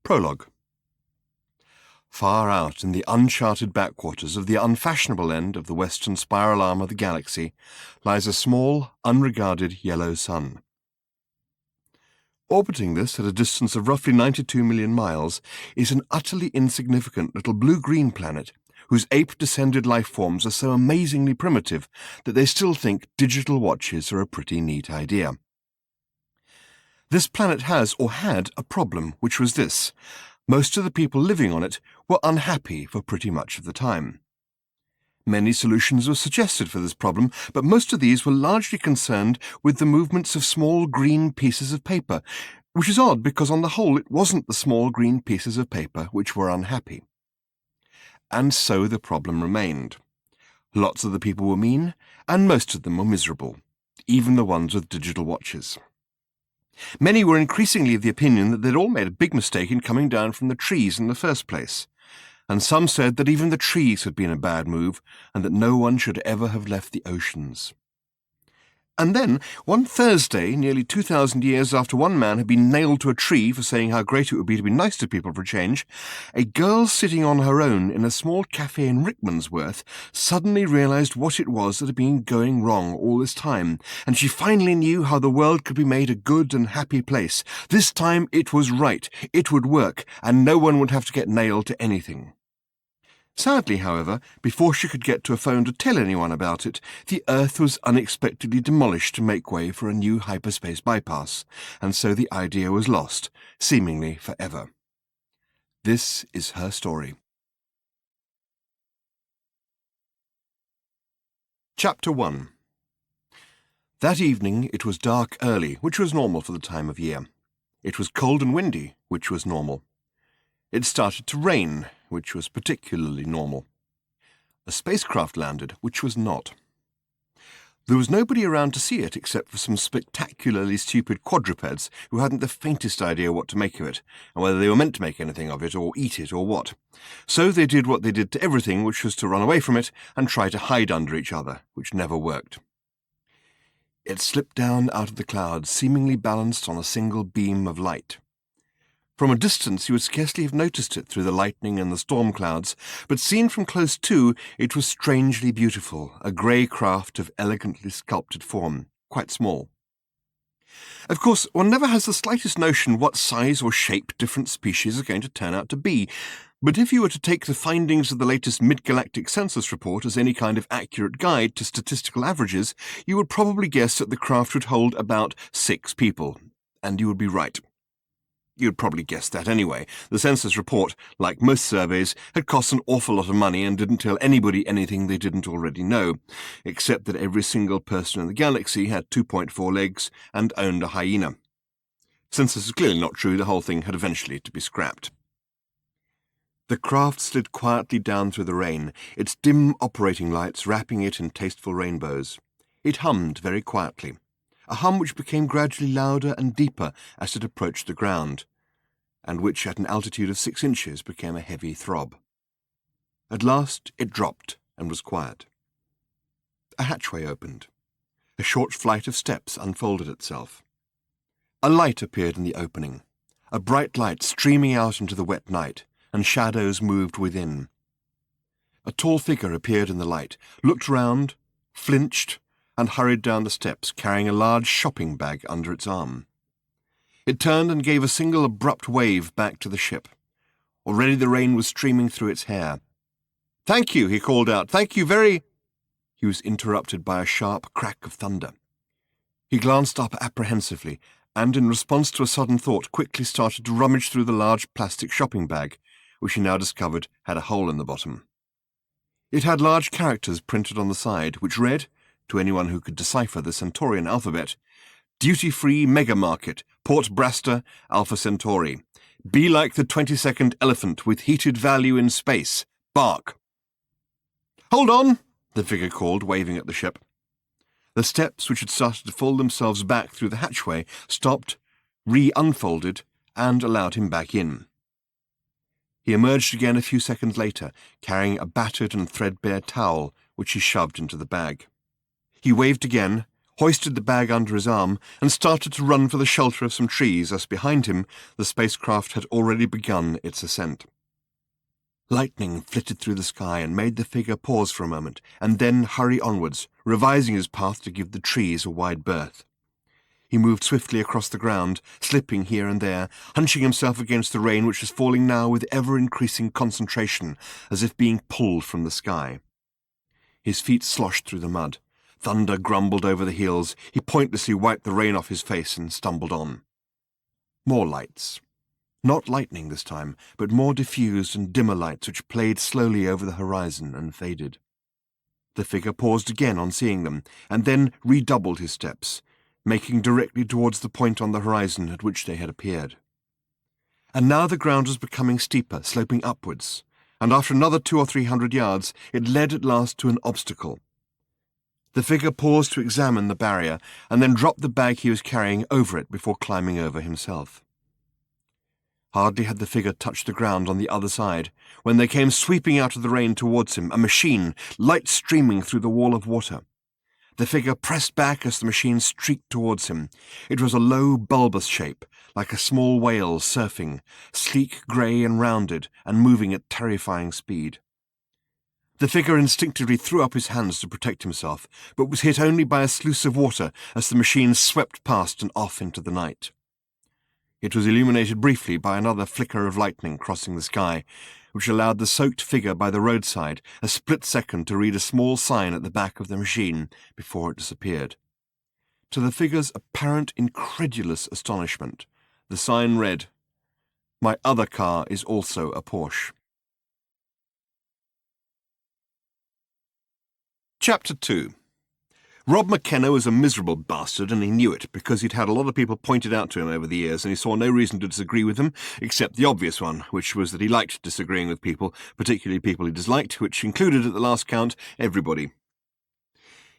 Prologue. Far out in the uncharted backwaters of the unfashionable end of the western spiral arm of the galaxy lies a small, unregarded yellow sun. Orbiting this at a distance of roughly 92 million miles is an utterly insignificant little blue-green planet whose ape-descended life forms are so amazingly primitive that they still think digital watches are a pretty neat idea. This planet has, or had, a problem, which was this. Most of the people living on it were unhappy for pretty much of the time. Many solutions were suggested for this problem, but most of these were largely concerned with the movements of small green pieces of paper, which is odd because on the whole it wasn't the small green pieces of paper which were unhappy. And so the problem remained. Lots of the people were mean, and most of them were miserable, even the ones with digital watches. Many were increasingly of the opinion that they'd all made a big mistake in coming down from the trees in the first place, and some said that even the trees had been a bad move and that no one should ever have left the oceans. And then, one Thursday, nearly 2,000 years after one man had been nailed to a tree for saying how great it would be to be nice to people for a change, a girl sitting on her own in a small cafe in Rickmansworth suddenly realized what it was that had been going wrong all this time, and she finally knew how the world could be made a good and happy place. This time it was right, it would work, and no one would have to get nailed to anything. Sadly, however, before she could get to a phone to tell anyone about it, the Earth was unexpectedly demolished to make way for a new hyperspace bypass, and so the idea was lost, seemingly forever. This is her story. Chapter 1. That evening it was dark early, which was normal for the time of year. It was cold and windy, which was normal. It started to rain, which was particularly normal. A spacecraft landed, which was not. There was nobody around to see it except for some spectacularly stupid quadrupeds who hadn't the faintest idea what to make of it, and whether they were meant to make anything of it, or eat it, or what. So they did what they did to everything, which was to run away from it and try to hide under each other, which never worked. It slipped down out of the clouds, seemingly balanced on a single beam of light. From a distance you would scarcely have noticed it through the lightning and the storm clouds, but seen from close to, it was strangely beautiful, a grey craft of elegantly sculpted form, quite small. Of course, one never has the slightest notion what size or shape different species are going to turn out to be, but if you were to take the findings of the latest mid-galactic census report as any kind of accurate guide to statistical averages, you would probably guess that the craft would hold about 6 people, and you would be right. You'd probably guess that anyway. The census report, like most surveys, had cost an awful lot of money and didn't tell anybody anything they didn't already know, except that every single person in the galaxy had 2.4 legs and owned a hyena. Since this is clearly not true, the whole thing had eventually to be scrapped. The craft slid quietly down through the rain, its dim operating lights wrapping it in tasteful rainbows. It hummed very quietly, a hum which became gradually louder and deeper as it approached the ground, and which at an altitude of 6 inches became a heavy throb. At last it dropped and was quiet. A hatchway opened. A short flight of steps unfolded itself. A light appeared in the opening, a bright light streaming out into the wet night, and shadows moved within. A tall figure appeared in the light, looked round, flinched, and hurried down the steps, carrying a large shopping bag under its arm. It turned and gave a single abrupt wave back to the ship. Already the rain was streaming through its hair. "Thank you," he called out. "Thank you very—" He was interrupted by a sharp crack of thunder. He glanced up apprehensively, and in response to a sudden thought quickly started to rummage through the large plastic shopping bag, which he now discovered had a hole in the bottom. It had large characters printed on the side, which read, to anyone who could decipher the Centaurian alphabet, "Duty-free mega market, Port Brasta, Alpha Centauri. Be like the 22nd elephant with heated value in space. Bark." "Hold on," the figure called, waving at the ship. The steps, which had started to fold themselves back through the hatchway, stopped, re-unfolded, and allowed him back in. He emerged again a few seconds later, carrying a battered and threadbare towel, which he shoved into the bag. He waved again, hoisted the bag under his arm, and started to run for the shelter of some trees as behind him the spacecraft had already begun its ascent. Lightning flitted through the sky and made the figure pause for a moment, and then hurry onwards, revising his path to give the trees a wide berth. He moved swiftly across the ground, slipping here and there, hunching himself against the rain which was falling now with ever-increasing concentration, as if being pulled from the sky. His feet sloshed through the mud. Thunder grumbled over the hills. He pointlessly wiped the rain off his face and stumbled on. More lights. Not lightning this time, but more diffused and dimmer lights which played slowly over the horizon and faded. The figure paused again on seeing them, and then redoubled his steps, making directly towards the point on the horizon at which they had appeared. And now the ground was becoming steeper, sloping upwards, and after another 200 or 300 yards it led at last to an obstacle. The figure paused to examine the barrier, and then dropped the bag he was carrying over it before climbing over himself. Hardly had the figure touched the ground on the other side, when there came sweeping out of the rain towards him a machine, light streaming through the wall of water. The figure pressed back as the machine streaked towards him. It was a low, bulbous shape, like a small whale surfing, sleek, grey and rounded, and moving at terrifying speed. The figure instinctively threw up his hands to protect himself, but was hit only by a sluice of water as the machine swept past and off into the night. It was illuminated briefly by another flicker of lightning crossing the sky, which allowed the soaked figure by the roadside a split second to read a small sign at the back of the machine before it disappeared. To the figure's apparent incredulous astonishment, the sign read, "My other car is also a Porsche." Chapter 2. Rob McKenna was a miserable bastard, and he knew it, because he'd had a lot of people pointed out to him over the years, and he saw no reason to disagree with them, except the obvious one, which was that he liked disagreeing with people, particularly people he disliked, which included, at the last count, everybody.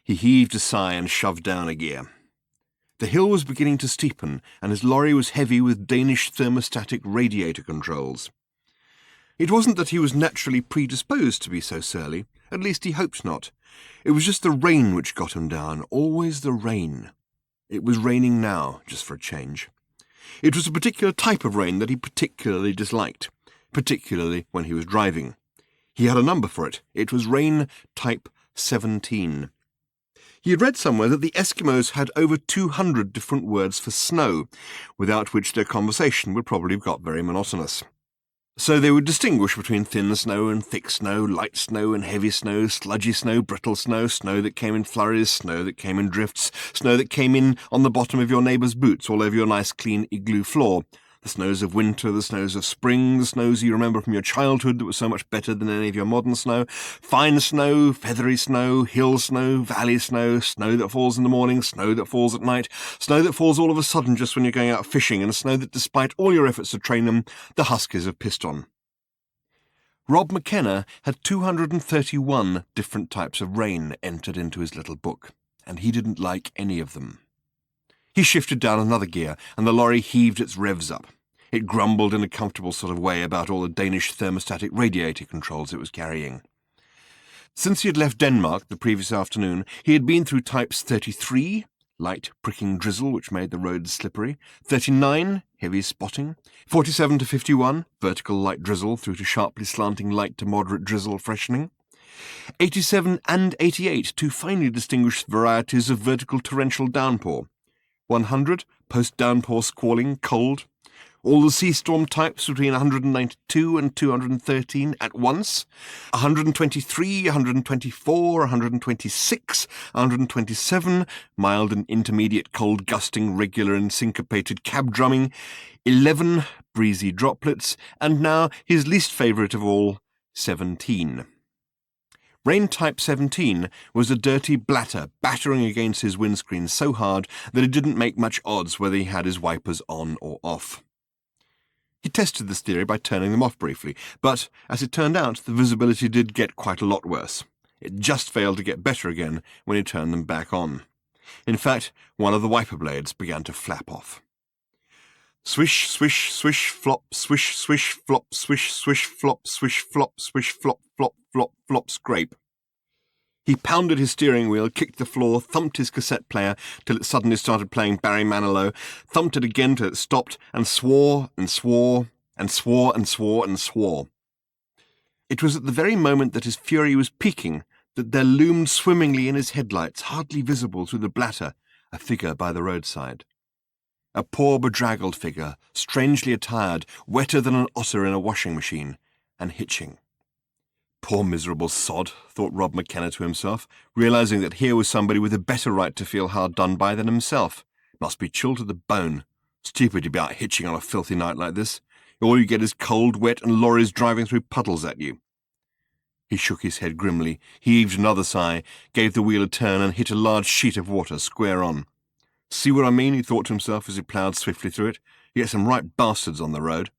He heaved a sigh and shoved down a gear. The hill was beginning to steepen, and his lorry was heavy with Danish thermostatic radiator controls. It wasn't that he was naturally predisposed to be so surly, at least he hoped not. It was just the rain which got him down, always the rain. It was raining now, just for a change. It was a particular type of rain that he particularly disliked, particularly when he was driving. He had a number for it. It was rain type 17. He had read somewhere that the Eskimos had over 200 different words for snow, without which their conversation would probably have got very monotonous. So they would distinguish between thin snow and thick snow, light snow and heavy snow, sludgy snow, brittle snow, snow that came in flurries, snow that came in drifts, snow that came in on the bottom of your neighbour's boots all over your nice clean igloo floor, the snows of winter, the snows of spring, the snows you remember from your childhood that were so much better than any of your modern snow, fine snow, feathery snow, hill snow, valley snow, snow that falls in the morning, snow that falls at night, snow that falls all of a sudden just when you're going out fishing, and snow that, despite all your efforts to train them, the huskies have pissed on. Rob McKenna had 231 different types of rain entered into his little book, and he didn't like any of them. He shifted down another gear, and the lorry heaved its revs up. It grumbled in a comfortable sort of way about all the Danish thermostatic radiator controls it was carrying. Since he had left Denmark the previous afternoon, he had been through types 33, light pricking drizzle which made the roads slippery, 39, heavy spotting, 47 to 51, vertical light drizzle through to sharply slanting light to moderate drizzle freshening, 87 and 88, two finely distinguished varieties of vertical torrential downpour, 100, post-downpour squalling, cold, all the sea storm types between 192 and 213 at once, 123, 124, 126, 127, mild and intermediate cold gusting, regular and syncopated cab drumming, 11, breezy droplets, and now his least favourite of all, 17. Rain type 17 was a dirty blatter battering against his windscreen so hard that it didn't make much odds whether he had his wipers on or off. He tested this theory by turning them off briefly, but, as it turned out, the visibility did get quite a lot worse. It just failed to get better again when he turned them back on. In fact, one of the wiper blades began to flap off. Swish, swish, swish, flop, swish, swish, flop, swish, swish, flop, swish, flop, swish, flop, flop, flop, flop, scrape. He pounded his steering wheel, kicked the floor, thumped his cassette player till it suddenly started playing Barry Manilow, thumped it again till it stopped, and swore and swore and swore and swore and swore. It was at the very moment that his fury was peaking that there loomed swimmingly in his headlights, hardly visible through the blatter, a figure by the roadside. A poor bedraggled figure, strangely attired, wetter than an otter in a washing machine, and hitching. Poor miserable sod, thought Rob McKenna to himself, realizing that here was somebody with a better right to feel hard done by than himself. Must be chilled to the bone. Stupid to be out hitching on a filthy night like this. All you get is cold, wet, and lorries driving through puddles at you. He shook his head grimly, heaved another sigh, gave the wheel a turn, and hit a large sheet of water square on. See what I mean, he thought to himself as he ploughed swiftly through it. You get some right bastards on the road.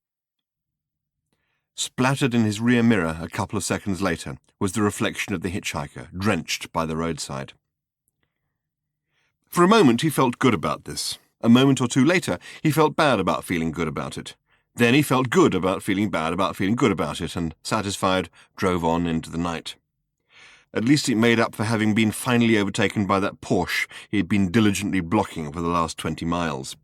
Splattered in his rear mirror a couple of seconds later was the reflection of the hitchhiker, drenched by the roadside. For a moment he felt good about this. A moment or two later he felt bad about feeling good about it. Then he felt good about feeling bad about feeling good about it, and, satisfied, drove on into the night. At least it made up for having been finally overtaken by that Porsche he had been diligently blocking for the last 20 miles.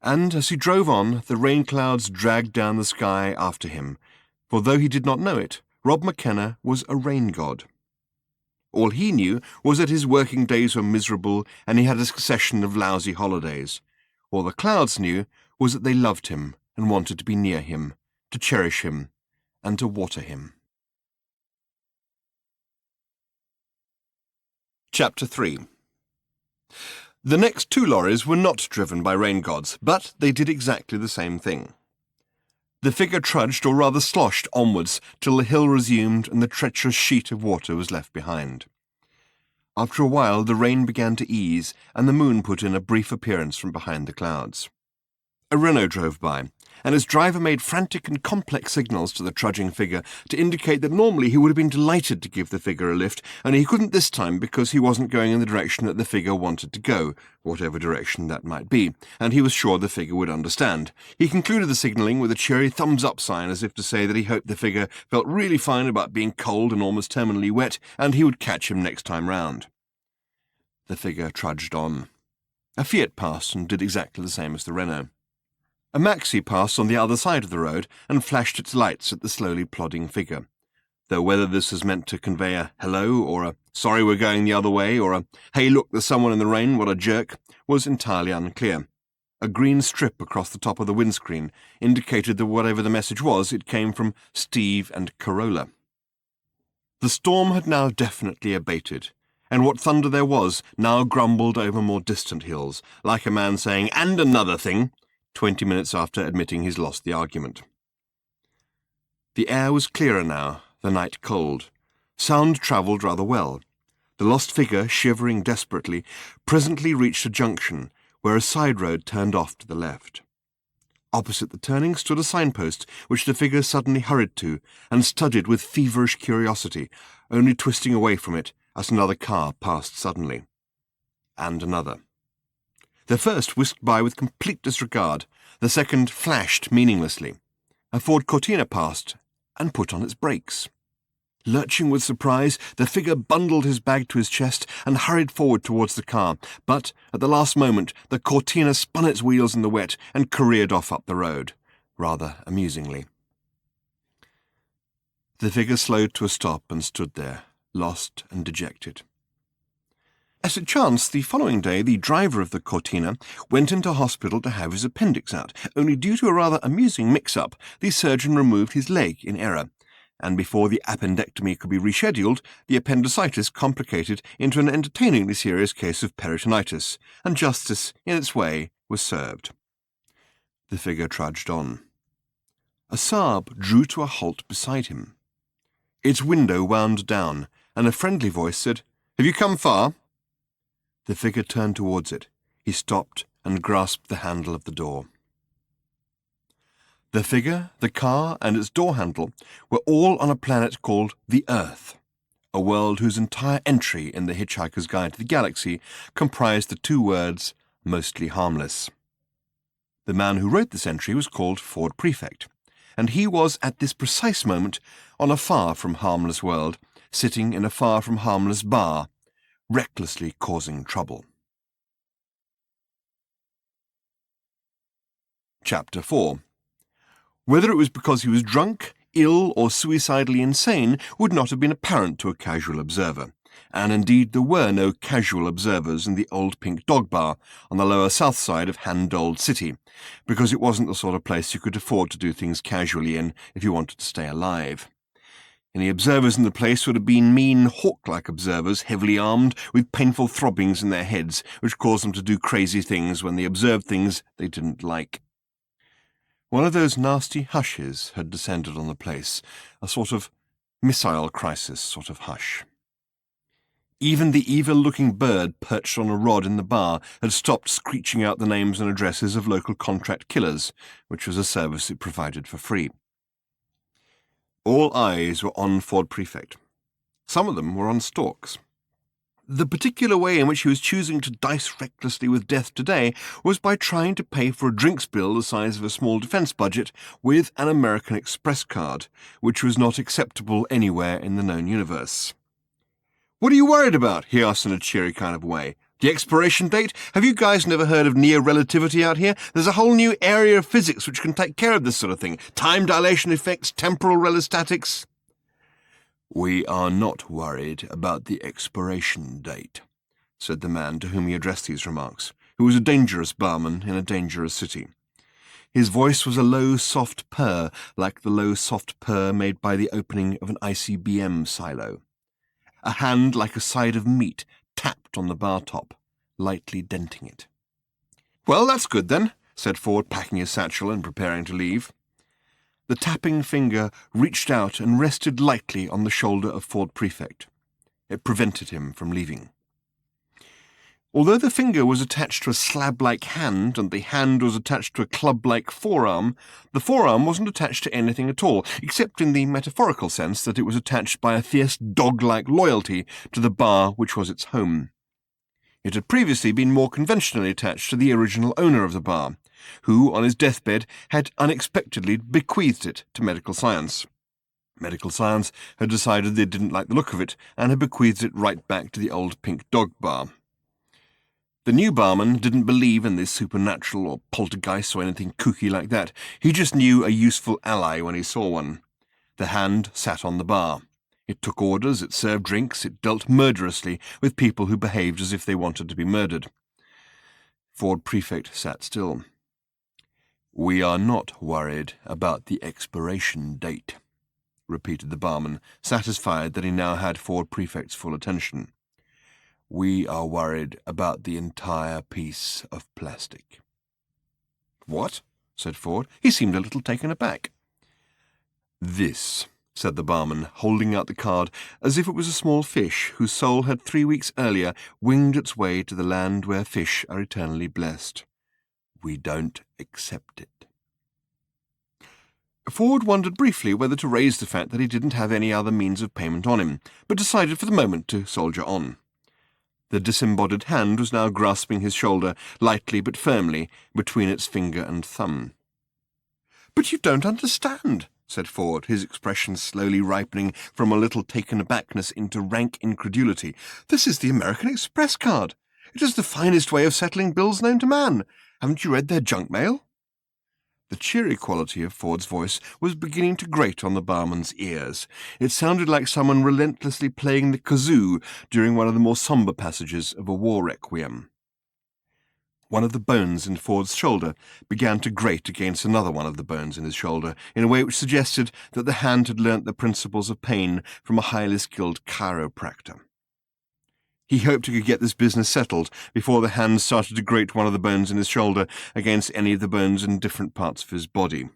And as he drove on, the rain clouds dragged down the sky after him, for though he did not know it, Rob McKenna was a rain god. All he knew was that his working days were miserable and he had a succession of lousy holidays. All the clouds knew was that they loved him and wanted to be near him, to cherish him, and to water him. Chapter 3. The next 2 lorries were not driven by rain gods, but they did exactly the same thing. The figure trudged, or rather sloshed, onwards till the hill resumed and the treacherous sheet of water was left behind. After a while the rain began to ease, and the moon put in a brief appearance from behind the clouds. A Renault drove by, and its driver made frantic and complex signals to the trudging figure to indicate that normally he would have been delighted to give the figure a lift, and he couldn't this time because he wasn't going in the direction that the figure wanted to go, whatever direction that might be, and he was sure the figure would understand. He concluded the signalling with a cheery thumbs-up sign, as if to say that he hoped the figure felt really fine about being cold and almost terminally wet, and he would catch him next time round. The figure trudged on. A Fiat passed and did exactly the same as the Renault. A Maxi passed on the other side of the road and flashed its lights at the slowly plodding figure, though whether this was meant to convey a hello, or a sorry we're going the other way, or a hey look there's someone in the rain, what a jerk, was entirely unclear. A green strip across the top of the windscreen indicated that whatever the message was, it came from Steve and Corolla. The storm had now definitely abated, and what thunder there was now grumbled over more distant hills, like a man saying, "And another thing," 20 minutes after admitting he's lost the argument. The air was clearer now, the night cold. Sound travelled rather well. The lost figure, shivering desperately, presently reached a junction where a side road turned off to the left. Opposite the turning stood a signpost, which the figure suddenly hurried to, and studied with feverish curiosity, only twisting away from it as another car passed suddenly. And another. The first whisked by with complete disregard. The second flashed meaninglessly. A Ford Cortina passed and put on its brakes. Lurching with surprise, the figure bundled his bag to his chest and hurried forward towards the car, but at the last moment the Cortina spun its wheels in the wet and careered off up the road, rather amusingly. The figure slowed to a stop and stood there, lost and dejected. As it chanced, the following day the driver of the Cortina went into hospital to have his appendix out, only due to a rather amusing mix-up, the surgeon removed his leg in error, and before the appendectomy could be rescheduled, the appendicitis complicated into an entertainingly serious case of peritonitis, and justice, in its way, was served. The figure trudged on. A Saab drew to a halt beside him. Its window wound down, and a friendly voice said, "Have you come far?" The figure turned towards it. He stopped and grasped the handle of the door. The figure, the car, and its door handle were all on a planet called the Earth, a world whose entire entry in the Hitchhiker's Guide to the Galaxy comprised the 2 words, "mostly harmless." The man who wrote this entry was called Ford Prefect, and he was at this precise moment on a far from harmless world, sitting in a far-from-harmless bar, recklessly causing trouble. Chapter 4. Whether it was because he was drunk, ill, or suicidally insane would not have been apparent to a casual observer, and indeed there were no casual observers in the Old Pink Dog Bar on the lower south side of Handold City, because it wasn't the sort of place you could afford to do things casually in if you wanted to stay alive. Any observers in the place would have been mean, hawk-like observers, heavily armed, with painful throbbings in their heads, which caused them to do crazy things when they observed things they didn't like. One of those nasty hushes had descended on the place, a sort of missile crisis sort of hush. Even the evil-looking bird perched on a rod in the bar had stopped screeching out the names and addresses of local contract killers, which was a service it provided for free. All eyes were on Ford Prefect. Some of them were on stalks. The particular way in which he was choosing to dice recklessly with death today was by trying to pay for a drinks bill the size of a small defense budget with an American Express card, which was not acceptable anywhere in the known universe. "What are you worried about?" he asked in a cheery kind of way. "The expiration date? Have you guys never heard of near relativity out here? There's a whole new area of physics which can take care of this sort of thing. Time dilation effects, temporal relostatics." "We are not worried about the expiration date," said the man to whom he addressed these remarks, who was a dangerous barman in a dangerous city. His voice was a low, soft purr, like the low, soft purr made by the opening of an ICBM silo. A hand like a side of meat tapped on the bar top, lightly denting it. "Well, that's good then," said Ford, packing his satchel and preparing to leave. The tapping finger reached out and rested lightly on the shoulder of Ford Prefect. It prevented him from leaving. Although the finger was attached to a slab-like hand and the hand was attached to a club-like forearm, the forearm wasn't attached to anything at all, except in the metaphorical sense that it was attached by a fierce dog-like loyalty to the bar which was its home. It had previously been more conventionally attached to the original owner of the bar, who, on his deathbed, had unexpectedly bequeathed it to medical science. Medical science had decided they didn't like the look of it and had bequeathed it right back to the Old Pink Dog Bar. The new barman didn't believe in this supernatural or poltergeist or anything kooky like that. He just knew a useful ally when he saw one. The hand sat on the bar. It took orders, it served drinks, it dealt murderously with people who behaved as if they wanted to be murdered. Ford Prefect sat still. "We are not worried about the expiration date," repeated the barman, satisfied that he now had Ford Prefect's full attention. "We are worried about the entire piece of plastic." "What?" said Ford. He seemed a little taken aback. "This," said the barman, holding out the card as if it was a small fish whose soul had 3 weeks earlier winged its way to the land where fish are eternally blessed. "We don't accept it." Ford wondered briefly whether to raise the fact that he didn't have any other means of payment on him, but decided for the moment to soldier on. The disembodied hand was now grasping his shoulder, lightly but firmly, between its finger and thumb. "But you don't understand," said Ford, his expression slowly ripening from a little taken-abackness into rank incredulity. "This is the American Express card. It is the finest way of settling bills known to man. Haven't you read their junk mail?" The cheery quality of Ford's voice was beginning to grate on the barman's ears. It sounded like someone relentlessly playing the kazoo during one of the more sombre passages of a war requiem. One of the bones in Ford's shoulder began to grate against another one of the bones in his shoulder in a way which suggested that the hand had learnt the principles of pain from a highly skilled chiropractor. He hoped he could get this business settled before the hand started to grate one of the bones in his shoulder against any of the bones in different parts of his body.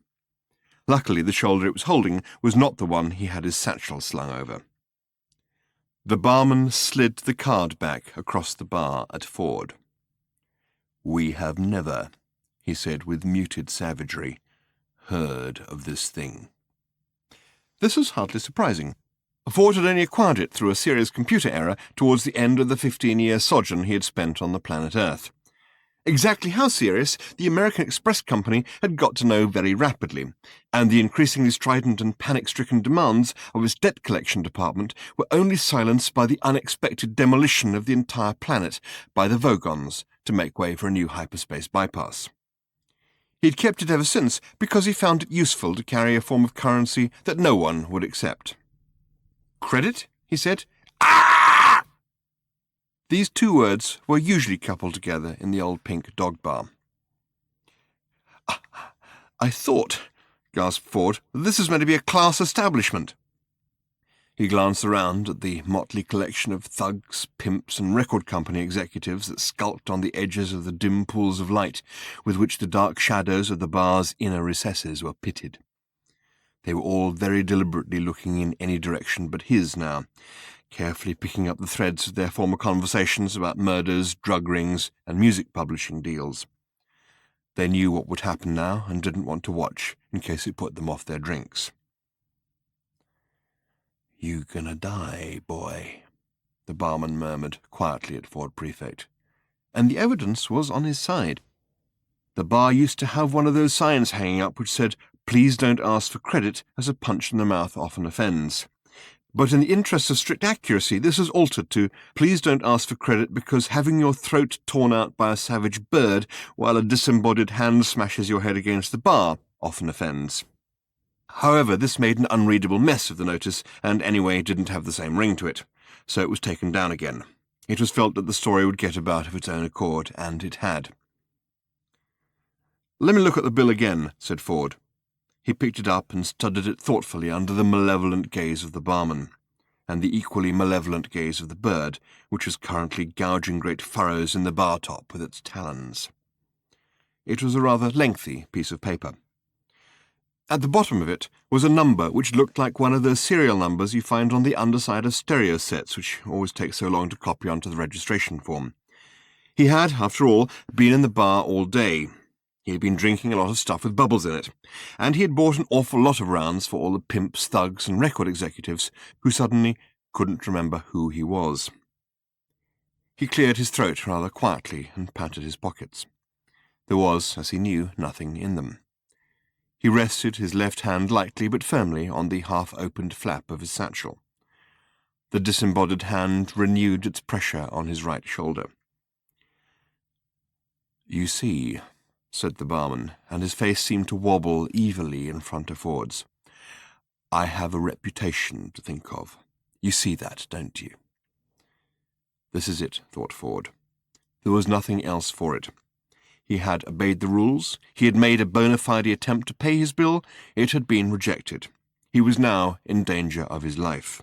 Luckily, the shoulder it was holding was not the one he had his satchel slung over. The barman slid the card back across the bar at Ford. "We have never," he said with muted savagery, "heard of this thing." This was hardly surprising. Ford had only acquired it through a serious computer error towards the end of the 15-year sojourn he had spent on the planet Earth. Exactly how serious, the American Express Company had got to know very rapidly, and the increasingly strident and panic-stricken demands of its debt collection department were only silenced by the unexpected demolition of the entire planet by the Vogons to make way for a new hyperspace bypass. He'd kept it ever since because he found it useful to carry a form of currency that no one would accept. "Credit?" he said. "Ah!" These two words were usually coupled together in the old pink dog bar. "I thought," gasped Ford, "that this was meant to be a class establishment." He glanced around at the motley collection of thugs, pimps, and record company executives that skulked on the edges of the dim pools of light with which the dark shadows of the bar's inner recesses were pitted. They were all very deliberately looking in any direction but his now, carefully picking up the threads of their former conversations about murders, drug rings, and music publishing deals. They knew what would happen now and didn't want to watch in case it put them off their drinks. "You gonna die, boy," the barman murmured quietly at Ford Prefect. And the evidence was on his side. The bar used to have one of those signs hanging up which said, "Please don't ask for credit, as a punch in the mouth often offends." But in the interest of strict accuracy, this was altered to, "Please don't ask for credit because having your throat torn out by a savage bird while a disembodied hand smashes your head against the bar often offends." However, this made an unreadable mess of the notice, and anyway didn't have the same ring to it, so it was taken down again. It was felt that the story would get about of its own accord, and it had. "Let me look at the bill again," said Ford. He picked it up and studied it thoughtfully under the malevolent gaze of the barman, and the equally malevolent gaze of the bird, which was currently gouging great furrows in the bar top with its talons. It was a rather lengthy piece of paper. At the bottom of it was a number which looked like one of those serial numbers you find on the underside of stereo sets, which always take so long to copy onto the registration form. He had, after all, been in the bar all day. He had been drinking a lot of stuff with bubbles in it, and he had bought an awful lot of rounds for all the pimps, thugs, and record executives who suddenly couldn't remember who he was. He cleared his throat rather quietly and patted his pockets. There was, as he knew, nothing in them. He rested his left hand lightly but firmly on the half-opened flap of his satchel. The disembodied hand renewed its pressure on his right shoulder. "You see," said the barman, and his face seemed to wobble evilly in front of Ford's, "I have a reputation to think of. You see that, don't you?" This is it, thought Ford. There was nothing else for it. He had obeyed the rules. He had made a bona fide attempt to pay his bill. It had been rejected. He was now in danger of his life.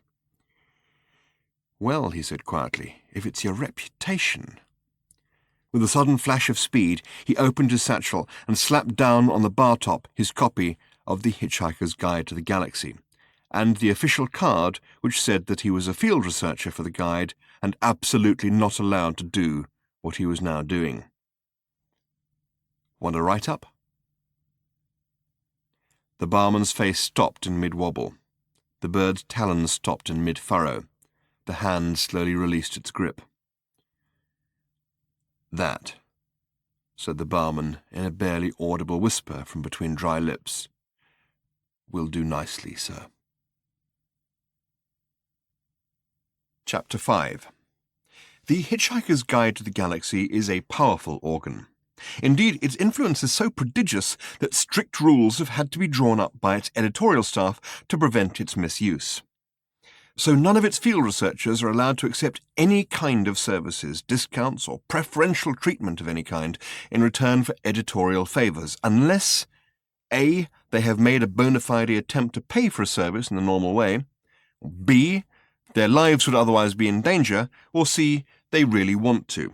"Well," he said quietly, "if it's your reputation—" With a sudden flash of speed, he opened his satchel and slapped down on the bar top his copy of The Hitchhiker's Guide to the Galaxy, and the official card which said that he was a field researcher for the guide and absolutely not allowed to do what he was now doing. "Want a write-up?" The barman's face stopped in mid-wobble. The bird's talons stopped in mid-furrow. The hand slowly released its grip. "That," said the barman in a barely audible whisper from between dry lips, "will do nicely, sir." Chapter 5. The Hitchhiker's Guide to the Galaxy is a powerful organ. Indeed, its influence is so prodigious that strict rules have had to be drawn up by its editorial staff to prevent its misuse. So none of its field researchers are allowed to accept any kind of services, discounts, or preferential treatment of any kind in return for editorial favors, unless A. they have made a bona fide attempt to pay for a service in the normal way, B. their lives would otherwise be in danger, or C. they really want to.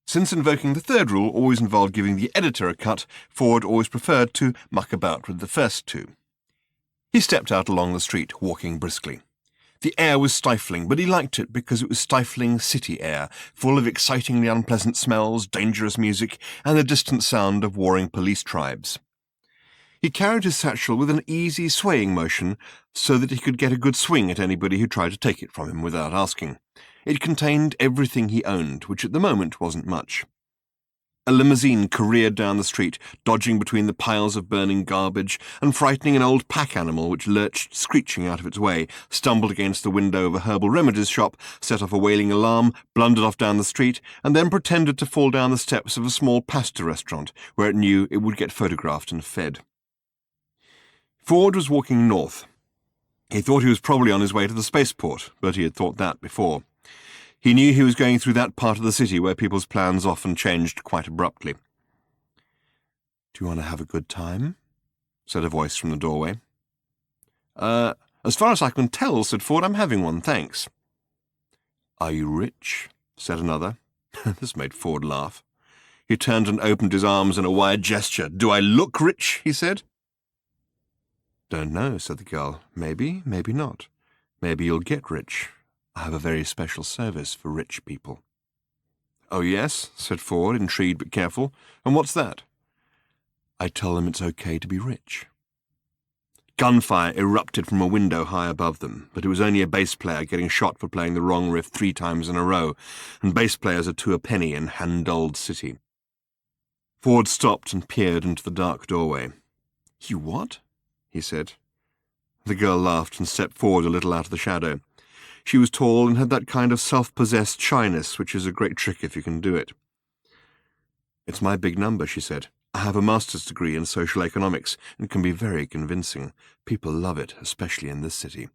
Since invoking the third rule always involved giving the editor a cut, Ford always preferred to muck about with the first two. He stepped out along the street, walking briskly. The air was stifling, but he liked it because it was stifling city air, full of excitingly unpleasant smells, dangerous music, and the distant sound of warring police tribes. He carried his satchel with an easy swaying motion so that he could get a good swing at anybody who tried to take it from him without asking. It contained everything he owned, which at the moment wasn't much. A limousine careered down the street, dodging between the piles of burning garbage and frightening an old pack animal which lurched screeching out of its way, stumbled against the window of a herbal remedies shop, set off a wailing alarm, blundered off down the street, and then pretended to fall down the steps of a small pasta restaurant where it knew it would get photographed and fed. Ford was walking north. He thought he was probably on his way to the spaceport, but he had thought that before. He knew he was going through that part of the city where people's plans often changed quite abruptly. "Do you want to have a good time?" said a voice from the doorway. As far as I can tell," said Ford, "I'm having one, thanks." "Are you rich?" said another. This made Ford laugh. He turned and opened his arms in a wide gesture. "Do I look rich?" he said. "Don't know," said the girl. "Maybe, maybe not. Maybe you'll get rich. I have a very special service for rich people." "Oh, yes?" said Ford, intrigued but careful. "And what's that?" "I tell them it's okay to be rich." Gunfire erupted from a window high above them, but it was only a bass player getting shot for playing the wrong riff 3 times in a row, and bass players are 2 a penny in hand-doled city. Ford stopped and peered into the dark doorway. "You what?" he said. The girl laughed and stepped forward a little out of the shadow. She was tall and had that kind of self-possessed shyness which is a great trick if you can do it. "It's my big number," she said. "I have a master's degree in social economics and can be very convincing. People love it, especially in this city."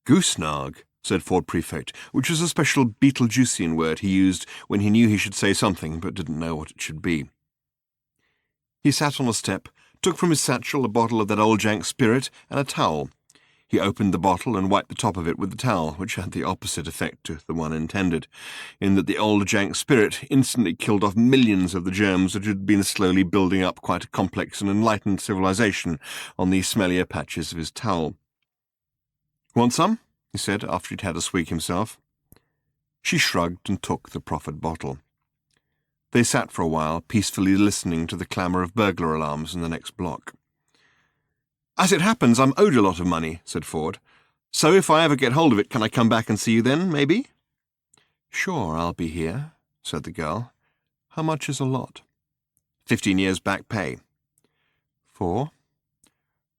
"Goosenarg," said Ford Prefect, which was a special Beetlejuicean word he used when he knew he should say something but didn't know what it should be. He sat on a step, took from his satchel a bottle of that old jank spirit and a towel. He opened the bottle and wiped the top of it with the towel, which had the opposite effect to the one intended, in that the old jank spirit instantly killed off millions of the germs that had been slowly building up quite a complex and enlightened civilization on the smellier patches of his towel. "Want some?" he said, after he'd had a swig himself. She shrugged and took the proffered bottle. They sat for a while, peacefully listening to the clamour of burglar alarms in the next block. "As it happens, I'm owed a lot of money," said Ford. "So if I ever get hold of it, can I come back and see you then, maybe?" "Sure, I'll be here," said the girl. "How much is a lot?" 15 years back pay. "For?"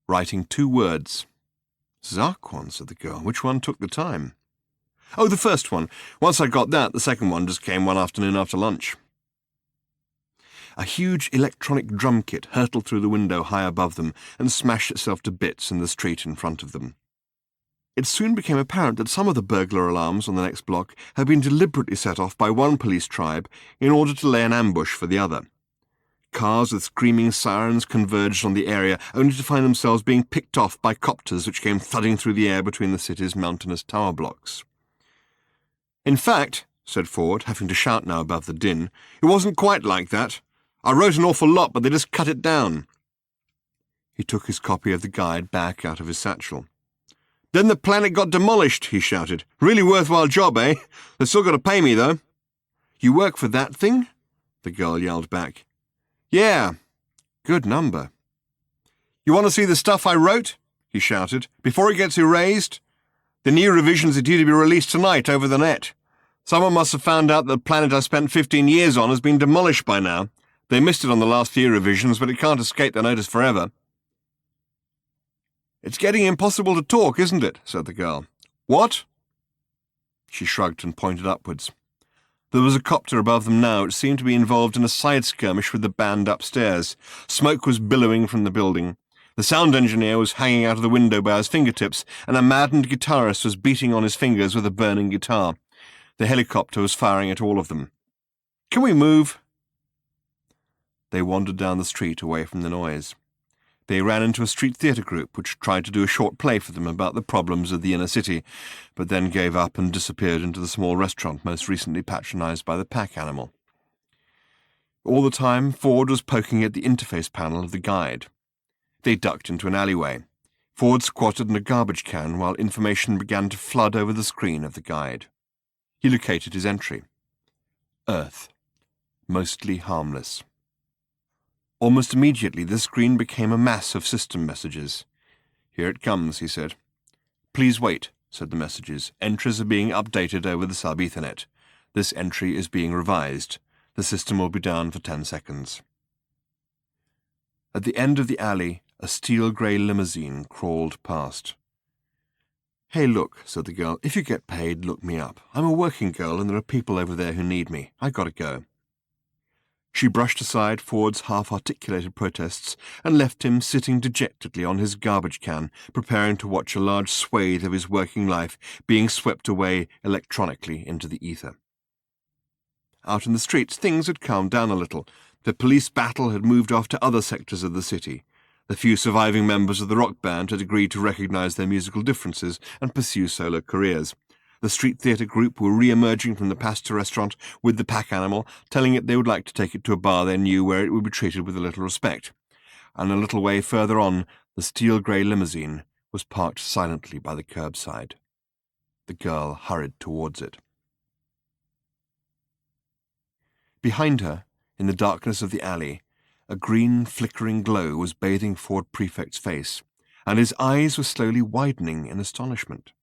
"Writing 2 words. "Zarquon," said the girl. "Which one took the time?" "Oh, the first one. Once I got that, the second one just came one afternoon after lunch." A huge electronic drum kit hurtled through the window high above them and smashed itself to bits in the street in front of them. It soon became apparent that some of the burglar alarms on the next block had been deliberately set off by one police tribe in order to lay an ambush for the other. Cars with screaming sirens converged on the area, only to find themselves being picked off by copters which came thudding through the air between the city's mountainous tower blocks. "In fact," said Ford, having to shout now above the din, "it wasn't quite like that. I wrote an awful lot, but they just cut it down." He took his copy of the guide back out of his satchel. "Then the planet got demolished," he shouted. "Really worthwhile job, eh? They've still got to pay me, though." "You work for that thing?" the girl yelled back. "Yeah. Good number." "You want to see the stuff I wrote?" he shouted. "Before it gets erased? The new revisions are due to be released tonight over the net. Someone must have found out that the planet I spent 15 years on has been demolished by now. They missed it on the last few revisions, but it can't escape their notice forever." "It's getting impossible to talk, isn't it?" said the girl. "What?" She shrugged and pointed upwards. There was a copter above them now which seemed to be involved in a side skirmish with the band upstairs. Smoke was billowing from the building. The sound engineer was hanging out of the window by his fingertips, and a maddened guitarist was beating on his fingers with a burning guitar. The helicopter was firing at all of them. "Can we move?" They wandered down the street away from the noise. They ran into a street theatre group which tried to do a short play for them about the problems of the inner city, but then gave up and disappeared into the small restaurant most recently patronized by the pack animal. All the time, Ford was poking at the interface panel of the guide. They ducked into an alleyway. Ford squatted in a garbage can while information began to flood over the screen of the guide. He located his entry. Earth. Mostly harmless. Almost immediately, the screen became a mass of system messages. "Here it comes," he said. "Please wait," said the messages. "Entries are being updated over the sub-Ethernet. This entry is being revised. The system will be down for 10 seconds. At the end of the alley, a steel-grey limousine crawled past. "Hey, look," said the girl. "If you get paid, look me up. I'm a working girl and there are people over there who need me. I gotta go." She brushed aside Ford's half-articulated protests and left him sitting dejectedly on his garbage can, preparing to watch a large swathe of his working life being swept away electronically into the ether. Out in the streets, things had calmed down a little. The police battle had moved off to other sectors of the city. The few surviving members of the rock band had agreed to recognize their musical differences and pursue solo careers. The street theatre group were re-emerging from the pasta restaurant with the pack animal, telling it they would like to take it to a bar they knew where it would be treated with a little respect. And a little way further on, the steel-grey limousine was parked silently by the curbside. The girl hurried towards it. Behind her, in the darkness of the alley, a green, flickering glow was bathing Ford Prefect's face, and his eyes were slowly widening in astonishment.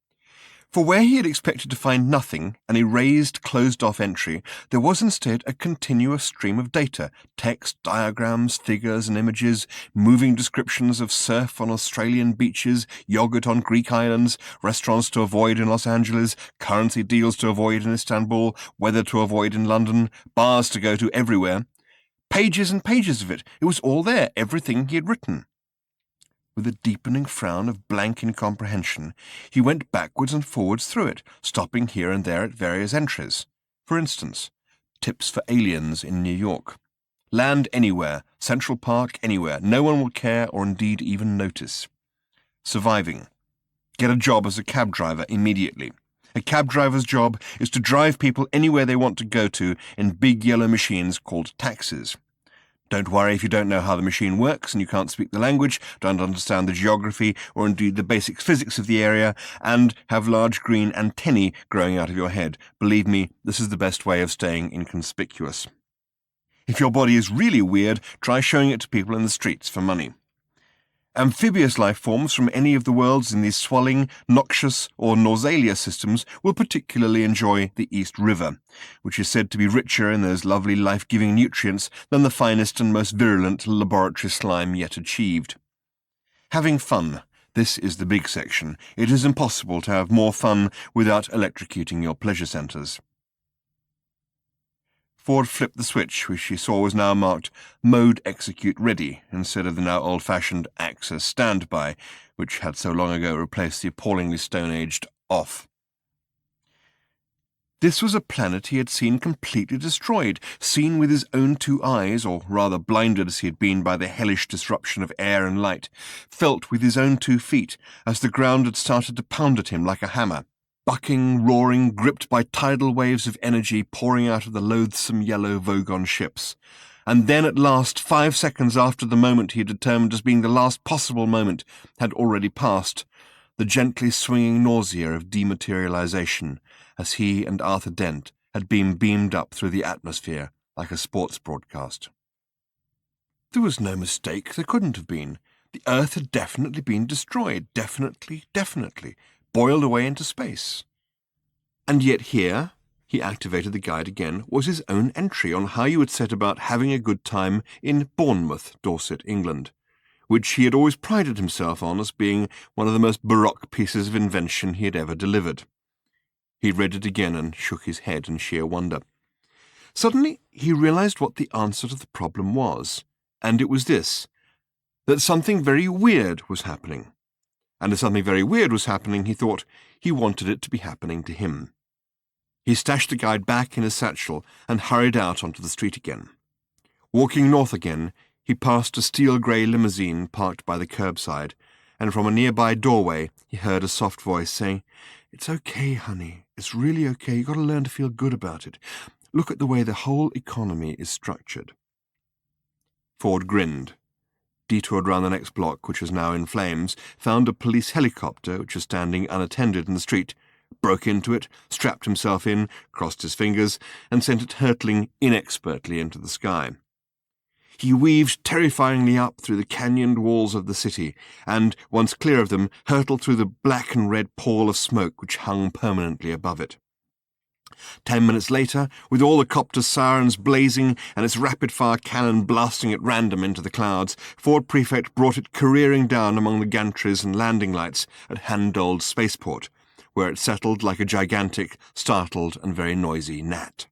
For where he had expected to find nothing, an erased, closed-off entry, there was instead a continuous stream of data, text, diagrams, figures and images, moving descriptions of surf on Australian beaches, yogurt on Greek islands, restaurants to avoid in Los Angeles, currency deals to avoid in Istanbul, weather to avoid in London, bars to go to everywhere. Pages and pages of it. It was all there, everything he had written. With a deepening frown of blank incomprehension, he went backwards and forwards through it, stopping here and there at various entries. For instance, tips for aliens in New York. Land anywhere, Central Park anywhere, no one will care or indeed even notice. Surviving. Get a job as a cab driver immediately. A cab driver's job is to drive people anywhere they want to go to in big yellow machines called taxis. Don't worry if you don't know how the machine works and you can't speak the language, don't understand the geography or indeed the basic physics of the area, and have large green antennae growing out of your head. Believe me, this is the best way of staying inconspicuous. If your body is really weird, try showing it to people in the streets for money. Amphibious life forms from any of the worlds in these swelling, noxious, or nausealia systems will particularly enjoy the East River, which is said to be richer in those lovely life-giving nutrients than the finest and most virulent laboratory slime yet achieved. Having fun. This is the big section. It is impossible to have more fun without electrocuting your pleasure centres. Ford flipped the switch, which he saw was now marked Mode Execute Ready, instead of the now old-fashioned Access Standby, which had so long ago replaced the appallingly stone-aged Off. This was a planet he had seen completely destroyed, seen with his own two eyes, or rather blinded as he had been by the hellish disruption of air and light, felt with his own 2 feet as the ground had started to pound at him like a hammer. Bucking, roaring, gripped by tidal waves of energy pouring out of the loathsome yellow Vogon ships. And then at last, 5 seconds after the moment he had determined as being the last possible moment had already passed, the gently swinging nausea of dematerialization, as he and Arthur Dent had been beamed up through the atmosphere like a sports broadcast. There was no mistake, there couldn't have been. The Earth had definitely been destroyed, definitely. Boiled away into space. And yet here, he activated the guide again, was his own entry on how you would set about having a good time in Bournemouth, Dorset, England, which he had always prided himself on as being one of the most baroque pieces of invention he had ever delivered. He read it again and shook his head in sheer wonder. Suddenly he realized what the answer to the problem was, and it was this, that something very weird was happening. And as something very weird was happening, he thought he wanted it to be happening to him. He stashed the guide back in his satchel and hurried out onto the street again. Walking north again, he passed a steel-grey limousine parked by the curbside, and from a nearby doorway he heard a soft voice saying, "It's okay, honey. It's really okay. You've got to learn to feel good about it. Look at the way the whole economy is structured." Ford grinned, detoured round the next block, which was now in flames, found a police helicopter which was standing unattended in the street, broke into it, strapped himself in, crossed his fingers, and sent it hurtling inexpertly into the sky. He weaved terrifyingly up through the canyoned walls of the city, and, once clear of them, hurtled through the black and red pall of smoke which hung permanently above it. 10 minutes later, with all the copter's sirens blazing and its rapid-fire cannon blasting at random into the clouds, Fort Prefect brought it careering down among the gantries and landing lights at Handold Spaceport, where it settled like a gigantic, startled and very noisy gnat.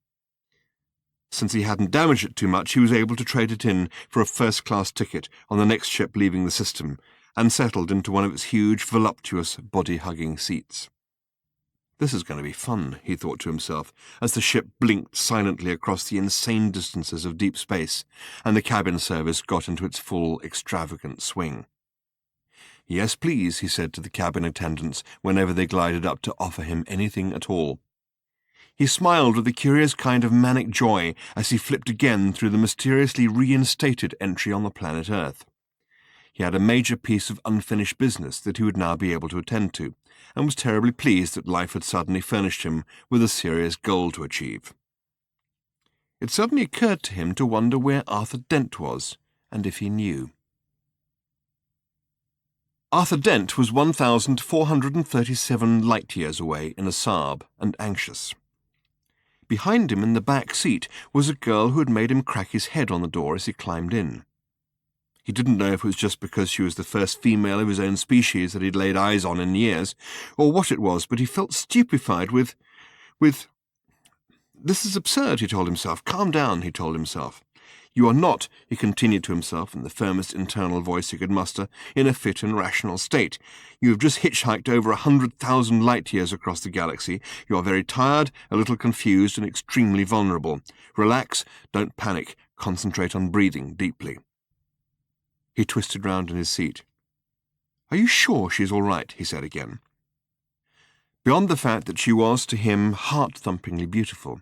Since he hadn't damaged it too much, he was able to trade it in for a first-class ticket on the next ship leaving the system, and settled into one of its huge, voluptuous, body-hugging seats. This is going to be fun, he thought to himself, as the ship blinked silently across the insane distances of deep space, and the cabin service got into its full, extravagant swing. "Yes, please," he said to the cabin attendants whenever they glided up to offer him anything at all. He smiled with a curious kind of manic joy as he flipped again through the mysteriously reinstated entry on the planet Earth. He had a major piece of unfinished business that he would now be able to attend to, and was terribly pleased that life had suddenly furnished him with a serious goal to achieve. It suddenly occurred to him to wonder where Arthur Dent was, and if he knew. Arthur Dent was 1,437 light-years away in a Saab, and anxious. Behind him in the back seat was a girl who had made him crack his head on the door as he climbed in. He didn't know if it was just because she was the first female of his own species that he'd laid eyes on in years, or what it was, but he felt stupefied with... "This is absurd," he told himself. "Calm down," he told himself. "You are not," he continued to himself in the firmest internal voice he could muster, "in a fit and rational state. You have just hitchhiked over 100,000 light-years across the galaxy. You are very tired, a little confused, and extremely vulnerable. Relax, don't panic, concentrate on breathing deeply." He twisted round in his seat. "Are you sure she's all right?" he said again. Beyond the fact that she was, to him, heart-thumpingly beautiful,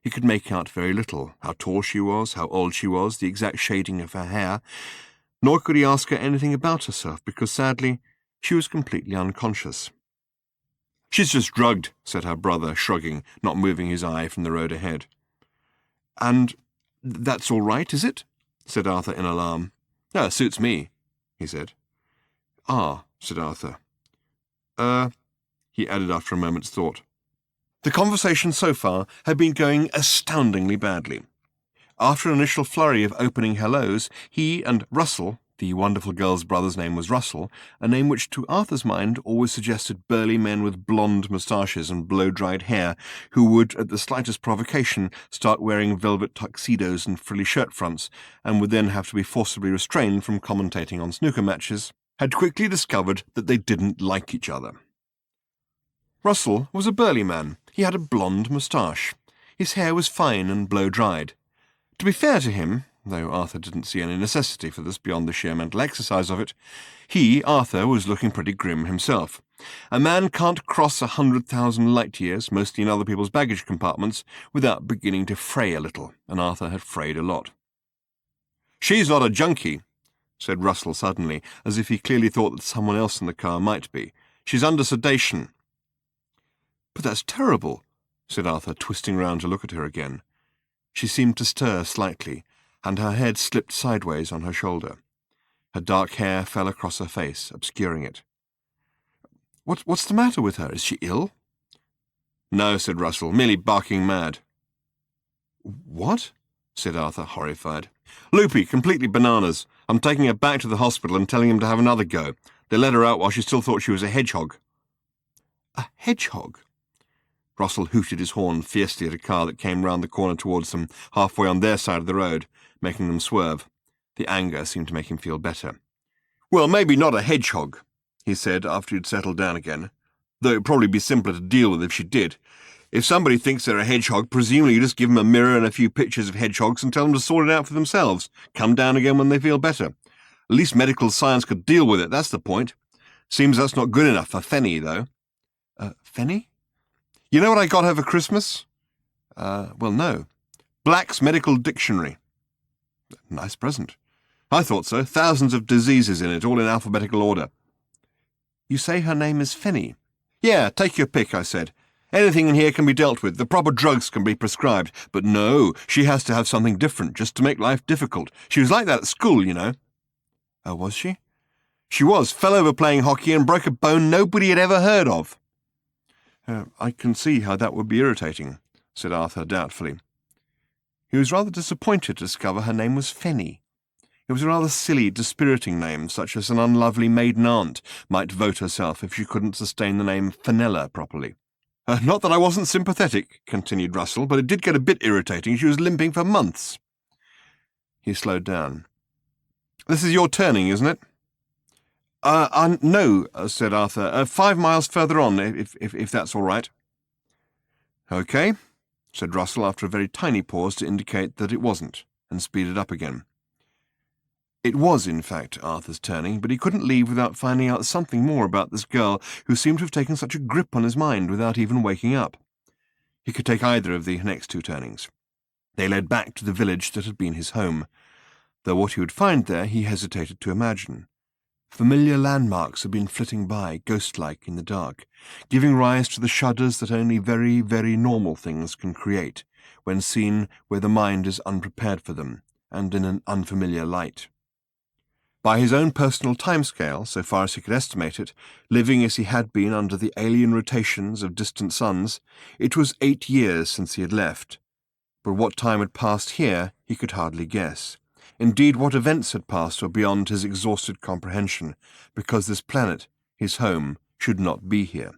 he could make out very little: how tall she was, how old she was, the exact shading of her hair, nor could he ask her anything about herself, because, sadly, she was completely unconscious. "She's just drugged," said her brother, shrugging, not moving his eye from the road ahead. "And that's all right, is it?" said Arthur in alarm. "Suits me," he said. "Ah," said Arthur. He added after a moment's thought. The conversation so far had been going astoundingly badly. After an initial flurry of opening hellos, he and Russell, the wonderful girl's brother's name was Russell, a name which to Arthur's mind always suggested burly men with blonde moustaches and blow-dried hair, who would, at the slightest provocation, start wearing velvet tuxedos and frilly shirt fronts, and would then have to be forcibly restrained from commentating on snooker matches, had quickly discovered that they didn't like each other. Russell was a burly man. He had a blonde moustache. His hair was fine and blow-dried. To be fair to him, though Arthur didn't see any necessity for this beyond the sheer mental exercise of it, he, Arthur, was looking pretty grim himself. A man can't cross 100,000 light-years, mostly in other people's baggage compartments, without beginning to fray a little, and Arthur had frayed a lot. "She's not a junkie," said Russell suddenly, as if he clearly thought that someone else in the car might be. "She's under sedation." "But that's terrible," said Arthur, twisting round to look at her again. She seemed to stir slightly, and her head slipped sideways on her shoulder. Her dark hair fell across her face, obscuring it. What's the matter with her? Is she ill?" "No," said Russell, "merely barking mad." "What?" said Arthur, horrified. "Loopy, completely bananas. I'm taking her back to the hospital and telling him to have another go. They let her out while she still thought she was a hedgehog." "A hedgehog?" Russell hooted his horn fiercely at a car that came round the corner towards them, halfway on their side of the road, making them swerve. The anger seemed to make him feel better. "Well, maybe not a hedgehog," he said after he'd settled down again, "though it'd probably be simpler to deal with if she did. If somebody thinks they're a hedgehog, presumably you just give them a mirror and a few pictures of hedgehogs and tell them to sort it out for themselves. Come down again when they feel better. At least medical science could deal with it, that's the point. Seems that's not good enough for Fenny, though." "Fenny? You know what I got her for Christmas?" Well, no. Black's Medical Dictionary." "Nice present." "I thought so. Thousands of diseases in it, all in alphabetical order." "You say her name is Fenny?" "Yeah, take your pick," I said. "Anything in here can be dealt with. The proper drugs can be prescribed. But no, she has to have something different, just to make life difficult. She was like that at school, you know." "Oh, was she?" "She was. Fell over playing hockey and broke a bone nobody had ever heard of." "I can see how that would be irritating." said Arthur doubtfully. He was rather disappointed to discover her name was Fenny. It was a rather silly, dispiriting name, such as an unlovely maiden aunt might vote herself if she couldn't sustain the name Fenella properly. Not that I wasn't sympathetic, continued Russell, but it did get a bit irritating. She was limping for months. He slowed down. This is your turning, isn't it? No, said Arthur. 5 miles further on, if that's all right. OK, said Russell after a very tiny pause to indicate that it wasn't, and speeded up again. It was, in fact, Arthur's turning, but he couldn't leave without finding out something more about this girl who seemed to have taken such a grip on his mind without even waking up. He could take either of the next 2 turnings. They led back to the village that had been his home, though what he would find there he hesitated to imagine. Familiar landmarks had been flitting by, ghost-like in the dark, giving rise to the shudders that only very, very normal things can create when seen where the mind is unprepared for them and in an unfamiliar light. By his own personal timescale, so far as he could estimate it, living as he had been under the alien rotations of distant suns, it was 8 years since he had left. But what time had passed here he could hardly guess. Indeed, what events had passed were beyond his exhausted comprehension, because this planet, his home, should not be here.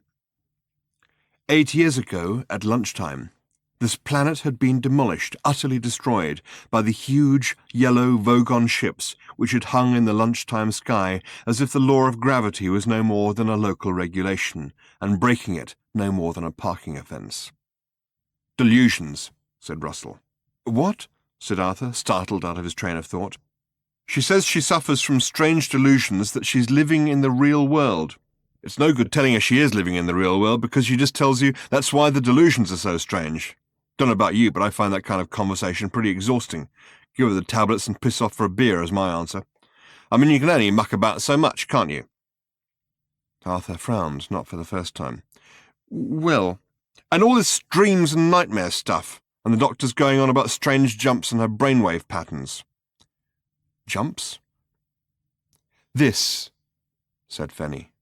8 years ago, at lunchtime, this planet had been demolished, utterly destroyed, by the huge, yellow Vogon ships which had hung in the lunchtime sky as if the law of gravity was no more than a local regulation, and breaking it no more than a parking offence. Delusions, said Russell. What? Said Arthur, startled out of his train of thought. She says she suffers from strange delusions that she's living in the real world. It's no good telling her she is living in the real world, because she just tells you that's why the delusions are so strange. Don't know about you, but I find that kind of conversation pretty exhausting. Give her the tablets and piss off for a beer is my answer. I mean, you can only muck about so much, can't you? Arthur frowned, not for the first time. Well, and all this dreams and nightmare stuff, and the doctor's going on about strange jumps in her brainwave patterns. Jumps? This, said Fenny.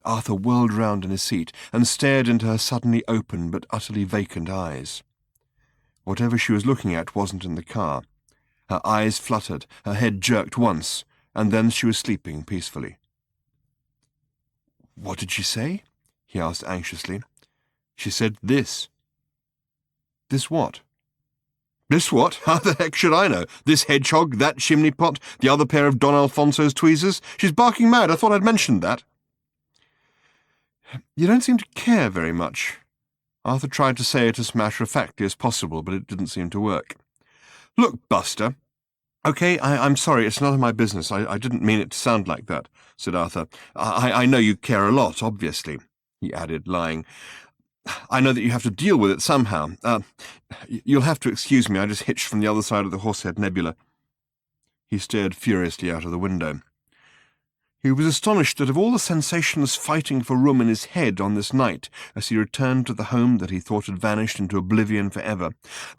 Arthur whirled round in his seat and stared into her suddenly open but utterly vacant eyes. Whatever she was looking at wasn't in the car. Her eyes fluttered, her head jerked once, and then she was sleeping peacefully. What did she say? He asked anxiously. She said this. This what? This what? How the heck should I know? This hedgehog, that chimney pot, the other pair of Don Alfonso's tweezers? She's barking mad. I thought I'd mentioned that. You don't seem to care very much. Arthur tried to say it as matter-of-factly as possible, but it didn't seem to work. Look, Buster. OK, I'm sorry, it's none of my business. I didn't mean it to sound like that, said Arthur. I know you care a lot, obviously, he added, lying. I know that you have to deal with it somehow. You'll have to excuse me, I just hitched from the other side of the Horsehead Nebula. He stared furiously out of the window. He was astonished that of all the sensations fighting for room in his head on this night, as he returned to the home that he thought had vanished into oblivion forever,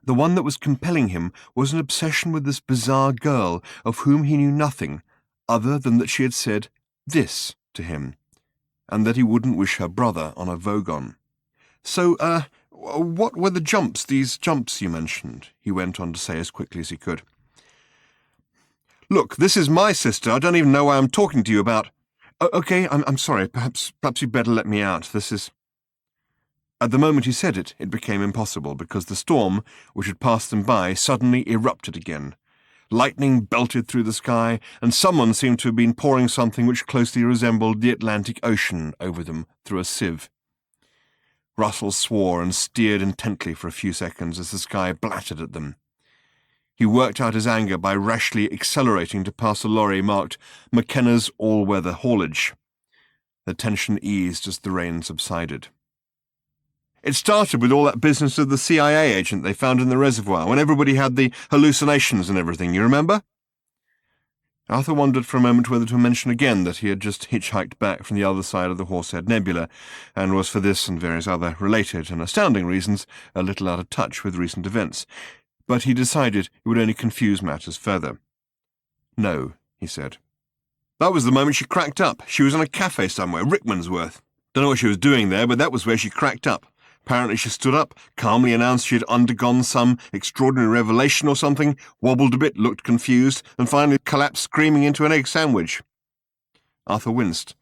the one that was compelling him was an obsession with this bizarre girl of whom he knew nothing, other than that she had said this to him, and that he wouldn't wish her brother on a Vogon. So, what were the jumps, these jumps you mentioned? He went on to say as quickly as he could. Look, this is my sister. I don't even know why I'm talking to you about... OK, I'm sorry. Perhaps you'd better let me out. This is... At the moment he said it, it became impossible, because the storm, which had passed them by, suddenly erupted again. Lightning belted through the sky, and someone seemed to have been pouring something which closely resembled the Atlantic Ocean over them through a sieve. Russell swore and steered intently for a few seconds as the sky blattered at them. He worked out his anger by rashly accelerating to pass a lorry marked McKenna's All-Weather Haulage. The tension eased as the rain subsided. It started with all that business of the CIA agent they found in the reservoir, when everybody had the hallucinations and everything, you remember? Arthur wondered for a moment whether to mention again that he had just hitchhiked back from the other side of the Horsehead Nebula, and was for this and various other related and astounding reasons a little out of touch with recent events. But he decided it would only confuse matters further. No, he said. That was the moment she cracked up. She was in a cafe somewhere, Rickmansworth. Don't know what she was doing there, but that was where she cracked up. Apparently she stood up, calmly announced she had undergone some extraordinary revelation or something, wobbled a bit, looked confused, and finally collapsed screaming into an egg sandwich. Arthur winced.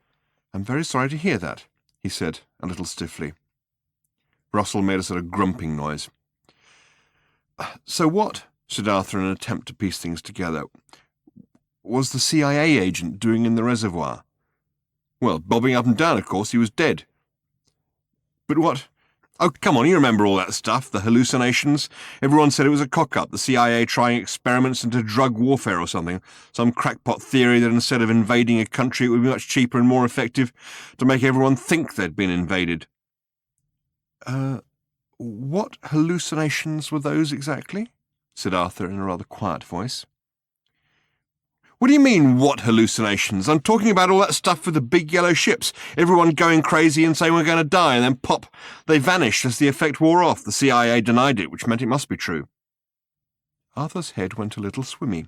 "I'm very sorry to hear that," he said, a little stiffly. Russell made a sort of grumping noise. "So what," said Arthur in an attempt to piece things together, "was the CIA agent doing in the reservoir?" "Well, bobbing up and down, of course. He was dead." "But what—" "Oh, come on, you remember all that stuff, the hallucinations. Everyone said it was a cock-up, the CIA trying experiments into drug warfare or something. Some crackpot theory that instead of invading a country it would be much cheaper and more effective to make everyone think they'd been invaded." What hallucinations were those exactly?" said Arthur in a rather quiet voice. "What do you mean, what hallucinations? I'm talking about all that stuff with the big yellow ships, everyone going crazy and saying we're going to die, and then pop, they vanished as the effect wore off. The CIA denied it, which meant it must be true." Arthur's head went a little swimmy.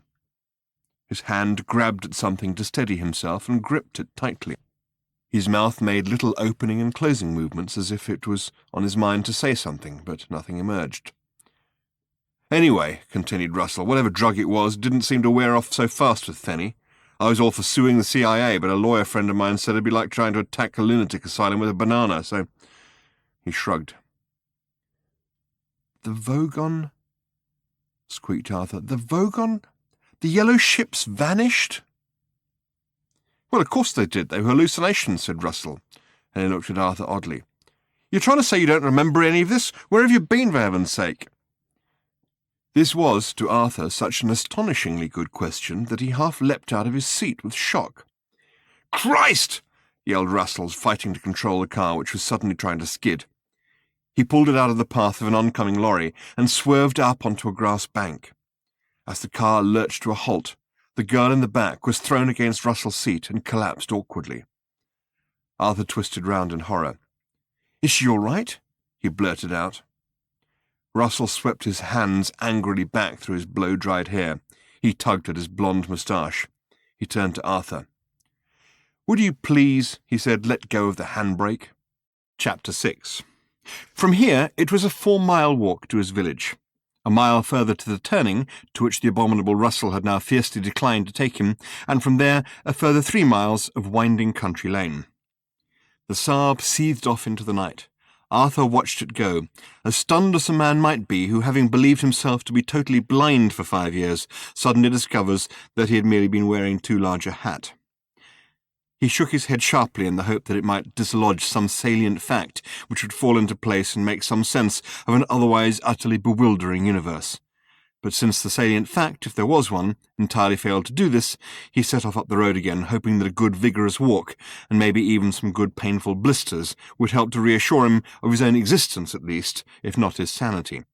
His hand grabbed at something to steady himself and gripped it tightly. His mouth made little opening and closing movements as if it was on his mind to say something, but nothing emerged. "Anyway," continued Russell, "whatever drug it was didn't seem to wear off so fast with Fenny. I was all for suing the CIA, but a lawyer friend of mine said it'd be like trying to attack a lunatic asylum with a banana, so—" He shrugged. "The Vogon—" squeaked Arthur. "The Vogon? The yellow ships vanished?" "Well, of course they did. They were hallucinations," said Russell, and he looked at Arthur oddly. "You're trying to say you don't remember any of this? Where have you been, for heaven's sake?" This was, to Arthur, such an astonishingly good question that he half leapt out of his seat with shock. "Christ!" yelled Russell, fighting to control the car, which was suddenly trying to skid. He pulled it out of the path of an oncoming lorry and swerved up onto a grass bank. As the car lurched to a halt, the girl in the back was thrown against Russell's seat and collapsed awkwardly. Arthur twisted round in horror. "Is she all right?" he blurted out. Russell swept his hands angrily back through his blow-dried hair. He tugged at his blonde moustache. He turned to Arthur. "Would you please," he said, "let go of the handbrake?" Chapter 6. From here it was a 4-mile walk to his village. A mile further to the turning, to which the abominable Russell had now fiercely declined to take him, and from there a further 3 miles of winding country lane. The Saab seethed off into the night. Arthur watched it go, as stunned as a man might be who, having believed himself to be totally blind for 5 years, suddenly discovers that he had merely been wearing too large a hat. He shook his head sharply in the hope that it might dislodge some salient fact which would fall into place and make some sense of an otherwise utterly bewildering universe. But since the salient fact, if there was one, entirely failed to do this, he set off up the road again, hoping that a good vigorous walk, and maybe even some good painful blisters, would help to reassure him of his own existence at least, if not his sanity.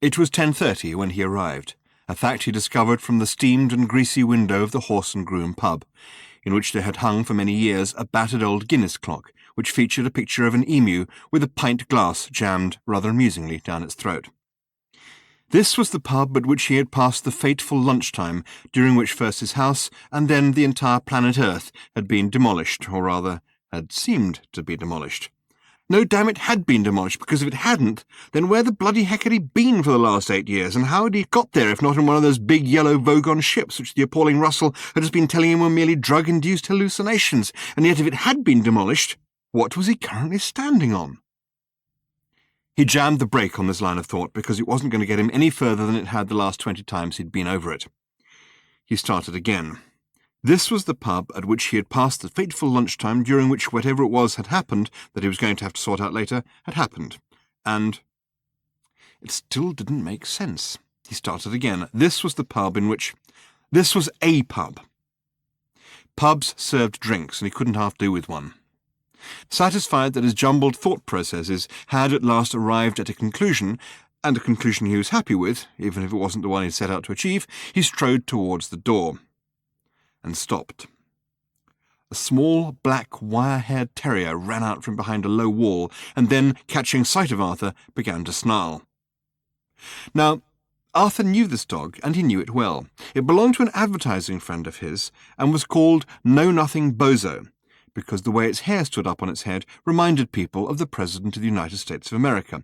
It was 10:30 when he arrived, a fact he discovered from the steamed and greasy window of the Horse and Groom pub, in which there had hung for many years a battered old Guinness clock, which featured a picture of an emu with a pint glass jammed rather amusingly down its throat. This was the pub at which he had passed the fateful lunchtime, during which first his house and then the entire planet Earth had been demolished, or rather, had seemed to be demolished. No, damn it, had been demolished, because if it hadn't, then where the bloody heck had he been for the last 8 years, and how had he got there if not in one of those big yellow Vogon ships which the appalling Russell had just been telling him were merely drug-induced hallucinations, and yet if it had been demolished, what was he currently standing on? He jammed the brake on this line of thought because it wasn't going to get him any further than it had the last 20 times he'd been over it. He started again. This was the pub at which he had passed the fateful lunchtime during which whatever it was had happened, that he was going to have to sort out later, had happened. And it still didn't make sense. He started again. This was the pub in which... This was a pub. Pubs served drinks, and he couldn't half do with one. Satisfied that his jumbled thought processes had at last arrived at a conclusion, and a conclusion he was happy with, even if it wasn't the one he'd set out to achieve, he strode towards the door. And stopped. A small, black, wire-haired terrier ran out from behind a low wall, and then, catching sight of Arthur, began to snarl. Now, Arthur knew this dog, and he knew it well. It belonged to an advertising friend of his, and was called Know-Nothing Bozo, because the way its hair stood up on its head reminded people of the President of the United States of America.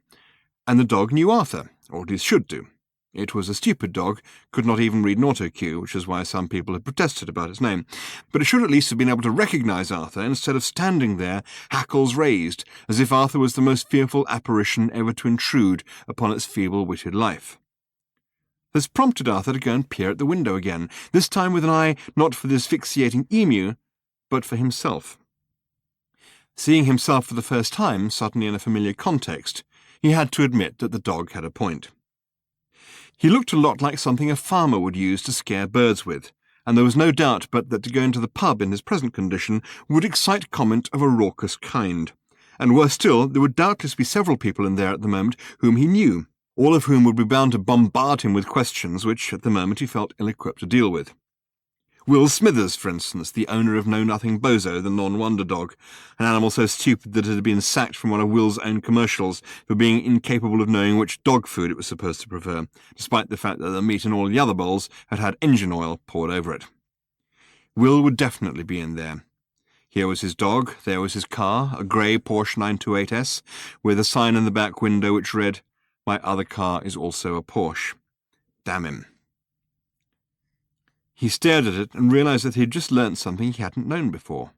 And the dog knew Arthur, or at least should do. It was a stupid dog, could not even read an autocue, which is why some people had protested about its name. But it should at least have been able to recognize Arthur instead of standing there, hackles raised, as if Arthur was the most fearful apparition ever to intrude upon its feeble-witted life. This prompted Arthur to go and peer at the window again, this time with an eye not for the asphyxiating emu, but for himself. Seeing himself for the first time, suddenly in a familiar context, he had to admit that the dog had a point. He looked a lot like something a farmer would use to scare birds with, and there was no doubt but that to go into the pub in his present condition would excite comment of a raucous kind. And worse still, there would doubtless be several people in there at the moment whom he knew, all of whom would be bound to bombard him with questions which, at the moment, he felt ill-equipped to deal with. Will Smithers, for instance, the owner of Know-Nothing Bozo, the non-wonder dog, an animal so stupid that it had been sacked from one of Will's own commercials for being incapable of knowing which dog food it was supposed to prefer, despite the fact that the meat in all the other bowls had had engine oil poured over it. Will would definitely be in there. Here was his dog, there was his car, a grey Porsche 928S, with a sign in the back window which read, "My other car is also a Porsche." Damn him. He stared at it and realised that he had just learnt something he hadn't known before.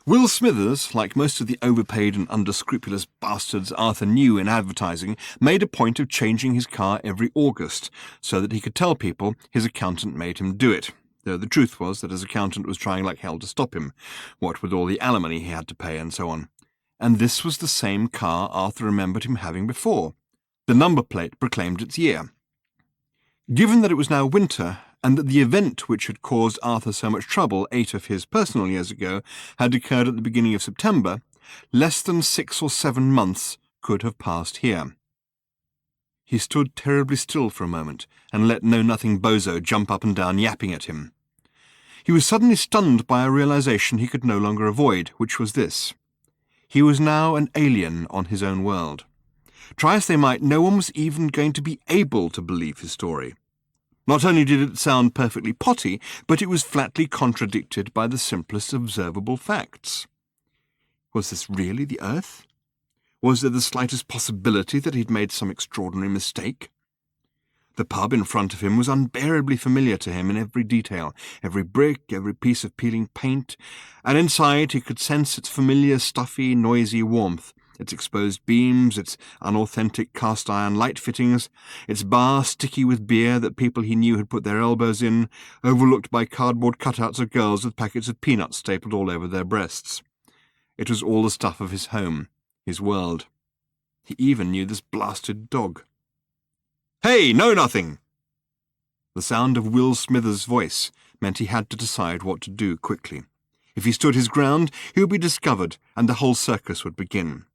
Will Smithers, like most of the overpaid and underscrupulous bastards Arthur knew in advertising, made a point of changing his car every August, so that he could tell people his accountant made him do it, though the truth was that his accountant was trying like hell to stop him, what with all the alimony he had to pay and so on. And this was the same car Arthur remembered him having before. The number plate proclaimed its year. Given that it was now winter, and that the event which had caused Arthur so much trouble 8 of his personal years ago had occurred at the beginning of September, less than 6 or 7 months could have passed here. He stood terribly still for a moment, and let Know-Nothing Bozo jump up and down yapping at him. He was suddenly stunned by a realization he could no longer avoid, which was this. He was now an alien on his own world. Try as they might, no one was even going to be able to believe his story. Not only did it sound perfectly potty, but it was flatly contradicted by the simplest observable facts. Was this really the Earth? Was there the slightest possibility that he'd made some extraordinary mistake? The pub in front of him was unbearably familiar to him in every detail, every brick, every piece of peeling paint, and inside he could sense its familiar, stuffy, noisy warmth, its exposed beams, its unauthentic cast-iron light fittings, its bar sticky with beer that people he knew had put their elbows in, overlooked by cardboard cutouts of girls with packets of peanuts stapled all over their breasts. It was all the stuff of his home, his world. He even knew this blasted dog. "Hey, Know-Nothing!" The sound of Will Smithers' voice meant he had to decide what to do quickly. If he stood his ground, he would be discovered, and the whole circus would begin.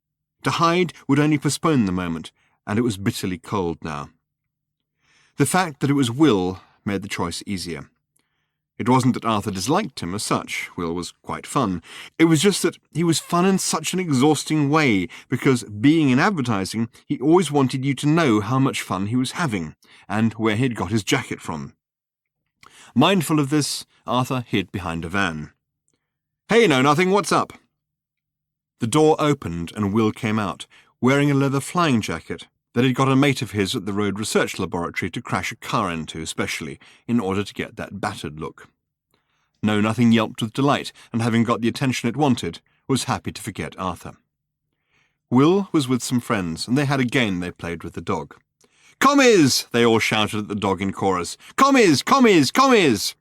To hide would only postpone the moment, and it was bitterly cold now. The fact that it was Will made the choice easier. It wasn't that Arthur disliked him as such. Will was quite fun. It was just that he was fun in such an exhausting way, because, being in advertising, he always wanted you to know how much fun he was having, and where he'd got his jacket from. Mindful of this, Arthur hid behind a van. "Hey, Know-Nothing, what's up?" The door opened and Will came out, wearing a leather flying jacket that he'd got a mate of his at the Road Research Laboratory to crash a car into specially, in order to get that battered look. Know-Nothing yelped with delight, and having got the attention it wanted, was happy to forget Arthur. Will was with some friends, and they had a game they played with the dog. "Commies!" they all shouted at the dog in chorus. "Commies! Commies! Commies!"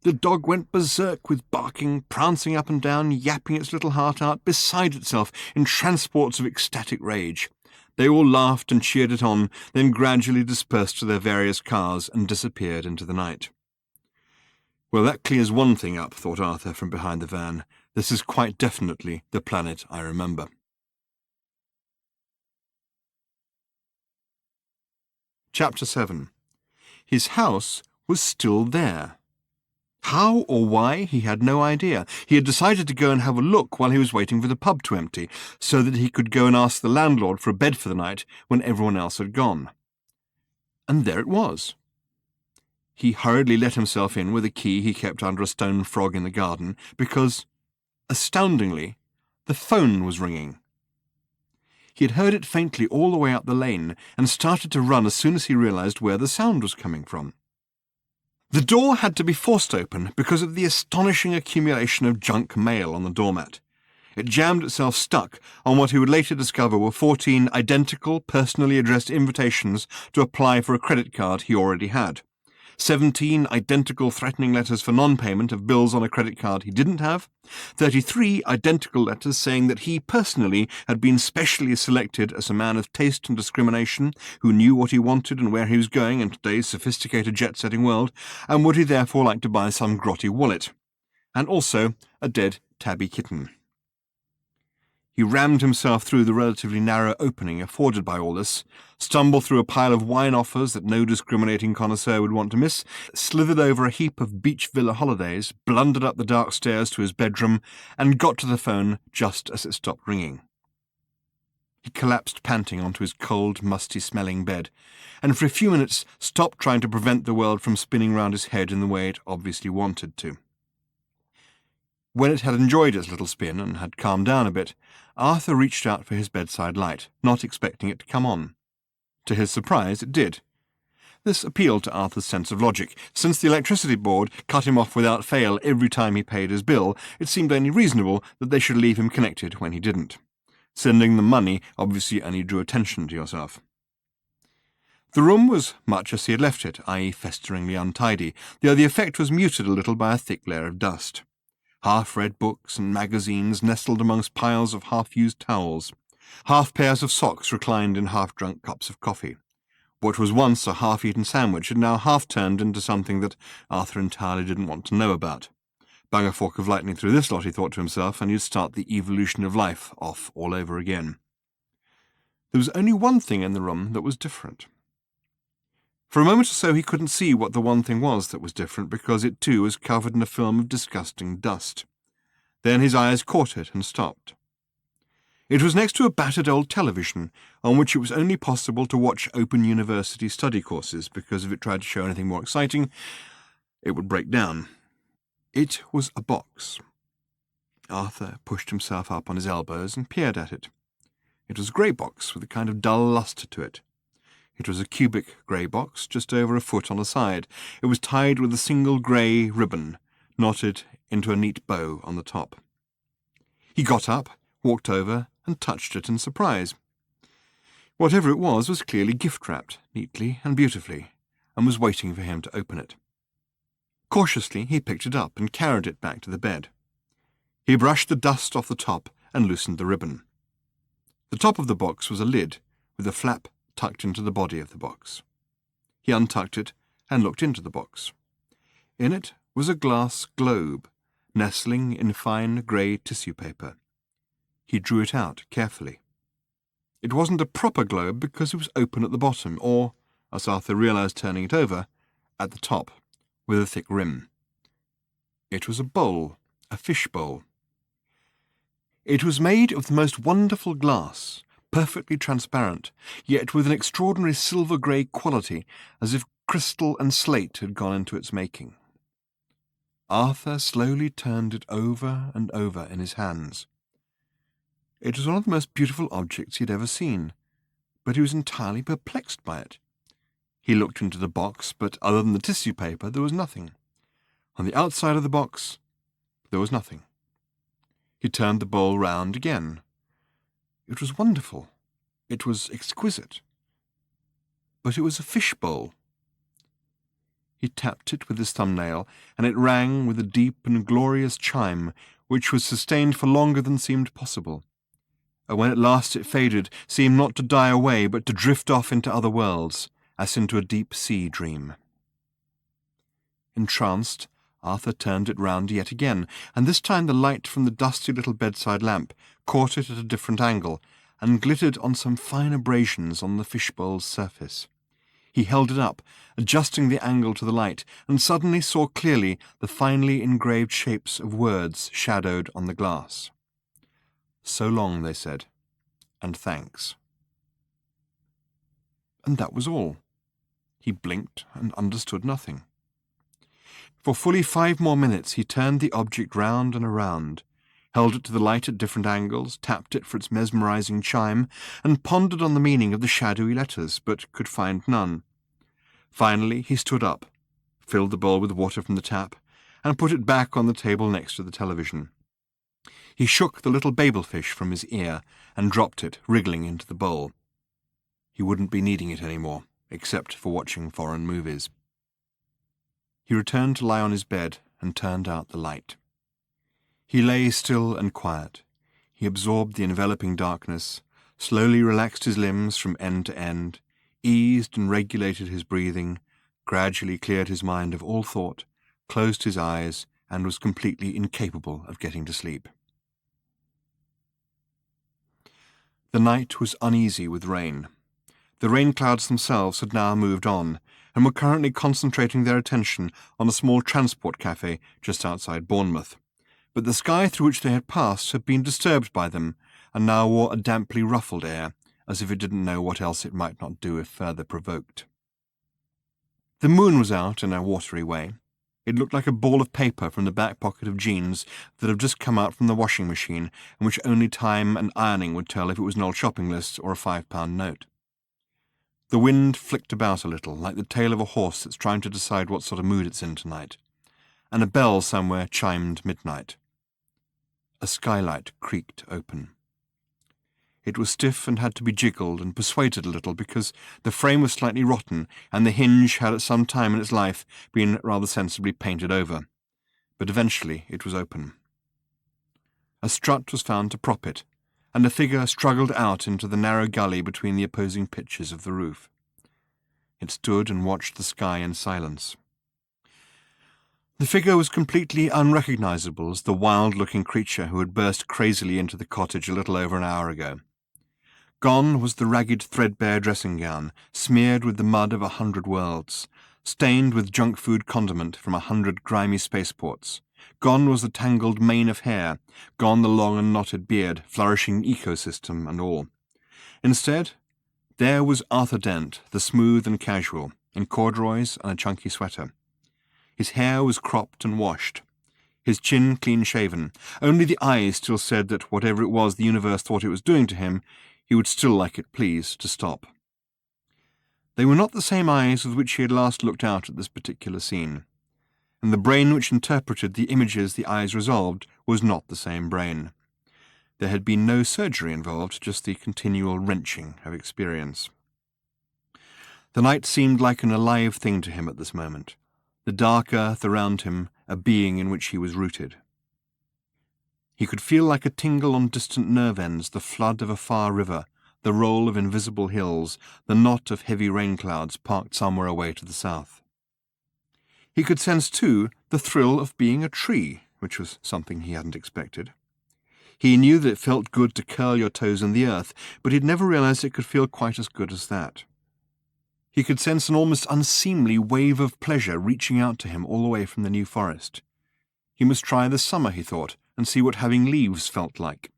The dog went berserk with barking, prancing up and down, yapping its little heart out, beside itself, in transports of ecstatic rage. They all laughed and cheered it on, then gradually dispersed to their various cars and disappeared into the night. "Well, that clears one thing up," thought Arthur from behind the van. "This is quite definitely the planet I remember." Chapter 7. His house was still there. How or why, he had no idea. He had decided to go and have a look while he was waiting for the pub to empty, so that he could go and ask the landlord for a bed for the night when everyone else had gone. And there it was. He hurriedly let himself in with a key he kept under a stone frog in the garden, because Astoundingly, the phone was ringing. He had heard it faintly all the way up the lane and started to run as soon as he realized where the sound was coming from. The door had to be forced open because of the astonishing accumulation of junk mail on the doormat. It jammed itself stuck on what he would later discover were 14 identical, personally addressed invitations to apply for a credit card he already had. 17 identical threatening letters for non-payment of bills on a credit card he didn't have, 33 identical letters saying that he personally had been specially selected as a man of taste and discrimination who knew what he wanted and where he was going in today's sophisticated jet-setting world, and would he therefore like to buy some grotty wallet, and also a dead tabby kitten. He rammed himself through the relatively narrow opening afforded by all this, stumbled through a pile of wine offers that no discriminating connoisseur would want to miss, slithered over a heap of beach villa holidays, blundered up the dark stairs to his bedroom, and got to the phone just as it stopped ringing. He collapsed panting onto his cold, musty-smelling bed, and for a few minutes stopped trying to prevent the world from spinning round his head in the way it obviously wanted to. When it had enjoyed its little spin and had calmed down a bit, Arthur reached out for his bedside light, not expecting it to come on. To his surprise, it did. This appealed to Arthur's sense of logic. Since the electricity board cut him off without fail every time he paid his bill, it seemed only reasonable that they should leave him connected when he didn't. Sending them money obviously only drew attention to yourself. The room was much as he had left it, i.e. festeringly untidy, though the effect was muted a little by a thick layer of dust. Half-read books and magazines nestled amongst piles of half-used towels. Half pairs of socks reclined in half-drunk cups of coffee. What was once a half-eaten sandwich had now half-turned into something that Arthur entirely didn't want to know about. Bang a fork of lightning through this lot, he thought to himself, and you'd start the evolution of life off all over again. There was only one thing in the room that was different. For a moment or so he couldn't see what the one thing was that was different, because it too was covered in a film of disgusting dust. Then his eyes caught it and stopped. It was next to a battered old television, on which it was only possible to watch Open University study courses, because if it tried to show anything more exciting, it would break down. It was a box. Arthur pushed himself up on his elbows and peered at it. It was a grey box with a kind of dull lustre to it. It was a cubic grey box, just over a foot on a side. It was tied with a single grey ribbon, knotted into a neat bow on the top. He got up, walked over, and touched it in surprise. Whatever it was clearly gift-wrapped, neatly and beautifully, and was waiting for him to open it. Cautiously he picked it up and carried it back to the bed. He brushed the dust off the top and loosened the ribbon. The top of the box was a lid, with a flap tucked into the body of the box. He untucked it and looked into the box. In it was a glass globe, nestling in fine grey tissue paper. He drew it out carefully. It wasn't a proper globe because it was open at the bottom, or, as Arthur realized turning it over, at the top, with a thick rim. It was a bowl, a fish bowl. It was made of the most wonderful glass, perfectly transparent, yet with an extraordinary silver-grey quality, as if crystal and slate had gone into its making. Arthur slowly turned it over and over in his hands. It was one of the most beautiful objects he had ever seen, but he was entirely perplexed by it. He looked into the box, but other than the tissue paper, there was nothing. On the outside of the box, there was nothing. He turned the bowl round again. It was wonderful. It was exquisite. But it was a fish bowl. He tapped it with his thumbnail, and it rang with a deep and glorious chime, which was sustained for longer than seemed possible. And when at last it faded, seemed not to die away, but to drift off into other worlds, as into a deep-sea dream. Entranced, Arthur turned it round yet again, and this time the light from the dusty little bedside lamp caught it at a different angle, and glittered on some fine abrasions on the fishbowl's surface. He held it up, adjusting the angle to the light, and suddenly saw clearly the finely engraved shapes of words shadowed on the glass. "So long," they said, "and thanks." And that was all. He blinked and understood nothing. For fully 5 more minutes he turned the object round and around. held it to the light at different angles, tapped it for its mesmerizing chime, and pondered on the meaning of the shadowy letters, but could find none. Finally, he stood up, filled the bowl with water from the tap, and put it back on the table next to the television. He shook the little babelfish from his ear and dropped it, wriggling into the bowl. He wouldn't be needing it anymore, except for watching foreign movies. He returned to lie on his bed and turned out the light. He lay still and quiet. He absorbed the enveloping darkness, slowly relaxed his limbs from end to end, eased and regulated his breathing, gradually cleared his mind of all thought, closed his eyes, and was completely incapable of getting to sleep. The night was uneasy with rain. The rain clouds themselves had now moved on, and were currently concentrating their attention on a small transport cafe just outside Bournemouth. But the sky through which they had passed had been disturbed by them, and now wore a damply ruffled air, as if it didn't know what else it might not do if further provoked. The moon was out in a watery way. It looked like a ball of paper from the back pocket of jeans that have just come out from the washing machine, and which only time and ironing would tell if it was an old shopping list or a £5 note. The wind flicked about a little, like the tail of a horse that's trying to decide what sort of mood it's in tonight, and a bell somewhere chimed midnight. A skylight creaked open. It was stiff and had to be jiggled and persuaded a little because the frame was slightly rotten and the hinge had at some time in its life been rather sensibly painted over. But eventually it was open. A strut was found to prop it, and a figure struggled out into the narrow gully between the opposing pitches of the roof. It stood and watched the sky in silence. The figure was completely unrecognizable as the wild-looking creature who had burst crazily into the cottage a little over an hour ago. Gone was the ragged, threadbare dressing gown, smeared with the mud of 100 worlds, stained with junk food condiment from 100 grimy spaceports. Gone was the tangled mane of hair, gone the long and knotted beard, flourishing ecosystem and all. Instead, there was Arthur Dent, the smooth and casual, in corduroys and a chunky sweater. His hair was cropped and washed, his chin clean-shaven. Only the eyes still said that whatever it was the universe thought it was doing to him, he would still like it pleased to stop. They were not the same eyes with which he had last looked out at this particular scene, and the brain which interpreted the images the eyes resolved was not the same brain. There had been no surgery involved, just the continual wrenching of experience. The night seemed like an alive thing to him at this moment, the dark earth around him a being in which he was rooted. He could feel like a tingle on distant nerve ends the flood of a far river, the roll of invisible hills, the knot of heavy rain clouds parked somewhere away to the south. He could sense, too, the thrill of being a tree, which was something he hadn't expected. He knew that it felt good to curl your toes in the earth, but he'd never realized it could feel quite as good as that. He could sense an almost unseemly wave of pleasure reaching out to him all the way from the New Forest. He must try the summer, he thought, and see what having leaves felt like.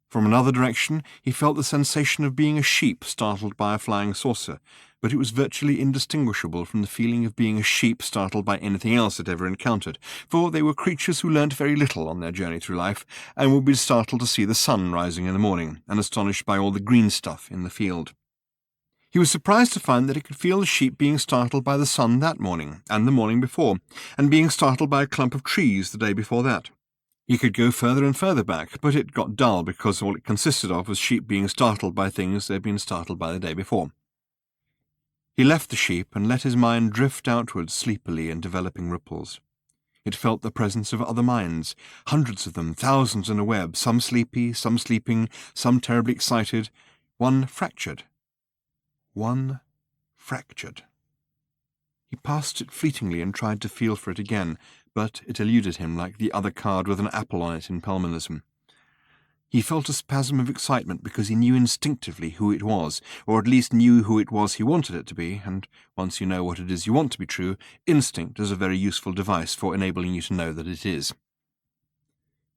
From another direction, he felt the sensation of being a sheep startled by a flying saucer, but it was virtually indistinguishable from the feeling of being a sheep startled by anything else it ever encountered, for they were creatures who learnt very little on their journey through life, and would be startled to see the sun rising in the morning, and astonished by all the green stuff in the field. He was surprised to find that he could feel the sheep being startled by the sun that morning, and the morning before, and being startled by a clump of trees the day before that. He could go further and further back, but it got dull because all it consisted of was sheep being startled by things they had been startled by the day before. He left the sheep and let his mind drift outwards sleepily in developing ripples. It felt the presence of other minds, hundreds of them, thousands in a web, some sleepy, some sleeping, some terribly excited, one fractured. One fractured. He passed it fleetingly and tried to feel for it again, but it eluded him like the other card with an apple on it in Pelmanism. He felt a spasm of excitement because he knew instinctively who it was, or at least knew who it was he wanted it to be, and once you know what it is you want to be true, instinct is a very useful device for enabling you to know that it is.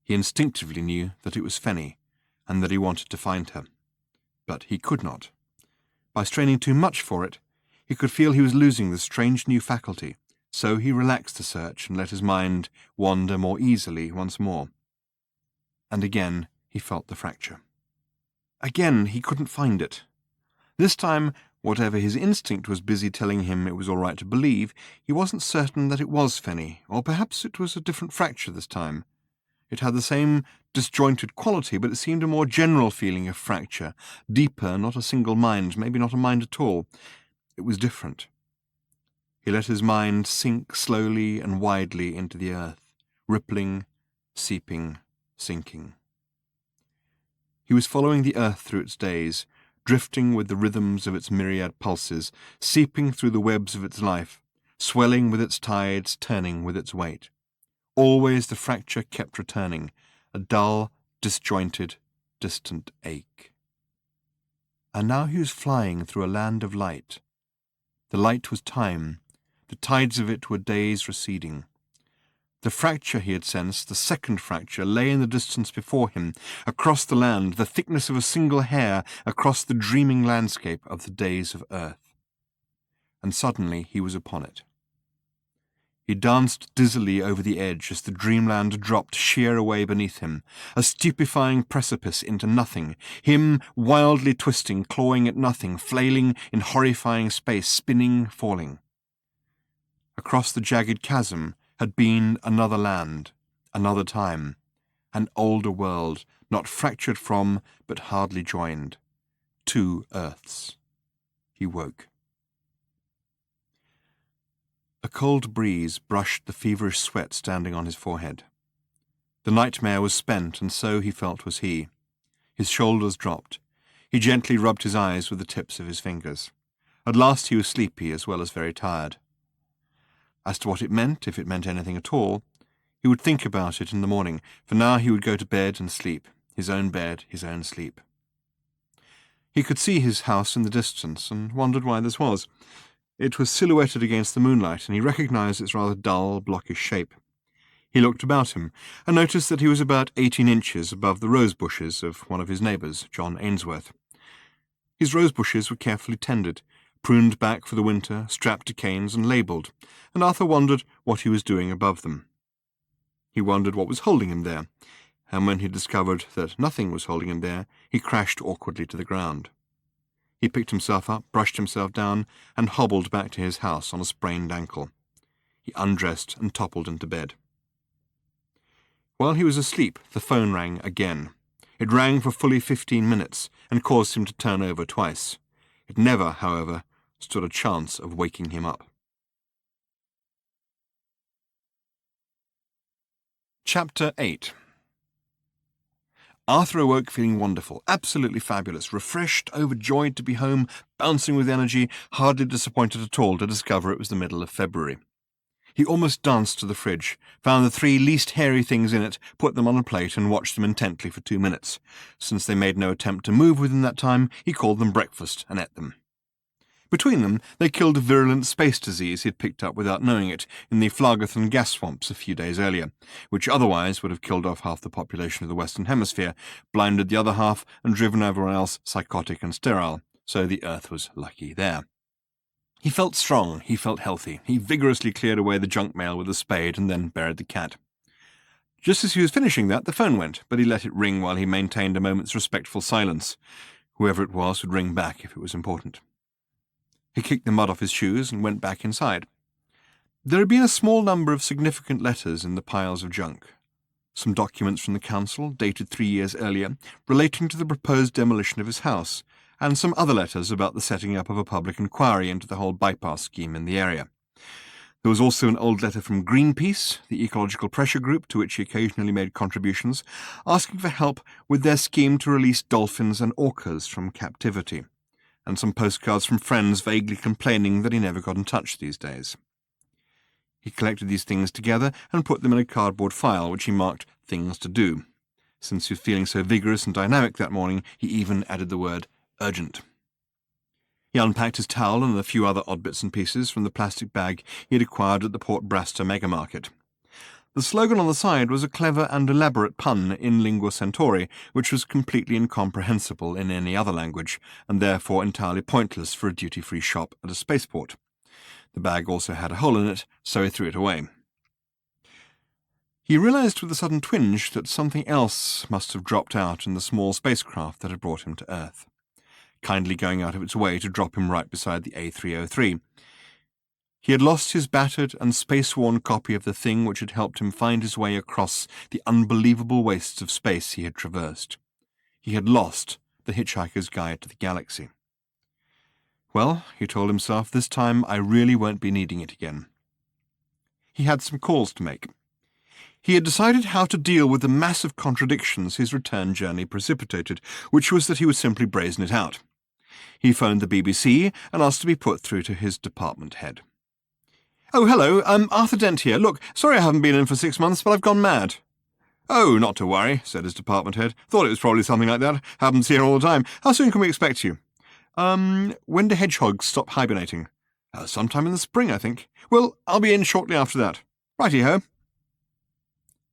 He instinctively knew that it was Fenny, and that he wanted to find her. But he could not. By straining too much for it, he could feel he was losing the strange new faculty, so he relaxed the search and let his mind wander more easily once more. and again he felt the fracture. Again he couldn't find it. This time, whatever his instinct was busy telling him it was all right to believe, he wasn't certain that it was Fenny, or perhaps it was a different fracture this time. It had the same disjointed quality, but it seemed a more general feeling of fracture, deeper, not a single mind, maybe not a mind at all. It was different. He let his mind sink slowly and widely into the earth, rippling, seeping, sinking. He was following the earth through its days, drifting with the rhythms of its myriad pulses, seeping through the webs of its life, swelling with its tides, turning with its weight. Always the fracture kept returning, a dull, disjointed, distant ache. And now he was flying through a land of light. The light was time. The tides of it were days receding. The fracture he had sensed, the second fracture, lay in the distance before him, across the land, the thickness of a single hair, across the dreaming landscape of the days of earth. And suddenly he was upon it. He danced dizzily over the edge as the dreamland dropped sheer away beneath him, a stupefying precipice into nothing, him wildly twisting, clawing at nothing, flailing in horrifying space, spinning, falling. Across the jagged chasm had been another land, another time, an older world, not fractured from, but hardly joined. Two earths. He woke. A cold breeze brushed the feverish sweat standing on his forehead. The nightmare was spent, and so he felt was he. His shoulders dropped. He gently rubbed his eyes with the tips of his fingers. At last he was sleepy as well as very tired. As to what it meant, if it meant anything at all, he would think about it in the morning, for now he would go to bed and sleep, his own bed, his own sleep. He could see his house in the distance, and wondered why this was. It was silhouetted against the moonlight, and he recognized its rather dull, blockish shape. He looked about him, and noticed that he was about 18 inches above the rose bushes of one of his neighbours, John Ainsworth. His rose bushes were carefully tended, pruned back for the winter, strapped to canes and labelled, and Arthur wondered what he was doing above them. He wondered what was holding him there, and when he discovered that nothing was holding him there, he crashed awkwardly to the ground. He picked himself up, brushed himself down, and hobbled back to his house on a sprained ankle. He undressed and toppled into bed. While he was asleep, the phone rang again. It rang for fully 15 minutes, and caused him to turn over twice. It never, however, stood a chance of waking him up. Chapter 8. Arthur awoke feeling wonderful, absolutely fabulous, refreshed, overjoyed to be home, bouncing with energy, hardly disappointed at all to discover it was the middle of February. He almost danced to the fridge, found the 3 least hairy things in it, put them on a plate, and watched them intently for 2 minutes. Since they made no attempt to move within that time, he called them breakfast and ate them. Between them, they killed a virulent space disease he had picked up without knowing it in the Phlargothan gas swamps a few days earlier, which otherwise would have killed off half the population of the Western Hemisphere, blinded the other half, and driven everyone else psychotic and sterile, so the Earth was lucky there. He felt strong, he felt healthy. He vigorously cleared away the junk mail with a spade and then buried the cat. Just as he was finishing that, the phone went, but he let it ring while he maintained a moment's respectful silence. Whoever it was would ring back if it was important. He kicked the mud off his shoes and went back inside. There had been a small number of significant letters in the piles of junk. Some documents from the council, dated 3 years earlier, relating to the proposed demolition of his house, and some other letters about the setting up of a public inquiry into the whole bypass scheme in the area. There was also an old letter from Greenpeace, the ecological pressure group to which he occasionally made contributions, asking for help with their scheme to release dolphins and orcas from captivity, and some postcards from friends vaguely complaining that he never got in touch these days. He collected these things together and put them in a cardboard file, which he marked Things to Do. Since he was feeling so vigorous and dynamic that morning, he even added the word urgent. He unpacked his towel and a few other odd bits and pieces from the plastic bag he had acquired at the Port Brasta megamarket. The slogan on the side was a clever and elaborate pun in lingua centauri, which was completely incomprehensible in any other language, and therefore entirely pointless for a duty-free shop at a spaceport. The bag also had a hole in it, so he threw it away. He realized with a sudden twinge that something else must have dropped out in the small spacecraft that had brought him to Earth, kindly going out of its way to drop him right beside the A303. He had lost his battered and space-worn copy of the thing which had helped him find his way across the unbelievable wastes of space he had traversed. He had lost the Hitchhiker's Guide to the Galaxy. Well, he told himself, this time I really won't be needing it again. He had some calls to make. He had decided how to deal with the massive contradictions his return journey precipitated, which was that he would simply brazen it out. He phoned the BBC and asked to be put through to his department head. "Oh, hello, Arthur Dent here. Look, sorry I haven't been in for 6 months, but I've gone mad." "Oh, not to worry," said his department head. "Thought it was probably something like that. Happens here all the time. How soon can we expect you?" When do hedgehogs stop hibernating?" "Sometime in the spring, I think." "Well, I'll be in shortly after that." "Righty-ho."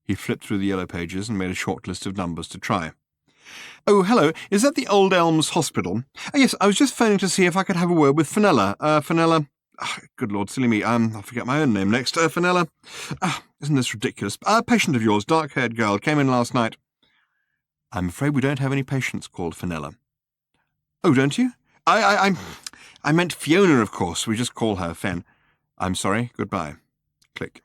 He flipped through the yellow pages and made a short list of numbers to try. "Oh, hello, is that the Old Elms Hospital?" "Yes, I was just phoning to see if I could have a word with Fenella. Fenella... good Lord, silly me, I'll forget my own name next. Fenella... isn't this ridiculous? A patient of yours, dark-haired girl, came in last night." "I'm afraid we don't have any patients called Fenella." "Oh, don't you?" I meant Fiona, of course. We just call her Fen." "I'm sorry, goodbye." Click.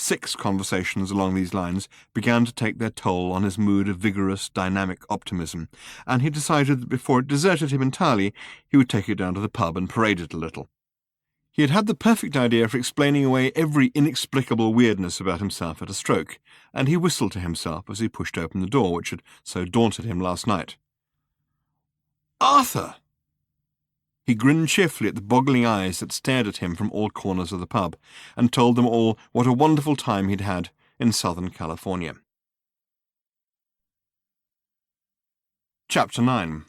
6 conversations along these lines began to take their toll on his mood of vigorous, dynamic optimism, and he decided that before it deserted him entirely, he would take it down to the pub and parade it a little. He had had the perfect idea for explaining away every inexplicable weirdness about himself at a stroke, and he whistled to himself as he pushed open the door which had so daunted him last night. "Arthur!" He grinned cheerfully at the boggling eyes that stared at him from all corners of the pub, and told them all what a wonderful time he'd had in Southern California. Chapter 9.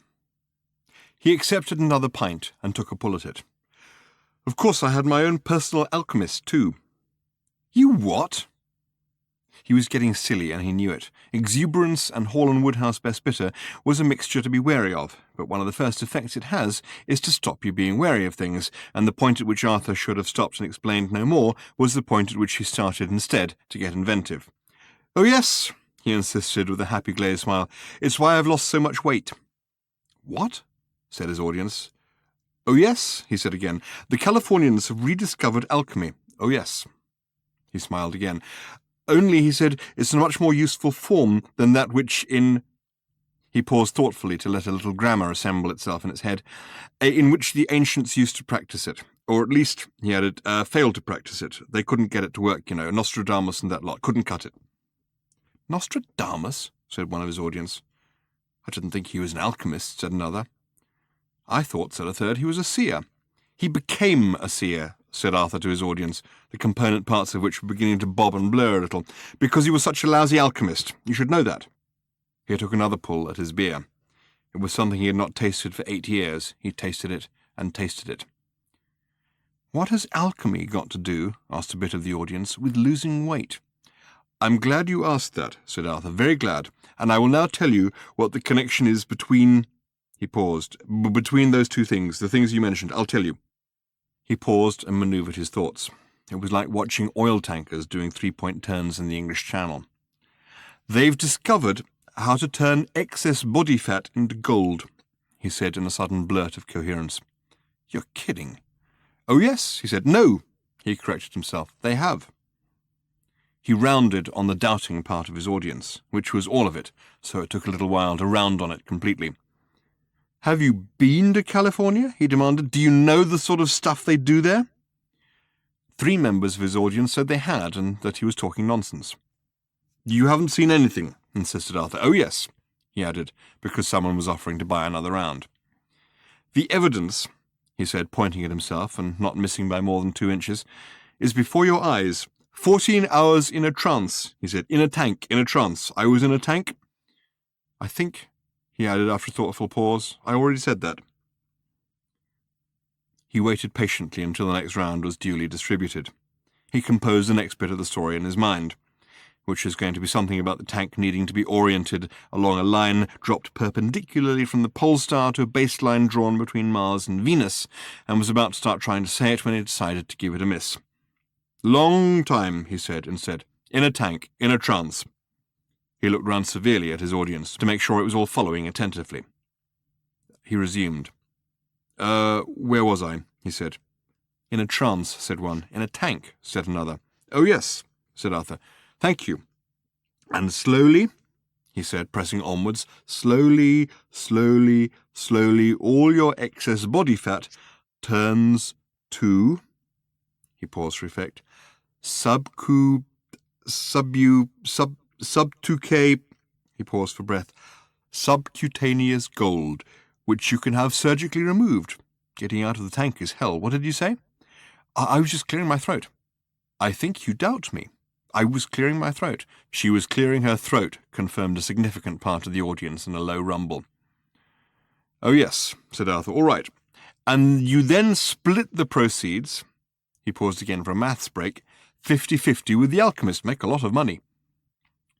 He accepted another pint and took a pull at it. "Of course I had my own personal alchemist, too." "You what?" He was getting silly, and he knew it. Exuberance and Hall & Woodhouse Best Bitter was a mixture to be wary of, but one of the first effects it has is to stop you being wary of things, and the point at which Arthur should have stopped and explained no more was the point at which he started instead to get inventive. "Oh, yes," he insisted with a happy glazed smile. "It's why I've lost so much weight." "What?" said his audience. "Oh, yes," he said again. "The Californians have rediscovered alchemy. Oh, yes." He smiled again. "Only," he said, "it's a much more useful form than that which in—" He paused thoughtfully to let a little grammar assemble itself in its head. "In which the ancients used to practice it. Or at least," he added, "failed to practice it. They couldn't get it to work, you know. Nostradamus and that lot couldn't cut it." "Nostradamus?" said one of his audience. "I didn't think he was an alchemist," said another. "I thought," said a third, "he was a seer." "He became a seer," said Arthur to his audience, the component parts of which were beginning to bob and blur a little, "because he was such a lousy alchemist. You should know that." He took another pull at his beer. It was something he had not tasted for 8 years. He tasted it and tasted it. "What has alchemy got to do," asked a bit of the audience, "with losing weight?" "I'm glad you asked that," said Arthur, "very glad, and I will now tell you what the connection is between—" He paused. "Between those two things, the things you mentioned, I'll tell you." He paused and manoeuvred his thoughts. It was like watching oil tankers doing 3-point turns in the English Channel. "They've discovered how to turn excess body fat into gold," he said in a sudden blurt of coherence. "You're kidding." "Oh, yes," he said. "No," he corrected himself. "They have." He rounded on the doubting part of his audience, which was all of it, so it took a little while to round on it completely. "Have you been to California?" he demanded. "Do you know the sort of stuff they do there?" 3 members of his audience said they had, and that he was talking nonsense. "You haven't seen anything," insisted Arthur. "Oh, yes," he added, because someone was offering to buy another round. "The evidence," he said, pointing at himself and not missing by more than 2 inches, "is before your eyes. 14 hours in a trance," he said. "In a tank, in a trance. I was in a tank. I think," he added after a thoughtful pause, "I already said that." He waited patiently until the next round was duly distributed. He composed the next bit of the story in his mind, which is going to be something about the tank needing to be oriented along a line dropped perpendicularly from the pole star to a baseline drawn between Mars and Venus, and was about to start trying to say it when he decided to give it a miss. "Long time," he said instead. In a tank, in a trance. He looked round severely at his audience to make sure it was all following attentively. He resumed. Where was I? He said. In a trance, said one. In a tank, said another. Oh, yes, said Arthur. Thank you. And slowly, he said, pressing onwards, slowly, slowly, slowly, all your excess body fat turns to, he paused for effect, subtuque, he paused for breath, subcutaneous gold, which you can have surgically removed. Getting out of the tank is hell. What did you say? I was just clearing my throat. I think you doubt me. I was clearing my throat. She was clearing her throat, confirmed a significant part of the audience in a low rumble. Oh, yes, said Arthur. All right. And you then split the proceeds, he paused again for a maths break, 50-50 with the alchemist. Make a lot of money.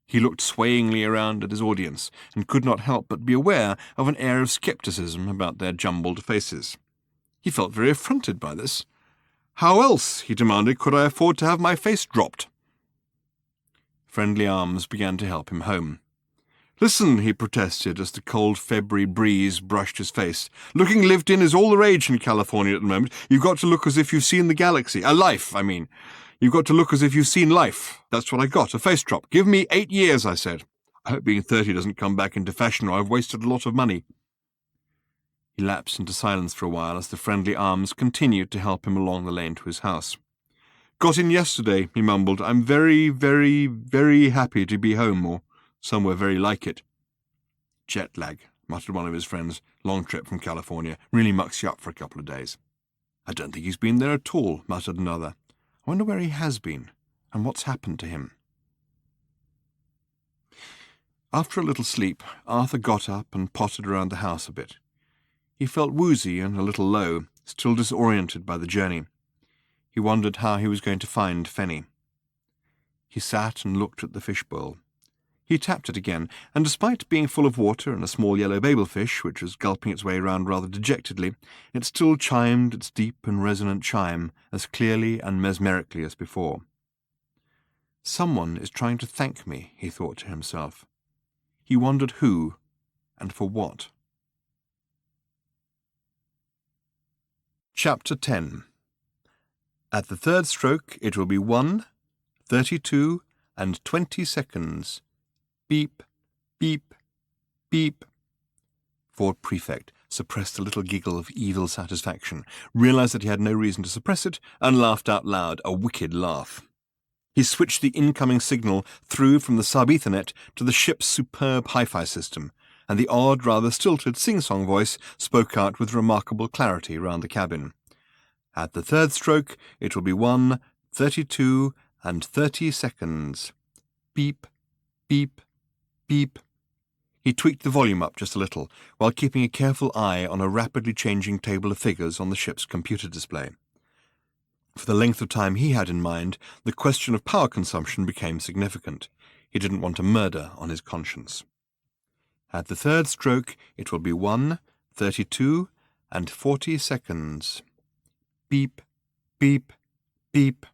He looked swayingly around at his audience and could not help but be aware of an air of scepticism about their jumbled faces. He felt very affronted by this. How else, he demanded, could I afford to have my face dropped? Friendly arms began to help him home. Listen, he protested as the cold February breeze brushed his face. Looking lived in is all the rage in California at the moment. You've got to look as if you've seen the galaxy. Life, I mean. You've got to look as if you've seen life. That's what I got, a face drop. Give me 8 years, I said. I hope being 30 doesn't come back into fashion or I've wasted a lot of money. He lapsed into silence for a while as the friendly arms continued to help him along the lane to his house. Got in yesterday, he mumbled. I'm very, very, very happy to be home, or somewhere very like it. Jet lag, muttered one of his friends. Long trip from California. Really mucks you up for a couple of days. I don't think he's been there at all, muttered another. I wonder where he has been, and what's happened to him. After a little sleep, Arthur got up and pottered around the house a bit. He felt woozy and a little low, still disoriented by the journey. He wondered how he was going to find Fenny. He sat and looked at the fishbowl. He tapped it again, and despite being full of water and a small yellow babelfish, which was gulping its way round rather dejectedly, it still chimed its deep and resonant chime as clearly and mesmerically as before. Someone is trying to thank me, he thought to himself. He wondered who and for what. Chapter 10. At the third stroke it will be 1, 32, and 20 seconds. Beep, beep, beep. Ford Prefect suppressed a little giggle of evil satisfaction, realized that he had no reason to suppress it, and laughed out loud, a wicked laugh. He switched the incoming signal through from the sub-Ethernet to the ship's superb hi-fi system, and the odd, rather stilted sing-song voice spoke out with remarkable clarity round the cabin. At the third stroke, it will be 1, 32, and 30 seconds. Beep, beep, beep. He tweaked the volume up just a little, while keeping a careful eye on a rapidly changing table of figures on the ship's computer display. For the length of time he had in mind, the question of power consumption became significant. He didn't want a murder on his conscience. At the third stroke, it will be 1, 32, and 40 seconds. Beep, beep, beep.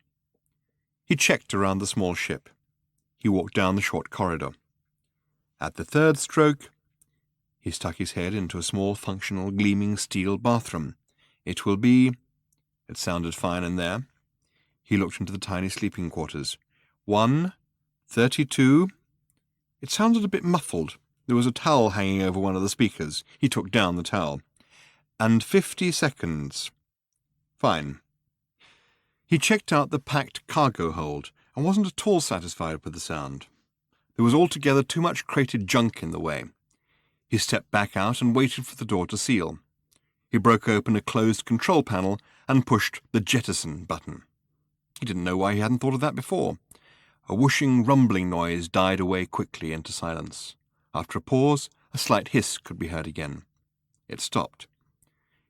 He checked around the small ship. He walked down the short corridor. At the third stroke, he stuck his head into a small, functional, gleaming steel bathroom. It will be... It sounded fine in there. He looked into the tiny sleeping quarters. 1, 32. It sounded a bit muffled. There was a towel hanging over one of the speakers. He took down the towel. And 50 seconds. Fine. He checked out the packed cargo hold and wasn't at all satisfied with the sound. There was altogether too much crated junk in the way. He stepped back out and waited for the door to seal. He broke open a closed control panel and pushed the jettison button. He didn't know why he hadn't thought of that before. A whooshing, rumbling noise died away quickly into silence. After a pause, a slight hiss could be heard again. It stopped.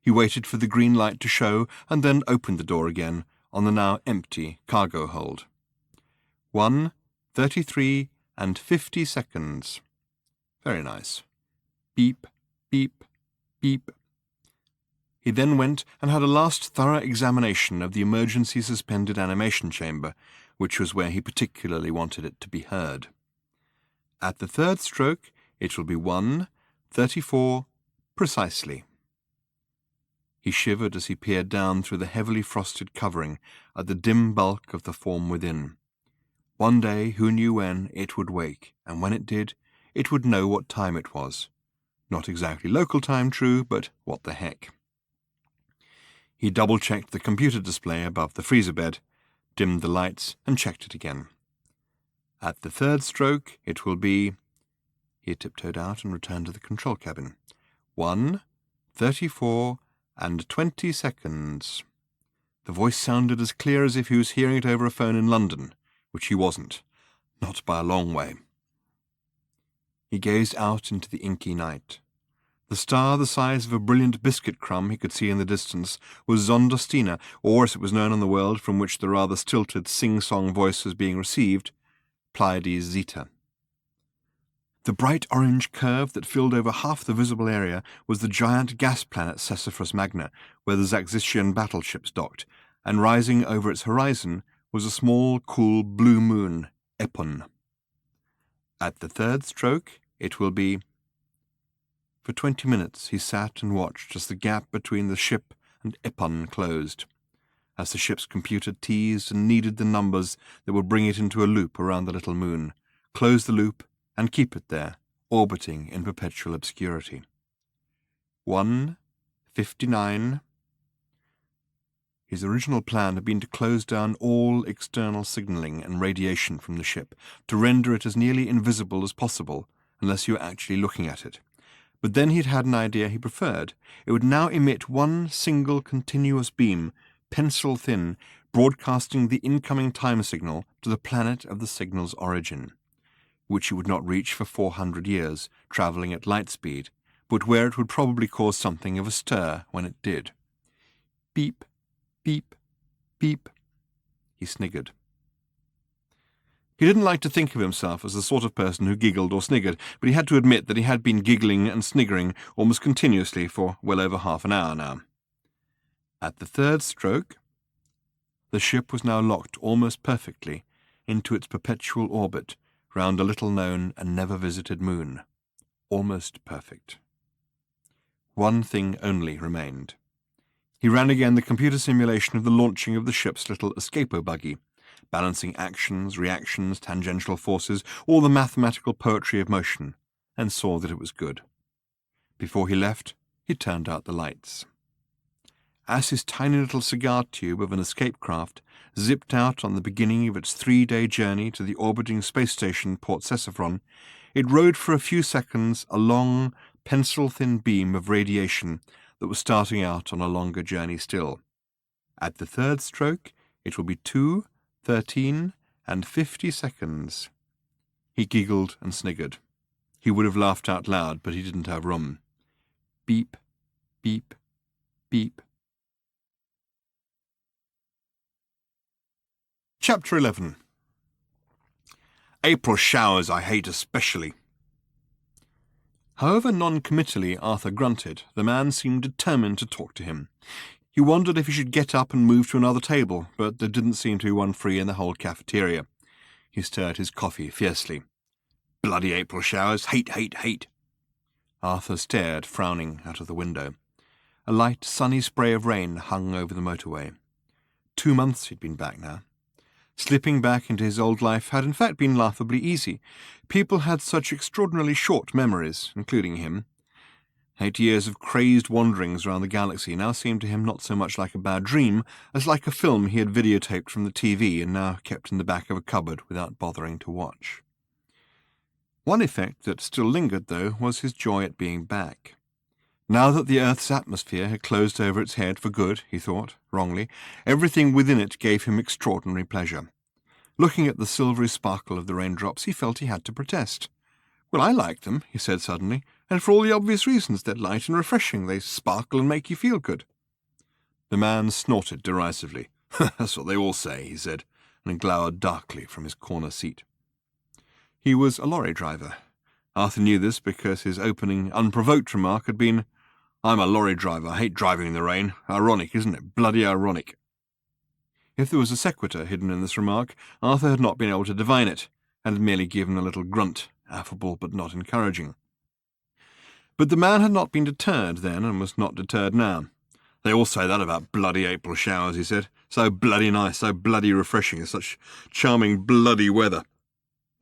He waited for the green light to show and then opened the door again on the now empty cargo hold. 1, 33, and 50 seconds. Very nice. Beep, beep, beep. He then went and had a last thorough examination of the emergency suspended animation chamber, which was where he particularly wanted it to be heard. At the third stroke, it will be 1:34 precisely. He shivered as he peered down through the heavily frosted covering at the dim bulk of the form within. One day, who knew when, it would wake, and when it did, it would know what time it was. Not exactly local time, true, but what the heck. He double-checked the computer display above the freezer bed, dimmed the lights, and checked it again. At the third stroke, it will be... He tiptoed out and returned to the control cabin. 1:34 and 20 seconds. The voice sounded as clear as if he was hearing it over a phone in London, which he wasn't, not by a long way. He gazed out into the inky night. The star, the size of a brilliant biscuit crumb he could see in the distance, was Zondostina, or, as it was known in the world from which the rather stilted sing-song voice was being received, Pleiades Zeta. The bright orange curve that filled over half the visible area was the giant gas planet Sessophorus Magna, where the Zaxitian battleships docked, and rising over its horizon was a small, cool blue moon, Epon. At the third stroke, it will be... For 20 minutes he sat and watched as the gap between the ship and Epon closed, as the ship's computer teased and kneaded the numbers that would bring it into a loop around the little moon, close the loop, and keep it there, orbiting in perpetual obscurity. 1:59. His original plan had been to close down all external signaling and radiation from the ship, to render it as nearly invisible as possible, unless you were actually looking at it. But then he'd had an idea he preferred. It would now emit one single continuous beam, pencil-thin, broadcasting the incoming time signal to the planet of the signal's origin, which it would not reach for 400 years, travelling at light speed, but where it would probably cause something of a stir when it did. Beep, beep, beep. He sniggered. He didn't like to think of himself as the sort of person who giggled or sniggered, but he had to admit that he had been giggling and sniggering almost continuously for well over half an hour now. At the third stroke, the ship was now locked almost perfectly into its perpetual orbit round a little-known and never-visited moon. Almost perfect. One thing only remained. He ran again the computer simulation of the launching of the ship's little escapo buggy, balancing actions, reactions, tangential forces, all the mathematical poetry of motion, and saw that it was good. Before he left, he turned out the lights. As his tiny little cigar tube of an escape craft zipped out on the beginning of its 3-day journey to the orbiting space station Port Sessophron, it rode for a few seconds a long, pencil-thin beam of radiation that was starting out on a longer journey still. At the third stroke, it will be 2:13 and 50 seconds. He giggled and sniggered. He would have laughed out loud, but he didn't have room. Beep, beep, beep. Chapter 11. April showers I hate especially. However non-committally Arthur grunted, the man seemed determined to talk to him. He wondered if he should get up and move to another table, but there didn't seem to be one free in the whole cafeteria. He stirred his coffee fiercely. Bloody April showers, hate, hate, hate. Arthur stared, frowning, out of the window. A light, sunny spray of rain hung over the motorway. 2 months he'd been back now. Slipping back into his old life had in fact been laughably easy. People had such extraordinarily short memories, including him. 8 years of crazed wanderings around the galaxy now seemed to him not so much like a bad dream as like a film he had videotaped from the TV and now kept in the back of a cupboard without bothering to watch. One effect that still lingered, though, was his joy at being back. Now that the Earth's atmosphere had closed over its head for good, he thought, wrongly, everything within it gave him extraordinary pleasure. Looking at the silvery sparkle of the raindrops, he felt he had to protest. "Well, I like them," he said suddenly, "and for all the obvious reasons. They're light and refreshing. They sparkle and make you feel good." The man snorted derisively. "That's what they all say," he said, and glowered darkly from his corner seat. He was a lorry driver. Arthur knew this because his opening, unprovoked remark had been, "I'm a lorry driver. I hate driving in the rain. Ironic, isn't it? Bloody ironic." If there was a sequitur hidden in this remark, Arthur had not been able to divine it, and had merely given a little grunt, affable but not encouraging. But the man had not been deterred then, and was not deterred now. "They all say that about bloody April showers," he said. "So bloody nice, so bloody refreshing, such charming bloody weather."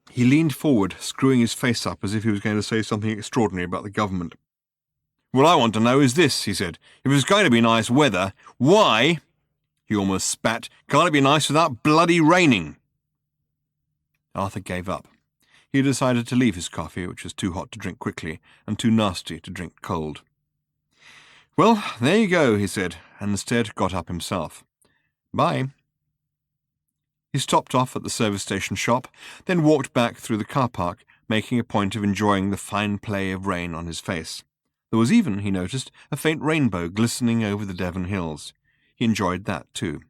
He leaned forward, screwing his face up as if he was going to say something extraordinary about the government. "What I want to know is this," he said. "If it's going to be nice weather, why," he almost spat, "can't it be nice without bloody raining?" Arthur gave up. He had decided to leave his coffee, which was too hot to drink quickly, and too nasty to drink cold. "Well, there you go," he said, and instead got up himself. "Bye." He stopped off at the service station shop, then walked back through the car park, making a point of enjoying the fine play of rain on his face. There was even, he noticed, a faint rainbow glistening over the Devon hills. He enjoyed that too.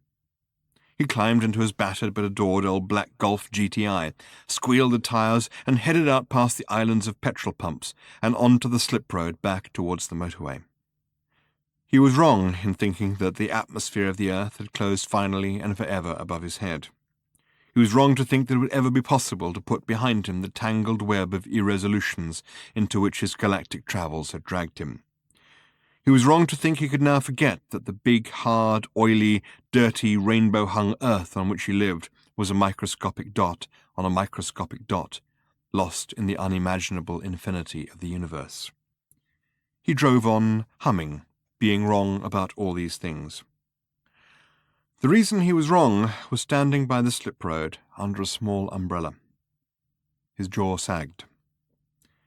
He climbed into his battered but adored old black Golf GTI, squealed the tyres, and headed out past the islands of petrol pumps and onto the slip road back towards the motorway. He was wrong in thinking that the atmosphere of the earth had closed finally and forever above his head. He was wrong to think that it would ever be possible to put behind him the tangled web of irresolutions into which his galactic travels had dragged him. He was wrong to think he could now forget that the big, hard, oily, dirty, rainbow-hung earth on which he lived was a microscopic dot on a microscopic dot, lost in the unimaginable infinity of the universe. He drove on, humming, being wrong about all these things. The reason he was wrong was standing by the slip road under a small umbrella. His jaw sagged.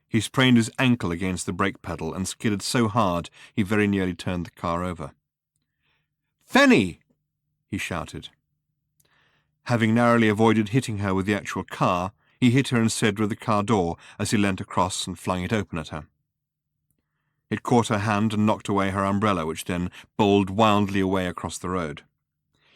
He sprained his ankle against the brake pedal and skidded so hard he very nearly turned the car over. "Fanny!" he shouted. Having narrowly avoided hitting her with the actual car, he hit her instead with the car door as he leant across and flung it open at her. It caught her hand and knocked away her umbrella, which then bowled wildly away across the road.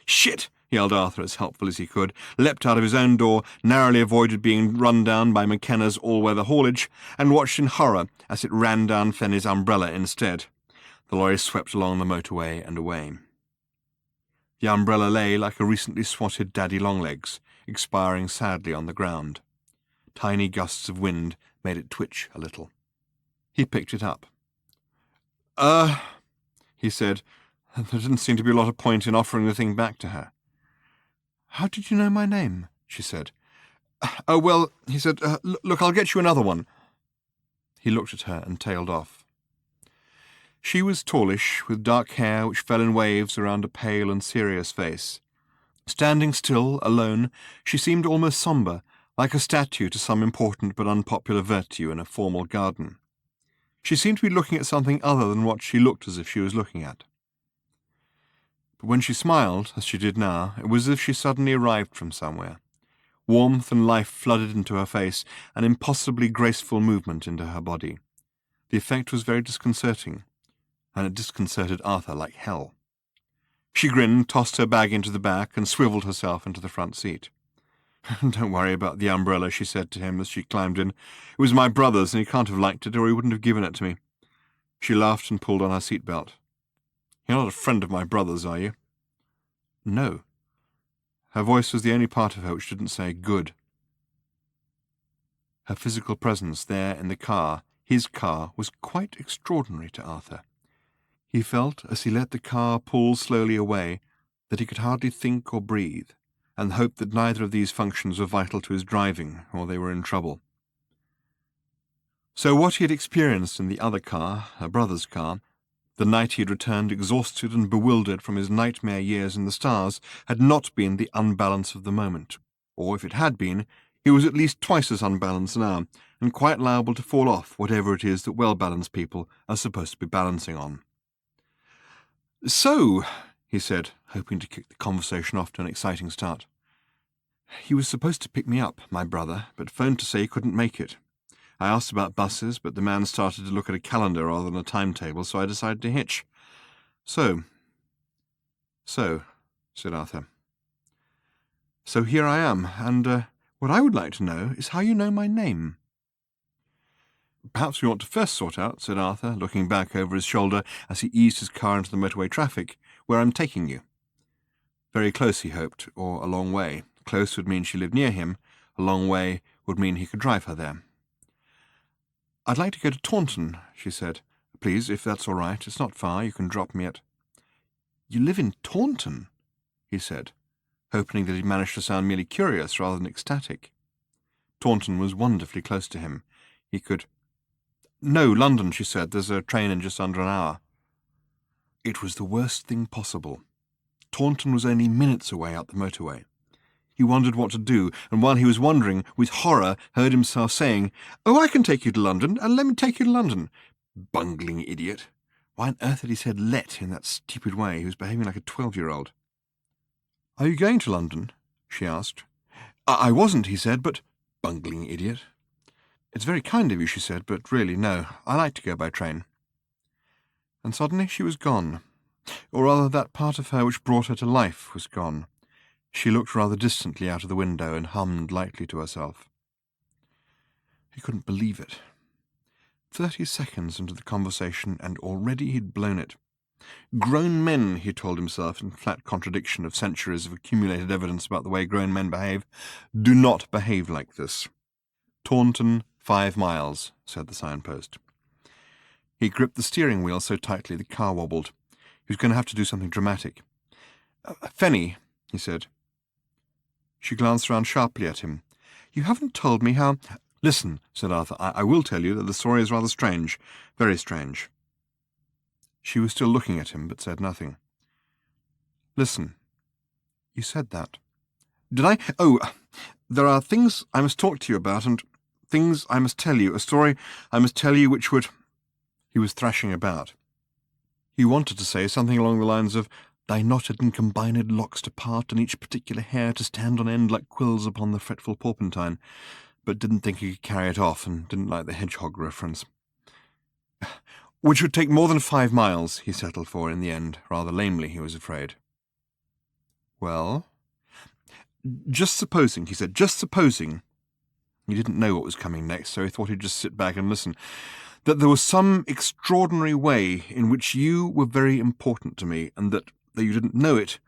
"Shit!" yelled Arthur as helpful as he could, leapt out of his own door, narrowly avoided being run down by McKenna's all-weather haulage, and watched in horror as it ran down Fenny's umbrella instead. The lorry swept along the motorway and away. The umbrella lay like a recently swatted daddy-long-legs, expiring sadly on the ground. Tiny gusts of wind made it twitch a little. He picked it up. He said. There didn't seem to be a lot of point in offering the thing back to her. "How did you know my name?" she said. "Oh, well," he said, "look, I'll get you another one." He looked at her and tailed off. She was tallish, with dark hair which fell in waves around a pale and serious face. Standing still, alone, she seemed almost sombre, like a statue to some important but unpopular virtue in a formal garden. She seemed to be looking at something other than what she looked as if she was looking at. But when she smiled, as she did now, it was as if she suddenly arrived from somewhere. Warmth and life flooded into her face, an impossibly graceful movement into her body. The effect was very disconcerting, and it disconcerted Arthur like hell. She grinned, tossed her bag into the back, and swiveled herself into the front seat. "Don't worry about the umbrella," she said to him as she climbed in. "It was my brother's, and he can't have liked it, or he wouldn't have given it to me." She laughed and pulled on her seatbelt. "You're not a friend of my brother's, are you?" "No." Her voice was the only part of her which didn't say good. Her physical presence there in the car, his car, was quite extraordinary to Arthur. He felt, as he let the car pull slowly away, that he could hardly think or breathe, and hoped that neither of these functions were vital to his driving, or they were in trouble. So what he had experienced in the other car, her brother's car, the night he had returned exhausted and bewildered from his nightmare years in the stars, had not been the unbalance of the moment. Or, if it had been, he was at least twice as unbalanced now, and quite liable to fall off whatever it is that well-balanced people are supposed to be balancing on. "So," he said, hoping to kick the conversation off to an exciting start. "He was supposed to pick me up, my brother, but phoned to say he couldn't make it. I asked about buses, but the man started to look at a calendar rather than a timetable, so I decided to hitch. So, said Arthur. So here I am, and what I would like to know is how you know my name." "Perhaps we ought to first sort out," said Arthur, looking back over his shoulder as he eased his car into the motorway traffic, "where I'm taking you." Very close, he hoped, or a long way. Close would mean she lived near him. A long way would mean he could drive her there. "I'd like to go to Taunton," she said. "Please, if that's all right. It's not far. You can drop me at—" "You live in Taunton?" he said, hoping that he'd managed to sound merely curious rather than ecstatic. Taunton was wonderfully close to him. He could— "No, London," she said. "There's a train in just under an hour." It was the worst thing possible. Taunton was only minutes away up the motorway. He wondered what to do, and while he was wondering, with horror, heard himself saying, "Oh, I can take you to London, and let me take you to London." Bungling idiot. Why on earth had he said "let" in that stupid way? He was behaving like a 12-year-old. "Are you going to London?" she asked. I wasn't," he said, "but—" Bungling idiot. "It's very kind of you," she said, "but really, no. I like to go by train." And suddenly she was gone. Or rather, that part of her which brought her to life was gone. She looked rather distantly out of the window and hummed lightly to herself. He couldn't believe it. 30 seconds into the conversation, and already he'd blown it. Grown men, he told himself, in flat contradiction of centuries of accumulated evidence about the way grown men behave, do not behave like this. "Taunton, 5 miles, said the signpost. He gripped the steering wheel so tightly the car wobbled. He was going to have to do something dramatic. "Fenny," he said. She glanced round sharply at him. "You haven't told me how—" "Listen," said Arthur, I will tell you that the story is rather strange. Very strange." She was still looking at him, but said nothing. "Listen. You said that." "Did I? Oh, there are things I must talk to you about, and things I must tell you, a story I must tell you which would—" He was thrashing about. He wanted to say something along the lines of, "Thy knotted and combined locks to part, and each particular hair to stand on end like quills upon the fretful porpentine," but didn't think he could carry it off, and didn't like the hedgehog reference. "Which would take more than 5 miles, he settled for in the end, rather lamely, he was afraid. "Well?" "Just supposing," he said, "just supposing—" He didn't know what was coming next, so he thought he'd just sit back and listen. "That there was some extraordinary way in which you were very important to me, and that, though you didn't know it,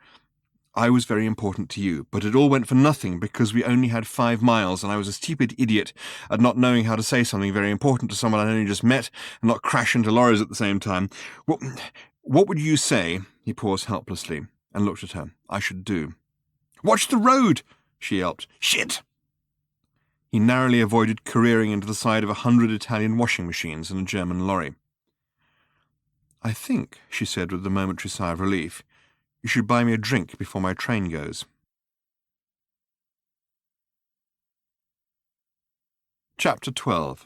I was very important to you, but it all went for nothing because we only had 5 miles, and I was a stupid idiot at not knowing how to say something very important to someone I'd only just met and not crash into lorries at the same time. What would you say," he paused helplessly and looked at her, "I should do?" "Watch the road!" she yelped. "Shit!" He narrowly avoided careering into the side of 100 Italian washing machines and a German lorry. "I think," she said with a momentary sigh of relief, "you should buy me a drink before my train goes." Chapter 12.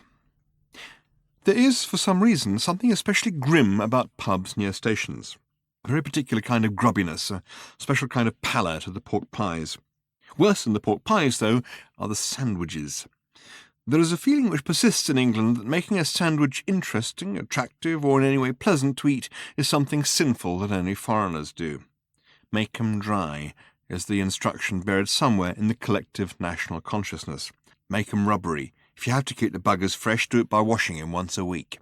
There is, for some reason, something especially grim about pubs near stations. A very particular kind of grubbiness, a special kind of pallor to the pork pies. Worse than the pork pies, though, are the sandwiches. There is a feeling which persists in England that making a sandwich interesting, attractive, or in any way pleasant to eat is something sinful that only foreigners do. "Make 'em dry," is the instruction buried somewhere in the collective national consciousness. "Make 'em rubbery. If you have to keep the buggers fresh, do it by washing 'em once a week."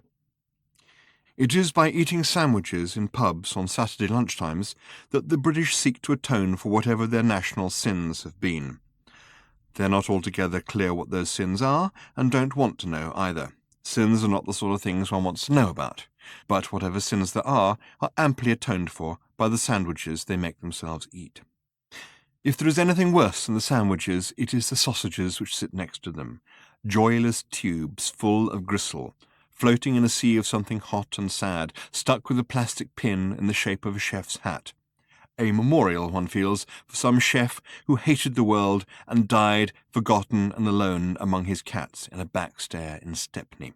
It is by eating sandwiches in pubs on Saturday lunchtimes that the British seek to atone for whatever their national sins have been. They're not altogether clear what those sins are, and don't want to know either. Sins are not the sort of things one wants to know about, but whatever sins there are amply atoned for by the sandwiches they make themselves eat. If there is anything worse than the sandwiches, it is the sausages which sit next to them, joyless tubes full of gristle, floating in a sea of something hot and sad, stuck with a plastic pin in the shape of a chef's hat. A memorial, one feels, for some chef who hated the world and died forgotten and alone among his cats in a back stair in Stepney.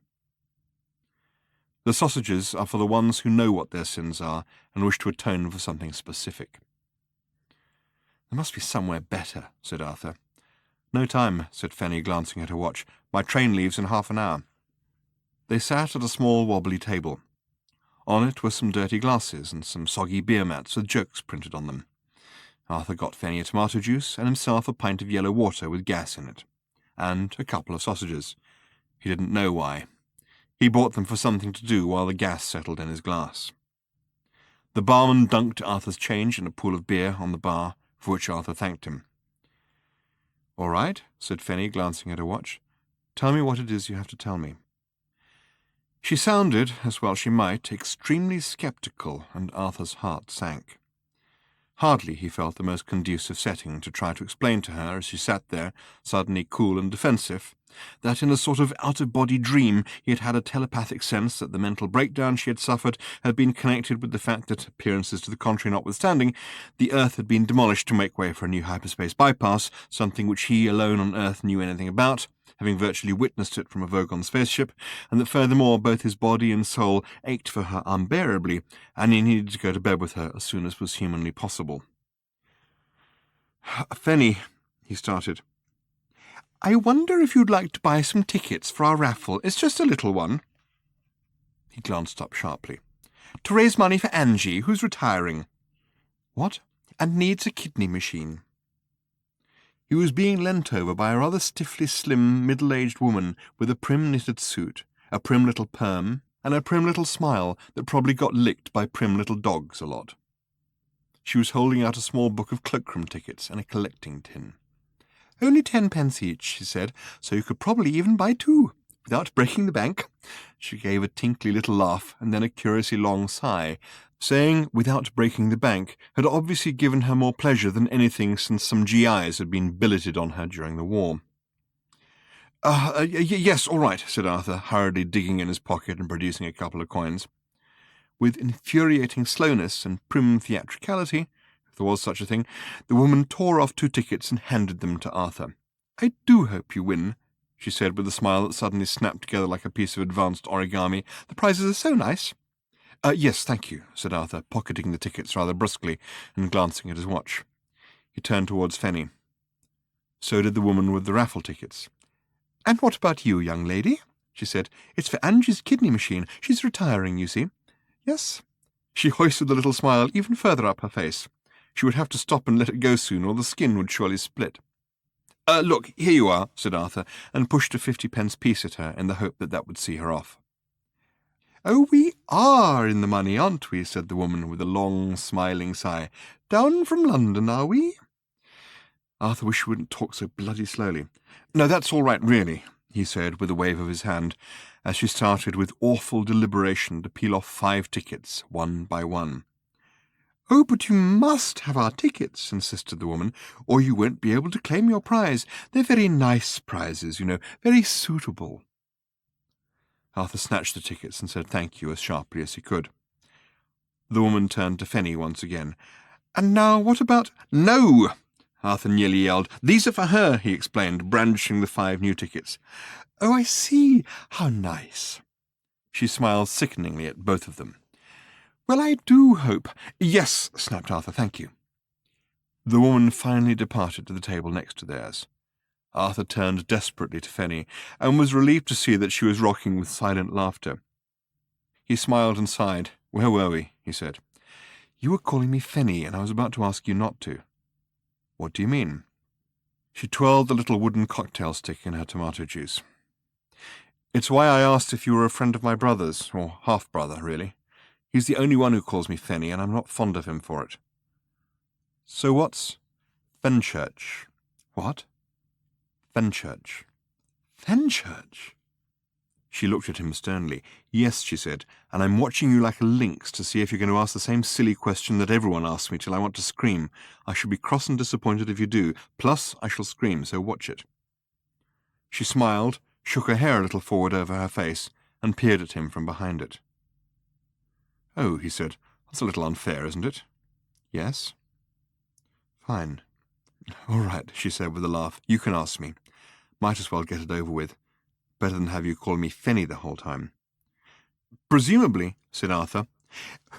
The sausages are for the ones who know what their sins are and wish to atone for something specific. "There must be somewhere better," said Arthur. "No time," said Fanny, glancing at her watch. "My train leaves in half an hour." They sat at a small wobbly table. On it were some dirty glasses and some soggy beer mats with jokes printed on them. Arthur got Fanny a tomato juice and himself a pint of yellow water with gas in it, and a couple of sausages. He didn't know why. He bought them for something to do while the gas settled in his glass. The barman dunked Arthur's change in a pool of beer on the bar, for which Arthur thanked him. "All right," said Fanny, glancing at her watch. "Tell me what it is you have to tell me." She sounded, as well she might, extremely sceptical, and Arthur's heart sank. Hardly, he felt, the most conducive setting to try to explain to her, as she sat there, suddenly cool and defensive, that in a sort of out-of-body dream he had had a telepathic sense that the mental breakdown she had suffered had been connected with the fact that, appearances to the contrary notwithstanding, the Earth had been demolished to make way for a new hyperspace bypass, something which he alone on Earth knew anything about, having virtually witnessed it from a Vogon spaceship, and that furthermore both his body and soul ached for her unbearably, and he needed to go to bed with her as soon as was humanly possible. "Fanny," he started, "I wonder if you'd like to buy some tickets for our raffle. It's just a little one." He glanced up sharply. "To raise money for Angie, who's retiring." "What?" "And needs a kidney machine." He was being leant over by a rather stiffly slim, middle-aged woman with a prim knitted suit, a prim little perm, and a prim little smile that probably got licked by prim little dogs a lot. She was holding out a small book of cloakroom tickets and a collecting tin. "Only 10p each," she said, "so you could probably even buy 2, without breaking the bank." She gave a tinkly little laugh and then a curiously long sigh. Saying "without breaking the bank" had obviously given her more pleasure than anything since some GIs had been billeted on her during the war. Yes, all right," said Arthur, hurriedly digging in his pocket and producing a couple of coins. With infuriating slowness and prim theatricality, if there was such a thing, the woman tore off 2 tickets and handed them to Arthur. "I do hope you win," she said with a smile that suddenly snapped together like a piece of advanced origami. "The prizes are so nice." Yes, thank you," said Arthur, pocketing the tickets rather brusquely and glancing at his watch. He turned towards Fanny. So did the woman with the raffle tickets. "And what about you, young lady?" she said. "It's for Angie's kidney machine. She's retiring, you see." "Yes." She hoisted the little smile even further up her face. She would have to stop and let it go soon, or the skin would surely split. Look, here you are," said Arthur, and pushed a 50p piece at her in the hope that that would see her off. "Oh, we are in the money, aren't we?" said the woman with a long, smiling sigh. "Down from London, are we?" Arthur wished she wouldn't talk so bloody slowly. "No, that's all right, really," he said with a wave of his hand, as she started with awful deliberation to peel off 5 tickets, one by one. "Oh, but you must have our tickets," insisted the woman, "or you won't be able to claim your prize. They're very nice prizes, you know, very suitable." Arthur snatched the tickets and said thank you as sharply as he could. The woman turned to Fanny once again. "And now what about—" "No!" Arthur nearly yelled. "These are for her," he explained, brandishing the 5 new tickets. "Oh, I see. How nice." She smiled sickeningly at both of them. "Well, I do hope—" "Yes," snapped Arthur, "thank you." The woman finally departed to the table next to theirs. Arthur turned desperately to Fanny, and was relieved to see that she was rocking with silent laughter. He smiled and sighed. "Where were we?" he said. "You were calling me Fanny, and I was about to ask you not to." "What do you mean?" She twirled the little wooden cocktail stick in her tomato juice. "It's why I asked if you were a friend of my brother's, or half-brother, really. He's the only one who calls me Fanny, and I'm not fond of him for it." "So what's—" "Fenchurch." "What?" "Fenchurch." "Fenchurch?" She looked at him sternly. "Yes," she said, "and I'm watching you like a lynx to see if you're going to ask the same silly question that everyone asks me till I want to scream. I shall be cross and disappointed if you do. Plus, I shall scream, so watch it." She smiled, shook her hair a little forward over her face, and peered at him from behind it. "Oh," he said, "that's a little unfair, isn't it?" "Yes." "Fine." "All right," she said with a laugh. "You can ask me. Might as well get it over with. Better than have you call me Fanny the whole time." "Presumably," said Arthur.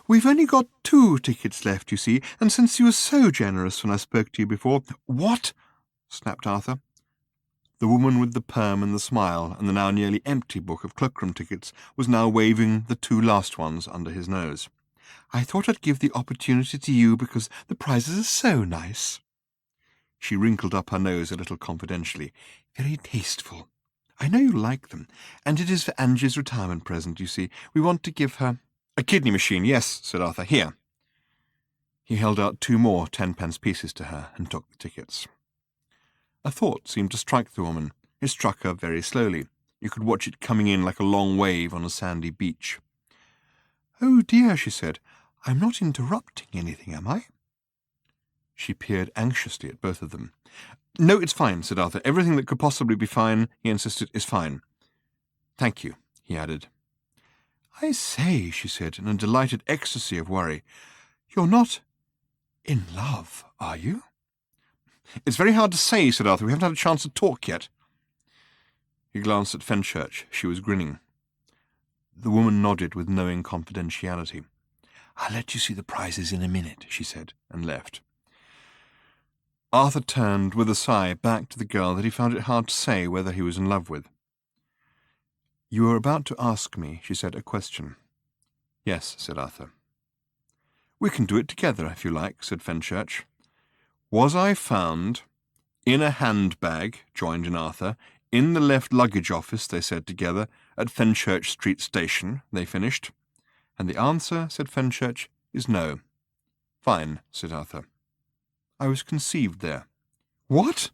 "We've only got 2 tickets left, you see, and since you were so generous when I spoke to you before—" "What?" snapped Arthur. The woman with the perm and the smile and the now nearly empty book of cloakroom tickets was now waving the 2 last ones under his nose. "I thought I'd give the opportunity to you because the prizes are so nice." She wrinkled up her nose a little confidentially. "Very tasteful. I know you like them, and it is for Angie's retirement present, you see. We want to give her—" "A kidney machine, yes," said Arthur. "Here." He held out 2 more 10-pence pieces to her and took the tickets. A thought seemed to strike the woman. It struck her very slowly. You could watch it coming in like a long wave on a sandy beach. "Oh dear," she said, "I'm not interrupting anything, am I?" She peered anxiously at both of them. "No, it's fine," said Arthur. "Everything that could possibly be fine," he insisted, "is fine." "Thank you," he added. "I say," she said, in a delighted ecstasy of worry, "you're not in love, are you?" "It's very hard to say," said Arthur. "We haven't had a chance to talk yet." He glanced at Fenchurch. She was grinning. The woman nodded with knowing confidentiality. "I'll let you see the prizes in a minute," she said, and left. Arthur turned with a sigh back to the girl that he found it hard to say whether he was in love with. "You were about to ask me," she said, "a question." "Yes," said Arthur. "We can do it together, if you like," said Fenchurch. "Was I found in a handbag," joined in Arthur, "in the left luggage office," they said together, "at Fenchurch Street Station," they finished. "And the answer," said Fenchurch, "is no." "Fine," said Arthur. "I was conceived there." "What?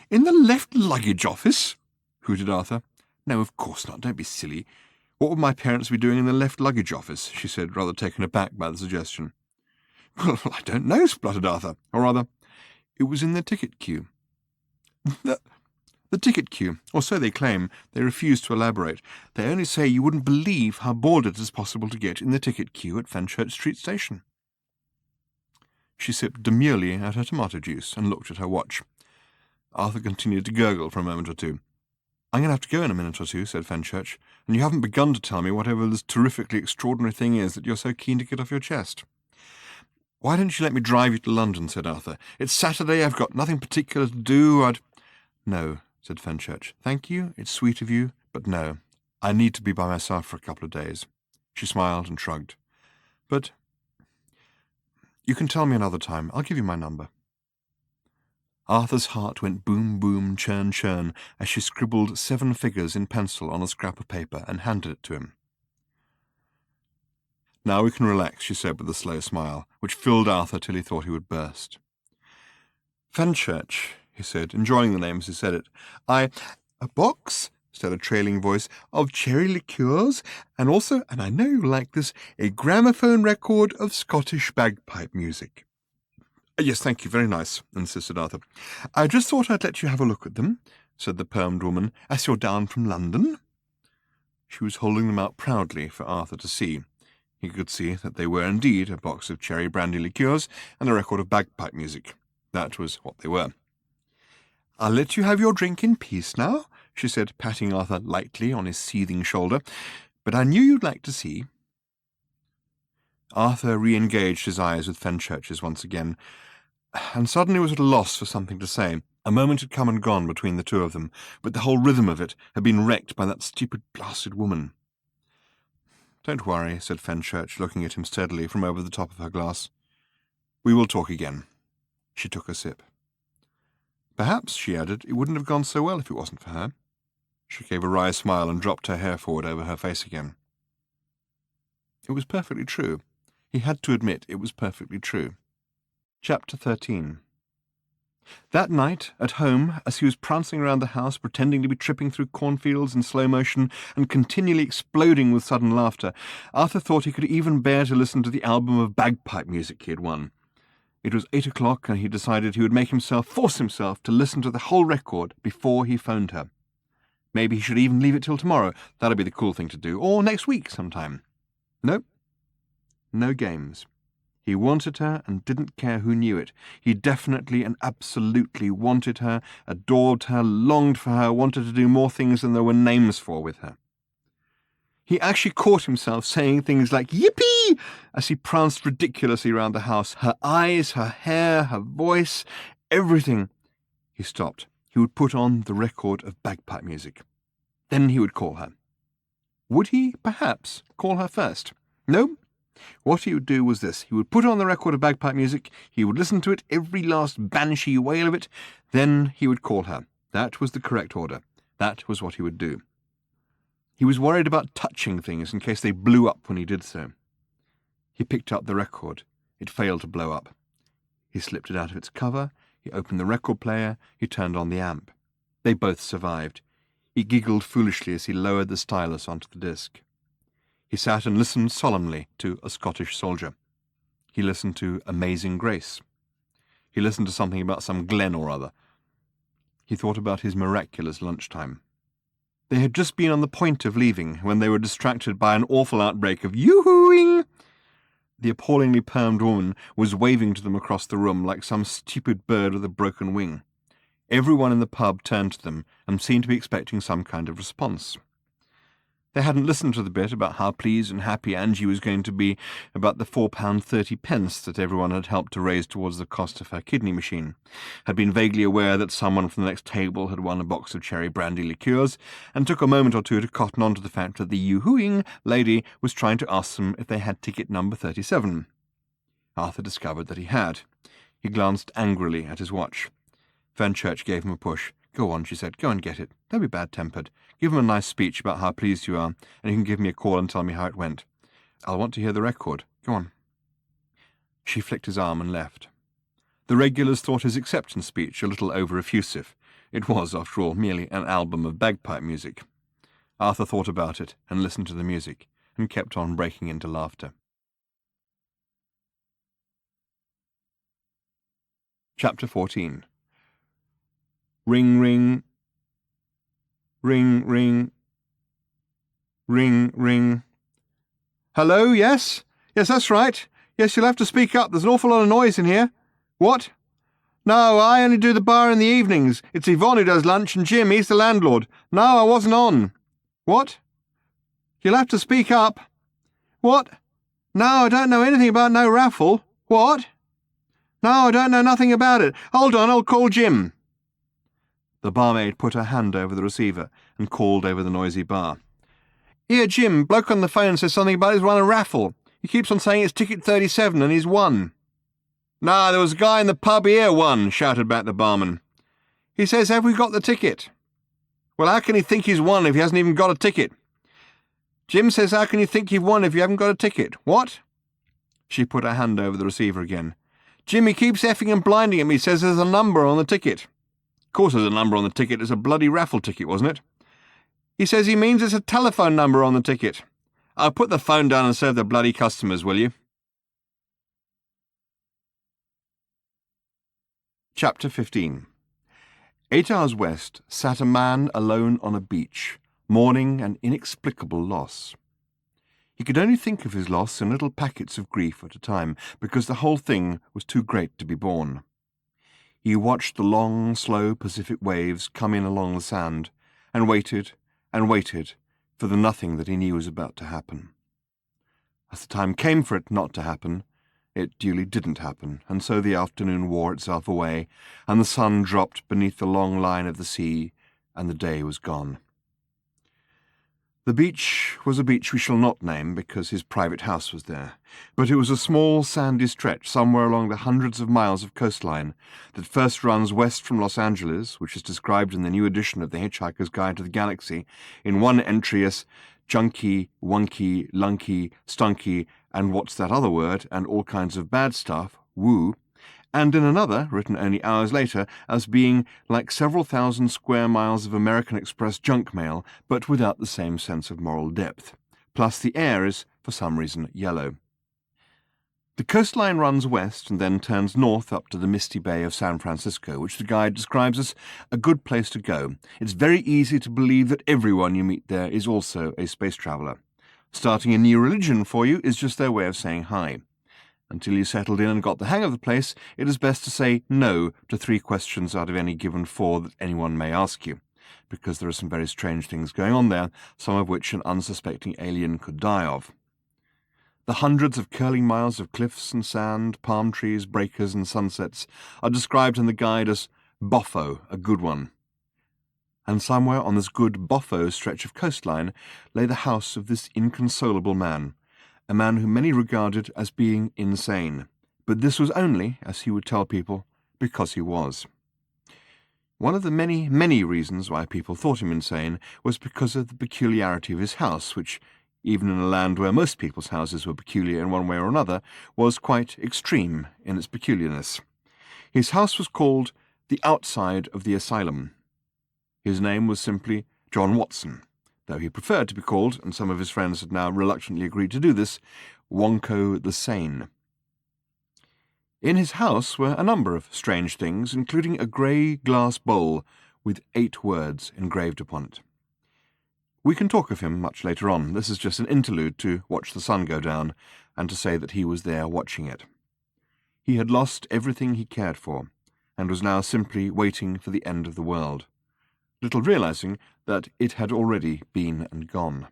In the left luggage office?" hooted Arthur. "No, of course not. Don't be silly. What would my parents be doing in the left luggage office?" she said, rather taken aback by the suggestion. "Well, I don't know," spluttered Arthur. "Or rather, it was in the ticket queue." The ticket queue, or so they claim. They refuse to elaborate. They only say you wouldn't believe how bored it is possible to get in the ticket queue at Fenchurch Street Station." She sipped demurely at her tomato juice and looked at her watch. Arthur continued to gurgle for a moment or two. "I'm going to have to go in a minute or two," said Fenchurch, "and you haven't begun to tell me whatever this terrifically extraordinary thing is that you're so keen to get off your chest." "Why don't you let me drive you to London?" said Arthur. "It's Saturday. I've got nothing particular to do. "No," said Fenchurch. "Thank you. It's sweet of you, but no. I need to be by myself for a couple of days." She smiled and shrugged. "But you can tell me another time. I'll give you my number." Arthur's heart went boom, boom, churn, churn, as she scribbled 7 figures in pencil on a scrap of paper and handed it to him. "Now we can relax," she said with a slow smile, which filled Arthur till he thought he would burst. "Fenchurch," he said, enjoying the name as he said it. "A box," said a trailing voice, "of cherry liqueurs, and also, and I know you like this, a gramophone record of Scottish bagpipe music." "Yes, thank you, very nice," insisted Arthur. "I just thought I'd let you have a look at them," said the permed woman, "as you're down from London." She was holding them out proudly for Arthur to see. He could see that they were indeed a box of cherry brandy liqueurs and a record of bagpipe music. That was what they were. "I'll let you have your drink in peace now," she said, patting Arthur lightly on his seething shoulder, "but I knew you'd like to see." Arthur re-engaged his eyes with Fenchurch's once again, and suddenly was at a loss for something to say. A moment had come and gone between the two of them, but the whole rhythm of it had been wrecked by that stupid blasted woman. "Don't worry," said Fenchurch, looking at him steadily from over the top of her glass. "We will talk again." She took a sip. "Perhaps," she added, "it wouldn't have gone so well if it wasn't for her." She gave a wry smile and dropped her hair forward over her face again. It was perfectly true. He had to admit it was perfectly true. Chapter 13. That night, at home, as he was prancing around the house, pretending to be tripping through cornfields in slow motion and continually exploding with sudden laughter, Arthur thought he could even bear to listen to the album of bagpipe music he had won. It was 8 o'clock, and he decided he would force himself to listen to the whole record before he phoned her. Maybe he should even leave it till tomorrow. That'd be the cool thing to do. Or next week sometime. Nope. No games. He wanted her and didn't care who knew it. He definitely and absolutely wanted her, adored her, longed for her, wanted to do more things than there were names for with her. He actually caught himself saying things like "Yippee!" as he pranced ridiculously round the house. Her eyes, her hair, her voice, everything. He stopped. He would put on the record of bagpipe music. Then he would call her. Would he, perhaps, call her first? No. What he would do was this. He would put on the record of bagpipe music, he would listen to it, every last banshee wail of it, then he would call her. That was the correct order. That was what he would do. He was worried about touching things in case they blew up when he did so. He picked up the record. It failed to blow up. He slipped it out of its cover, he opened the record player, he turned on the amp. They both survived. He giggled foolishly as he lowered the stylus onto the disc. He sat and listened solemnly to A Scottish Soldier. He listened to Amazing Grace. He listened to something about some glen or other. He thought about his miraculous lunchtime. They had just been on the point of leaving when they were distracted by an awful outbreak of yoo-hooing. The appallingly permed woman was waving to them across the room like some stupid bird with a broken wing. Everyone in the pub turned to them and seemed to be expecting some kind of response. They hadn't listened to the bit about how pleased and happy Angie was going to be about the £4.30 that everyone had helped to raise towards the cost of her kidney machine, had been vaguely aware that someone from the next table had won a box of cherry brandy liqueurs, and took a moment or two to cotton on to the fact that the yoo-hooing lady was trying to ask them if they had ticket number 37. Arthur discovered that he had. He glanced angrily at his watch. Fenchurch gave him a push. "Go on," she said. "Go and get it. Don't be bad-tempered. Give him a nice speech about how pleased you are, and you can give me a call and tell me how it went. I'll want to hear the record. Go on." She flicked his arm and left. The regulars thought his acceptance speech a little over-effusive. It was, after all, merely an album of bagpipe music. Arthur thought about it and listened to the music, and kept on breaking into laughter. Chapter 14. Ring, ring. Ring, ring. Ring, ring. "Hello, yes? Yes, that's right. Yes, you'll have to speak up. There's an awful lot of noise in here." "What?" "No, I only do the bar in the evenings. It's Yvonne who does lunch, and Jim, he's the landlord. No, I wasn't on." "What?" "You'll have to speak up." "What?" "No, I don't know anything about no raffle." "What?" "No, I don't know nothing about it. Hold on, I'll call Jim." The barmaid put her hand over the receiver and called over the noisy bar. "Here, Jim, bloke on the phone says something about he's won a raffle. He keeps on saying it's ticket 37 and he's won." "No, there was a guy in the pub here won," shouted back the barman. "He says, have we got the ticket?" "Well, how can he think he's won if he hasn't even got a ticket?" "Jim says, how can you think you've won if you haven't got a ticket?" "What?" She put her hand over the receiver again. "Jim, he keeps effing and blinding at me, says there's a number on the ticket." "Of course there's a number on the ticket. It's a bloody raffle ticket, wasn't it?" "He says he means it's a telephone number on the ticket." "I'll put the phone down and serve the bloody customers, will you?" Chapter 15. 8 hours west sat a man alone on a beach, mourning an inexplicable loss. He could only think of his loss in little packets of grief at a time, because the whole thing was too great to be borne. He watched the long, slow Pacific waves come in along the sand, and waited for the nothing that he knew was about to happen. As the time came for it not to happen, it duly didn't happen, and so the afternoon wore itself away, and the sun dropped beneath the long line of the sea, and the day was gone. The beach was a beach we shall not name, because his private house was there, but it was a small sandy stretch somewhere along the hundreds of miles of coastline that first runs west from Los Angeles, which is described in the new edition of The Hitchhiker's Guide to the Galaxy, in one entry as junky, wonky, lunky, stunky, and what's that other word, and all kinds of bad stuff, woo, and in another, written only hours later, as being like several thousand square miles of American Express junk mail, but without the same sense of moral depth. Plus the air is, for some reason, yellow. The coastline runs west and then turns north up to the misty bay of San Francisco, which the guide describes as a good place to go. It's very easy to believe that everyone you meet there is also a space traveller. Starting a new religion for you is just their way of saying hi. Until you settled in and got the hang of the place, it is best to say no to 3 questions out of any given 4 that anyone may ask you, because there are some very strange things going on there, some of which an unsuspecting alien could die of. The hundreds of curling miles of cliffs and sand, palm trees, breakers, and sunsets are described in the guide as boffo, a good one. And somewhere on this good boffo stretch of coastline lay the house of this inconsolable man, a man whom many regarded as being insane, but this was only, as he would tell people, because he was. One of the many, many reasons why people thought him insane was because of the peculiarity of his house, which even in a land where most people's houses were peculiar in one way or another, was quite extreme in its peculiarness. His house was called the outside of the asylum. His name was simply John Watson, though he preferred to be called, and some of his friends had now reluctantly agreed to do this, Wonko the Sane. In his house were a number of strange things, including a grey glass bowl with 8 words engraved upon it. We can talk of him much later on. This is just an interlude to watch the sun go down, and to say that he was there watching it. He had lost everything he cared for, and was now simply waiting for the end of the world, little realizing that it had already been and gone.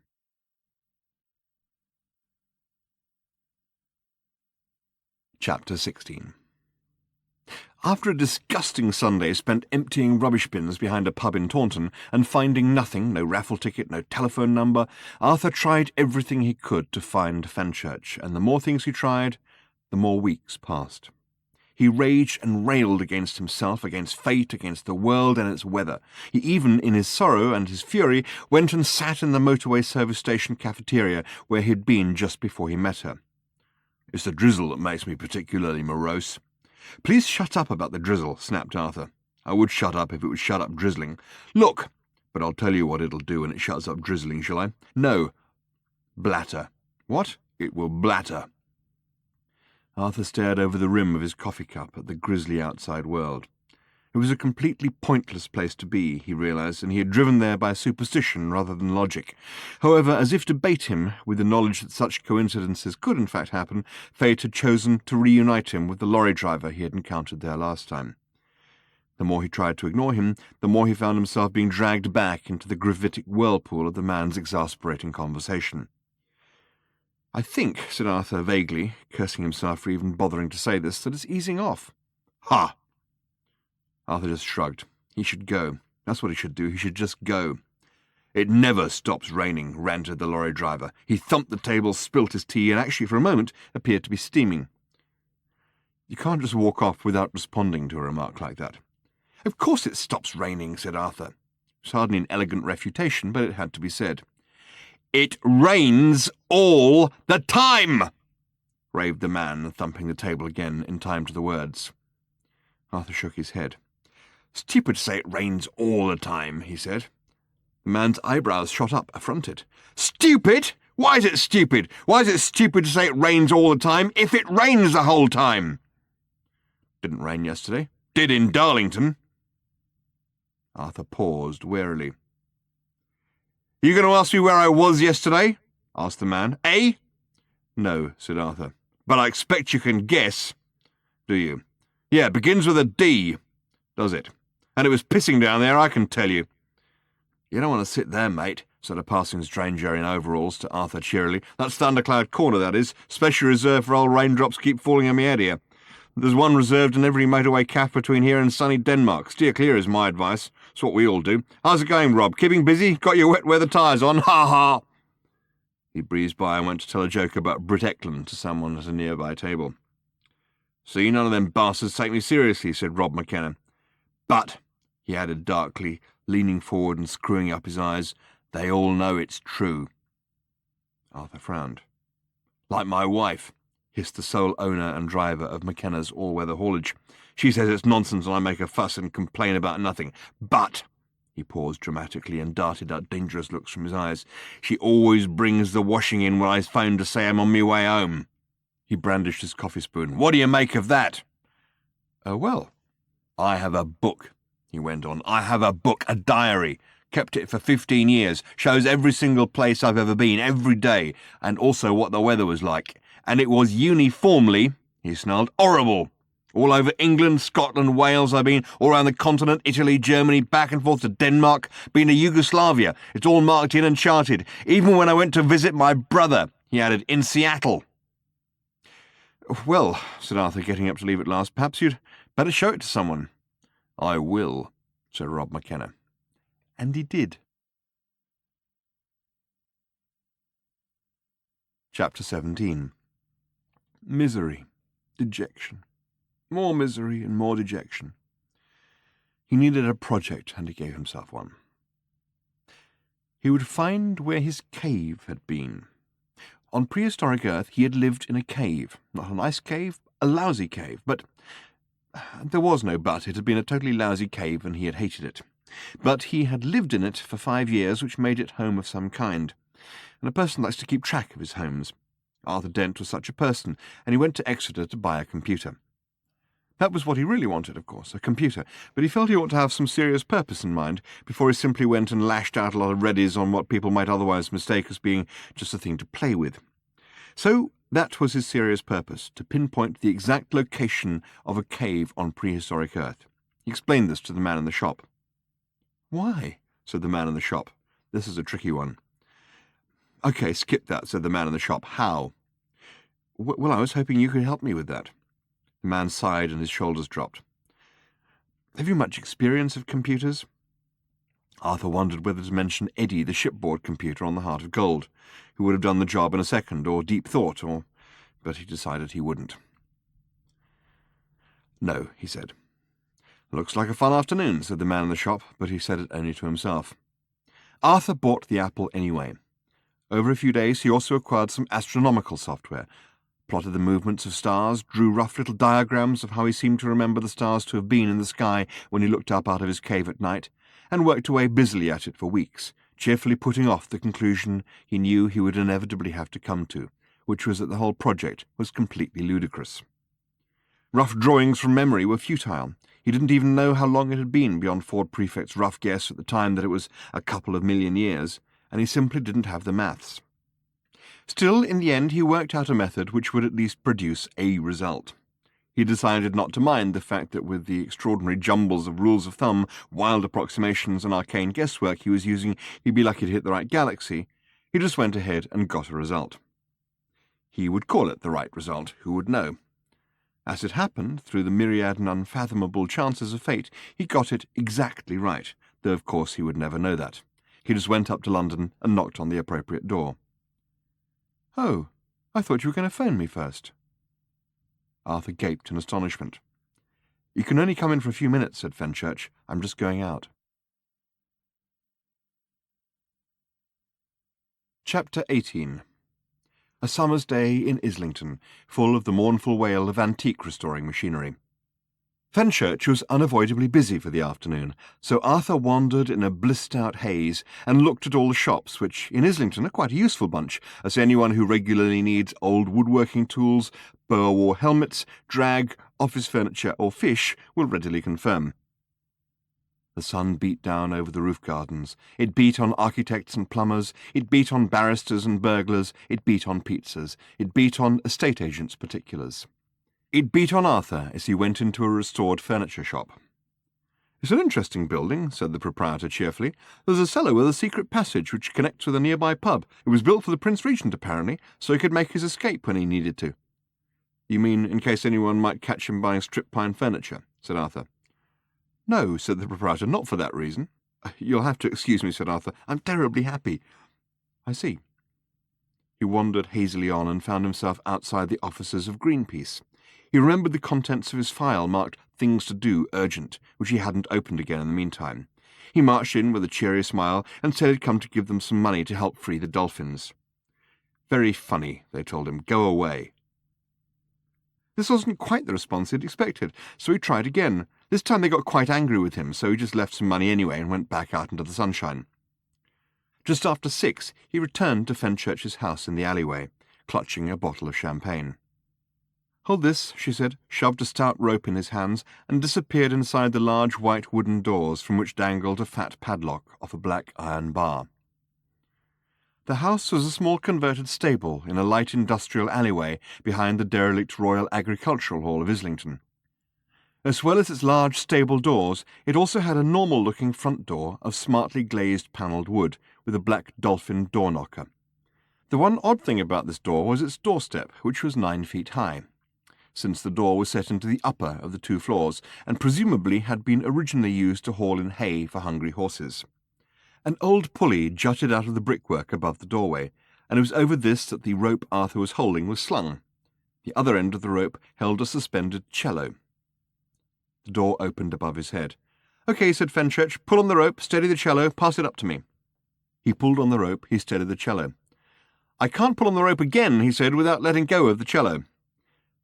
Chapter 16. After a disgusting Sunday spent emptying rubbish bins behind a pub in Taunton and finding nothing, no raffle ticket, no telephone number, Arthur tried everything he could to find Fenchurch, and the more things he tried, the more weeks passed. He raged and railed against himself, against fate, against the world and its weather. He even, in his sorrow and his fury, went and sat in the motorway service station cafeteria where he had been just before he met her. "It's the drizzle that makes me particularly morose." "Please shut up about the drizzle," snapped Arthur. "I would shut up if it would shut up drizzling. Look, but I'll tell you what it'll do when it shuts up drizzling, shall I?" "No." "Blatter." "What?" "It will blatter." Arthur stared over the rim of his coffee cup at the grisly outside world. It was a completely pointless place to be, he realized, and he had driven there by superstition rather than logic. However, as if to bait him with the knowledge that such coincidences could in fact happen, fate had chosen to reunite him with the lorry driver he had encountered there last time. The more he tried to ignore him, the more he found himself being dragged back into the gravitic whirlpool of the man's exasperating conversation. "I think," said Arthur vaguely, cursing himself for even bothering to say this, "that it's easing off." "Ha!" Arthur just shrugged. He should go. That's what he should do. He should just go. "It never stops raining," ranted the lorry driver. He thumped the table, spilt his tea, and actually for a moment appeared to be steaming. You can't just walk off without responding to a remark like that. "Of course it stops raining," said Arthur. It was hardly an elegant refutation, but it had to be said. "It rains all the time," raved the man, thumping the table again in time to the words. Arthur shook his head. "Stupid to say it rains all the time," he said. The man's eyebrows shot up, affronted. "Stupid? Why is it stupid? Why is it stupid to say it rains all the time if it rains the whole time?" "Didn't rain yesterday." "Did in Darlington." Arthur paused wearily. "You going to ask me where I was yesterday?" asked the man. "Eh?" "No," said Arthur. "But I expect you can guess." "Do you?" "Yeah, it begins with a D." "Does it? And it was pissing down there, I can tell you." "You don't want to sit there, mate," said a passing stranger in overalls to Arthur cheerily. "That's Thundercloud Corner, that is. Specially reserved for old raindrops keep falling on me head here. There's one reserved in every motorway caff between here and sunny Denmark. Steer clear is my advice. It's what we all do. How's it going, Rob? Keeping busy? Got your wet weather tyres on? Ha ha!" He breezed by and went to tell a joke about Britt Ekland to someone at a nearby table. "See, none of them bastards take me seriously," said Rob McKenna. "But," he added darkly, leaning forward and screwing up his eyes, "they all know it's true." Arthur frowned. "Like my wife," hissed the sole owner and driver of McKenna's all-weather haulage. "She says it's nonsense and I make a fuss and complain about nothing. But," he paused dramatically and darted out dangerous looks from his eyes, "she always brings the washing in when I phone to say I'm on me way home." He brandished his coffee spoon. "What do you make of that?" Well, I have a book," he went on. "I have a book, a diary. Kept it for 15 years. Shows every single place I've ever been, every day, and also what the weather was like. And it was uniformly," he snarled, "horrible. All over England, Scotland, Wales I've been, all around the continent, Italy, Germany, back and forth to Denmark, been to Yugoslavia. It's all marked in and charted. Even when I went to visit my brother," he added, "in Seattle." "Well," said Arthur, getting up to leave at last, "perhaps you'd better show it to someone." "I will," said Rob McKenna. And he did. Chapter 17. Misery. Dejection. More misery and more dejection. He needed a project, and he gave himself one. He would find where his cave had been. On prehistoric Earth, he had lived in a cave. Not a nice cave, a lousy cave, but there was no but. It had been a totally lousy cave, and he had hated it. But he had lived in it for 5 years, which made it home of some kind. And a person likes to keep track of his homes. Arthur Dent was such a person, and he went to Exeter to buy a computer. That was what he really wanted, of course, a computer, but he felt he ought to have some serious purpose in mind before he simply went and lashed out a lot of readies on what people might otherwise mistake as being just a thing to play with. So that was his serious purpose, to pinpoint the exact location of a cave on prehistoric Earth. He explained this to the man in the shop. "Why?" said the man in the shop. "This is a tricky one." "Okay, skip that," said the man in the shop. "How?" Well, I was hoping you could help me with that." The man sighed and his shoulders dropped. "Have you much experience of computers?" Arthur wondered whether to mention Eddie, the shipboard computer on the Heart of Gold, who would have done the job in a second, or Deep Thought, but he decided he wouldn't. "No," he said. "Looks like a fun afternoon," said the man in the shop, but he said it only to himself. Arthur bought the apple anyway. Over a few days he also acquired some astronomical software, plotted the movements of stars, drew rough little diagrams of how he seemed to remember the stars to have been in the sky when he looked up out of his cave at night, and worked away busily at it for weeks, cheerfully putting off the conclusion he knew he would inevitably have to come to, which was that the whole project was completely ludicrous. Rough drawings from memory were futile. He didn't even know how long it had been beyond Ford Prefect's rough guess at the time that it was a couple of million years, and he simply didn't have the maths. Still, in the end, he worked out a method which would at least produce a result. He decided not to mind the fact that with the extraordinary jumbles of rules of thumb, wild approximations, and arcane guesswork he was using, he'd be lucky to hit the right galaxy. He just went ahead and got a result. He would call it the right result, who would know? As it happened, through the myriad and unfathomable chances of fate, he got it exactly right, though of course he would never know that. He just went up to London and knocked on the appropriate door. "Oh, I thought you were going to phone me first." Arthur gaped in astonishment. "You can only come in for a few minutes," said Fenchurch. "I'm just going out." Chapter 18. A summer's day in Islington, full of the mournful wail of antique restoring machinery. Fenchurch was unavoidably busy for the afternoon, so Arthur wandered in a blissed-out haze and looked at all the shops, which in Islington are quite a useful bunch, as anyone who regularly needs old woodworking tools, Boer War helmets, drag, office furniture, or fish will readily confirm. The sun beat down over the roof gardens. It beat on architects and plumbers. It beat on barristers and burglars. It beat on pizzas. It beat on estate agents' particulars. It beat on Arthur as he went into a restored furniture shop. "It's an interesting building," said the proprietor cheerfully. "There's a cellar with a secret passage which connects with a nearby pub. It was built for the Prince Regent, apparently, so he could make his escape when he needed to." "You mean in case anyone might catch him buying strip pine furniture?" said Arthur. "No," said the proprietor, "not for that reason." "You'll have to excuse me," said Arthur. "I'm terribly happy." "I see." He wandered hazily on and found himself outside the offices of Greenpeace. He remembered the contents of his file marked "Things to Do, Urgent," which he hadn't opened again in the meantime. He marched in with a cheery smile and said he'd come to give them some money to help free the dolphins. "Very funny," they told him. "Go away." This wasn't quite the response he'd expected, so he tried again. This time they got quite angry with him, so he just left some money anyway and went back out into the sunshine. Just after 6, he returned to Fenchurch's house in the alleyway, clutching a bottle of champagne. "Hold this," she said, shoved a stout rope in his hands, and disappeared inside the large white wooden doors from which dangled a fat padlock off a black iron bar. The house was a small converted stable in a light industrial alleyway behind the derelict Royal Agricultural Hall of Islington. As well as its large stable doors, it also had a normal-looking front door of smartly glazed panelled wood with a black dolphin door knocker. The one odd thing about this door was its doorstep, which was 9 feet high, since the door was set into the upper of the 2 floors and presumably had been originally used to haul in hay for hungry horses. An old pulley jutted out of the brickwork above the doorway, and it was over this that the rope Arthur was holding was slung. The other end of the rope held a suspended cello. The door opened above his head. "Okay," said Fenchurch. "Pull on the rope, steady the cello, pass it up to me." He pulled on the rope, he steadied the cello. "I can't pull on the rope again," he said, "without letting go of the cello."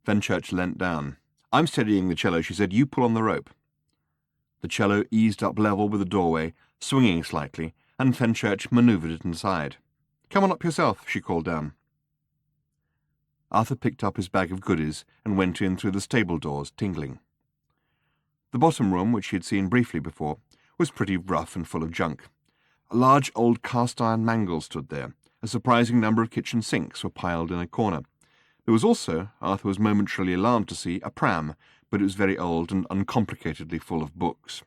Fenchurch leant down. "I'm steadying the cello," she said. "You pull on the rope." The cello eased up level with the doorway, swinging slightly, and Fenchurch manoeuvred it inside. "Come on up yourself," she called down. Arthur picked up his bag of goodies and went in through the stable doors, tingling. The bottom room, which he had seen briefly before, was pretty rough and full of junk. A large old cast-iron mangle stood there. A surprising number of kitchen sinks were piled in a corner. There was also, Arthur was momentarily alarmed to see, a pram, but it was very old and uncomplicatedly full of books.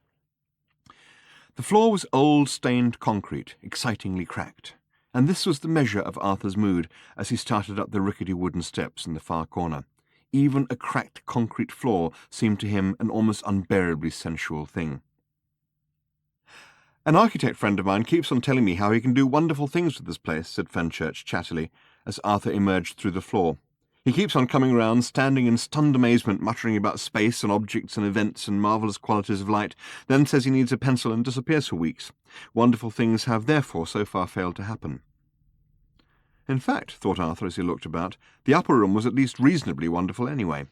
The floor was old, stained concrete, excitingly cracked, and this was the measure of Arthur's mood as he started up the rickety wooden steps in the far corner. Even a cracked concrete floor seemed to him an almost unbearably sensual thing. "An architect friend of mine keeps on telling me how he can do wonderful things with this place," said Fenchurch chattily, as Arthur emerged through the floor. "He keeps on coming round, standing in stunned amazement, muttering about space and objects and events and marvellous qualities of light, then says he needs a pencil and disappears for weeks. Wonderful things have therefore so far failed to happen." In fact, thought Arthur as he looked about, the upper room was at least reasonably wonderful anyway.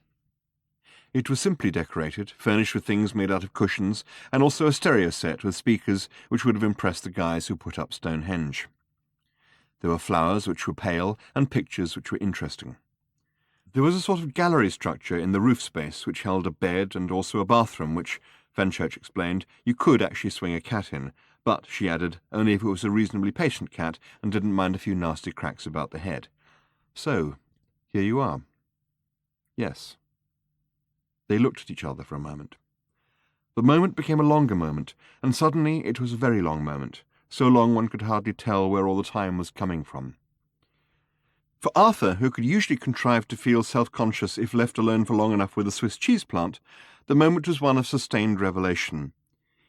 It was simply decorated, furnished with things made out of cushions, and also a stereo set with speakers which would have impressed the guys who put up Stonehenge. There were flowers which were pale, and pictures which were interesting. There was a sort of gallery structure in the roof space which held a bed and also a bathroom which, Fenchurch explained, you could actually swing a cat in, but, she added, only if it was a reasonably patient cat and didn't mind a few nasty cracks about the head. "So, here you are." "Yes." They looked at each other for a moment. The moment became a longer moment, and suddenly it was a very long moment, so long one could hardly tell where all the time was coming from. For Arthur, who could usually contrive to feel self-conscious if left alone for long enough with a Swiss cheese plant, the moment was one of sustained revelation.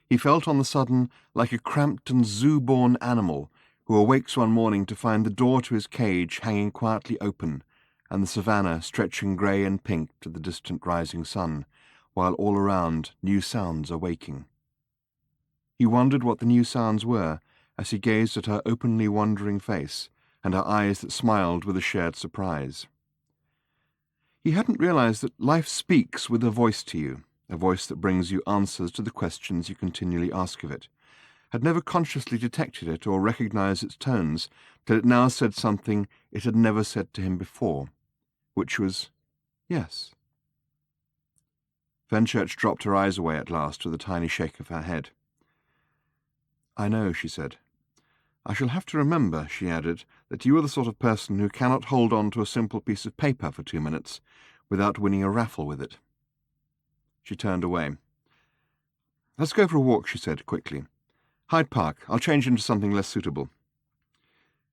He felt on the sudden like a cramped and zoo-born animal who awakes one morning to find the door to his cage hanging quietly open, and the savannah stretching grey and pink to the distant rising sun, while all around new sounds are waking. He wondered what the new sounds were as he gazed at her openly wondering face, and her eyes that smiled with a shared surprise. He hadn't realized that life speaks with a voice to you, a voice that brings you answers to the questions you continually ask of it, had never consciously detected it or recognized its tones, till it now said something it had never said to him before, which was, "Yes." Fenchurch dropped her eyes away at last with a tiny shake of her head. "I know," she said. "I shall have to remember," she added, "that you are the sort of person who cannot hold on to a simple piece of paper for 2 minutes without winning a raffle with it." She turned away. "Let's go for a walk," she said quickly. "Hyde Park. I'll change into something less suitable."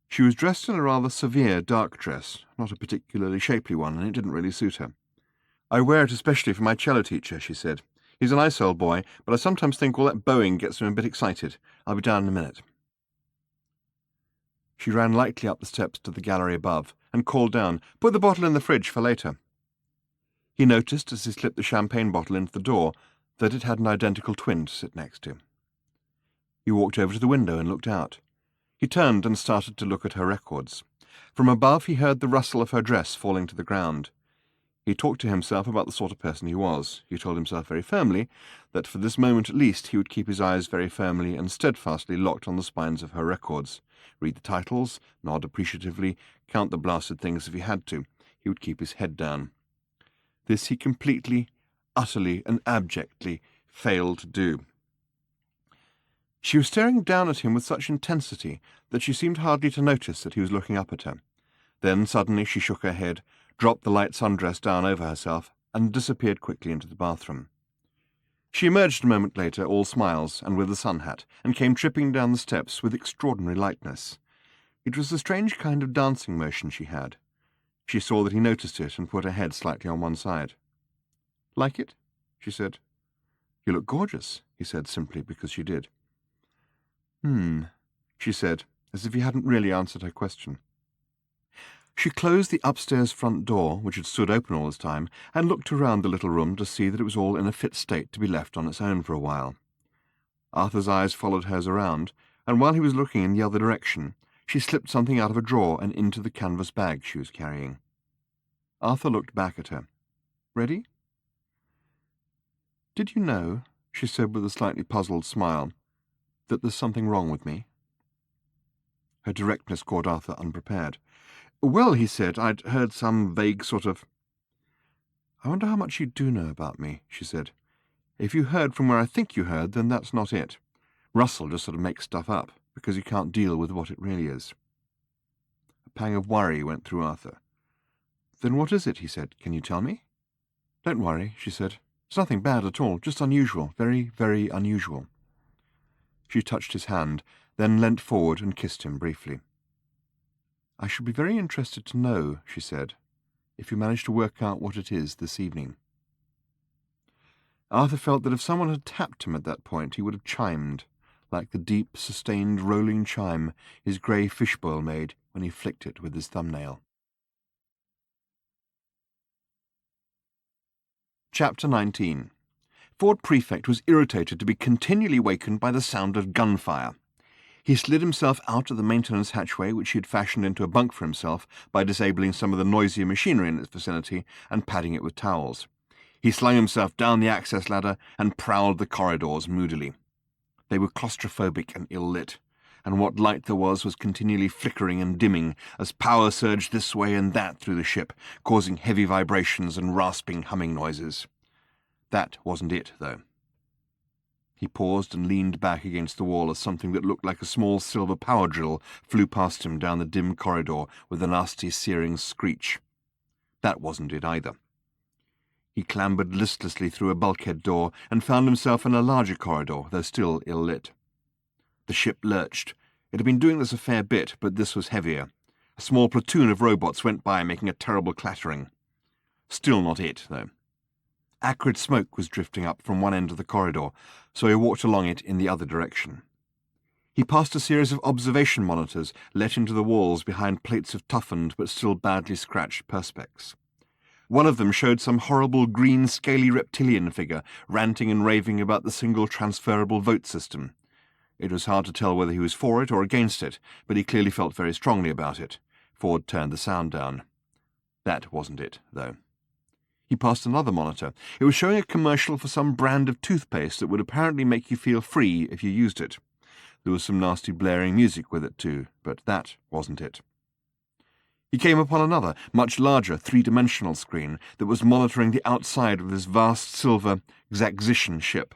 She was dressed in a rather severe dark dress, not a particularly shapely one, and it didn't really suit her. "I wear it especially for my cello teacher," she said. "He's a nice old boy, but I sometimes think all that bowing gets him a bit excited. I'll be down in a minute." She ran lightly up the steps to the gallery above and called down, "Put the bottle in the fridge for later." He noticed, as he slipped the champagne bottle into the door, that it had an identical twin to sit next to. He walked over to the window and looked out. He turned and started to look at her records. From above he heard the rustle of her dress falling to the ground. He talked to himself about the sort of person he was. He told himself very firmly that for this moment at least he would keep his eyes very firmly and steadfastly locked on the spines of her records. Read the titles, nod appreciatively, count the blasted things if he had to. He would keep his head down. This he completely, utterly, and abjectly failed to do. She was staring down at him with such intensity that she seemed hardly to notice that he was looking up at her. Then suddenly she shook her head, dropped the light sundress down over herself, and disappeared quickly into the bathroom. She emerged a moment later, all smiles, and with a sun hat, and came tripping down the steps with extraordinary lightness. It was a strange kind of dancing motion she had. She saw that he noticed it and put her head slightly on one side. "Like it?" she said. "You look gorgeous," he said simply because she did. She said, as if he hadn't really answered her question. She closed the upstairs front door, which had stood open all this time, and looked around the little room to see that it was all in a fit state to be left on its own for a while. Arthur's eyes followed hers around, and while he was looking in the other direction, She slipped something out of a drawer and into the canvas bag she was carrying. Arthur looked back at her. "Ready?" "Did you know," she said with a slightly puzzled smile, "that there's something wrong with me?" Her directness caught Arthur unprepared. "Well," he said, "I'd heard some vague sort of—" "I wonder how much you do know about me," she said. "If you heard from where I think you heard, then that's not it. Russell just sort of makes stuff up, because he can't deal with what it really is." A pang of worry went through Arthur. "Then what is it?" he said. "Can you tell me?" "Don't worry," she said. "It's nothing bad at all, just unusual, very, very unusual." She touched his hand, then leant forward and kissed him briefly. "I should be very interested to know," she said, "if you manage to work out what it is this evening." Arthur felt that if someone had tapped him at that point, he would have chimed, like the deep, sustained, rolling chime his grey fishbowl made when he flicked it with his thumbnail. Chapter 19. Ford Prefect was irritated to be continually wakened by the sound of gunfire. He slid himself out of the maintenance hatchway, which he had fashioned into a bunk for himself by disabling some of the noisier machinery in its vicinity and padding it with towels. He slung himself down the access ladder and prowled the corridors moodily. They were claustrophobic and ill-lit, and what light there was continually flickering and dimming as power surged this way and that through the ship, causing heavy vibrations and rasping humming noises. That wasn't it, though. He paused and leaned back against the wall as something that looked like a small silver power drill flew past him down the dim corridor with a nasty searing screech. That wasn't it either. He clambered listlessly through a bulkhead door and found himself in a larger corridor, though still ill-lit. The ship lurched. It had been doing this a fair bit, but this was heavier. A small platoon of robots went by, making a terrible clattering. Still not it, though. Acrid smoke was drifting up from one end of the corridor, so he walked along it in the other direction. He passed a series of observation monitors let into the walls behind plates of toughened but still badly scratched perspex. One of them showed some horrible green scaly reptilian figure ranting and raving about the single transferable vote system. It was hard to tell whether he was for it or against it, but he clearly felt very strongly about it. Ford turned the sound down. That wasn't it, though. He passed another monitor. It was showing a commercial for some brand of toothpaste that would apparently make you feel free if you used it. There was some nasty blaring music with it too, but that wasn't it. He came upon another, much larger, three-dimensional screen that was monitoring the outside of this vast silver Xaxition ship.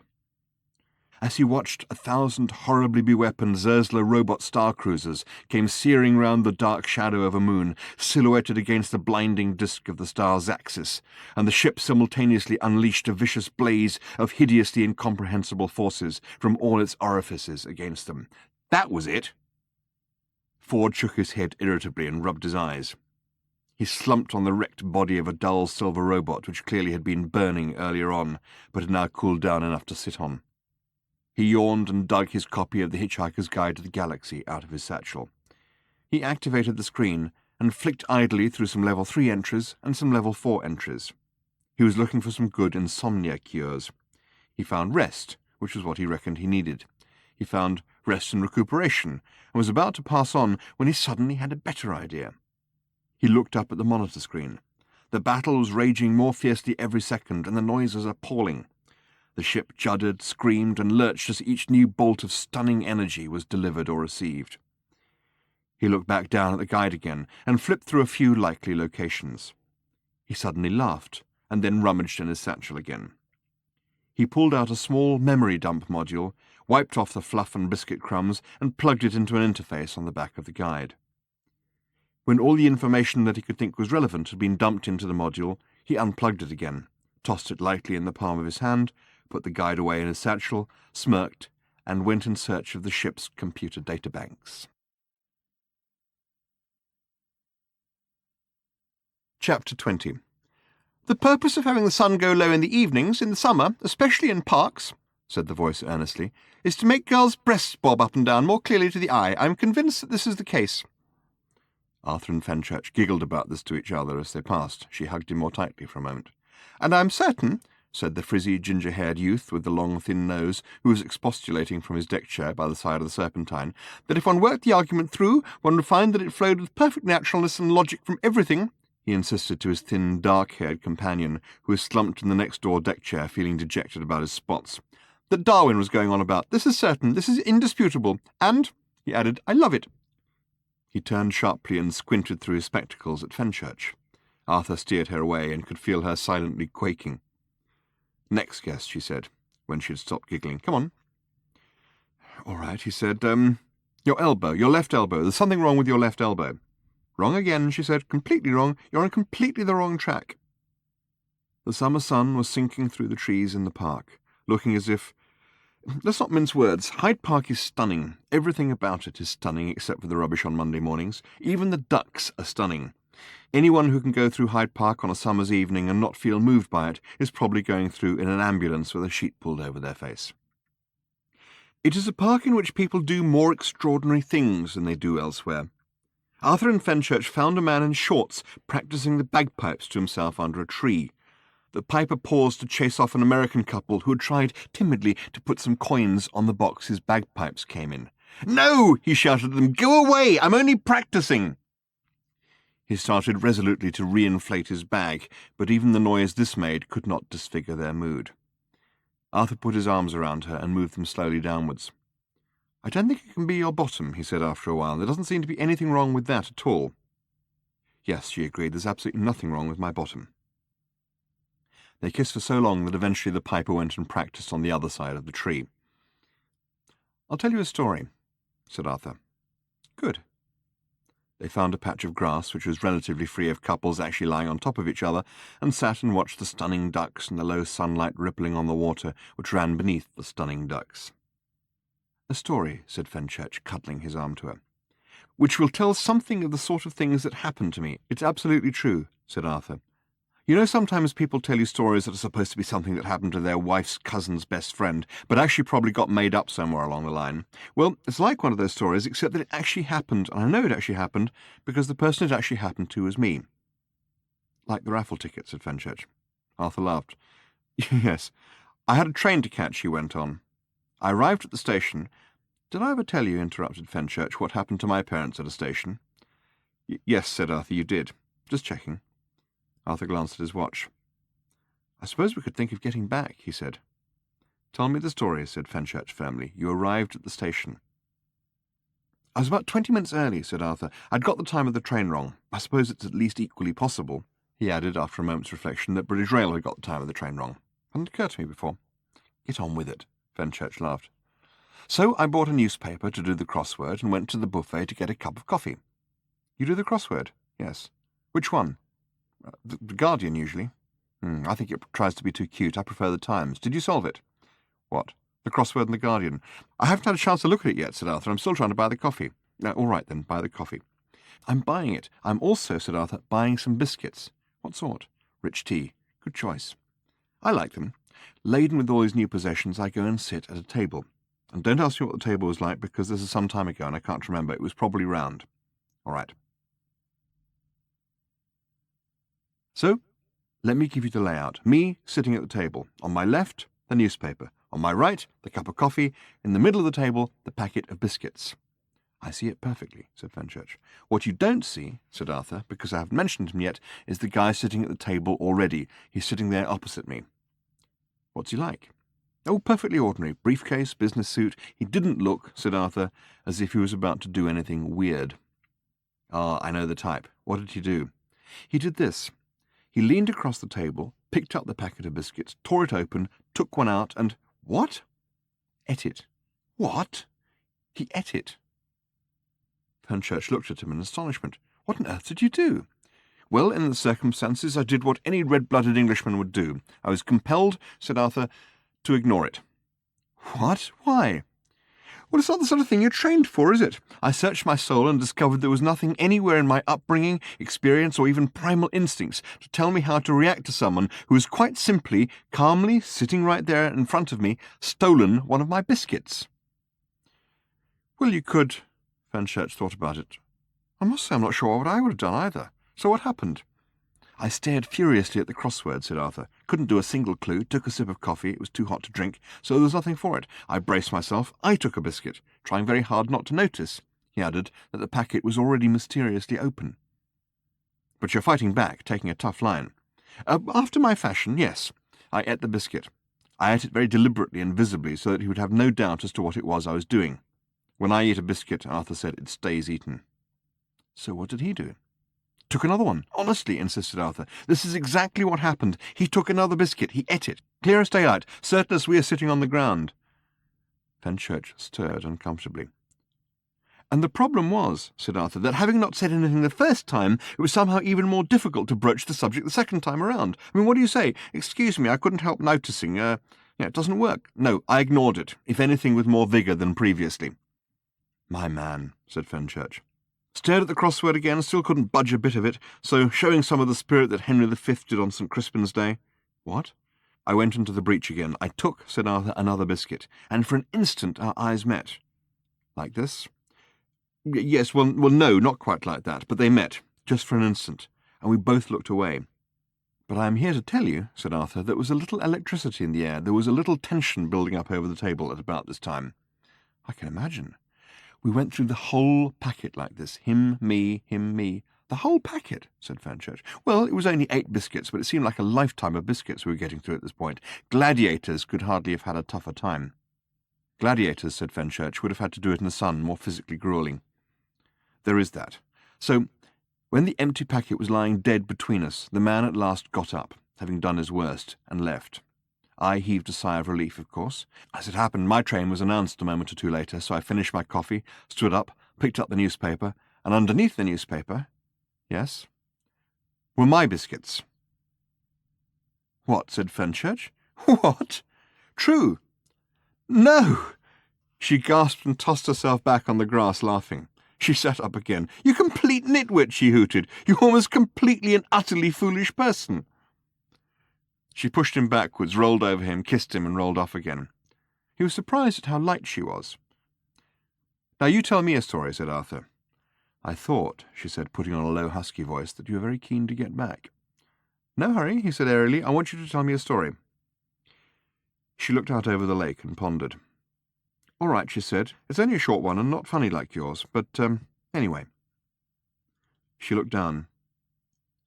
As he watched, 1,000 horribly beweaponed Zersler robot star cruisers came searing round the dark shadow of a moon, silhouetted against the blinding disk of the star's axis, and the ship simultaneously unleashed a vicious blaze of hideously incomprehensible forces from all its orifices against them. That was it! Ford shook his head irritably and rubbed his eyes. He slumped on the wrecked body of a dull silver robot which clearly had been burning earlier on, but had now cooled down enough to sit on. He yawned and dug his copy of The Hitchhiker's Guide to the Galaxy out of his satchel. He activated the screen and flicked idly through some Level 3 entries and some Level 4 entries. He was looking for some good insomnia cures. He found rest, which was what he reckoned he needed. He found rest and recuperation, and was about to pass on when he suddenly had a better idea. He looked up at the monitor screen. The battle was raging more fiercely every second, and the noise was appalling. The ship juddered, screamed, and lurched as each new bolt of stunning energy was delivered or received. He looked back down at the guide again, and flipped through a few likely locations. He suddenly laughed, and then rummaged in his satchel again. He pulled out a small memory dump module, wiped off the fluff and biscuit crumbs, and plugged it into an interface on the back of the guide. When all the information that he could think was relevant had been dumped into the module, he unplugged it again, tossed it lightly in the palm of his hand, put the guide away in his satchel, smirked, and went in search of the ship's computer databanks. Chapter 20. "The purpose of having the sun go low in the evenings, in the summer, especially in parks," said the voice earnestly, "is to make girls' breasts bob up and down more clearly to the eye. I'm convinced that this is the case." Arthur and Fenchurch giggled about this to each other as they passed. She hugged him more tightly for a moment. "And I'm certain," said the frizzy, ginger-haired youth with the long, thin nose, who was expostulating from his deck chair by the side of the Serpentine, that if one worked the argument through, one would find that it flowed with perfect naturalness and logic from everything, he insisted to his thin, dark-haired companion, who was slumped in the next-door deck chair, feeling dejected about his spots. That Darwin was going on about. This is certain, this is indisputable, and, he added, I love it. He turned sharply and squinted through his spectacles at Fenchurch. Arthur steered her away and could feel her silently quaking. Next guess, she said, when she had stopped giggling. Come on. All right, he said. Your elbow, your left elbow. There's something wrong with your left elbow. Wrong again, she said. Completely wrong. You're on completely the wrong track. The summer sun was sinking through the trees in the park, looking as if... Let's not mince words. Hyde Park is stunning. Everything about it is stunning except for the rubbish on Monday mornings. Even the ducks are stunning. Anyone who can go through Hyde Park on a summer's evening and not feel moved by it is probably going through in an ambulance with a sheet pulled over their face. It is a park in which people do more extraordinary things than they do elsewhere. Arthur and Fenchurch found a man in shorts practising the bagpipes to himself under a tree. The piper paused to chase off an American couple who had tried timidly to put some coins on the box his bagpipes came in. "No!" he shouted at them. "Go away! I'm only practising!" He started resolutely to re-inflate his bag, but even the noise this made could not disfigure their mood. Arthur put his arms around her and moved them slowly downwards. "I don't think it can be your bottom," he said after a while. "There doesn't seem to be anything wrong with that at all." "Yes," she agreed, "there's absolutely nothing wrong with my bottom." They kissed for so long that eventually the piper went and practised on the other side of the tree. "I'll tell you a story," said Arthur. "Good." They found a patch of grass which was relatively free of couples actually lying on top of each other, and sat and watched the stunning ducks and the low sunlight rippling on the water which ran beneath the stunning ducks. "A story," said Fenchurch, cuddling his arm to her, "which will tell something of the sort of things that happened to me. It's absolutely true," said Arthur. "You know, sometimes people tell you stories that are supposed to be something that happened to their wife's cousin's best friend, but actually probably got made up somewhere along the line. Well, it's like one of those stories, except that it actually happened, and I know it actually happened, because the person it actually happened to was me." "Like the raffle ticket," said Fenchurch. Arthur laughed. "Yes. I had a train to catch," he went on. "I arrived at the station—" "Did I ever tell you," interrupted Fenchurch, "what happened to my parents at a station?" "Yes," said Arthur, "you did. Just checking." Arthur glanced at his watch. "I suppose we could think of getting back," he said. "Tell me the story," said Fenchurch firmly. "You arrived at the station." "I was about 20 minutes early," said Arthur. "I'd got the time of the train wrong. I suppose it's at least equally possible," he added after a moment's reflection, "that British Rail had got the time of the train wrong. Hadn't occurred to me before." "Get on with it," Fenchurch laughed. "So I bought a newspaper to do the crossword and went to the buffet to get a cup of coffee." "You do the crossword?" "Yes." "Which one?" The Guardian, usually." I think it tries to be too cute. I prefer the Times. Did you solve it?" "What?" "The crossword in the Guardian." "I haven't had a chance to look at it yet," said Arthur. "I'm still trying to buy the coffee." "All right, then, buy the coffee." "I'm buying it. I'm also," said Arthur, "buying some biscuits." "What sort?" "Rich tea." "Good choice." "I like them. Laden with all these new possessions, I go and sit at a table. And don't ask me what the table was like, because this is some time ago and I can't remember. It was probably round." "All right." "So, let me give you the layout. Me sitting at the table. On my left, the newspaper. On my right, the cup of coffee. In the middle of the table, the packet of biscuits." "I see it perfectly," said Fenchurch. "What you don't see," said Arthur, "because I haven't mentioned him yet, is the guy sitting at the table already. He's sitting there opposite me." "What's he like?" "Oh, perfectly ordinary. Briefcase, business suit. He didn't look," said Arthur, "as if he was about to do anything weird." "Ah, I know the type. What did he do?" "He did this. He leaned across the table, picked up the packet of biscuits, tore it open, took one out, and—" "What?" "Ate it." "What?" "He ate it." Fenchurch looked at him in astonishment. "What on earth did you do?" "Well, in the circumstances, I did what any red-blooded Englishman would do. I was compelled," said Arthur, "to ignore it." "What? Why?" "Well, it's not the sort of thing you're trained for, is it? I searched my soul and discovered there was nothing anywhere in my upbringing, experience, or even primal instincts to tell me how to react to someone who has quite simply, calmly, sitting right there in front of me, stolen one of my biscuits." "Well, you could—" Fenchurch thought about it. "I must say I'm not sure what I would have done either. So what happened?" I stared furiously at the crossword, said Arthur. Couldn't do a single clue, took a sip of coffee, it was too hot to drink, so there was nothing for it. I braced myself, I took a biscuit, trying very hard not to notice, he added, that the packet was already mysteriously open. But you're fighting back, taking a tough line. After my fashion, yes. I ate the biscuit. I ate it very deliberately and visibly so that he would have no doubt as to what it was I was doing. When I eat a biscuit, Arthur said, it stays eaten. So what did he do? Took another one. Honestly, insisted Arthur. This is exactly what happened. He took another biscuit. He ate it. Clear as daylight. Certain as we are sitting on the ground. Fenchurch stirred uncomfortably. And the problem was, said Arthur, that having not said anything the first time, it was somehow even more difficult to broach the subject the second time around. I mean, what do you say? Excuse me, I couldn't help noticing. It doesn't work. No, I ignored it, if anything with more vigour than previously. My man, said Fenchurch. Stared at the crossword again, still couldn't budge a bit of it, so showing some of the spirit that Henry V did on St. Crispin's Day. What? I went into the breach again. I took, said Arthur, another biscuit, and for an instant our eyes met. Like this? Yes, well, no, not quite like that, but they met, just for an instant, and we both looked away. But I am here to tell you, said Arthur, there was a little electricity in the air, there was a little tension building up over the table at about this time. I can imagine. We went through the whole packet like this, him, me. The whole packet, said Fenchurch. Well, it was only 8 biscuits, but it seemed like a lifetime of biscuits we were getting through at this point. Gladiators could hardly have had a tougher time. Gladiators, said Fenchurch, would have had to do it in the sun, more physically gruelling. There is that. So, when the empty packet was lying dead between us, the man at last got up, having done his worst, and left. I heaved a sigh of relief, of course. As it happened, my train was announced a moment or two later, so I finished my coffee, stood up, picked up the newspaper, and underneath the newspaper, yes, were my biscuits. What, said Fenchurch? What? True. No! She gasped and tossed herself back on the grass, laughing. She sat up again. You complete nitwit, she hooted. You almost completely and utterly foolish person. She pushed him backwards, rolled over him, kissed him, and rolled off again. He was surprised at how light she was. Now you tell me a story, said Arthur. I thought, she said, putting on a low, husky voice, that you were very keen to get back. No hurry, he said airily. I want you to tell me a story. She looked out over the lake and pondered. All right, she said. It's only a short one and not funny like yours, but, anyway. She looked down.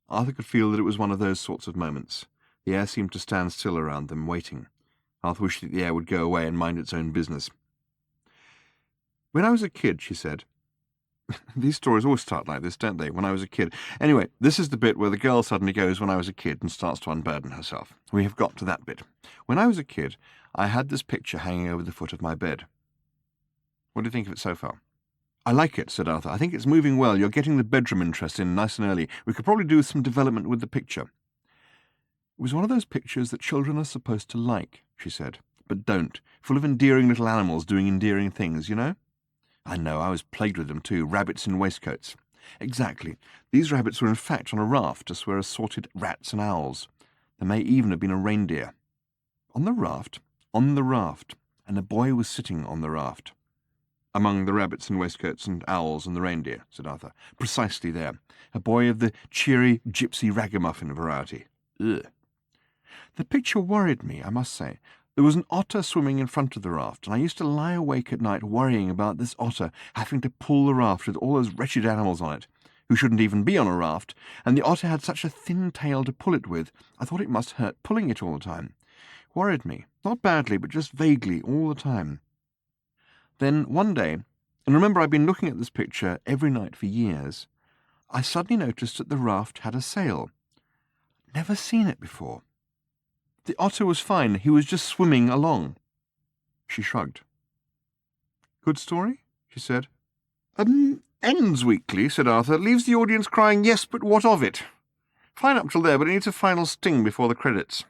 Arthur could feel that it was one of those sorts of moments. The air seemed to stand still around them, waiting. Arthur wished that the air would go away and mind its own business. When I was a kid, she said. These stories always start like this, don't they? When I was a kid. Anyway, this is the bit where the girl suddenly goes when I was a kid and starts to unburden herself. We have got to that bit. When I was a kid, I had this picture hanging over the foot of my bed. What do you think of it so far? I like it, said Arthur. I think it's moving well. You're getting the bedroom interest in nice and early. We could probably do some development with the picture. It was one of those pictures that children are supposed to like, she said, but don't. Full of endearing little animals doing endearing things, you know? I know, I was plagued with them too, rabbits in waistcoats. Exactly. These rabbits were in fact on a raft, just where assorted rats and owls. There may even have been a reindeer. On the raft? On the raft. And a boy was sitting on the raft. Among the rabbits and waistcoats and owls and the reindeer, said Arthur. Precisely there. A boy of the cheery, gypsy ragamuffin variety. Ugh. The picture worried me, I must say. There was an otter swimming in front of the raft, and I used to lie awake at night worrying about this otter having to pull the raft with all those wretched animals on it, who shouldn't even be on a raft, and the otter had such a thin tail to pull it with, I thought it must hurt pulling it all the time. Worried me. Not badly, but just vaguely, all the time. Then, one day, and remember I've been looking at this picture every night for years, I suddenly noticed that the raft had a sail. Never seen it before. The otter was fine. He was just swimming along. She shrugged. Good story? She said. Ends weakly, said Arthur. Leaves the audience crying, yes, but what of it? Fine up till there, but it needs a final sting before the credits.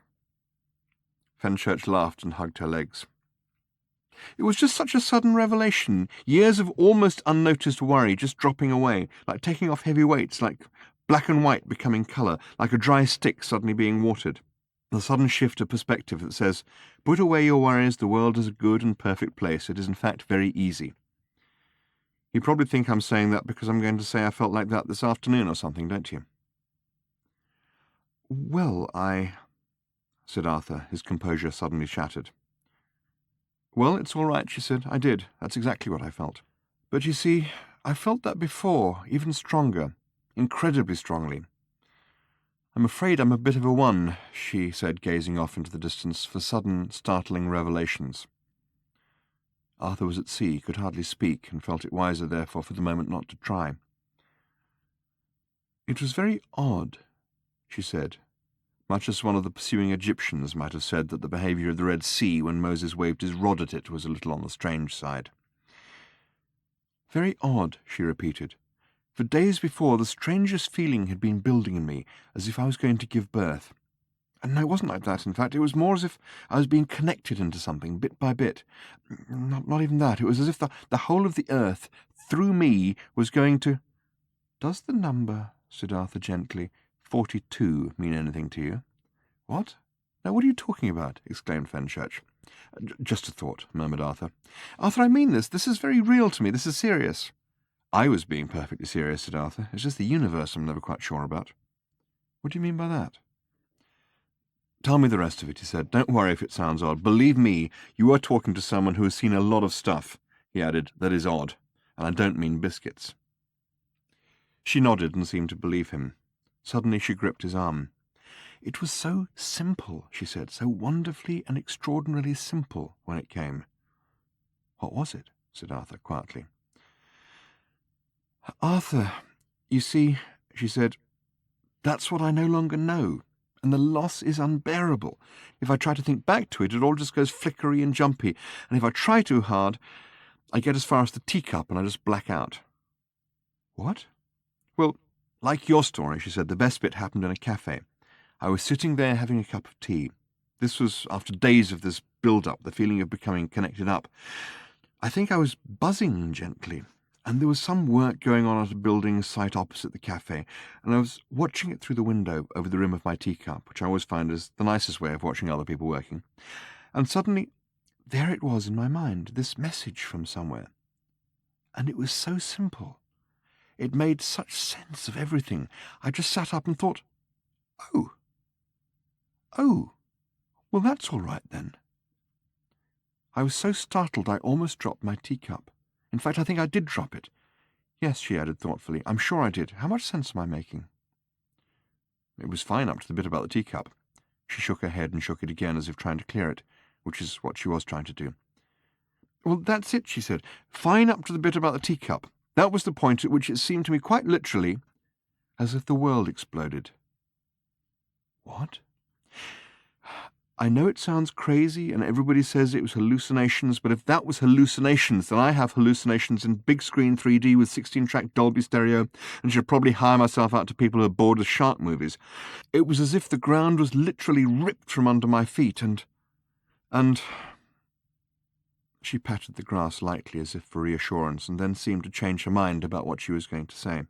Fenchurch laughed and hugged her legs. It was just such a sudden revelation. Years of almost unnoticed worry just dropping away, like taking off heavy weights, like black and white becoming colour, like a dry stick suddenly being watered. The sudden shift of perspective that says, put away your worries, the world is a good and perfect place. It is in fact very easy. You probably think I'm saying that because I'm going to say I felt like that this afternoon or something, don't you? Well, said Arthur, his composure suddenly shattered. Well, it's all right, she said. I did. That's exactly what I felt. But you see, I felt that before, even stronger, incredibly strongly. I'm afraid I'm a bit of a one, she said, gazing off into the distance, for sudden, startling revelations. Arthur was at sea, could hardly speak, and felt it wiser, therefore, for the moment not to try. It was very odd, she said, much as one of the pursuing Egyptians might have said that the behaviour of the Red Sea when Moses waved his rod at it was a little on the strange side. Very odd, she repeated. For days before, the strangest feeling had been building in me, as if I was going to give birth. And it wasn't like that, in fact. It was more as if I was being connected into something, bit by bit. Not even that. It was as if the whole of the earth, through me, was going to... Does the number, said Arthur gently, 42 mean anything to you? What? Now, what are you talking about? Exclaimed Fenchurch. Just a thought, murmured Arthur. Arthur, I mean this. This is very real to me. This is serious. I was being perfectly serious, said Arthur. It's just the universe I'm never quite sure about. What do you mean by that? Tell me the rest of it, he said. Don't worry if it sounds odd. Believe me, you are talking to someone who has seen a lot of stuff, he added, that is odd. And I don't mean biscuits. She nodded and seemed to believe him. Suddenly she gripped his arm. It was so simple, she said, so wonderfully and extraordinarily simple when it came. What was it? Said Arthur quietly. Arthur, you see, she said, that's what I no longer know, and the loss is unbearable. If I try to think back to it, it all just goes flickery and jumpy, and if I try too hard, I get as far as the teacup and I just black out. What? Well, like your story, she said, the best bit happened in a cafe. I was sitting there having a cup of tea. This was after days of this build-up, the feeling of becoming connected up. I think I was buzzing gently, and there was some work going on at a building site opposite the cafe, and I was watching it through the window over the rim of my teacup, which I always find is the nicest way of watching other people working. And suddenly, there it was in my mind, this message from somewhere. And it was so simple. It made such sense of everything. I just sat up and thought, Oh, well, that's all right then. I was so startled I almost dropped my teacup. In fact, I think I did drop it. Yes, she added thoughtfully, I'm sure I did. How much sense am I making? It was fine up to the bit about the teacup. She shook her head and shook it again as if trying to clear it, which is what she was trying to do. Well, that's it, she said. Fine up to the bit about the teacup. That was the point at which it seemed to me quite literally as if the world exploded. What? I know it sounds crazy and everybody says it was hallucinations, but if that was hallucinations, then I have hallucinations in big screen 3D with 16-track Dolby stereo and should probably hire myself out to people who are bored with shark movies. It was as if the ground was literally ripped from under my feet and... She patted the grass lightly as if for reassurance and then seemed to change her mind about what she was going to say.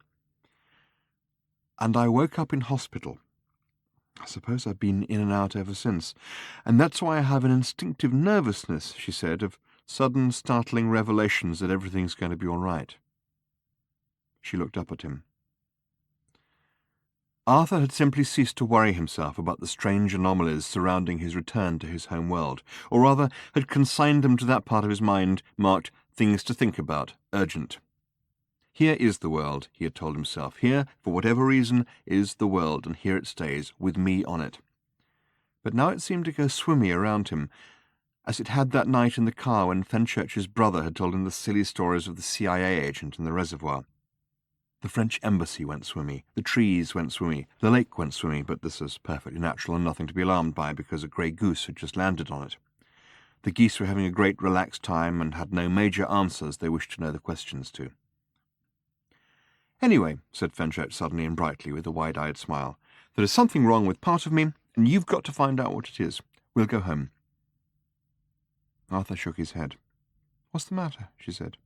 And I woke up in hospital. I suppose I've been in and out ever since, and that's why I have an instinctive nervousness, she said, of sudden, startling revelations that everything's going to be all right. She looked up at him. Arthur had simply ceased to worry himself about the strange anomalies surrounding his return to his home world, or rather had consigned them to that part of his mind marked things to think about, urgent. Here is the world, he had told himself. Here, for whatever reason, is the world, and here it stays, with me on it. But now it seemed to go swimmy around him, as it had that night in the car when Fenchurch's brother had told him the silly stories of the CIA agent in the reservoir. The French embassy went swimmy, the trees went swimmy, the lake went swimmy, but this was perfectly natural and nothing to be alarmed by because a grey goose had just landed on it. The geese were having a great relaxed time and had no major answers they wished to know the questions to. Anyway, said Fenchurch suddenly and brightly with a wide-eyed smile, there is something wrong with part of me, and you've got to find out what it is. We'll go home. Arthur shook his head. What's the matter? She said.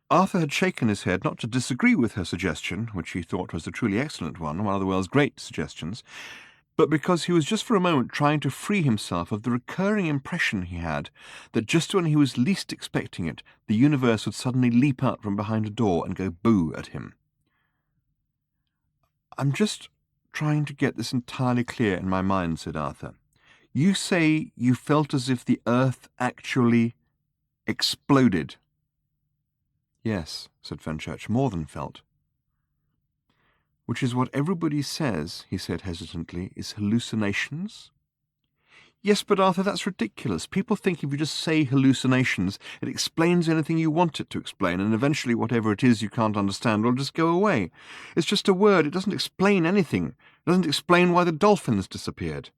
Arthur had shaken his head not to disagree with her suggestion, which he thought was a truly excellent one of the world's great suggestions, but because he was just for a moment trying to free himself of the recurring impression he had that just when he was least expecting it, the universe would suddenly leap out from behind a door and go boo at him. I'm just trying to get this entirely clear in my mind, said Arthur. You say you felt as if the earth actually exploded. Yes, said Fenchurch, more than felt. Which is what everybody says, he said hesitantly, is hallucinations? Yes, but Arthur, that's ridiculous. People think if you just say hallucinations, it explains anything you want it to explain, and eventually whatever it is you can't understand will just go away. It's just a word. It doesn't explain anything. It doesn't explain why the dolphins disappeared.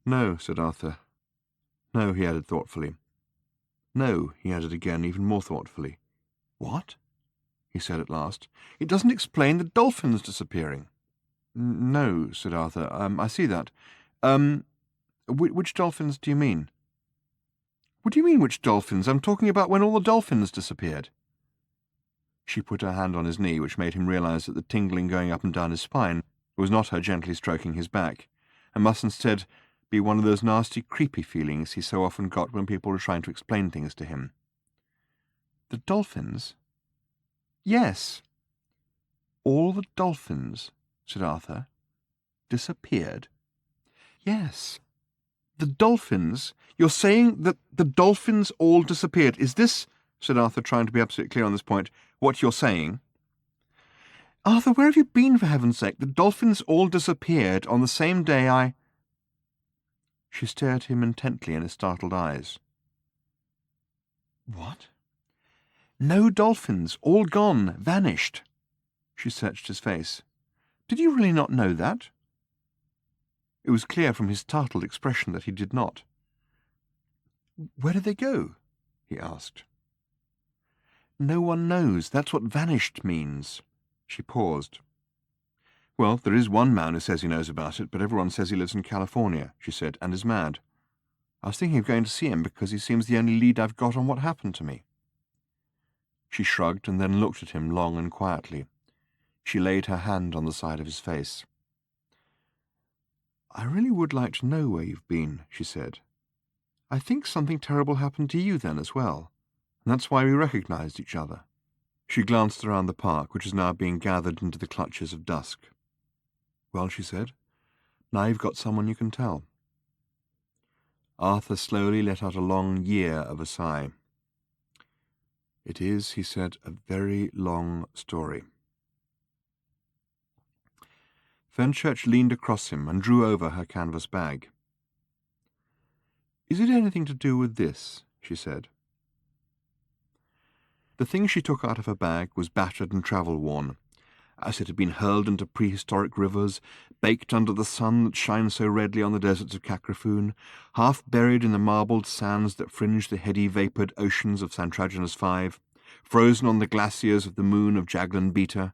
No, said Arthur. No, he added thoughtfully. No, he added again, even more thoughtfully. What? He said at last. It doesn't explain the dolphins disappearing. No, said Arthur. I see that. Which dolphins do you mean? What do you mean, which dolphins? I'm talking about when all the dolphins disappeared. She put her hand on his knee, which made him realize that the tingling going up and down his spine was not her gently stroking his back, and must instead be one of those nasty, creepy feelings he so often got when people were trying to explain things to him. The dolphins? Yes. All the dolphins, said Arthur, disappeared? Yes. The dolphins? You're saying that the dolphins all disappeared. Is this, said Arthur, trying to be absolutely clear on this point, what you're saying? Arthur, where have you been, for heaven's sake? The dolphins all disappeared on the same day I... She stared at him intently in his startled eyes. What? No dolphins, all gone, vanished. She searched his face. Did you really not know that? It was clear from his startled expression that he did not. Where did they go? He asked. No one knows. That's what vanished means. She paused. Well, there is one man who says he knows about it, but everyone says he lives in California, she said, and is mad. I was thinking of going to see him because he seems the only lead I've got on what happened to me. She shrugged and then looked at him long and quietly. She laid her hand on the side of his face. I really would like to know where you've been, she said. I think something terrible happened to you then as well, and that's why we recognized each other. She glanced around the park, which was now being gathered into the clutches of dusk. Well, she said, now you've got someone you can tell. Arthur slowly let out a long year of a sigh. It is, he said, a very long story. Fenchurch leaned across him and drew over her canvas bag. Is it anything to do with this? She said. The thing she took out of her bag was battered and travel-worn, as it had been hurled into prehistoric rivers, baked under the sun that shines so redly on the deserts of Cacrifoon, half buried in the marbled sands that fringe the heady-vapoured oceans of Santraginus V, frozen on the glaciers of the moon of Jaglan Beta,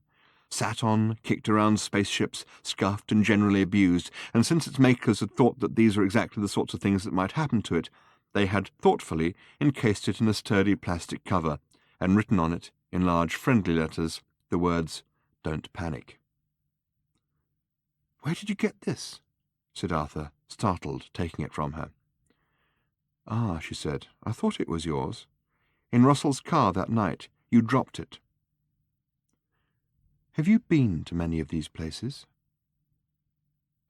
sat on, kicked around spaceships, scuffed and generally abused, and since its makers had thought that these were exactly the sorts of things that might happen to it, they had thoughtfully encased it in a sturdy plastic cover, and written on it, in large friendly letters, the words, Don't panic. Where did you get this? Said Arthur, startled, taking it from her. Ah, she said, I thought it was yours. In Russell's car that night, you dropped it. Have you been to many of these places?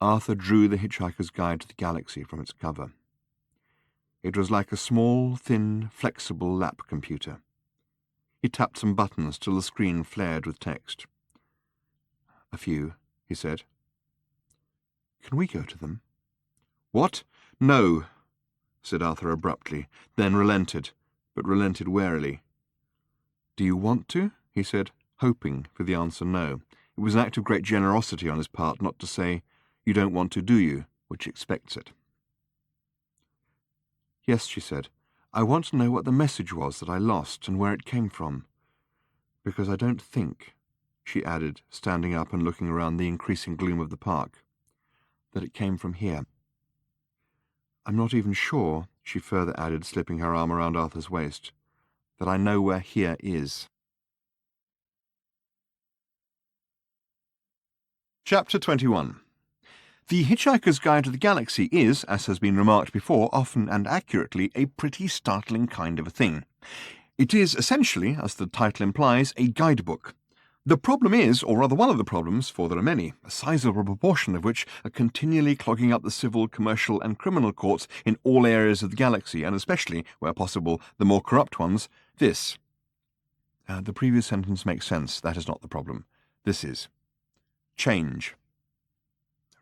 Arthur drew The Hitchhiker's Guide to the Galaxy from its cover. It was like a small, thin, flexible lap computer. He tapped some buttons till the screen flared with text. A few, he said. Can we go to them? What? No, said Arthur abruptly, then relented, but relented warily. Do you want to? He said, hoping for the answer no. It was an act of great generosity on his part not to say, You don't want to, do you? Which expects it. Yes, she said. I want to know what the message was that I lost and where it came from. Because I don't think, she added, standing up and looking around the increasing gloom of the park, that it came from here. I'm not even sure, she further added, slipping her arm around Arthur's waist, that I know where here is. Chapter 21. The Hitchhiker's Guide to the Galaxy is, as has been remarked before, often and accurately, a pretty startling kind of a thing. It is essentially, as the title implies, a guidebook. The problem is, or rather one of the problems, for there are many, a sizable proportion of which are continually clogging up the civil, commercial and criminal courts in all areas of the galaxy, and especially, where possible, the more corrupt ones, this. The previous sentence makes sense. That is not the problem. This is. Change.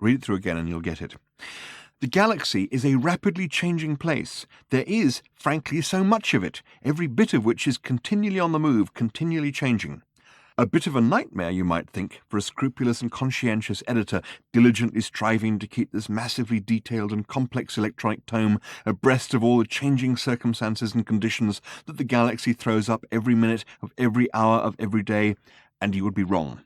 Read it through again and you'll get it. The galaxy is a rapidly changing place. There is, frankly, so much of it, every bit of which is continually on the move, continually changing. A bit of a nightmare, you might think, for a scrupulous and conscientious editor diligently striving to keep this massively detailed and complex electronic tome abreast of all the changing circumstances and conditions that the galaxy throws up every minute of every hour of every day, and you would be wrong.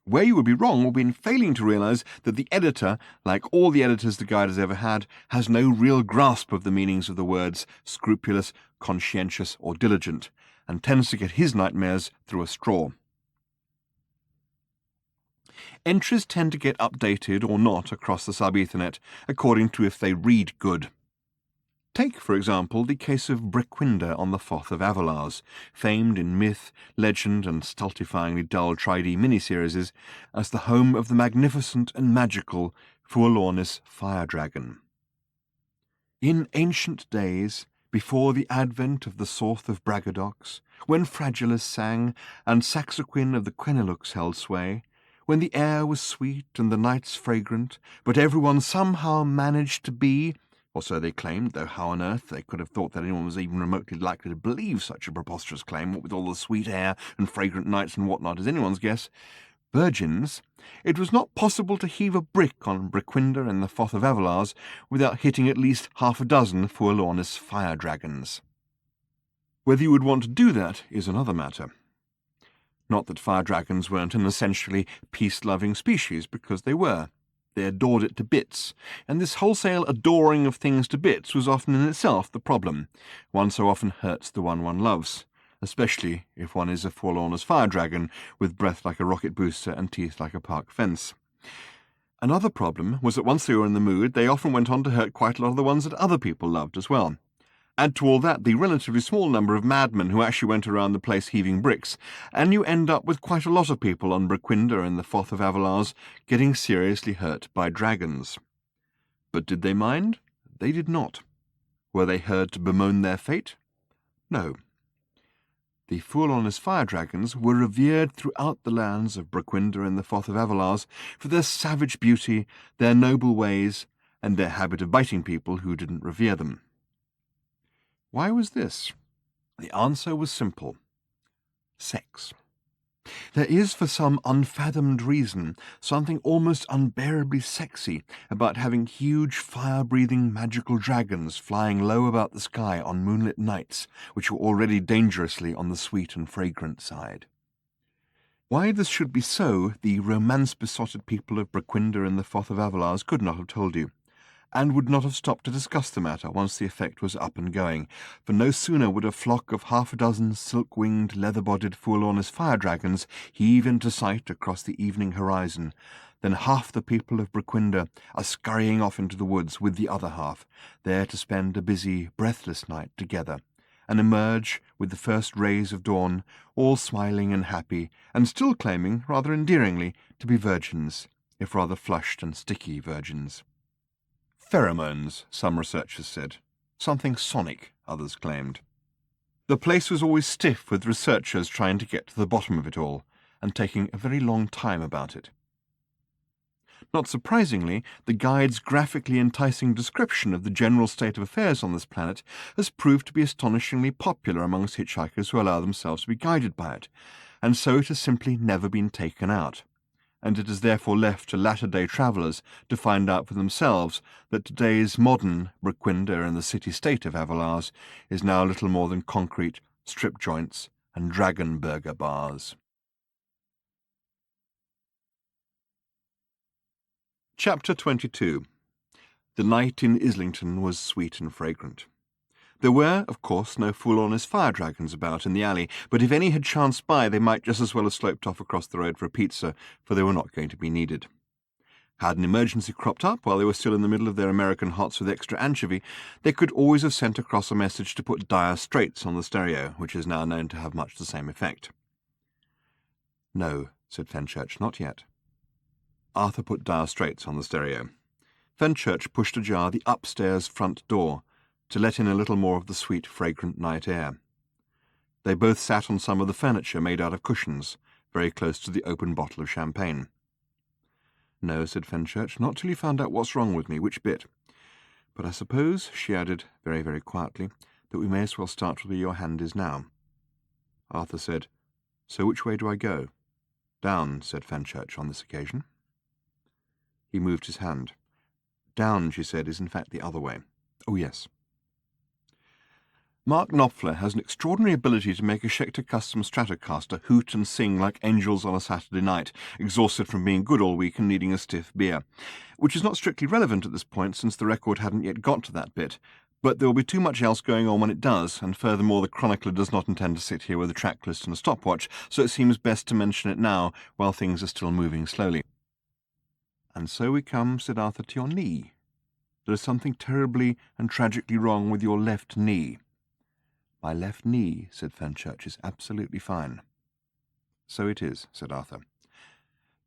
Where you would be wrong will be in failing to realize that the editor, like all the editors the guide has ever had, has no real grasp of the meanings of the words scrupulous, conscientious, or diligent, and tends to get his nightmares through a straw. Entries tend to get updated or not across the sub-Ethernet according to if they read good. Take, for example, the case of Brequinder on the Foth of Avalars, famed in myth, legend, and stultifyingly dull tri-D miniseries as the home of the magnificent and magical Forlornis fire dragon. In ancient days, before the advent of the Sorth of Bragadox, when Fragilis sang, and Saxoquin of the Quenelux held sway, when the air was sweet and the nights fragrant, but everyone somehow managed to be, or so they claimed, though how on earth they could have thought that anyone was even remotely likely to believe such a preposterous claim, what with all the sweet air and fragrant nights and what not is anyone's guess, virgins, it was not possible to heave a brick on Brequinder in the Foth of Avalars without hitting at least half a dozen Forlornis fire dragons. Whether you would want to do that is another matter. Not that fire dragons weren't an essentially peace-loving species, because they were. They adored it to bits, and this wholesale adoring of things to bits was often in itself the problem. One so often hurts the one loves, especially if one is a Forlornis fire dragon with breath like a rocket booster and teeth like a park fence. Another problem was that once they were in the mood, they often went on to hurt quite a lot of the ones that other people loved as well. Add to all that the relatively small number of madmen who actually went around the place heaving bricks, and you end up with quite a lot of people on Brequinder and the Foth of Avalars getting seriously hurt by dragons. But did they mind? They did not. Were they heard to bemoan their fate? No. The Forlornis fire dragons were revered throughout the lands of Brequinder and the Foth of Avalars for their savage beauty, their noble ways, and their habit of biting people who didn't revere them. Why was this? The answer was simple. Sex. There is, for some unfathomed reason, something almost unbearably sexy about having huge fire-breathing magical dragons flying low about the sky on moonlit nights, which were already dangerously on the sweet and fragrant side. Why this should be so, the romance-besotted people of Brequinder and the Foth of Avalars could not have told you, and would not have stopped to discuss the matter once the effect was up and going, for no sooner would a flock of half a dozen silk-winged, leather-bodied Forlornis fire dragons heave into sight across the evening horizon, than half the people of Brequinder are scurrying off into the woods with the other half, there to spend a busy, breathless night together, and emerge with the first rays of dawn, all smiling and happy, and still claiming, rather endearingly, to be virgins, if rather flushed and sticky virgins. Pheromones, some researchers said. Something sonic, others claimed. The place was always stiff with researchers trying to get to the bottom of it all, and taking a very long time about it. Not surprisingly, the guide's graphically enticing description of the general state of affairs on this planet has proved to be astonishingly popular amongst hitchhikers who allow themselves to be guided by it, and so it has simply never been taken out, and it is therefore left to latter-day travellers to find out for themselves that today's modern Brequinder and the city-state of Avalars is now little more than concrete, strip joints, and dragon burger bars. Chapter 22. The night in Islington was sweet and fragrant. There were, of course, no Forlornis fire dragons about in the alley, but if any had chanced by, they might just as well have sloped off across the road for a pizza, for they were not going to be needed. Had an emergency cropped up while they were still in the middle of their American hots with extra anchovy, they could always have sent across a message to put dire straits on the stereo, which is now known to have much the same effect. No, said Fenchurch, not yet. Arthur put Dire Straits on the stereo. Fenchurch pushed ajar the upstairs front door to let in a little more of the sweet, fragrant night air. They both sat on some of the furniture made out of cushions, very close to the open bottle of champagne. No, said Fenchurch, not till you found out what's wrong with me, which bit. But I suppose, she added, very, very quietly, that we may as well start where your hand is now. Arthur said, So which way do I go? Down, said Fenchurch on this occasion. He moved his hand. Down, she said, is in fact the other way. Oh, yes. Mark Knopfler has an extraordinary ability to make a Schecter Custom Stratocaster hoot and sing like angels on a Saturday night, exhausted from being good all week and needing a stiff beer, which is not strictly relevant at this point since the record hadn't yet got to that bit, but there will be too much else going on when it does, and furthermore the chronicler does not intend to sit here with a track list and a stopwatch, so it seems best to mention it now while things are still moving slowly. And so we come, said Arthur, to your knee. There is something terribly and tragically wrong with your left knee. My left knee, said Fenchurch, is absolutely fine. So it is, said Arthur.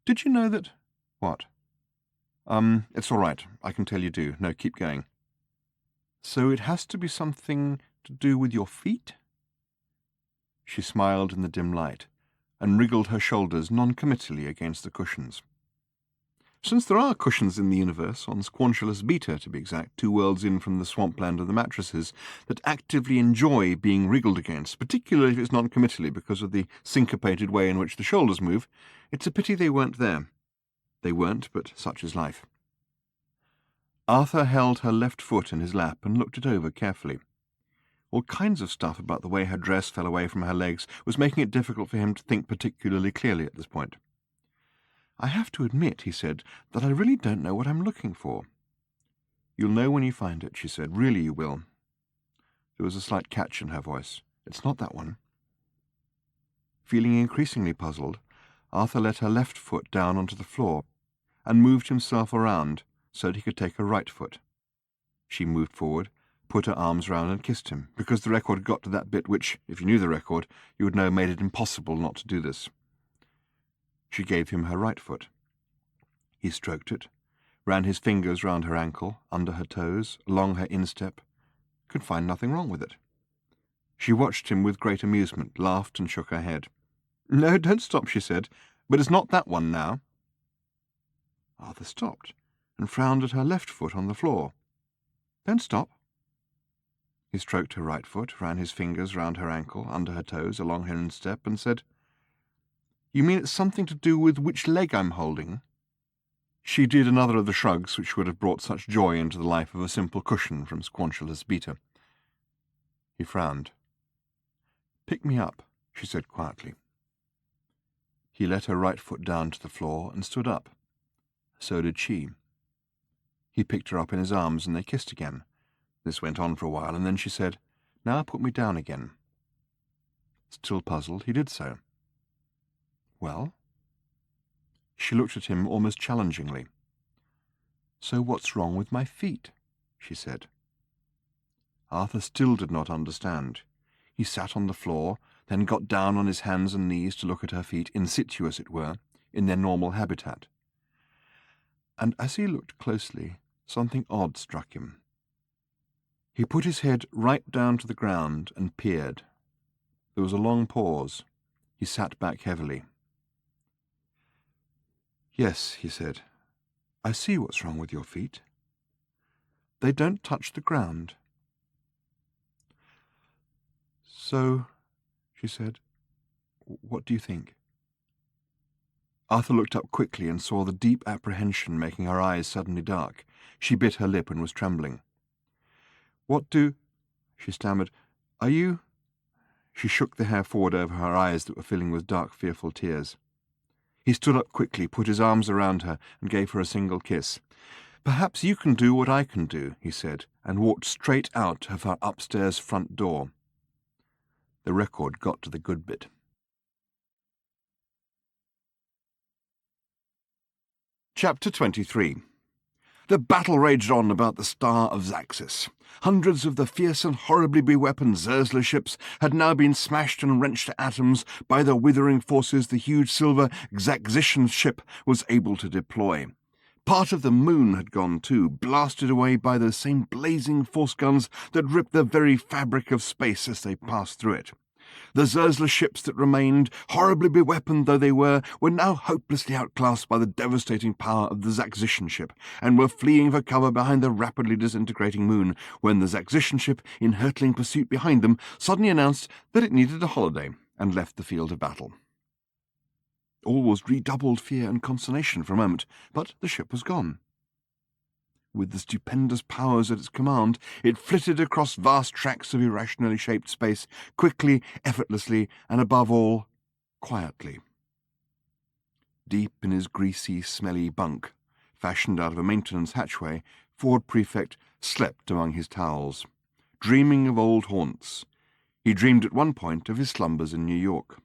Did you know that— What? It's all right. I can tell you do. No, keep going. So it has to be something to do with your feet? She smiled in the dim light, and wriggled her shoulders non-committally against the cushions. Since there are cushions in the universe, on Squanchulus Beta to be exact, 2 worlds in from the swampland of the mattresses, that actively enjoy being wriggled against, particularly if it's non-committally because of the syncopated way in which the shoulders move, it's a pity they weren't there. They weren't, but such is life. Arthur held her left foot in his lap and looked it over carefully. All kinds of stuff about the way her dress fell away from her legs was making it difficult for him to think particularly clearly at this point. I have to admit, he said, that I really don't know what I'm looking for. You'll know when you find it, she said. Really you will. There was a slight catch in her voice. It's not that one. Feeling increasingly puzzled, Arthur let her left foot down onto the floor and moved himself around so that he could take her right foot. She moved forward, put her arms round and kissed him, because the record had got to that bit which, if you knew the record, you would know made it impossible not to do this. She gave him her right foot. He stroked it, ran his fingers round her ankle, under her toes, along her instep, could find nothing wrong with it. She watched him with great amusement, laughed and shook her head. No, don't stop, she said, but it's not that one now. Arthur stopped and frowned at her left foot on the floor. Don't stop. He stroked her right foot, ran his fingers round her ankle, under her toes, along her instep, and said, You mean it's something to do with which leg I'm holding? She did another of the shrugs which would have brought such joy into the life of a simple cushion from Squanchulus Beta. He frowned. Pick me up, she said quietly. He let her right foot down to the floor and stood up. So did she. He picked her up in his arms and they kissed again. This went on for a while, and then she said, Now put me down again. Still puzzled, he did so. Well? She looked at him almost challengingly. So what's wrong with my feet? She said. Arthur still did not understand. He sat on the floor, then got down on his hands and knees to look at her feet, in situ as it were, in their normal habitat. And as he looked closely, something odd struck him. He put his head right down to the ground and peered. There was a long pause. He sat back heavily. Yes, he said, I see what's wrong with your feet. They don't touch the ground. So, she said, what do you think? Arthur looked up quickly and saw the deep apprehension making her eyes suddenly dark. She bit her lip and was trembling. What do— she stammered. Are you— She shook the hair forward over her eyes that were filling with dark, fearful tears. He stood up quickly, put his arms around her, and gave her a single kiss. Perhaps you can do what I can do, he said, and walked straight out of her upstairs front door. The record got to the good bit. Chapter 23. The battle raged on about the Star of Zaxis. Hundreds of the fierce and horribly beweaponed Zersler ships had now been smashed and wrenched to atoms by the withering forces the huge silver Zaxitian ship was able to deploy. Part of the moon had gone too, blasted away by those same blazing force guns that ripped the very fabric of space as they passed through it. The Zersler ships that remained, horribly beweaponed though they were now hopelessly outclassed by the devastating power of the Zaxitian ship, and were fleeing for cover behind the rapidly disintegrating moon, when the Zaxitian ship, in hurtling pursuit behind them, suddenly announced that it needed a holiday, and left the field of battle. All was redoubled fear and consternation for a moment, but the ship was gone. With the stupendous powers at its command, it flitted across vast tracts of irrationally shaped space, quickly, effortlessly, and above all, quietly. Deep in his greasy, smelly bunk, fashioned out of a maintenance hatchway, Ford Prefect slept among his towels, dreaming of old haunts. He dreamed at one point of his slumbers in New York.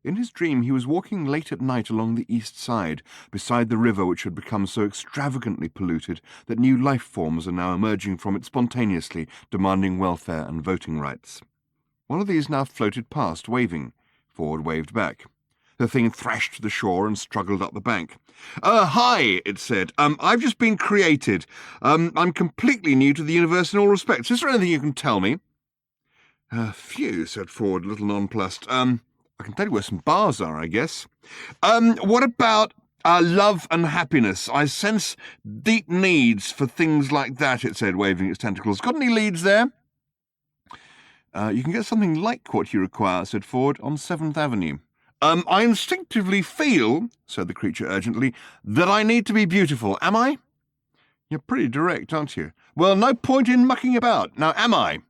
In his dream he was walking late at night along the east side, beside the river which had become so extravagantly polluted that new life forms are now emerging from it spontaneously, demanding welfare and voting rights. One of these now floated past, waving. Ford waved back. The thing thrashed to the shore and struggled up the bank. Hi, it said. I've just been created. I'm completely new to the universe in all respects. Is there anything you can tell me? Phew, said Ford, a little nonplussed. I can tell you where some bars are, I guess. What about love and happiness? I sense deep needs for things like that, it said, waving its tentacles. Got any leads there? You can get something like what you require, said Ford, on 7th Avenue. I instinctively feel, said the creature urgently, that I need to be beautiful. Am I? You're pretty direct, aren't you? Well, no point in mucking about. Now, am I?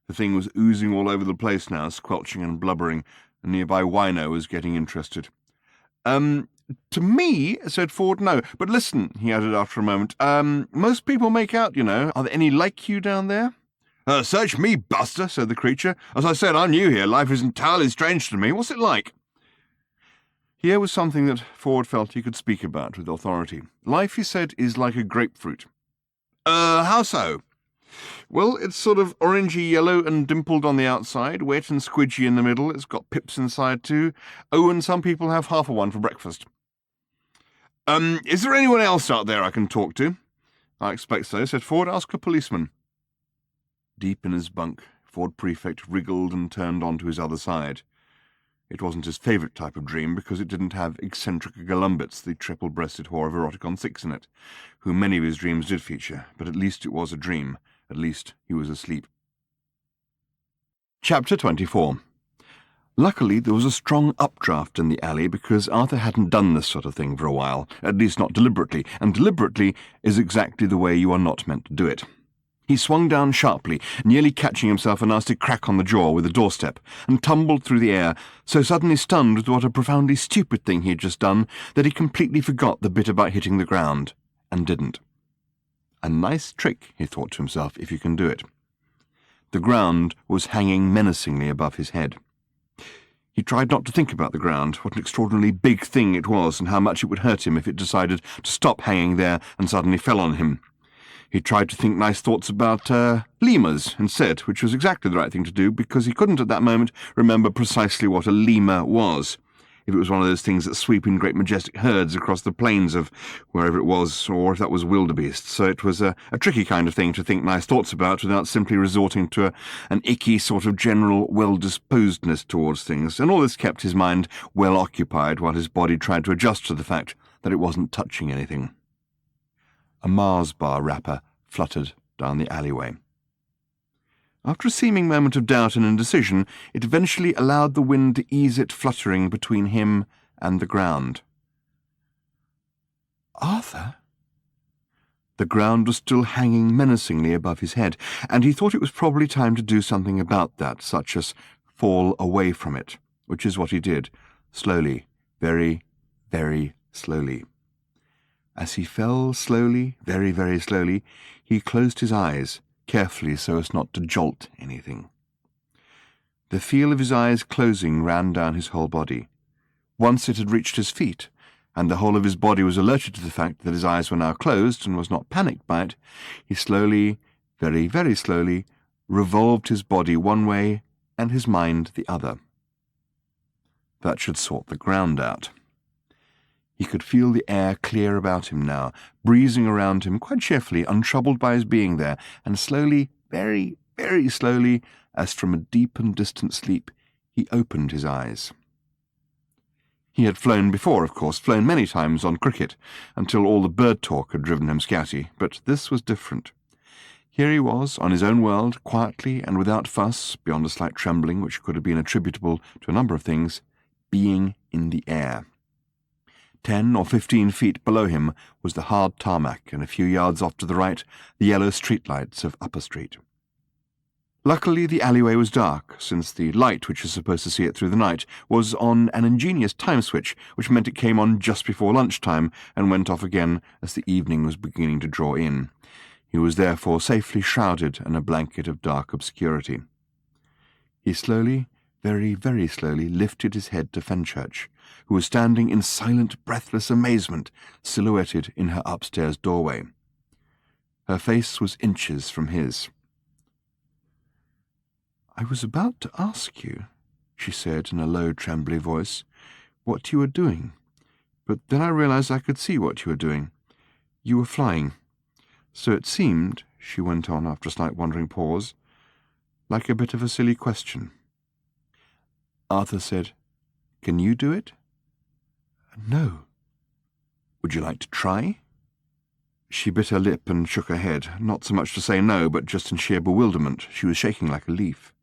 The thing was oozing all over the place now, squelching and blubbering. A nearby wino was getting interested. To me, said Ford, no. But listen, he added after a moment, most people make out, you know. Are there any like you down there? Search me, Buster, said the creature. As I said, I'm new here. Life is entirely strange to me. What's it like? Here was something that Ford felt he could speak about with authority. Life, he said, is like a grapefruit. How so? Well, it's sort of orangey yellow and dimpled on the outside, wet and squidgy in the middle. It's got pips inside too. Oh, and some people have half a one for breakfast. Is there anyone else out there I can talk to? I expect so, said Ford. Ask a policeman. Deep in his bunk, Ford Prefect wriggled and turned on to his other side. It wasn't his favourite type of dream, because it didn't have eccentric Golumbits, the triple-breasted whore of Eroticon 6 in it, whom many of his dreams did feature, but at least it was a dream. At least he was asleep. Chapter 24. Luckily, there was a strong updraft in the alley, because Arthur hadn't done this sort of thing for a while, at least not deliberately, and deliberately is exactly the way you are not meant to do it. He swung down sharply, nearly catching himself a nasty crack on the jaw with the doorstep, and tumbled through the air, so suddenly stunned with what a profoundly stupid thing he had just done that he completely forgot the bit about hitting the ground, and didn't. A nice trick, he thought to himself, if you can do it. The ground was hanging menacingly above his head. He tried not to think about the ground, what an extraordinarily big thing it was, and how much it would hurt him if it decided to stop hanging there and suddenly fell on him. He tried to think nice thoughts about lemurs instead, which was exactly the right thing to do, because he couldn't at that moment remember precisely what a lemur was. If it was one of those things that sweep in great majestic herds across the plains of wherever it was, or if that was wildebeest. So it was a tricky kind of thing to think nice thoughts about without simply resorting to an icky sort of general well-disposedness towards things, and all this kept his mind well occupied while his body tried to adjust to the fact that it wasn't touching anything. A Mars bar wrapper fluttered down the alleyway. After a seeming moment of doubt and indecision, it eventually allowed the wind to ease it fluttering between him and the ground. Arthur? The ground was still hanging menacingly above his head, and he thought it was probably time to do something about that, such as fall away from it, which is what he did, slowly, very, very slowly. As he fell slowly, very, very slowly, he closed his eyes, carefully so as not to jolt anything. The feel of his eyes closing ran down his whole body. Once it had reached his feet, and the whole of his body was alerted to the fact that his eyes were now closed and was not panicked by it, he slowly, very, very slowly, revolved his body one way and his mind the other. That should sort the ground out. He could feel the air clear about him now, breezing around him quite cheerfully, untroubled by his being there, and slowly, very, very slowly, as from a deep and distant sleep, he opened his eyes. He had flown before, of course, flown many times on cricket, until all the bird talk had driven him scatty, but this was different. Here he was, on his own world, quietly and without fuss, beyond a slight trembling which could have been attributable to a number of things, being in the air. 10 or 15 feet below him was the hard tarmac, and a few yards off to the right, the yellow streetlights of Upper Street. Luckily, the alleyway was dark, since the light, which was supposed to see it through the night, was on an ingenious time switch, which meant it came on just before lunchtime and went off again as the evening was beginning to draw in. He was therefore safely shrouded in a blanket of dark obscurity. He slowly, very, very slowly, lifted his head to Fenchurch, who was standing in silent, breathless amazement, silhouetted in her upstairs doorway. Her face was inches from his. "I was about to ask you," she said in a low, trembly voice, "what you were doing, but then I realized I could see what you were doing. You were flying. So it seemed," she went on after a slight wondering pause, "like a bit of a silly question." Arthur said, "Can you do it?" "No." "Would you like to try?" She bit her lip and shook her head, not so much to say no, but just in sheer bewilderment. She was shaking like a leaf.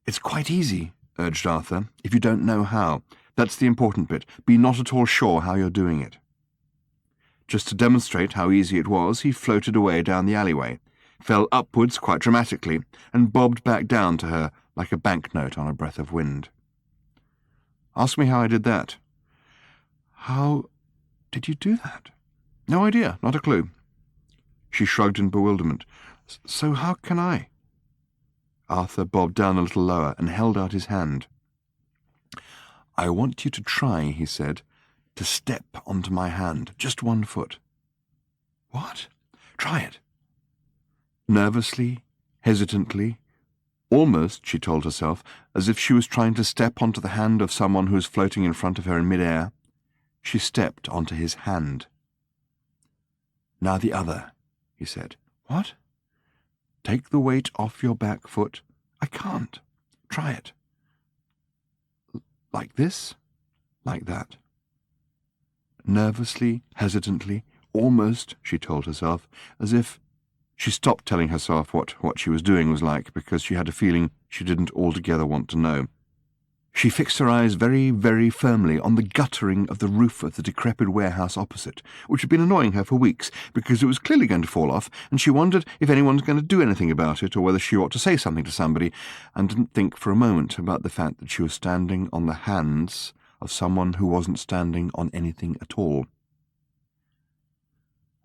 "It's quite easy," urged Arthur, "if you don't know how. That's the important bit. Be not at all sure how you're doing it." Just to demonstrate how easy it was, he floated away down the alleyway, fell upwards quite dramatically, and bobbed back down to her like a banknote on a breath of wind. "Ask me how I did that." "How did you do that?" "No idea, not a clue." She shrugged in bewilderment. "So how can I?" Arthur bobbed down a little lower and held out his hand. "I want you to try," he said, "to step onto my hand, just 1 foot." "What?" "Try it." Nervously, hesitantly, almost, she told herself, as if she was trying to step onto the hand of someone who was floating in front of her in mid-air, she stepped onto his hand. "Now the other," he said. "What?" "Take the weight off your back foot." "I can't." "Try it." "Like this?" "Like that." Nervously, hesitantly, almost, she told herself, as if... She stopped telling herself what she was doing was like, because she had a feeling she didn't altogether want to know. She fixed her eyes very, very firmly on the guttering of the roof of the decrepit warehouse opposite, which had been annoying her for weeks, because it was clearly going to fall off, and she wondered if anyone was going to do anything about it, or whether she ought to say something to somebody, and didn't think for a moment about the fact that she was standing on the hands of someone who wasn't standing on anything at all.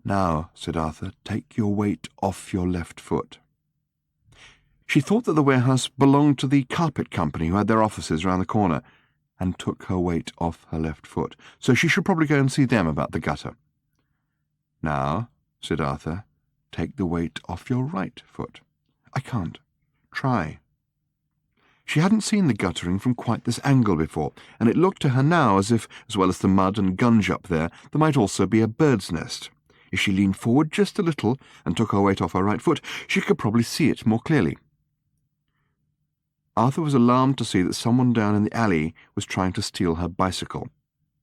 "Now," said Arthur, "take your weight off your left foot." She thought that the warehouse belonged to the carpet company who had their offices round the corner, and took her weight off her left foot, so she should probably go and see them about the gutter. "Now," said Arthur, "take the weight off your right foot." "I can't." "Try." She hadn't seen the guttering from quite this angle before, and it looked to her now as if, as well as the mud and gunge up there might also be a bird's nest. If she leaned forward just a little and took her weight off her right foot, she could probably see it more clearly. Arthur was alarmed to see that someone down in the alley was trying to steal her bicycle.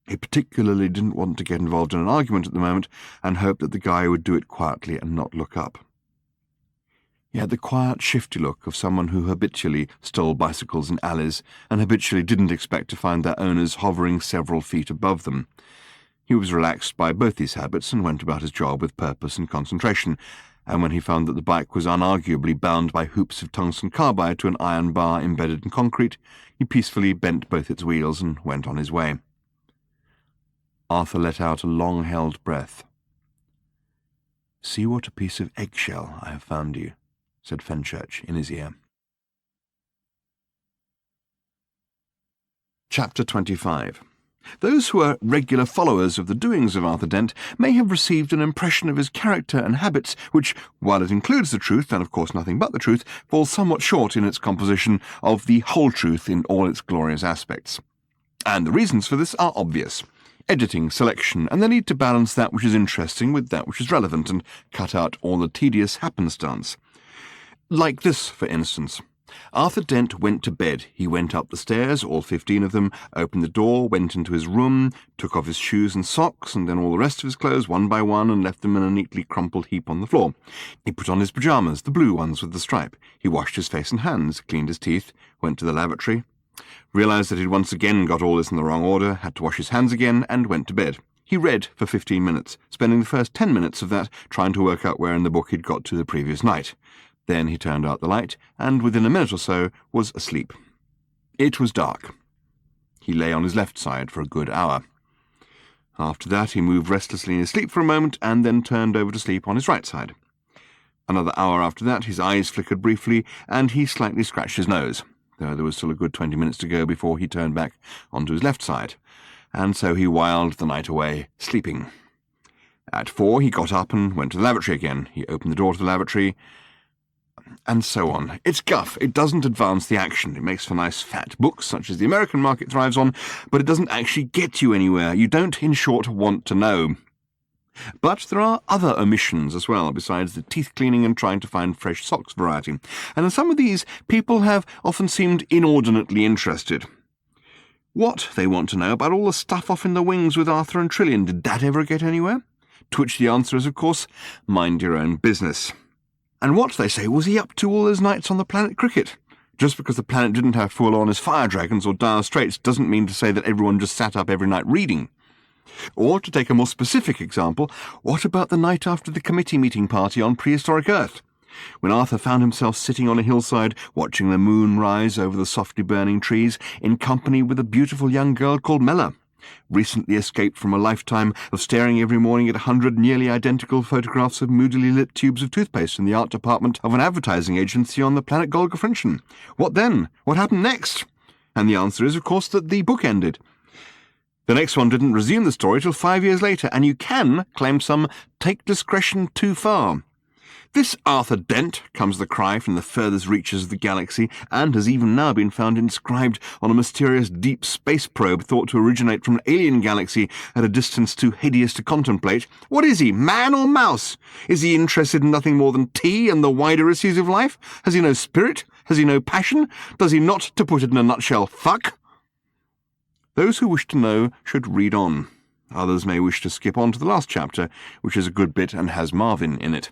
He particularly didn't want to get involved in an argument at the moment, and hoped that the guy would do it quietly and not look up. He had the quiet, shifty look of someone who habitually stole bicycles in alleys, and habitually didn't expect to find their owners hovering several feet above them. He was relaxed by both these habits and went about his job with purpose and concentration, and when he found that the bike was unarguably bound by hoops of tungsten carbide to an iron bar embedded in concrete, he peacefully bent both its wheels and went on his way. Arthur let out a long-held breath. "See what a piece of eggshell I have found you," said Fenchurch in his ear. Chapter 25. Those who are regular followers of the doings of Arthur Dent may have received an impression of his character and habits which, while it includes the truth, and of course nothing but the truth, falls somewhat short in its composition of the whole truth in all its glorious aspects. And the reasons for this are obvious. Editing, selection, and the need to balance that which is interesting with that which is relevant and cut out all the tedious happenstance. Like this, for instance. Arthur Dent went to bed. He went up the stairs, all 15 of them, opened the door, went into his room, took off his shoes and socks, and then all the rest of his clothes one by one, and left them in a neatly crumpled heap on the floor. He put on his pyjamas, the blue ones with the stripe. He washed his face and hands, cleaned his teeth, went to the lavatory, realized that he'd once again got all this in the wrong order, had to wash his hands again, and went to bed. He read for 15 minutes, spending the first 10 minutes of that trying to work out where in the book he'd got to the previous night. Then he turned out the light, and within a minute or so was asleep. It was dark. He lay on his left side for a good hour. After that he moved restlessly in his sleep for a moment, and then turned over to sleep on his right side. Another hour after that his eyes flickered briefly, and he slightly scratched his nose, though there was still a good 20 minutes to go before he turned back onto his left side, and so he whiled the night away, sleeping. At 4 he got up and went to the lavatory again. He opened the door to the lavatory, and so on. It's guff. It doesn't advance the action. It makes for nice fat books, such as the American market thrives on, but it doesn't actually get you anywhere. You don't, in short, want to know. But there are other omissions as well, besides the teeth-cleaning and trying to find fresh socks variety. And in some of these, people have often seemed inordinately interested. What, they want to know, about all the stuff off in the wings with Arthur and Trillian? Did that ever get anywhere? To which the answer is, of course, mind your own business. And what, they say, was he up to all those nights on the planet Cricket? Just because the planet didn't have full-on fire dragons or dire straits doesn't mean to say that everyone just sat up every night reading. Or, to take a more specific example, what about the night after the committee meeting party on prehistoric Earth, when Arthur found himself sitting on a hillside watching the moon rise over the softly burning trees in company with a beautiful young girl called Mella, recently escaped from a lifetime of staring every morning at 100 nearly identical photographs of moodily lit tubes of toothpaste in the art department of an advertising agency on the planet Golgafrinchen? What then? What happened next? And the answer is, of course, that the book ended. The next one didn't resume the story till 5 years later, and you can claim some take discretion too far. This Arthur Dent, comes the cry from the furthest reaches of the galaxy, and has even now been found inscribed on a mysterious deep space probe thought to originate from an alien galaxy at a distance too hideous to contemplate. What is he, man or mouse? Is he interested in nothing more than tea and the wider issues of life? Has he no spirit? Has he no passion? Does he not, to put it in a nutshell, fuck? Those who wish to know should read on. Others may wish to skip on to the last chapter, which is a good bit and has Marvin in it.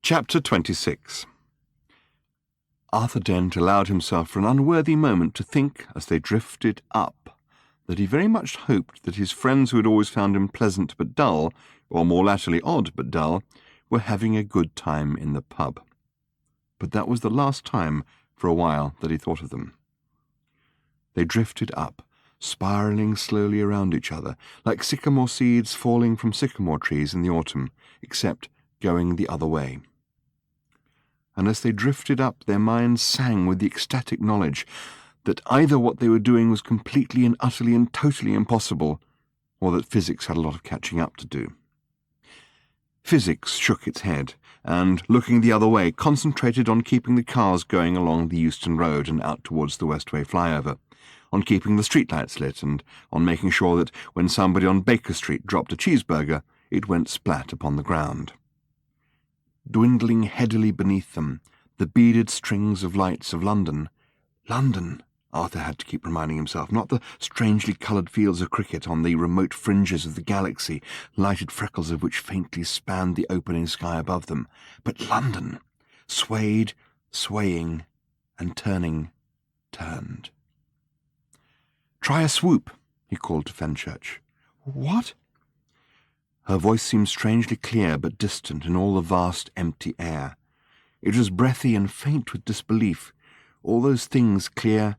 Chapter 26. Arthur Dent allowed himself for an unworthy moment to think, as they drifted up, that he very much hoped that his friends who had always found him pleasant but dull, or more latterly odd but dull, were having a good time in the pub. But that was the last time, for a while, that he thought of them. They drifted up, spiralling slowly around each other, like sycamore seeds falling from sycamore trees in the autumn, except going the other way. And as they drifted up, their minds sang with the ecstatic knowledge that either what they were doing was completely and utterly and totally impossible, or that physics had a lot of catching up to do. Physics shook its head, and, looking the other way, concentrated on keeping the cars going along the Euston Road and out towards the Westway flyover, on keeping the streetlights lit, and on making sure that when somebody on Baker Street dropped a cheeseburger, it went splat upon the ground. Dwindling headily beneath them, the beaded strings of lights of London. London, Arthur had to keep reminding himself, not the strangely coloured fields of cricket on the remote fringes of the galaxy, lighted freckles of which faintly spanned the opening sky above them, but London, swayed, swaying, and turning, turned. "Try a swoop," he called to Fenchurch. "What?" Her voice seemed strangely clear but distant in all the vast empty air. It was breathy and faint with disbelief, all those things clear,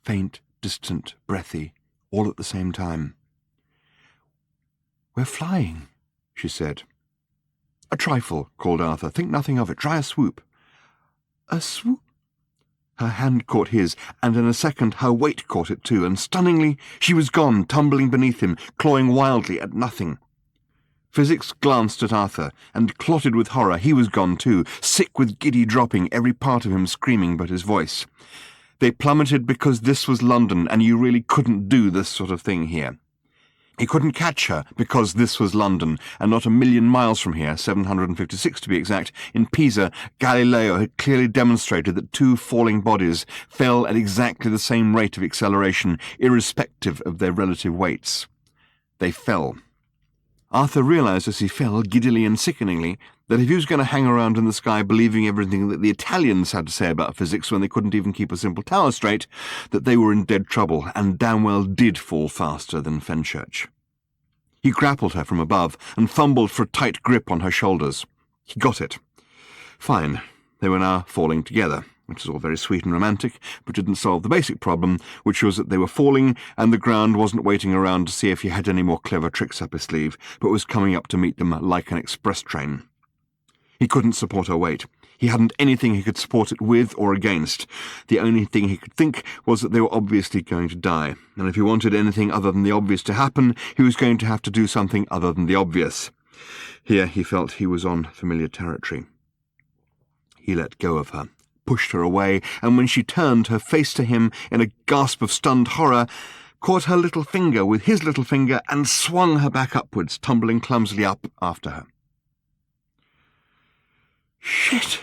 faint, distant, breathy, all at the same time. "We're flying," she said. "A trifle," called Arthur. "Think nothing of it. Try a swoop." "A swoop?" Her hand caught his, and in a second her weight caught it too, and stunningly she was gone, tumbling beneath him, clawing wildly at nothing. Physics glanced at Arthur, and clotted with horror. He was gone too, sick with giddy dropping, every part of him screaming but his voice. They plummeted because this was London, and you really couldn't do this sort of thing here. He couldn't catch her because this was London, and not a million miles from here, 756 to be exact, in Pisa, Galileo had clearly demonstrated that two falling bodies fell at exactly the same rate of acceleration, irrespective of their relative weights. They fell. Arthur realized as he fell, giddily and sickeningly, that if he was going to hang around in the sky believing everything that the Italians had to say about physics when they couldn't even keep a simple tower straight, that they were in dead trouble, and damn well did fall faster than Fenchurch. He grappled her from above and fumbled for a tight grip on her shoulders. He got it. Fine. They were now falling together, which is all very sweet and romantic, but didn't solve the basic problem, which was that they were falling, and the ground wasn't waiting around to see if he had any more clever tricks up his sleeve, but was coming up to meet them like an express train. He couldn't support her weight. He hadn't anything he could support it with or against. The only thing he could think was that they were obviously going to die, and if he wanted anything other than the obvious to happen, he was going to have to do something other than the obvious. Here he felt he was on familiar territory. He let go of her, pushed her away, and when she turned her face to him in a gasp of stunned horror, caught her little finger with his little finger and swung her back upwards, tumbling clumsily up after her. "Shit,"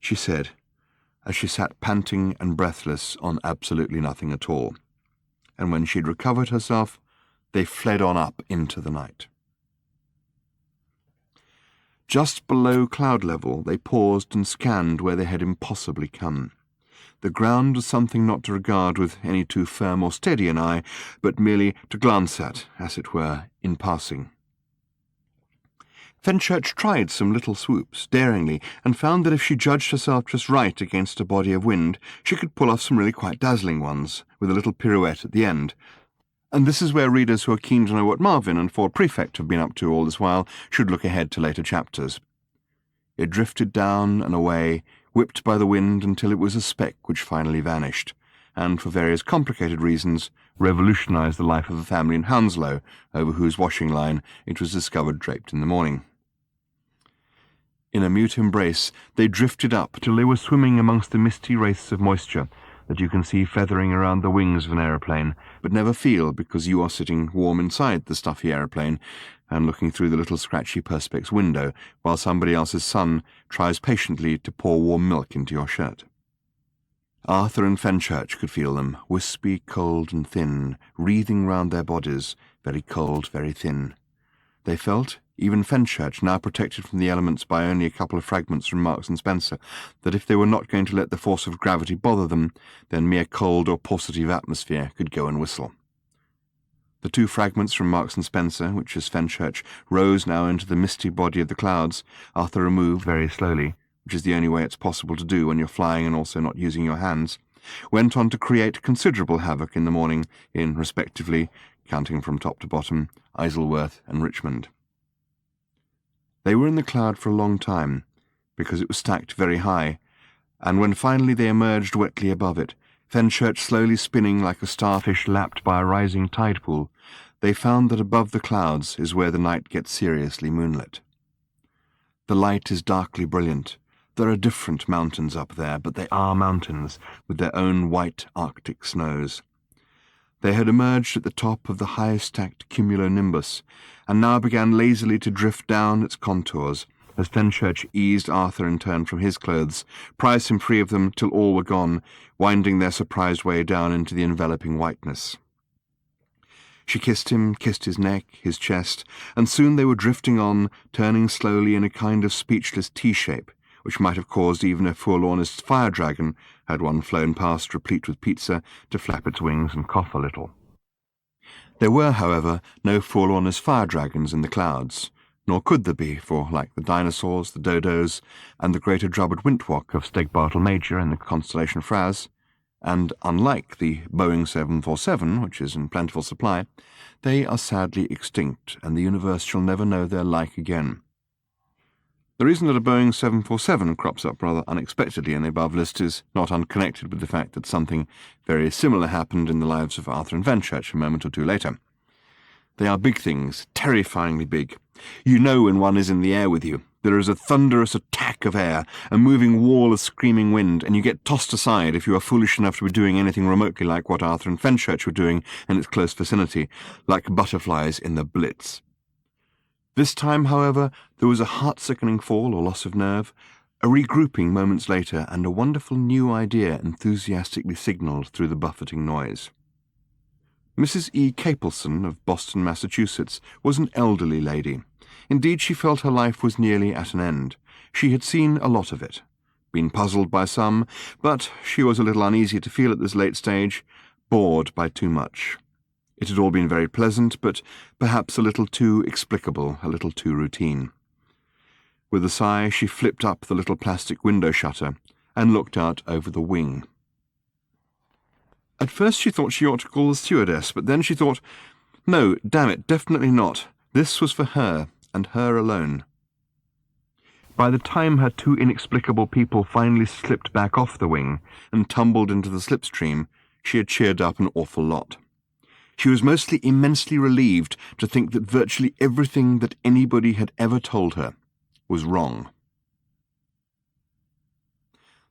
she said, as she sat panting and breathless on absolutely nothing at all. And when she'd recovered herself, they fled on up into the night. Just below cloud level, they paused and scanned where they had impossibly come. The ground was something not to regard with any too firm or steady an eye, but merely to glance at, as it were, in passing. Fenchurch tried some little swoops, daringly, and found that if she judged herself just right against a body of wind, she could pull off some really quite dazzling ones, with a little pirouette at the end. And this is where readers who are keen to know what Marvin and Ford Prefect have been up to all this while should look ahead to later chapters. It drifted down and away, whipped by the wind until it was a speck which finally vanished, and for various complicated reasons revolutionized the life of a family in Hounslow, over whose washing line it was discovered draped in the morning. In a mute embrace, they drifted up till they were swimming amongst the misty wraiths of moisture that you can see feathering around the wings of an aeroplane, but never feel because you are sitting warm inside the stuffy aeroplane and looking through the little scratchy perspex window while somebody else's son tries patiently to pour warm milk into your shirt. Arthur and Fenchurch could feel them, wispy, cold and thin, wreathing round their bodies, very cold, very thin. They felt, even Fenchurch, now protected from the elements by only a couple of fragments from Marks and Spencer, that if they were not going to let the force of gravity bother them, then mere cold or paucity of atmosphere could go and whistle. The two fragments from Marks and Spencer, which as Fenchurch rose now into the misty body of the clouds, Arthur removed very slowly, which is the only way it's possible to do when you're flying and also not using your hands, went on to create considerable havoc in the morning in, respectively, counting from top to bottom, Isleworth and Richmond. They were in the cloud for a long time, because it was stacked very high, and when finally they emerged wetly above it, Fenchurch slowly spinning like a starfish lapped by a rising tide pool, they found that above the clouds is where the night gets seriously moonlit. The light is darkly brilliant. There are different mountains up there, but they are mountains, with their own white Arctic snows. They had emerged at the top of the highest stacked cumulonimbus, and now began lazily to drift down its contours, as Fenchurch eased Arthur in turn from his clothes, prized him free of them till all were gone, winding their surprised way down into the enveloping whiteness. She kissed him, kissed his neck, his chest, and soon they were drifting on, turning slowly in a kind of speechless T-shape, which might have caused even a forlornest fire dragon, had one flown past replete with pizza, to flap its wings and cough a little. There were, however, no forlornest fire dragons in the clouds, nor could there be, for, like the dinosaurs, the dodos, and the greater drubbed wintwalk of Stegbartle Major in the constellation Fraz, and unlike the Boeing 747, which is in plentiful supply, they are sadly extinct, and the universe shall never know their like again. The reason that a Boeing 747 crops up rather unexpectedly in the above list is not unconnected with the fact that something very similar happened in the lives of Arthur and Fenchurch a moment or two later. They are big things, terrifyingly big. You know when one is in the air with you. There is a thunderous attack of air, a moving wall of screaming wind, and you get tossed aside if you are foolish enough to be doing anything remotely like what Arthur and Fenchurch were doing in its close vicinity, like butterflies in the Blitz. This time, however, there was a heart-sickening fall or loss of nerve, a regrouping moments later, and a wonderful new idea enthusiastically signalled through the buffeting noise. Mrs. E. Capelson of Boston, Massachusetts, was an elderly lady. Indeed, she felt her life was nearly at an end. She had seen a lot of it, been puzzled by some, but she was a little uneasy to feel at this late stage, bored by too much. It had all been very pleasant, but perhaps a little too explicable, a little too routine. With a sigh, she flipped up the little plastic window shutter and looked out over the wing. At first she thought she ought to call the stewardess, but then she thought, no, damn it, definitely not. This was for her, and her alone. By the time her two inexplicable people finally slipped back off the wing and tumbled into the slipstream, she had cheered up an awful lot. She was mostly immensely relieved to think that virtually everything that anybody had ever told her was wrong.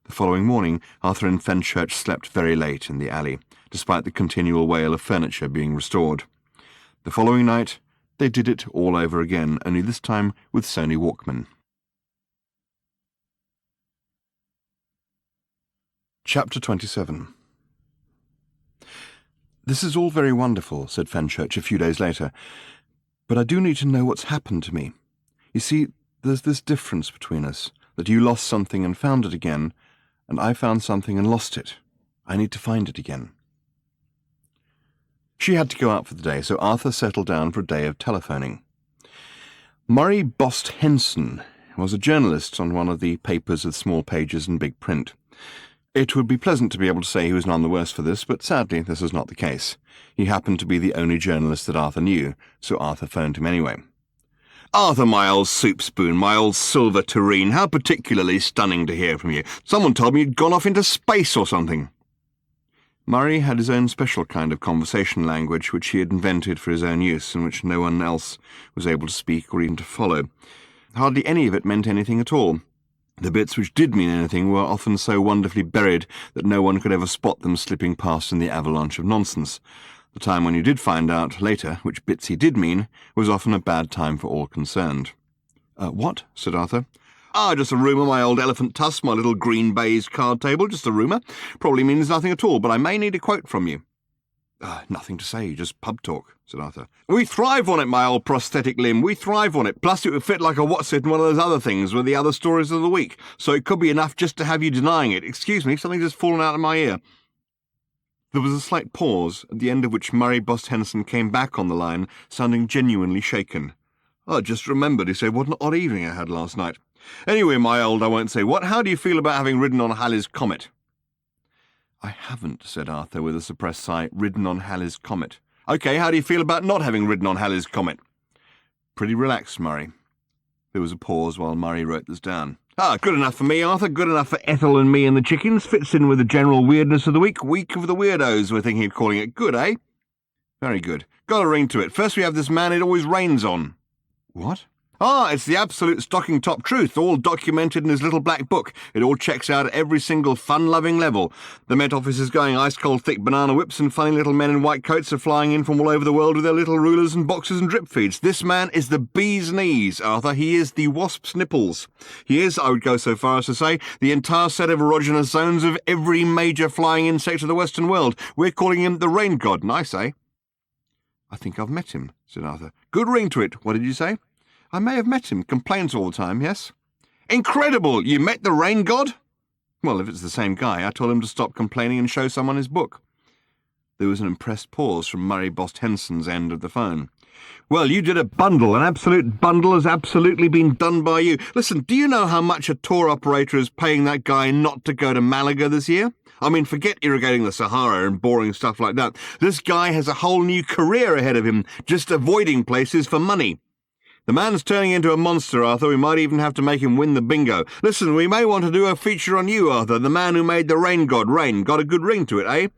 The following morning, Arthur and Fenchurch slept very late in the alley, despite the continual wail of furniture being restored. The following night, they did it all over again, only this time with Sony Walkman. Chapter 27. "This is all very wonderful," said Fenchurch a few days later, "but I do need to know what's happened to me. You see, there's this difference between us, that you lost something and found it again, and I found something and lost it. I need to find it again." She had to go out for the day, so Arthur settled down for a day of telephoning. Murray Bost Henson was a journalist on one of the papers with small pages and big print. It would be pleasant to be able to say he was none the worse for this, but sadly this was not the case. He happened to be the only journalist that Arthur knew, so Arthur phoned him anyway. "Arthur, my old soup spoon, my old silver tureen, how particularly stunning to hear from you. Someone told me you'd gone off into space or something." Murray had his own special kind of conversation language which he had invented for his own use and which no one else was able to speak or even to follow. Hardly any of it meant anything at all. The bits which did mean anything were often so wonderfully buried that no one could ever spot them slipping past in the avalanche of nonsense. The time when you did find out later which bits he did mean was often a bad time for all concerned. "What?" said Arthur. Just a rumour, my old elephant tusk, my little green baize card table, just a rumour. Probably means nothing at all, but I may need a quote from you." "Nothing to say, just pub talk," said Arthur. "We thrive on it, my old prosthetic limb, we thrive on it. Plus it would fit like a what's-it in one of those other things with the other stories of the week, so it could be enough just to have you denying it. Excuse me, something's just fallen out of my ear." There was a slight pause, at the end of which Murray Bost Henson came back on the line, sounding genuinely shaken. "I just remembered," he said, "what an odd evening I had last night. Anyway, my old I won't say what, how do you feel about having ridden on Halley's Comet?" "I haven't," said Arthur with a suppressed sigh, "ridden on Halley's Comet." "OK, how do you feel about not having ridden on Halley's Comet?" "Pretty relaxed, Murray." There was a pause while Murray wrote this down. Good enough for me, Arthur, good enough for Ethel and me and the chickens. Fits in with the general weirdness of the week. Week of the Weirdos, we're thinking of calling it. Good, eh?" "Very good. Got a ring to it. First we have this man it always rains on." "What?" It's the absolute stocking top truth, all documented in his little black book. It all checks out at every single fun-loving level. The Met Office is going ice-cold thick banana whips, and funny little men in white coats are flying in from all over the world with their little rulers and boxes and drip feeds. This man is the bee's knees, Arthur. He is the wasp's nipples. He is, I would go so far as to say, the entire set of erogenous zones of every major flying insect of the Western world. We're calling him the rain god, and I say—" "I think I've met him," said Arthur. "Good ring to it. What did you say?" "I may have met him. Complains all the time, yes." "Incredible! You met the rain god?" "Well, if it's the same guy, I told him to stop complaining and show someone his book." There was an impressed pause from Murray Bost Henson's end of the phone. "Well, you did a bundle. An absolute bundle has absolutely been done by you. Listen, do you know how much a tour operator is paying that guy not to go to Malaga this year? I mean, forget irrigating the Sahara and boring stuff like that. This guy has a whole new career ahead of him, just avoiding places for money. The man's turning into a monster, Arthur. We might even have to make him win the bingo. Listen, we may want to do a feature on you, Arthur, the man who made the rain god rain. Got a good ring to it, eh?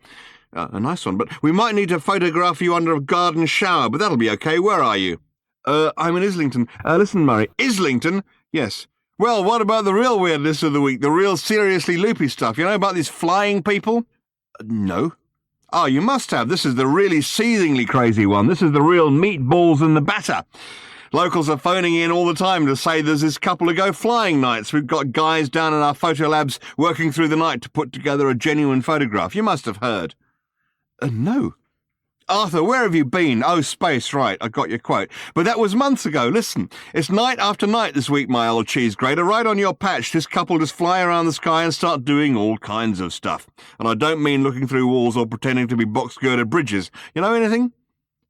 A nice one, but we might need to photograph you under a garden shower, but that'll be okay. Where are you? I'm in Islington. Listen, Murray. Islington? Yes. Well, what about the real weirdness of the week? The real seriously loopy stuff? You know about these flying people? No. Oh, you must have. This is the really seethingly crazy one. This is the real meatballs in the batter. Locals are phoning in all the time to say there's this couple of go flying nights. We've got guys down in our photo labs working through the night to put together a genuine photograph. You must have heard. No. Arthur, where have you been? Oh, space, right, I got your quote. But that was months ago. Listen, it's night after night this week, my old cheese grater. Right on your patch, this couple just fly around the sky and start doing all kinds of stuff. And I don't mean looking through walls or pretending to be box-girded bridges. You know anything?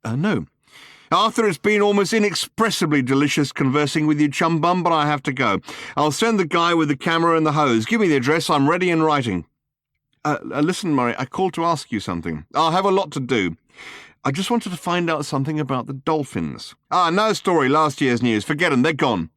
No. Arthur, it's been almost inexpressibly delicious conversing with you, chum bum, but I have to go. I'll send the guy with the camera and the hose. Give me the address. I'm ready in writing. Listen, Murray, I called to ask you something. I'll have a lot to do. I just wanted to find out something about the dolphins. No story, last year's news. Forget them, they're gone.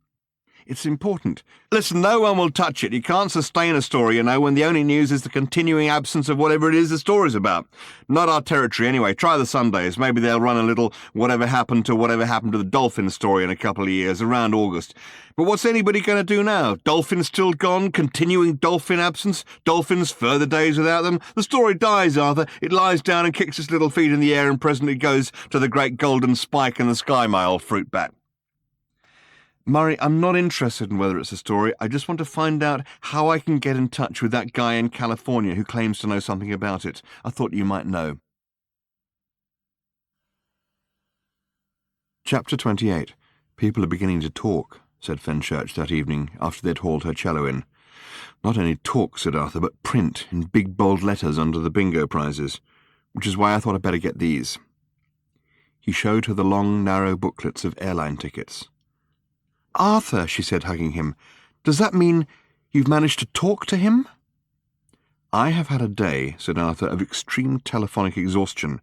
It's important. Listen, no one will touch it. You can't sustain a story, when the only news is the continuing absence of whatever it is the story's about. Not our territory, anyway. Try the Sundays. Maybe they'll run a little whatever happened to the dolphin story in a couple of years, around August. But what's anybody going to do now? Dolphins still gone? Continuing dolphin absence? Dolphins, further days without them? The story dies, Arthur. It lies down and kicks its little feet in the air and presently goes to the great golden spike in the sky, my old fruit bat. Murray, I'm not interested in whether it's a story. I just want to find out how I can get in touch with that guy in California who claims to know something about it. I thought you might know. Chapter 28. People are beginning to talk, said Fenchurch that evening after they'd hauled her cello in. Not only talk, said Arthur, but print in big bold letters under the bingo prizes, which is why I thought I'd better get these. He showed her the long, narrow booklets of airline tickets. Arthur, she said, hugging him, does that mean you've managed to talk to him? I have had a day, said Arthur, of extreme telephonic exhaustion.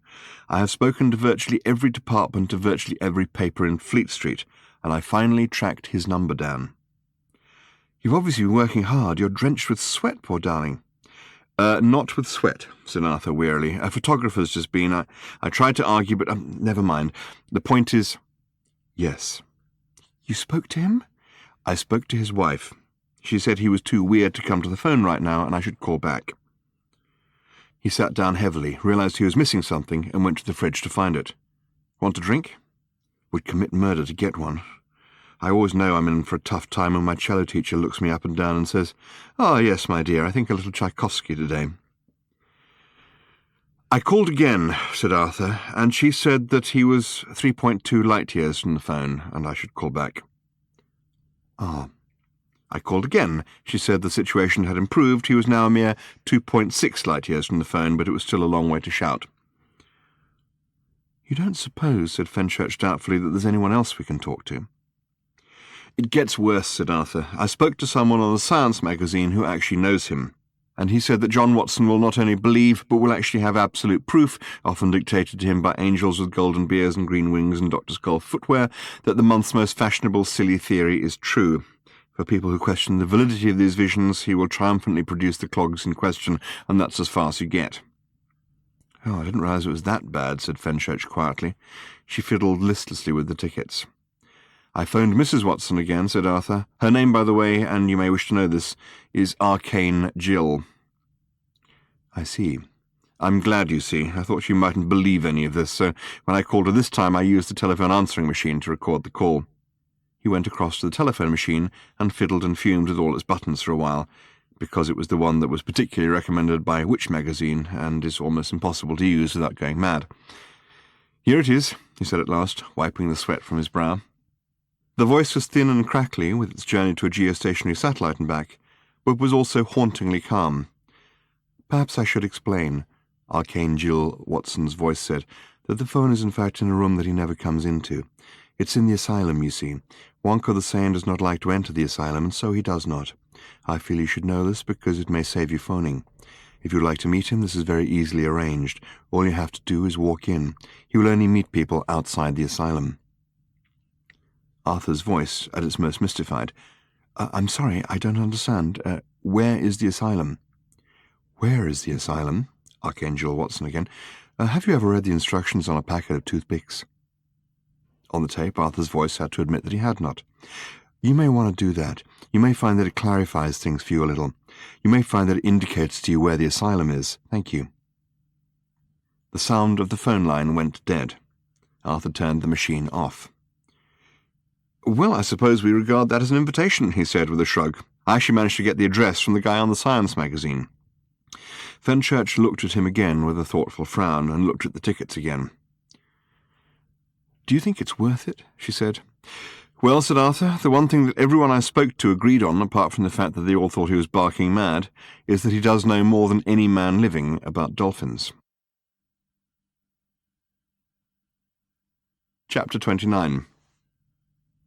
I have spoken to virtually every department of virtually every paper in Fleet Street, and I finally tracked his number down. You've obviously been working hard. You're drenched with sweat, poor darling. Not with sweat, said Arthur wearily. A photographer's just been. I tried to argue, but never mind. The point is, yes. You spoke to him? I spoke to his wife. She said he was too weird to come to the phone right now and I should call back. He sat down heavily, realized he was missing something, and went to the fridge to find it. Want a drink? Would commit murder to get one. I always know I'm in for a tough time when my cello teacher looks me up and down and says, "Oh, yes, my dear, I think a little Tchaikovsky today." I called again, said Arthur, and she said that he was 3.2 light years from the phone, and I should call back. Ah. I called again. She said the situation had improved. He was now a mere 2.6 light years from the phone, but it was still a long way to shout. You don't suppose, said Fenchurch doubtfully, that there's anyone else we can talk to? It gets worse, said Arthur. I spoke to someone on the Science magazine who actually knows him, and he said that John Watson will not only believe, but will actually have absolute proof, often dictated to him by angels with golden beards and green wings and Dr. Skull footwear, that the month's most fashionable silly theory is true. For people who question the validity of these visions, he will triumphantly produce the clogs in question, and that's as far as you get. Oh, I didn't realise it was that bad, said Fenchurch quietly. She fiddled listlessly with the tickets. I phoned Mrs. Watson again, said Arthur. Her name, by the way, and you may wish to know this, is Arcane Jill. I see. I'm glad you see. I thought you mightn't believe any of this, so when I called her this time I used the telephone answering machine to record the call. He went across to the telephone machine and fiddled and fumed with all its buttons for a while, because it was the one that was particularly recommended by Witch magazine and is almost impossible to use without going mad. Here it is, he said at last, wiping the sweat from his brow. The voice was thin and crackly with its journey to a geostationary satellite and back, but was also hauntingly calm. Perhaps I should explain, Arcane Jill Watson's voice said, that the phone is in fact in a room that he never comes into. It's in the asylum, you see. Wonka the Sane does not like to enter the asylum, and so he does not. I feel you should know this because it may save you phoning. If you'd like to meet him, this is very easily arranged. All you have to do is walk in. He will only meet people outside the asylum. Arthur's voice at its most mystified. I'm sorry, I don't understand. Where is the asylum? Where is the asylum? Archangel Watson again. Have you ever read the instructions on a packet of toothpicks? On the tape, Arthur's voice had to admit that he had not. You may want to do that. You may find that it clarifies things for you a little. You may find that it indicates to you where the asylum is. Thank you. The sound of the phone line went dead. Arthur turned the machine off. Well, I suppose we regard that as an invitation, he said with a shrug. I actually managed to get the address from the guy on the science magazine. Fenchurch looked at him again with a thoughtful frown and looked at the tickets again. Do you think it's worth it? She said. Well, said Arthur, the one thing that everyone I spoke to agreed on, apart from the fact that they all thought he was barking mad, is that he does know more than any man living about dolphins. Chapter 29.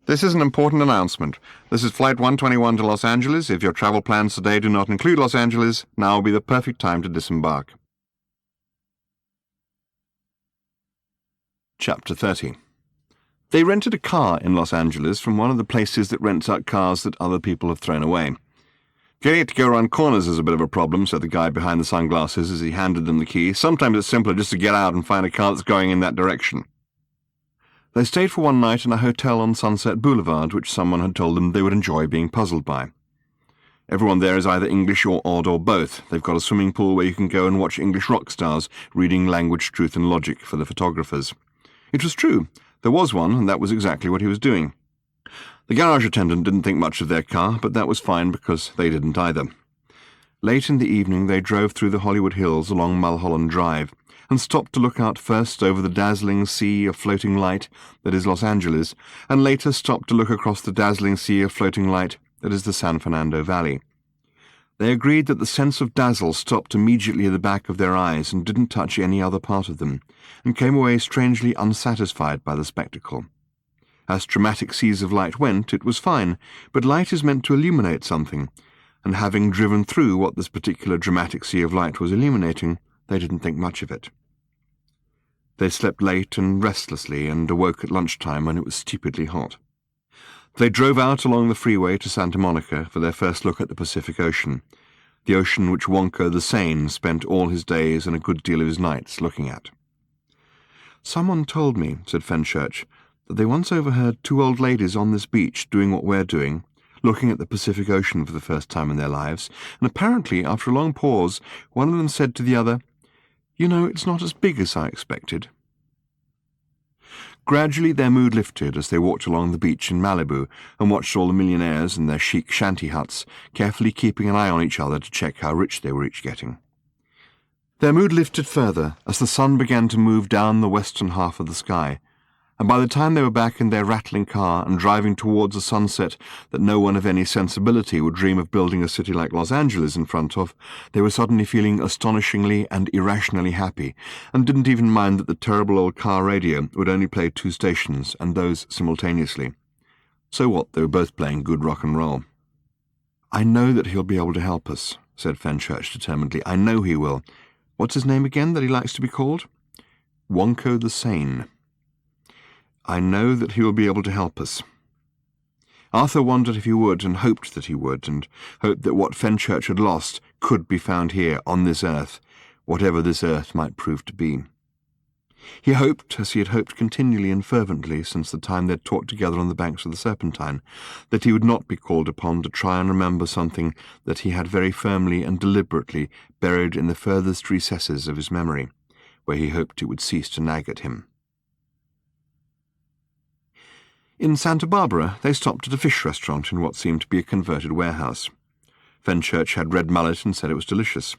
This is an important announcement. This is Flight 121 to Los Angeles. If your travel plans today do not include Los Angeles, now will be the perfect time to disembark. Chapter 30. They rented a car in Los Angeles from one of the places that rents out cars that other people have thrown away. Getting it to go around corners is a bit of a problem, said the guy behind the sunglasses as he handed them the key. Sometimes it's simpler just to get out and find a car that's going in that direction. They stayed for one night in a hotel on Sunset Boulevard, which someone had told them they would enjoy being puzzled by. Everyone there is either English or odd or both. They've got a swimming pool where you can go and watch English rock stars reading Language, Truth and Logic for the photographers. It was true. There was one, and that was exactly what he was doing. The garage attendant didn't think much of their car, but that was fine because they didn't either. Late in the evening they drove through the Hollywood Hills along Mulholland Drive, and stopped to look out first over the dazzling sea of floating light that is Los Angeles, and later stopped to look across the dazzling sea of floating light that is the San Fernando Valley. They agreed that the sense of dazzle stopped immediately at the back of their eyes and didn't touch any other part of them, and came away strangely unsatisfied by the spectacle. As dramatic seas of light went, it was fine, but light is meant to illuminate something, and having driven through what this particular dramatic sea of light was illuminating, they didn't think much of it. They slept late and restlessly and awoke at lunchtime when it was stupidly hot. They drove out along the freeway to Santa Monica for their first look at the Pacific Ocean, the ocean which Wonko the Sane spent all his days and a good deal of his nights looking at. Someone told me, said Fenchurch, that they once overheard two old ladies on this beach doing what we're doing, looking at the Pacific Ocean for the first time in their lives, and apparently, after a long pause, one of them said to the other, "You know, it's not as big as I expected." Gradually their mood lifted as they walked along the beach in Malibu and watched all the millionaires in their chic shanty huts, carefully keeping an eye on each other to check how rich they were each getting. Their mood lifted further as the sun began to move down the western half of the sky, and by the time they were back in their rattling car and driving towards a sunset that no one of any sensibility would dream of building a city like Los Angeles in front of, they were suddenly feeling astonishingly and irrationally happy, and didn't even mind that the terrible old car radio would only play 2 stations, and those simultaneously. So what, they were both playing good rock and roll. "I know that he'll be able to help us," said Fenchurch determinedly. "I know he will. What's his name again that he likes to be called?" "Wonko the Sane. I know that he will be able to help us." Arthur wondered if he would, and hoped that he would, and hoped that what Fenchurch had lost could be found here, on this earth, whatever this earth might prove to be. He hoped, as he had hoped continually and fervently since the time they had talked together on the banks of the Serpentine, that he would not be called upon to try and remember something that he had very firmly and deliberately buried in the furthest recesses of his memory, where he hoped it would cease to nag at him. In Santa Barbara, they stopped at a fish restaurant in what seemed to be a converted warehouse. Fenchurch had red mullet and said it was delicious.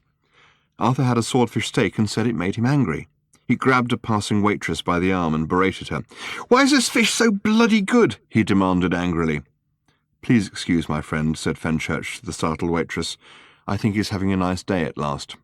Arthur had a swordfish steak and said it made him angry. He grabbed a passing waitress by the arm and berated her. "Why is this fish so bloody good?" he demanded angrily. "Please excuse my friend," said Fenchurch to the startled waitress. "I think he's having a nice day at last."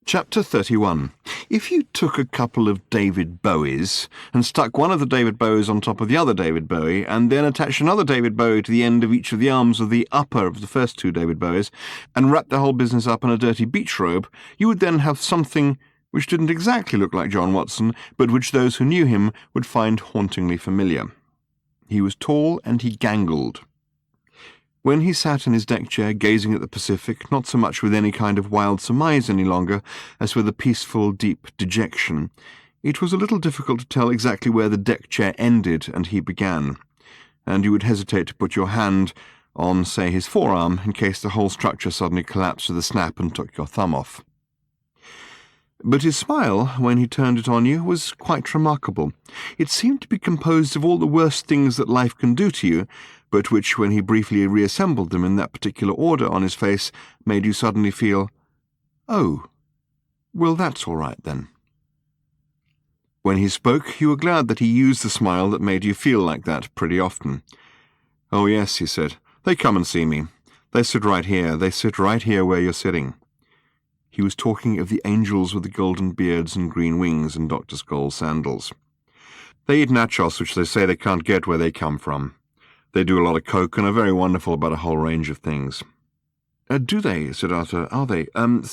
Chapter 31. If you took a couple of David Bowies and stuck one of the David Bowies on top of the other David Bowie, and then attached another David Bowie to the end of each of the arms of the upper of the first 2 David Bowies, and wrapped the whole business up in a dirty beach robe, you would then have something which didn't exactly look like John Watson, but which those who knew him would find hauntingly familiar. He was tall and he gangled. When he sat in his deck chair gazing at the Pacific, not so much with any kind of wild surmise any longer as with a peaceful, deep dejection, it was a little difficult to tell exactly where the deck chair ended and he began, and you would hesitate to put your hand on, say, his forearm, in case the whole structure suddenly collapsed with a snap and took your thumb off. But his smile, when he turned it on you, was quite remarkable. It seemed to be composed of all the worst things that life can do to you, but which, when he briefly reassembled them in that particular order on his face, made you suddenly feel, "Oh, well, that's all right, then." When he spoke, you were glad that he used the smile that made you feel like that pretty often. "Oh, yes," he said. "They come and see me. They sit right here. They sit right here where you're sitting." He was talking of the angels with the golden beards and green wings and Dr. Scholl's sandals. "They eat nachos, which they say they can't get where they come from. They do a lot of coke and are very wonderful about a whole range of things." "Do they?" said Arthur. "Are they? When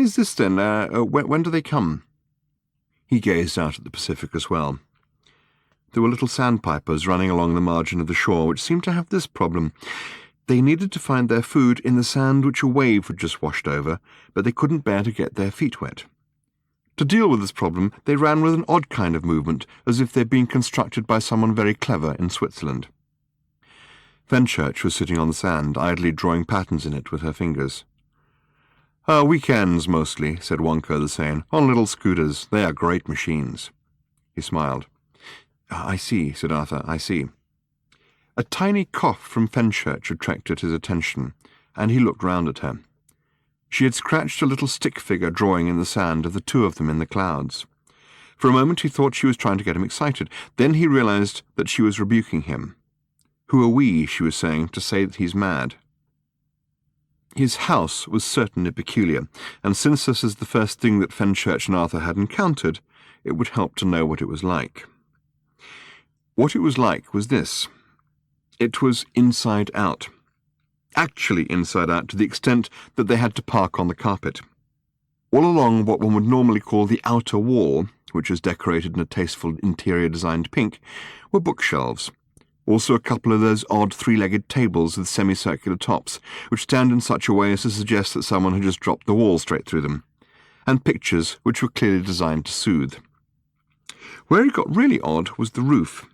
is this, then? When do they come?" He gazed out at the Pacific as well. There were little sandpipers running along the margin of the shore which seemed to have this problem. They needed to find their food in the sand which a wave had just washed over, but they couldn't bear to get their feet wet. To deal with this problem, they ran with an odd kind of movement, as if they'd been constructed by someone very clever in Switzerland. Fenchurch was sitting on the sand, idly drawing patterns in it with her fingers. "Weekends, mostly," said Wonko the Sane, "on little scooters. They are great machines." He smiled. "I see," said Arthur, "I see." A tiny cough from Fenchurch attracted his attention, and he looked round at her. She had scratched a little stick figure drawing in the sand of the two of them in the clouds. For a moment he thought she was trying to get him excited. Then he realized that she was rebuking him. "Who are we," she was saying, "to say that he's mad?" His house was certainly peculiar, and since this is the first thing that Fenchurch and Arthur had encountered, it would help to know what it was like. What it was like was this. It was inside out. Actually inside out, to the extent that they had to park on the carpet. All along what one would normally call the outer wall, which was decorated in a tasteful interior designed pink, were bookshelves. Also a couple of those odd three-legged tables with semicircular tops, which stand in such a way as to suggest that someone had just dropped the wall straight through them, and pictures which were clearly designed to soothe. Where it got really odd was the roof.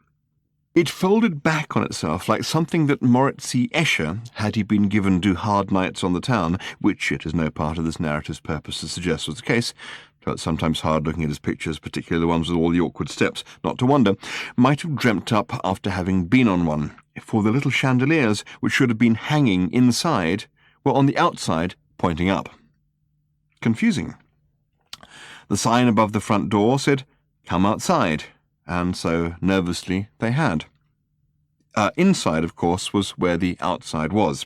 It folded back on itself like something that Moritz Escher, had he been given to hard nights on the town, which it is no part of this narrative's purpose to suggest was the case, though it's sometimes hard looking at his pictures, particularly the ones with all the awkward steps, not to wonder, might have dreamt up after having been on one, for the little chandeliers, which should have been hanging inside, were on the outside, pointing up. Confusing. The sign above the front door said, "Come outside," and so, nervously, they had. Inside, of course, was where the outside was.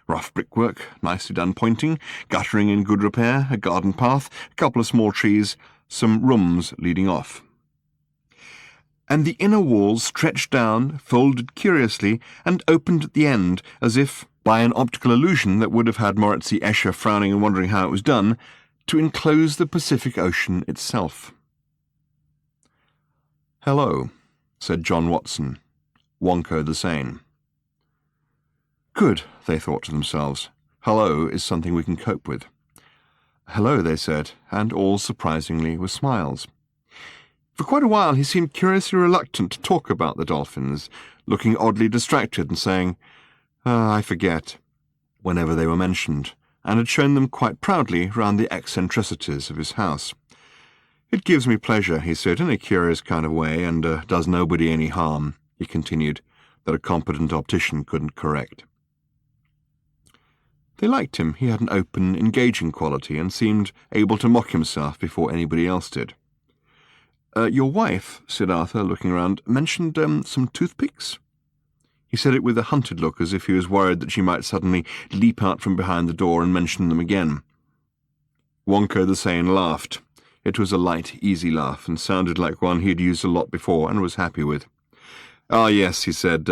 Rough brickwork, nicely done pointing, guttering in good repair, a garden path, a couple of small trees, some rooms leading off. And the inner walls stretched down, folded curiously, and opened at the end, as if, by an optical illusion that would have had Moritz Escher frowning and wondering how it was done, to enclose the Pacific Ocean itself. "Hello," said John Watson, Wonko the Sane. "Good," they thought to themselves. "Hello is something we can cope with." "Hello," they said, and all surprisingly with smiles. For quite a while he seemed curiously reluctant to talk about the dolphins, looking oddly distracted and saying, "I forget," whenever they were mentioned, and had shown them quite proudly round the eccentricities of his house. "It gives me pleasure," he said, in a curious kind of way, and does nobody any harm, he continued, that a competent optician couldn't correct. They liked him. He had an open, engaging quality, and seemed able to mock himself before anybody else did. "Your wife," said Arthur, looking round, "mentioned some toothpicks?" He said it with a hunted look, as if he was worried that she might suddenly leap out from behind the door and mention them again. Wonko the Sane laughed. It was a light, easy laugh, and sounded like one he had used a lot before and was happy with. "Ah, yes," he said,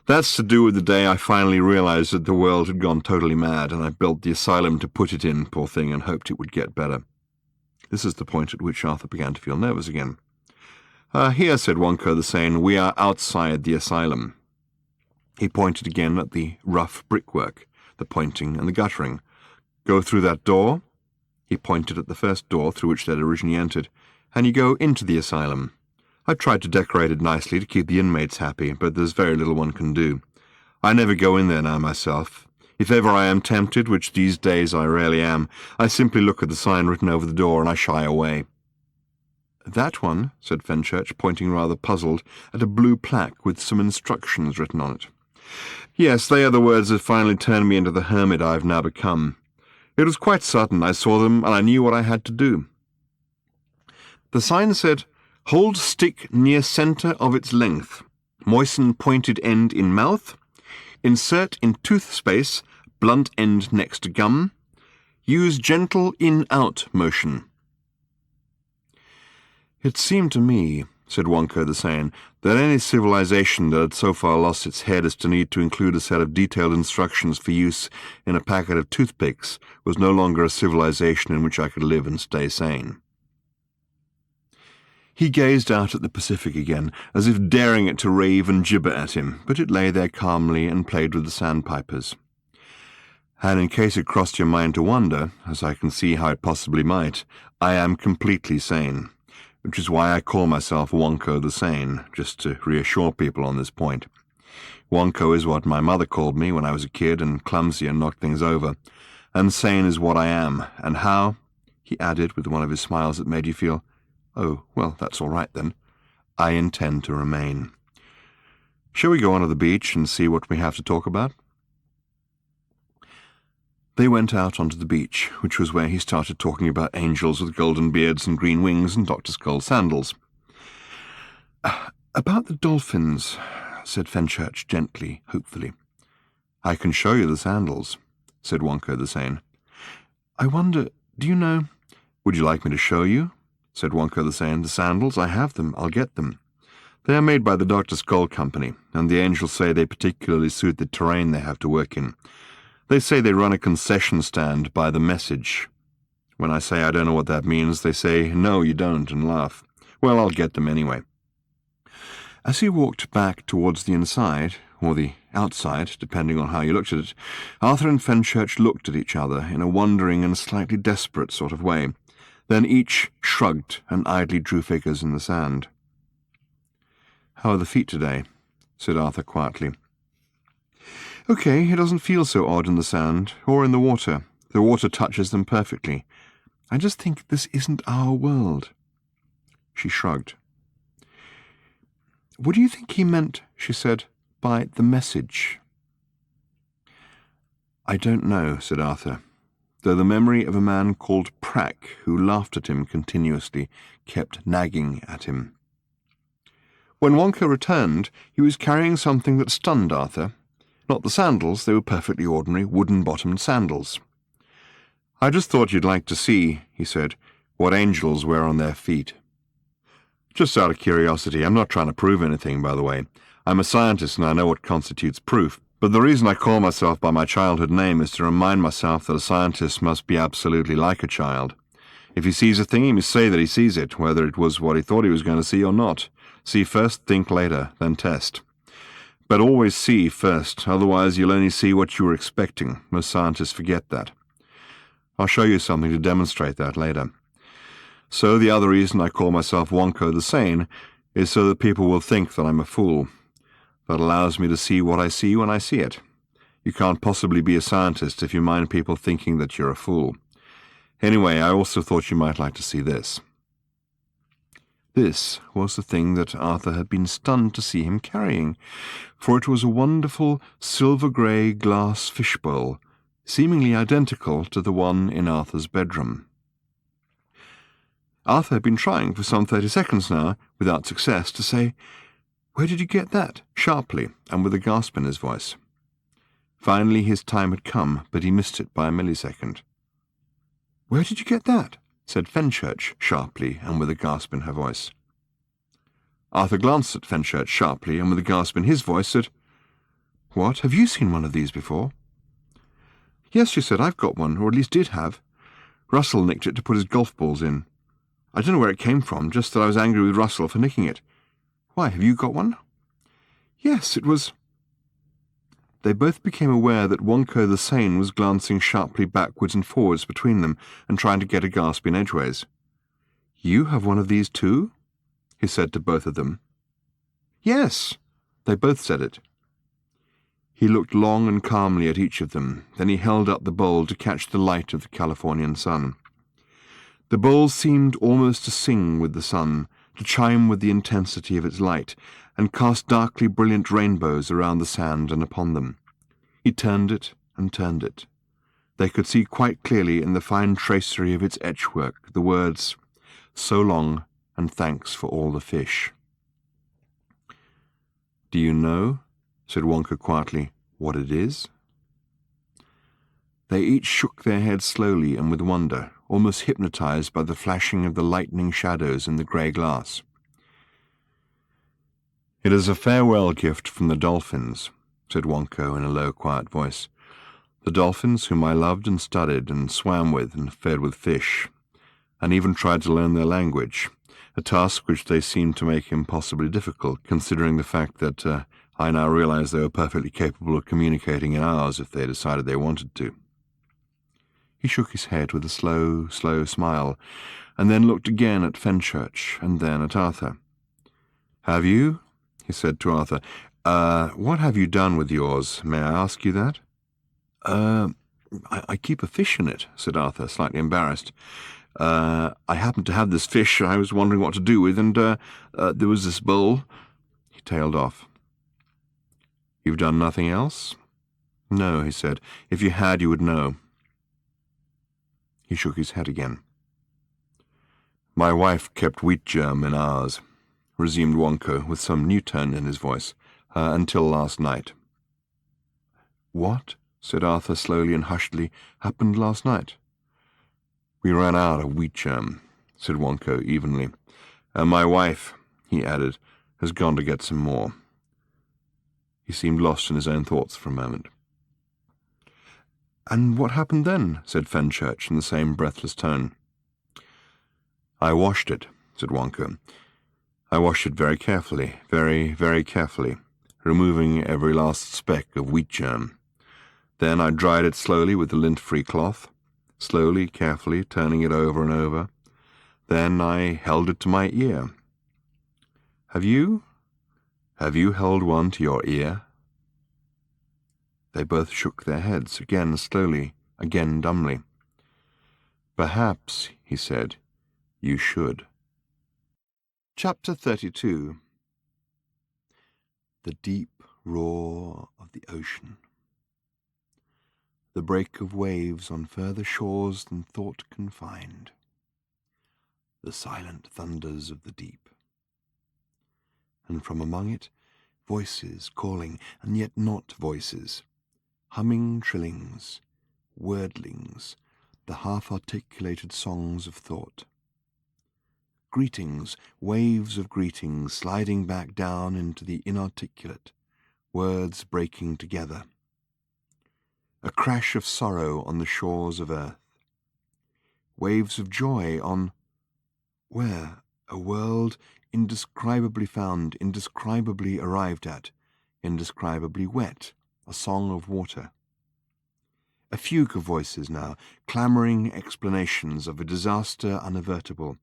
That's to do with the day I finally realized that the world had gone totally mad, and I built the asylum to put it in, poor thing, and hoped it would get better. This is the point at which Arthur began to feel nervous again. Here, said Wonko the Sane, we are outside the asylum. He pointed again at the rough brickwork, the pointing and the guttering. Go through that door. He pointed at the first door through which they had originally entered, and you go into the asylum. I tried to decorate it nicely to keep the inmates happy, but there's very little one can do. I never go in there now myself. If ever I am tempted, which these days I rarely am, I simply look at the sign written over the door and I shy away. That one, said Fenchurch, pointing rather puzzled at a blue plaque with some instructions written on it. Yes, they are the words that finally turned me into the hermit I have now become. It was quite sudden. I saw them, and I knew what I had to do. The sign said, hold stick near centre of its length. Moisten pointed end in mouth. Insert in tooth space, blunt end next to gum. Use gentle in-out motion. It seemed to me, said Wonko the Sane, that any civilization that had so far lost its head as to need to include a set of detailed instructions for use in a packet of toothpicks was no longer a civilization in which I could live and stay sane. He gazed out at the Pacific again, as if daring it to rave and gibber at him, but it lay there calmly and played with the sandpipers. And in case it crossed your mind to wonder, as I can see how it possibly might, I am completely sane, which is why I call myself Wonko the Sane, just to reassure people on this point. Wonko is what my mother called me when I was a kid and clumsy and knocked things over, and sane is what I am, and how, he added with one of his smiles that made you feel, oh, well, that's all right then, I intend to remain. Shall we go on to the beach and see what we have to talk about? They went out onto the beach, which was where he started talking about angels with golden beards and green wings and Dr. Skull's sandals. About the dolphins, said Fenchurch gently, hopefully. I can show you the sandals, said Wonko the Sane. I wonder, do you know— Would you like me to show you? Said Wonko the Sane. The sandals, I have them, I'll get them. They are made by the Dr. Skull Company, and the angels say they particularly suit the terrain they have to work in. They say they run a concession stand by the message. When I say I don't know what that means, they say, no, you don't, and laugh. Well, I'll get them anyway. As he walked back towards the inside, or the outside, depending on how you looked at it, Arthur and Fenchurch looked at each other in a wondering and slightly desperate sort of way. Then each shrugged and idly drew figures in the sand. How are the feet today? Said Arthur quietly. Okay, it doesn't feel so odd in the sand, or in the water. The water touches them perfectly. I just think this isn't our world. She shrugged. What do you think he meant, she said, by the message? I don't know, said Arthur, though the memory of a man called Prack, who laughed at him continuously, kept nagging at him. When Wonko returned, he was carrying something that stunned Arthur. Not the sandals, they were perfectly ordinary wooden-bottomed sandals. I just thought you'd like to see, he said, what angels wear on their feet. Just out of curiosity, I'm not trying to prove anything, by the way. I'm a scientist and I know what constitutes proof, but the reason I call myself by my childhood name is to remind myself that a scientist must be absolutely like a child. If he sees a thing, he must say that he sees it, whether it was what he thought he was going to see or not. See first, think later, then test. But always see first, otherwise you'll only see what you were expecting. Most scientists forget that. I'll show you something to demonstrate that later. So the other reason I call myself Wonko the Sane is so that people will think that I'm a fool. That allows me to see what I see when I see it. You can't possibly be a scientist if you mind people thinking that you're a fool. Anyway, I also thought you might like to see this. This was the thing that Arthur had been stunned to see him carrying, for it was a wonderful silver-grey glass fishbowl, seemingly identical to the one in Arthur's bedroom. Arthur had been trying for some 30 seconds now, without success, to say, "Where did you get that?" sharply, and with a gasp in his voice. Finally his time had come, but he missed it by a millisecond. "Where did you get that?" said Fenchurch sharply and with a gasp in her voice. Arthur glanced at Fenchurch sharply and with a gasp in his voice said, What? Have you seen one of these before? Yes, she said, I've got one, or at least did have. Russell nicked it to put his golf balls in. I don't know where it came from, just that I was angry with Russell for nicking it. Why, have you got one? Yes, it was... They both became aware that Wonko the Sane was glancing sharply backwards and forwards between them and trying to get a gasp in edgeways. You have one of these too? He said to both of them. Yes, they both said it. He looked long and calmly at each of them, then he held up the bowl to catch the light of the Californian sun. The bowl seemed almost to sing with the sun, to chime with the intensity of its light, and cast darkly brilliant rainbows around the sand and upon them. He turned it and turned it. They could see quite clearly in the fine tracery of its etchwork the words, "So long, and thanks for all the fish." "Do you know," said Wonka quietly, "what it is?" They each shook their heads slowly and with wonder, almost hypnotized by the flashing of the lightning shadows in the grey glass. "It is a farewell gift from the dolphins," said Wonko in a low, quiet voice. "The dolphins whom I loved and studied and swam with and fed with fish, and even tried to learn their language, a task which they seemed to make impossibly difficult, considering the fact that I now realize they were perfectly capable of communicating in ours if they decided they wanted to." He shook his head with a slow, slow smile, and then looked again at Fenchurch and then at Arthur. "Have you?" he said to Arthur. What have you done with yours? May I ask you that?" I keep a fish in it," said Arthur, slightly embarrassed. I happened to have this fish I was wondering what to do with, and there was this bowl." He tailed off. "You've done nothing else?" "No," he said. "If you had, you would know." He shook his head again. "My wife kept wheat germ in ours," resumed Wonko with some new tone in his voice, "until last night." "What," said Arthur slowly and hushedly, "happened last night?" "We ran out of wheat germ," said Wonko evenly. "My wife," he added, "has gone to get some more." He seemed lost in his own thoughts for a moment. "And what happened then?" said Fenchurch in the same breathless tone. "I washed it," said Wonko. "I washed it very carefully, very, very carefully, removing every last speck of wheat germ. Then I dried it slowly with the lint-free cloth, slowly, carefully, turning it over and over. Then I held it to my ear. Have you held one to your ear?" They both shook their heads, again slowly, again dumbly. "Perhaps," he said, "you should." Chapter 32. The deep roar of the ocean. The break of waves on further shores than thought can find. The silent thunders of the deep. And from among it, voices calling, and yet not voices. Humming trillings, wordlings, the half-articulated songs of thought. Greetings, waves of greetings sliding back down into the inarticulate, words breaking together. A crash of sorrow on the shores of earth. Waves of joy on... where? A world indescribably found, indescribably arrived at, indescribably wet, a song of water. A fugue of voices now, clamouring explanations of a disaster unavertible,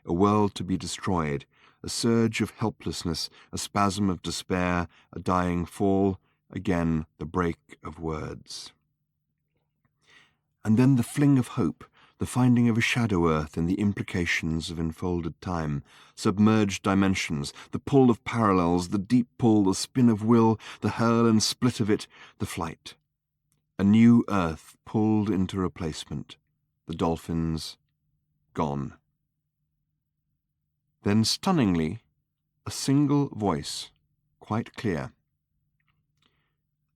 a world to be destroyed, a surge of helplessness, a spasm of despair, a dying fall, again the break of words. And then the fling of hope, the finding of a shadow earth in the implications of enfolded time, submerged dimensions, the pull of parallels, the deep pull, the spin of will, the hurl and split of it, the flight. A new earth pulled into replacement, the dolphins gone. Then stunningly, a single voice, quite clear.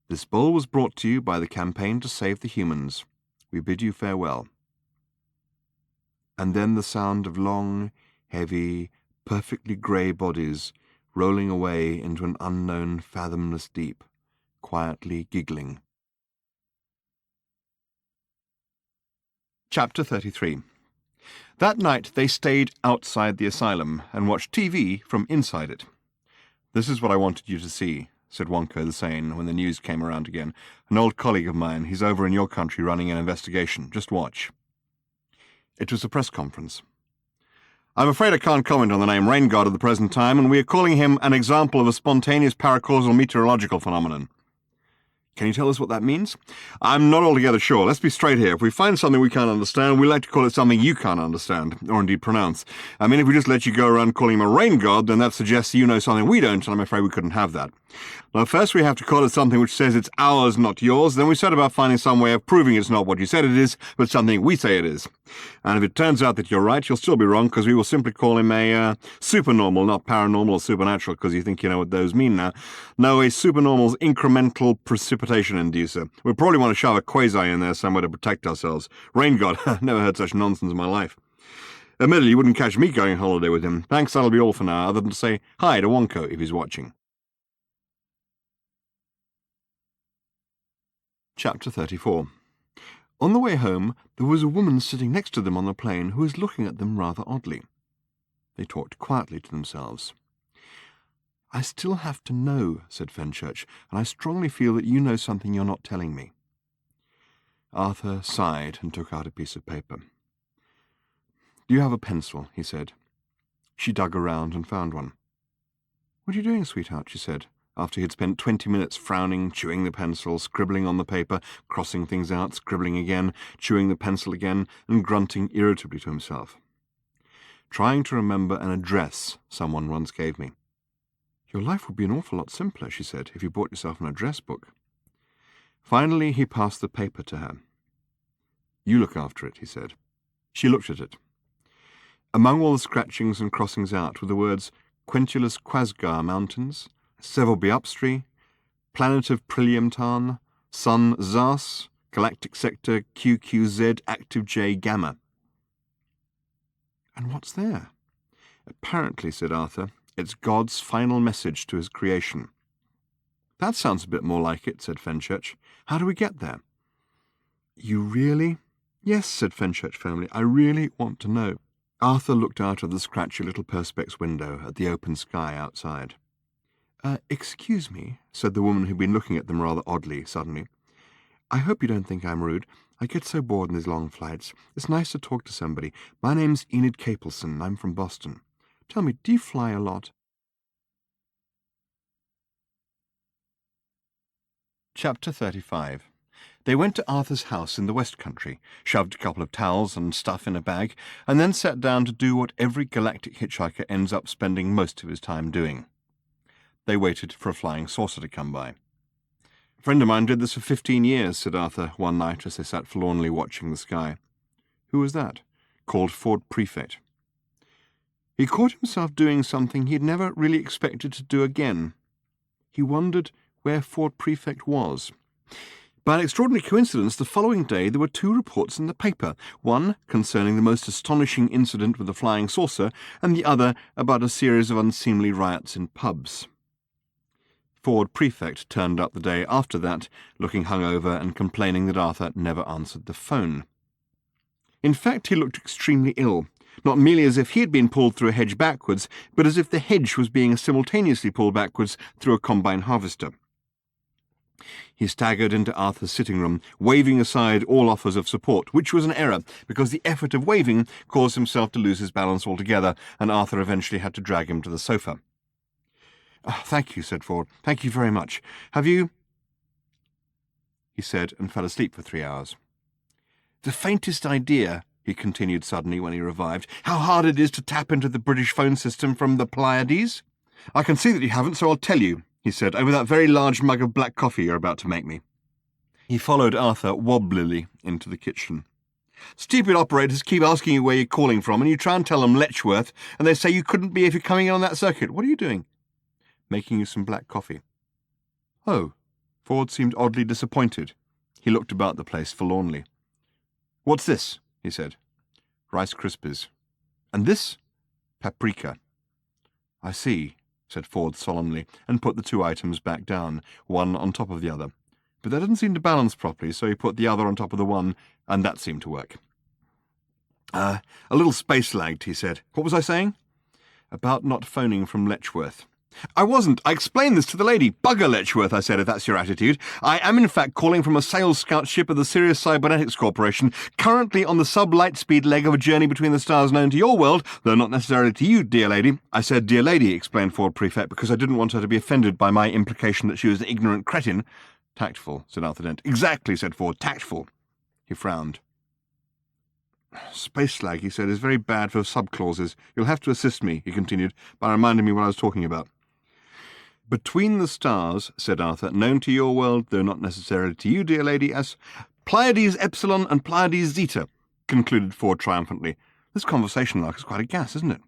"This bowl was brought to you by the Campaign to Save the Humans. We bid you farewell." And then the sound of long, heavy, perfectly grey bodies rolling away into an unknown, fathomless deep, quietly giggling. Chapter 33. That night they stayed outside the asylum and watched TV from inside it. "This is what I wanted you to see," said Wonko the Sane when the news came around again. "An old colleague of mine. He's over in your country running an investigation. Just watch." It was a press conference. "I'm afraid I can't comment on the name Rain God at the present time, and we are calling him an example of a spontaneous paracausal meteorological phenomenon." "Can you tell us what that means?" "I'm not altogether sure. Let's be straight here. If we find something we can't understand, we like to call it something you can't understand, or indeed pronounce. I mean, if we just let you go around calling him a rain god, then that suggests you know something we don't, and I'm afraid we couldn't have that. Now, first we have to call it something which says it's ours, not yours. Then we set about finding some way of proving it's not what you said it is, but something we say it is. And if it turns out that you're right, you'll still be wrong, because we will simply call him a supernormal, not paranormal or supernatural, because you think you know what those mean now. No, a supernormal's incremental precipitation inducer. We'll probably want to shove a quasi in there somewhere to protect ourselves. Rain god, never heard such nonsense in my life. Admittedly, you wouldn't catch me going on holiday with him. Thanks, that'll be all for now, other than to say hi to Wonko if he's watching." Chapter 34. On the way home, there was a woman sitting next to them on the plane who was looking at them rather oddly. They talked quietly to themselves. "I still have to know," said Fenchurch, "and I strongly feel that you know something you're not telling me." Arthur sighed and took out a piece of paper. "Do you have a pencil?" he said. She dug around and found one. "What are you doing, sweetheart?" she said, after he had spent 20 minutes frowning, chewing the pencil, scribbling on the paper, crossing things out, scribbling again, chewing the pencil again, and grunting irritably to himself. "Trying to remember an address someone once gave me." "Your life would be an awful lot simpler," she said, "if you bought yourself an address book." Finally he passed the paper to her. "You look after it," he said. She looked at it. Among all the scratchings and crossings out were the words Quentulus Quasgar Mountains, Sevelbiupstri, Planet of Prilliumtan, Sun Zas, Galactic Sector QQZ Active J Gamma. "And what's there?" "Apparently," said Arthur, "it's God's final message to his creation." "That sounds a bit more like it," said Fenchurch. "How do we get there?" "You really—" "Yes," said Fenchurch firmly, "I really want to know." Arthur looked out of the scratchy little perspex window at the open sky outside. Excuse me," said the woman who'd been looking at them rather oddly suddenly. "I hope you don't think I'm rude. I get so bored in these long flights. It's nice to talk to somebody. My name's Enid Capelson. I'm from Boston. Tell me, do you fly a lot?" Chapter 35. They went to Arthur's house in the West Country, shoved a couple of towels and stuff in a bag, and then sat down to do what every galactic hitchhiker ends up spending most of his time doing. They waited for a flying saucer to come by. "A friend of mine did this for 15 years, said Arthur one night as they sat forlornly watching the sky. "Who was that?" "Called Ford Prefect." He caught himself doing something he'd never really expected to do again. He wondered where Ford Prefect was. By an extraordinary coincidence, the following day there were 2 reports in the paper, one concerning the most astonishing incident with the flying saucer, and the other about a series of unseemly riots in pubs. Ford Prefect turned up the day after that, looking hungover and complaining that Arthur never answered the phone. In fact, he looked extremely ill, not merely as if he had been pulled through a hedge backwards, but as if the hedge was being simultaneously pulled backwards through a combine harvester. He staggered into Arthur's sitting room, waving aside all offers of support, which was an error, because the effort of waving caused himself to lose his balance altogether, and Arthur eventually had to drag him to the sofa. "Thank you," said Ford. "Thank you very much. Have you—" he said, and fell asleep for 3 hours. "The faintest idea," he continued suddenly when he revived, "how hard it is to tap into the British phone system from the Pleiades? I can see that you haven't, so I'll tell you," he said, "over that very large mug of black coffee you're about to make me." He followed Arthur wobblily into the kitchen. "Stupid operators keep asking you where you're calling from, and you try and tell them Letchworth, and they say you couldn't be if you're coming in on that circuit. What are you doing?" "Making you some black coffee." "Oh." Ford seemed oddly disappointed. He looked about the place forlornly. "What's this?" he said. "Rice Krispies." "And this?" "Paprika." "I see." said Ford solemnly, and put the two items back down, one on top of the other. But that didn't seem to balance properly, so he put the other on top of the one, and that seemed to work. A little space-lagged, he said. What was I saying? About not phoning from Letchworth. I wasn't. I explained this to the lady. Bugger Letchworth, I said, if that's your attitude. I am, in fact, calling from a sales scout ship of the Sirius Cybernetics Corporation, currently on the sub-light-speed leg of a journey between the stars known to your world, though not necessarily to you, dear lady. I said dear lady, explained Ford Prefect, because I didn't want her to be offended by my implication that she was an ignorant cretin. Tactful, said Arthur Dent. Exactly, said Ford. Tactful. He frowned. Space slag, he said, is very bad for subclauses. You'll have to assist me, he continued, by reminding me what I was talking about. Between the stars, said Arthur, known to your world, though not necessarily to you, dear lady, as Pleiades Epsilon and Pleiades Zeta, concluded Ford triumphantly. This conversation lark is quite a gas, isn't it?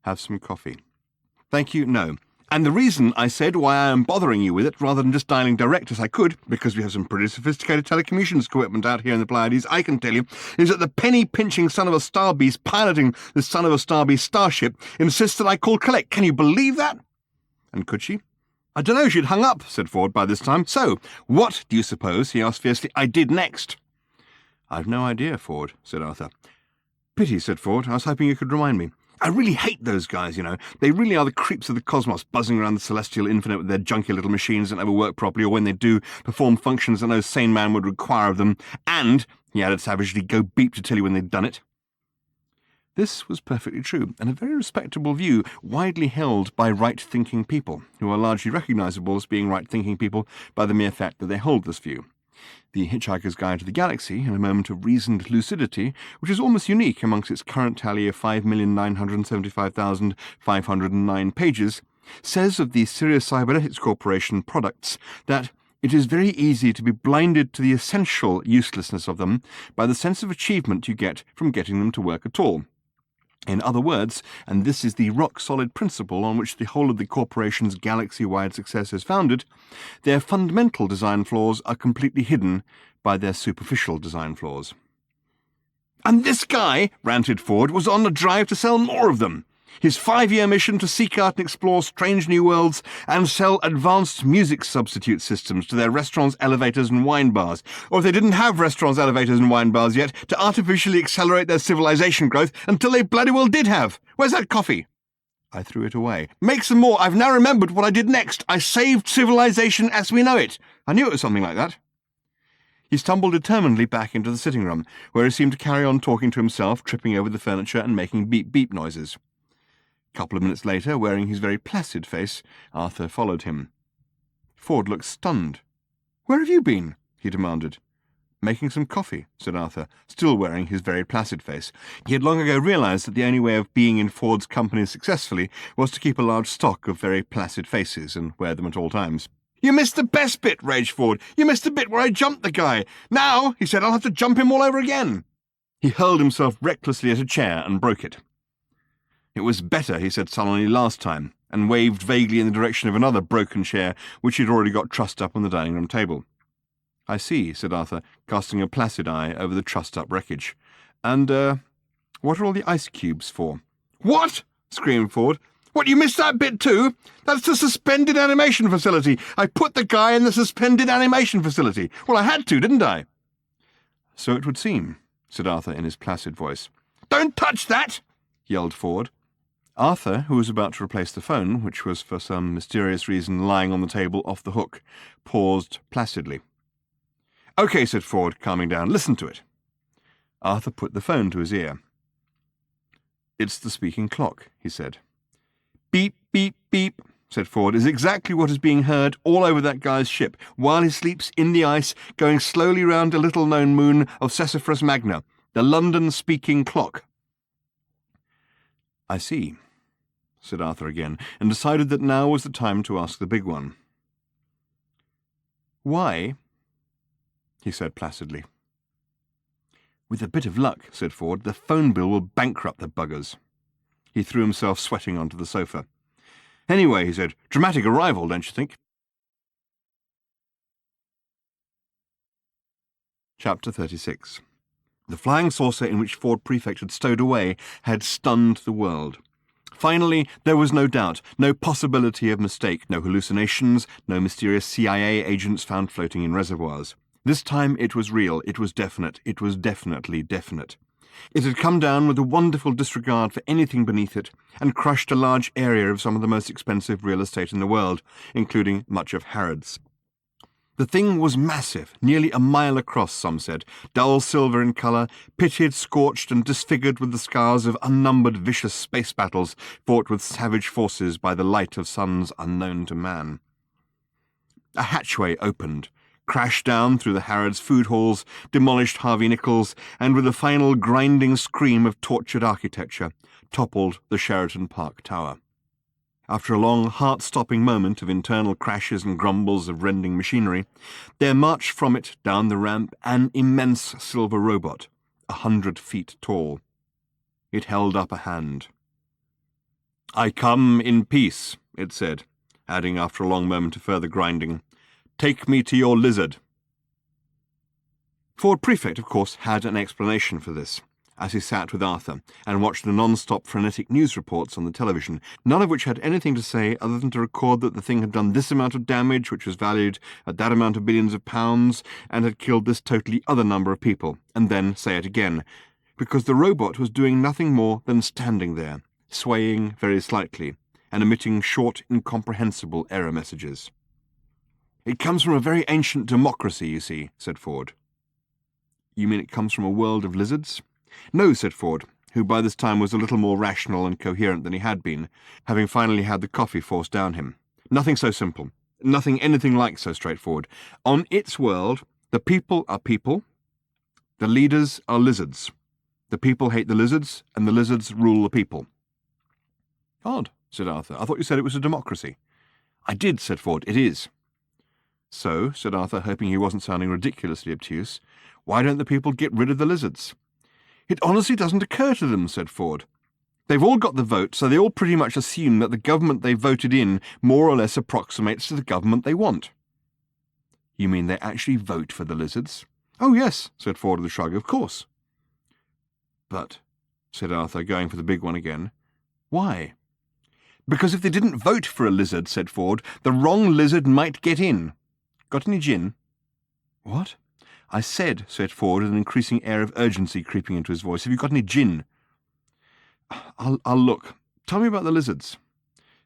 Have some coffee. Thank you, no. And the reason, I said, why I am bothering you with it, rather than just dialing direct as I could, because we have some pretty sophisticated telecommunications equipment out here in the Pleiades, I can tell you, is that the penny-pinching son of a star beast piloting this son of a star beast starship insists that I call collect. Can you believe that? And could she? I don't know, she'd hung up, said Ford by this time. So, what do you suppose, he asked fiercely, I did next? I've no idea, Ford, said Arthur. Pity, said Ford. I was hoping you could remind me. I really hate those guys, you know. They really are the creeps of the cosmos, buzzing around the celestial infinite with their junky little machines that never work properly, or when they do, perform functions that no sane man would require of them. And, he added savagely, go beep to tell you when they'd done it. This was perfectly true, and a very respectable view, widely held by right-thinking people, who are largely recognizable as being right-thinking people by the mere fact that they hold this view. The Hitchhiker's Guide to the Galaxy, in a moment of reasoned lucidity, which is almost unique amongst its current tally of 5,975,509 pages, says of the Sirius Cybernetics Corporation products that it is very easy to be blinded to the essential uselessness of them by the sense of achievement you get from getting them to work at all. In other words, and this is the rock-solid principle on which the whole of the corporation's galaxy-wide success is founded, their fundamental design flaws are completely hidden by their superficial design flaws. And this guy, ranted Ford, was on the drive to sell more of them. His 5-year mission to seek out and explore strange new worlds and sell advanced music substitute systems to their restaurants, elevators, and wine bars. Or if they didn't have restaurants, elevators, and wine bars yet, to artificially accelerate their civilization growth until they bloody well did have. Where's that coffee? I threw it away. Make some more. I've now remembered what I did next. I saved civilization as we know it. I knew it was something like that. He stumbled determinedly back into the sitting room, where he seemed to carry on talking to himself, tripping over the furniture and making beep-beep noises. A couple of minutes later, wearing his very placid face, Arthur followed him. Ford looked stunned. Where have you been? He demanded. Making some coffee, said Arthur, still wearing his very placid face. He had long ago realized that the only way of being in Ford's company successfully was to keep a large stock of very placid faces and wear them at all times. You missed the best bit, raged Ford. You missed the bit where I jumped the guy. Now, he said, I'll have to jump him all over again. He hurled himself recklessly at a chair and broke it. It was better, he said sullenly, last time, and waved vaguely in the direction of another broken chair which he had already got trussed up on the dining-room table. I see, said Arthur, casting a placid eye over the trussed-up wreckage. And, what are all the ice cubes for? What? Screamed Ford. What, you missed that bit too? That's the suspended animation facility. I put the guy in the suspended animation facility. Well, I had to, didn't I? So it would seem, said Arthur in his placid voice. Don't touch that! Yelled Ford. Arthur, who was about to replace the phone, which was for some mysterious reason lying on the table off the hook, paused placidly. Okay, said Ford, calming down. Listen to it. Arthur put the phone to his ear. It's the speaking clock, he said. Beep, beep, beep, said Ford, is exactly what is being heard all over that guy's ship, while he sleeps in the ice, going slowly round a little-known moon of Sessuphorus Magna, the London speaking clock. I see, said Arthur again, and decided that now was the time to ask the big one. Why? He said placidly. With a bit of luck, said Ford, the phone bill will bankrupt the buggers. He threw himself sweating onto the sofa. Anyway, he said, dramatic arrival, don't you think? Chapter 36. The flying saucer in which Ford Prefect had stowed away had stunned the world. Finally, there was no doubt, no possibility of mistake, no hallucinations, no mysterious CIA agents found floating in reservoirs. This time it was real, it was definite, it was definitely definite. It had come down with a wonderful disregard for anything beneath it, and crushed a large area of some of the most expensive real estate in the world, including much of Harrods. The thing was massive, nearly a mile across, some said, dull silver in colour, pitted, scorched, and disfigured with the scars of unnumbered vicious space battles fought with savage forces by the light of suns unknown to man. A hatchway opened, crashed down through the Harrods food halls, demolished Harvey Nichols, and with a final grinding scream of tortured architecture, toppled the Sheraton Park Tower. After a long, heart-stopping moment of internal crashes and grumbles of rending machinery, there marched from it down the ramp an immense silver robot, 100 feet tall. It held up a hand. "I come in peace," it said, adding after a long moment of further grinding, "Take me to your lizard." Ford Prefect, of course, had an explanation for this, as he sat with Arthur and watched the non-stop frenetic news reports on the television, none of which had anything to say other than to record that the thing had done this amount of damage, which was valued at that amount of billions of pounds, and had killed this totally other number of people, and then say it again, because the robot was doing nothing more than standing there, swaying very slightly, and emitting short, incomprehensible error messages. "It comes from a very ancient democracy, you see," said Ford. "You mean it comes from a world of lizards?" "No," said Ford, who by this time was a little more rational and coherent than he had been, having finally had the coffee forced down him. "Nothing so simple. Nothing anything like so straightforward. On its world, the people are people, the leaders are lizards. The people hate the lizards, and the lizards rule the people." "Odd," said Arthur. "I thought you said it was a democracy." "I did," said Ford. "It is." "So," said Arthur, hoping he wasn't sounding ridiculously obtuse, "why don't the people get rid of the lizards?" "It honestly doesn't occur to them," said Ford. "They've all got the vote, so they all pretty much assume that the government they voted in more or less approximates to the government they want." "You mean they actually vote for the lizards?" "Oh, yes," said Ford with a shrug, "of course." "But," said Arthur, going for the big one again, "why?" "Because if they didn't vote for a lizard," said Ford, "the wrong lizard might get in. Got any gin?" "What?" "I said," said Ford, with an increasing air of urgency creeping into his voice, "have you got any gin?" I'll look. Tell me about the lizards."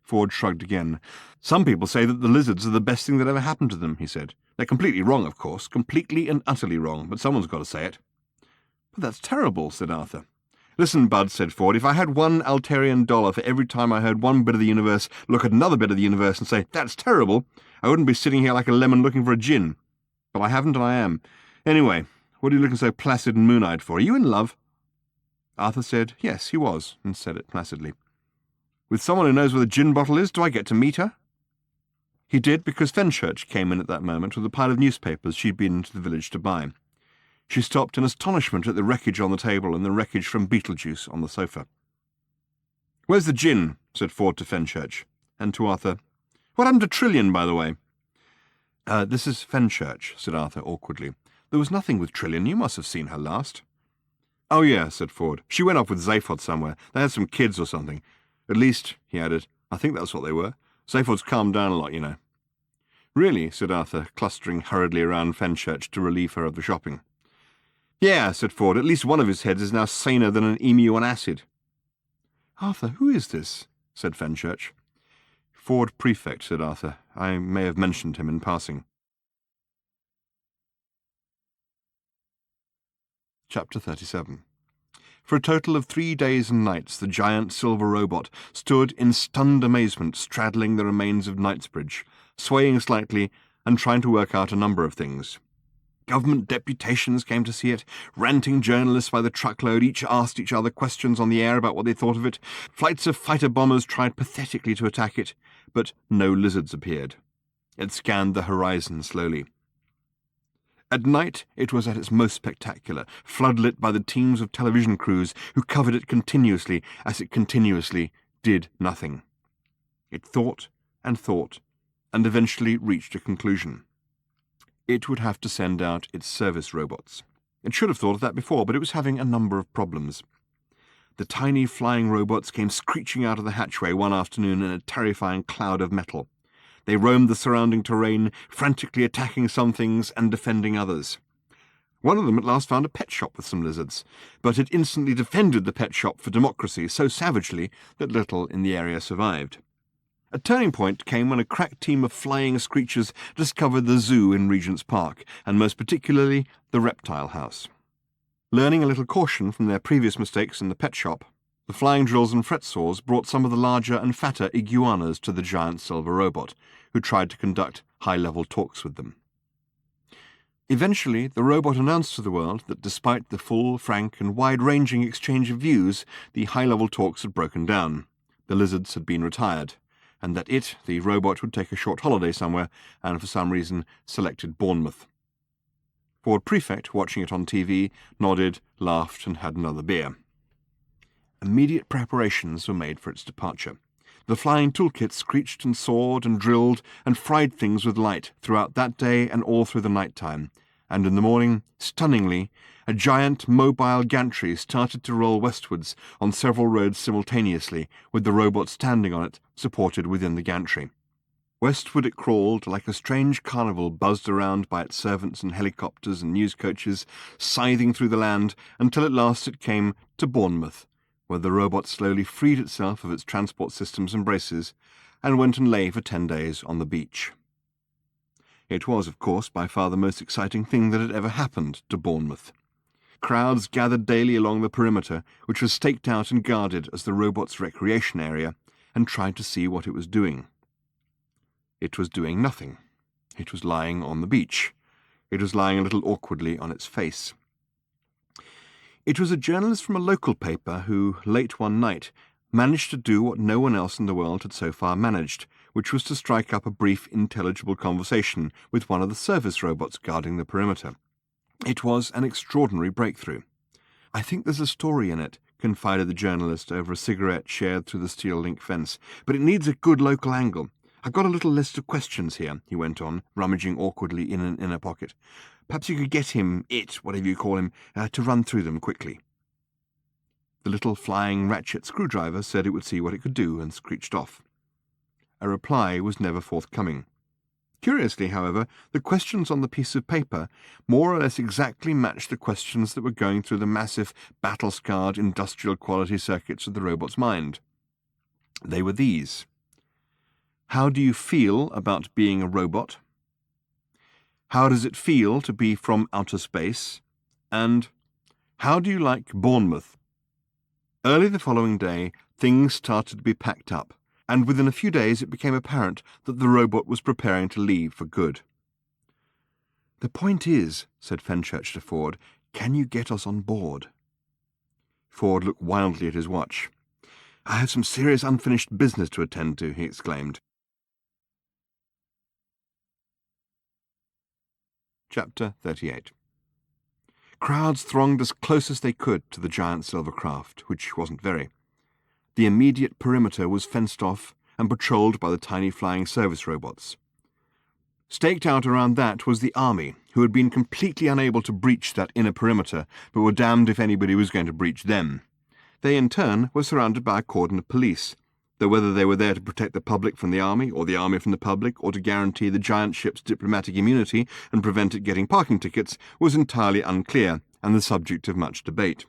Ford shrugged again. "Some people say that the lizards are the best thing that ever happened to them," he said. "They're completely wrong, of course, completely and utterly wrong, but someone's got to say it." "But that's terrible," said Arthur. "Listen, Bud," said Ford, "if I had $1 for every time I heard one bit of the universe look at another bit of the universe and say, 'That's terrible,' I wouldn't be sitting here like a lemon looking for a gin. But I haven't and I am. Anyway, what are you looking so placid and moon-eyed for? Are you in love?" Arthur said yes, he was, and said it placidly. "With someone who knows where the gin bottle is? Do I get to meet her?" He did, because Fenchurch came in at that moment with a pile of newspapers she'd been into the village to buy. She stopped in astonishment at the wreckage on the table and the wreckage from Beetlejuice on the sofa. "Where's the gin?" said Ford to Fenchurch, and to Arthur, "What happened to Trillion, by the way?" This is Fenchurch," said Arthur awkwardly. "There was nothing with Trillion. You must have seen her last." "Oh, yeah," said Ford. "She went off with Zaphod somewhere. They had some kids or something. At least," he added, "I think that's what they were. Zaphod's calmed down a lot, you know." "Really?" said Arthur, clustering hurriedly around Fenchurch to relieve her of the shopping. "Yeah," said Ford. "At least one of his heads is now saner than an emu on acid." "Arthur, who is this?" said Fenchurch. "Ford Prefect," said Arthur. "I may have mentioned him in passing." Chapter 37. For a total of 3 days and nights the giant silver robot stood in stunned amazement straddling the remains of Knightsbridge, swaying slightly and trying to work out a number of things. Government deputations came to see it, ranting journalists by the truckload each asked each other questions on the air about what they thought of it. Flights of fighter bombers tried pathetically to attack it, but no lizards appeared. It scanned the horizon slowly. At night it was at its most spectacular, floodlit by the teams of television crews who covered it continuously as it continuously did nothing. It thought, and eventually reached a conclusion. It would have to send out its service robots. It should have thought of that before, but it was having a number of problems. The tiny flying robots came screeching out of the hatchway one afternoon in a terrifying cloud of metal. They roamed the surrounding terrain, frantically attacking some things and defending others. One of them at last found a pet shop with some lizards, but it instantly defended the pet shop for democracy so savagely that little in the area survived. A turning point came when a crack team of flying screechers discovered the zoo in Regent's Park, and most particularly the reptile house. Learning a little caution from their previous mistakes in the pet shop, the flying drills and fret saws brought some of the larger and fatter iguanas to the giant silver robot, who tried to conduct high-level talks with them. Eventually, the robot announced to the world that despite the full, frank, and wide-ranging exchange of views, the high-level talks had broken down. The lizards had been retired, and that it, the robot, would take a short holiday somewhere, and for some reason selected Bournemouth. Ford Prefect, watching it on TV, nodded, laughed, and had another beer. Immediate preparations were made for its departure. The flying toolkit screeched and sawed and drilled and fried things with light throughout that day and all through the night time, and in the morning, stunningly, a giant mobile gantry started to roll westwards on several roads simultaneously, with the robot standing on it, supported within the gantry. Westward it crawled like a strange carnival buzzed around by its servants and helicopters and news coaches, scything through the land until at last it came to Bournemouth, where the robot slowly freed itself of its transport systems and braces and went and lay for 10 days on the beach. It was, of course, by far the most exciting thing that had ever happened to Bournemouth. Crowds gathered daily along the perimeter, which was staked out and guarded as the robot's recreation area, and tried to see what it was doing. It was doing nothing. It was lying on the beach. It was lying a little awkwardly on its face. It was a journalist from a local paper who, late one night, managed to do what no one else in the world had so far managed, which was to strike up a brief, intelligible conversation with one of the service robots guarding the perimeter. It was an extraordinary breakthrough. "I think there's a story in it," confided the journalist over a cigarette shared through the steel link fence, "but it needs a good local angle. I've got a little list of questions here," he went on, rummaging awkwardly in an inner pocket. "Perhaps you could get him, whatever you call him, to run through them quickly." The little flying ratchet screwdriver said it would see what it could do and screeched off. A reply was never forthcoming. Curiously, however, the questions on the piece of paper more or less exactly matched the questions that were going through the massive, battle-scarred, industrial-quality circuits of the robot's mind. They were these: How do you feel about being a robot? How does it feel to be from outer space? And how do you like Bournemouth? Early the following day, things started to be packed up, and within a few days it became apparent that the robot was preparing to leave for good. "The point is," said Fenchurch to Ford, "can you get us on board?" Ford looked wildly at his watch. "I have some serious unfinished business to attend to," he exclaimed. Chapter 38. Crowds thronged as close as they could to the giant silver craft, which wasn't very. The immediate perimeter was fenced off and patrolled by the tiny flying service robots. Staked out around that was the army, who had been completely unable to breach that inner perimeter, but were damned if anybody was going to breach them. They, in turn, were surrounded by a cordon of police, though whether they were there to protect the public from the army, or the army from the public, or to guarantee the giant ship's diplomatic immunity and prevent it getting parking tickets, was entirely unclear and the subject of much debate.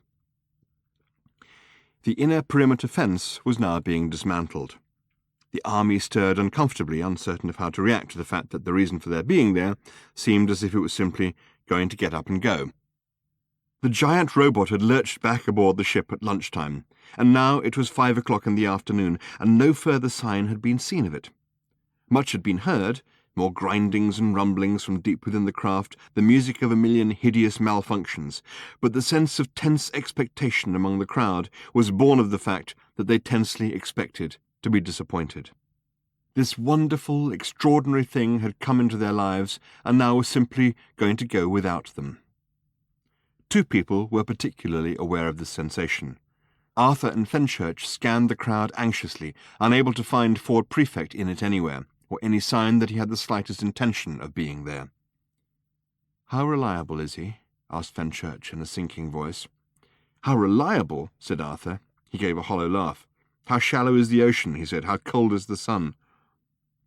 The inner perimeter fence was now being dismantled. The army stirred uncomfortably, uncertain of how to react to the fact that the reason for their being there seemed as if it was simply going to get up and go. The giant robot had lurched back aboard the ship at lunchtime, and now it was 5 o'clock in the afternoon, and no further sign had been seen of it. Much had been heard, more grindings and rumblings from deep within the craft, the music of a million hideous malfunctions, but the sense of tense expectation among the crowd was born of the fact that they tensely expected to be disappointed. This wonderful, extraordinary thing had come into their lives, and now was simply going to go without them. Two people were particularly aware of this sensation. Arthur and Fenchurch scanned the crowd anxiously, unable to find Ford Prefect in it anywhere, or any sign that he had the slightest intention of being there. "How reliable is he?" asked Fenchurch in a sinking voice. "How reliable?" said Arthur. He gave a hollow laugh. "How shallow is the ocean?" he said. "How cold is the sun?"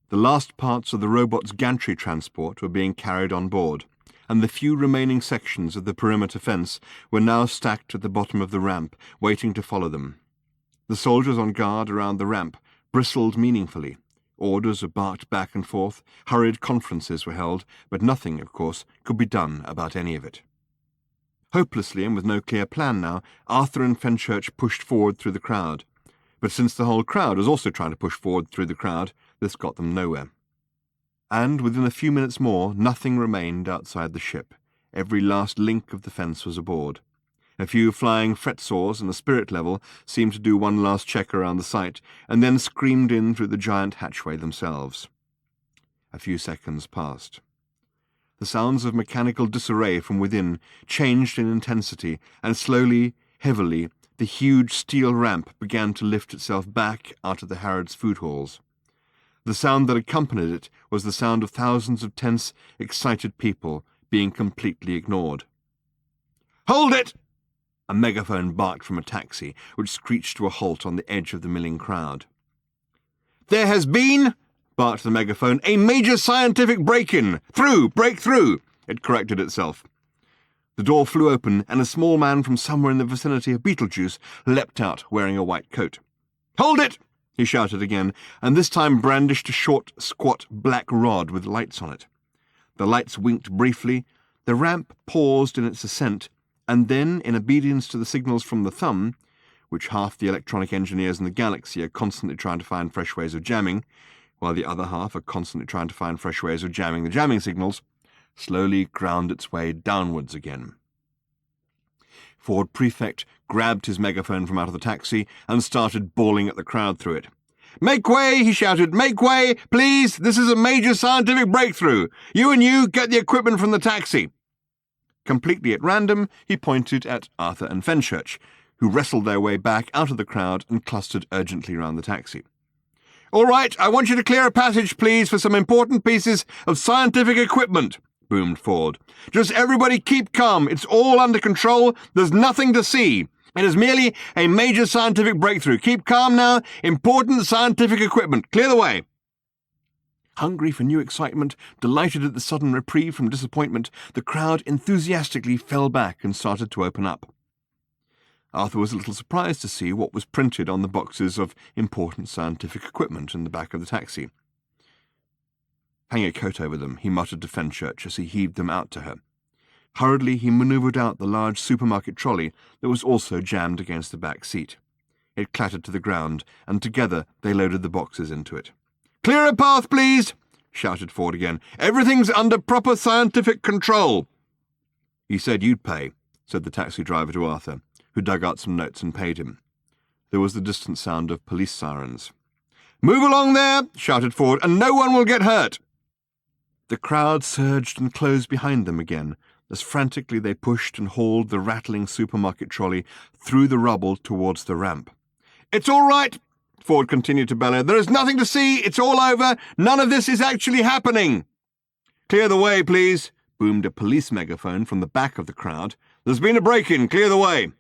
The last parts of the robot's gantry transport were being carried on board, and the few remaining sections of the perimeter fence were now stacked at the bottom of the ramp, waiting to follow them. The soldiers on guard around the ramp bristled meaningfully. Orders were barked back and forth, hurried conferences were held, but nothing, of course, could be done about any of it. Hopelessly, and with no clear plan now, Arthur and Fenchurch pushed forward through the crowd. But since the whole crowd was also trying to push forward through the crowd, this got them nowhere. And within a few minutes more, nothing remained outside the ship. Every last link of the fence was aboard. A few flying fret saws and a spirit level seemed to do one last check around the site, and then screamed in through the giant hatchway themselves. A few seconds passed. The sounds of mechanical disarray from within changed in intensity, and slowly, heavily, the huge steel ramp began to lift itself back out of the Harrods' food halls. The sound that accompanied it was the sound of thousands of tense, excited people being completely ignored. "Hold it!" A megaphone barked from a taxi, which screeched to a halt on the edge of the milling crowd. "There has been," barked the megaphone, "a major scientific break-in. Break through, it corrected itself. The door flew open, and a small man from somewhere in the vicinity of Beetlejuice leapt out, wearing a white coat. "Hold it!" he shouted again, and this time brandished a short, squat black rod with lights on it. The lights winked briefly, the ramp paused in its ascent, and then, in obedience to the signals from the thumb, which half the electronic engineers in the galaxy are constantly trying to find fresh ways of jamming, while the other half are constantly trying to find fresh ways of jamming the jamming signals, slowly ground its way downwards again. Ford Prefect grabbed his megaphone from out of the taxi and started bawling at the crowd through it. "Make way!" he shouted. "Make way! Please! This is a major scientific breakthrough! You and you, get the equipment from the taxi!" Completely at random, he pointed at Arthur and Fenchurch, who wrestled their way back out of the crowd and clustered urgently round the taxi. "All right, I want you to clear a passage, please, for some important pieces of scientific equipment," boomed Ford. "Just everybody keep calm. It's all under control. There's nothing to see. It is merely a major scientific breakthrough. Keep calm now. Important scientific equipment. Clear the way." Hungry for new excitement, delighted at the sudden reprieve from disappointment, the crowd enthusiastically fell back and started to open up. Arthur was a little surprised to see what was printed on the boxes of important scientific equipment in the back of the taxi. "Hang a coat over them," he muttered to Fenchurch as he heaved them out to her. Hurriedly he manoeuvred out the large supermarket trolley that was also jammed against the back seat. It clattered to the ground, and together they loaded the boxes into it. "Clear a path, please!" shouted Ford again. "Everything's under proper scientific control." "You said you'd pay," said the taxi driver to Arthur, who dug out some notes and paid him. There was the distant sound of police sirens. "Move along there!" shouted Ford, "and no one will get hurt." The crowd surged and closed behind them again, as frantically they pushed and hauled the rattling supermarket trolley through the rubble towards the ramp. "It's all right," Ford continued to bellow. "There is nothing to see. It's all over. None of this is actually happening." "Clear the way, please," boomed a police megaphone from the back of the crowd. "There's been a break-in. Clear the way."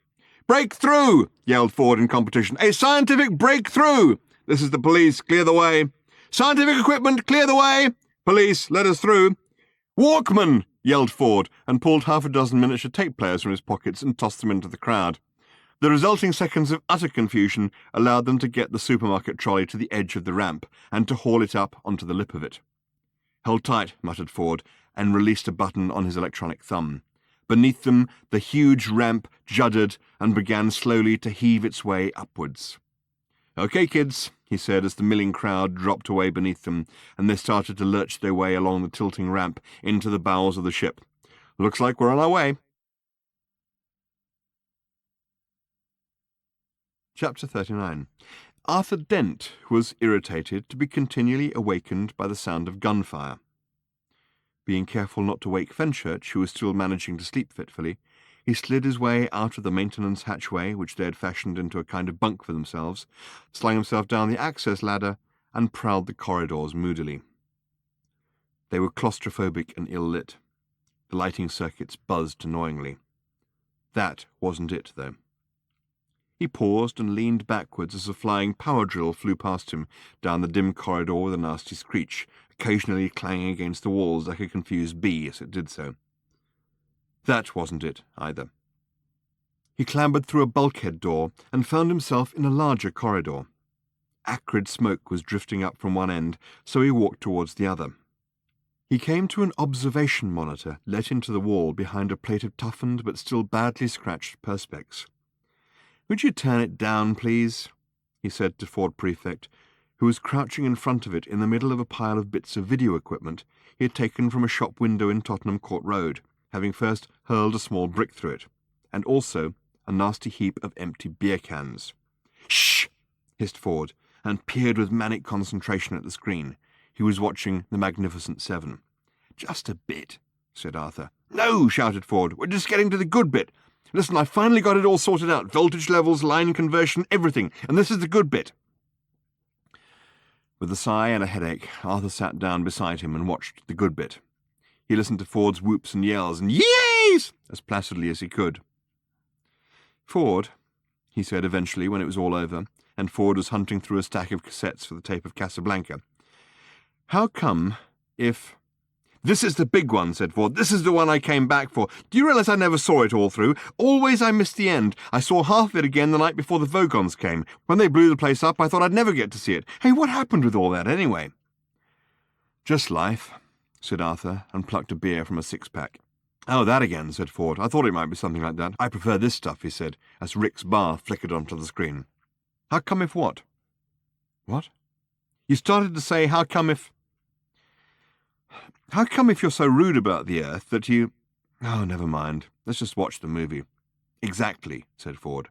"Break through!" yelled Ford in competition. "A scientific breakthrough!" "This is the police. Clear the way." "Scientific equipment. Clear the way." "Police, let us through." "Walkman!" yelled Ford, and pulled half a dozen miniature tape players from his pockets and tossed them into the crowd. The resulting seconds of utter confusion allowed them to get the supermarket trolley to the edge of the ramp and to haul it up onto the lip of it. "Hold tight," muttered Ford, and released a button on his electronic thumb. Beneath them, the huge ramp juddered and began slowly to heave its way upwards. "Okay, kids," he said as the milling crowd dropped away beneath them, and they started to lurch their way along the tilting ramp into the bowels of the ship. "Looks like we're on our way." Chapter 39. Arthur Dent was irritated to be continually awakened by the sound of gunfire. Being careful not to wake Fenchurch, who was still managing to sleep fitfully, he slid his way out of the maintenance hatchway, which they had fashioned into a kind of bunk for themselves, slung himself down the access ladder, and prowled the corridors moodily. They were claustrophobic and ill-lit. The lighting circuits buzzed annoyingly. That wasn't it, though. He paused and leaned backwards as a flying power drill flew past him down the dim corridor with a nasty screech, occasionally clanging against the walls like a confused bee as it did so. That wasn't it, either. He clambered through a bulkhead door and found himself in a larger corridor. Acrid smoke was drifting up from one end, so he walked towards the other. He came to an observation monitor let into the wall behind a plate of toughened but still badly scratched perspex. "Would you turn it down, please?" he said to Ford Prefect, who was crouching in front of it in the middle of a pile of bits of video equipment he had taken from a shop window in Tottenham Court Road, having first hurled a small brick through it, and also a nasty heap of empty beer cans. "Shh!" hissed Ford, and peered with manic concentration at the screen. He was watching The Magnificent Seven. "Just a bit," said Arthur. "No!" shouted Ford. "We're just getting to the good bit. Listen, I finally got it all sorted out. Voltage levels, line conversion, everything. And this is the good bit." With a sigh and a headache, Arthur sat down beside him and watched the good bit. He listened to Ford's whoops and yells and yees as placidly as he could. "Ford," he said eventually when it was all over, and Ford was hunting through a stack of cassettes for the tape of Casablanca. "How come if—" "This is the big one," said Ford. "This is the one I came back for. Do you realize I never saw it all through? Always I missed the end. I saw half of it again the night before the Vogons came. When they blew the place up, I thought I'd never get to see it. Hey, what happened with all that anyway?" "Just life," said Arthur, and plucked a beer from a six-pack. "Oh, that again," said Ford. "I thought it might be something like that. I prefer this stuff," he said, as Rick's bar flickered onto the screen. "How come if what?" "What?" "You started to say, how come if you're so rude about the Earth that you—" "Oh, never mind. Let's just watch the movie." "Exactly," said Ford.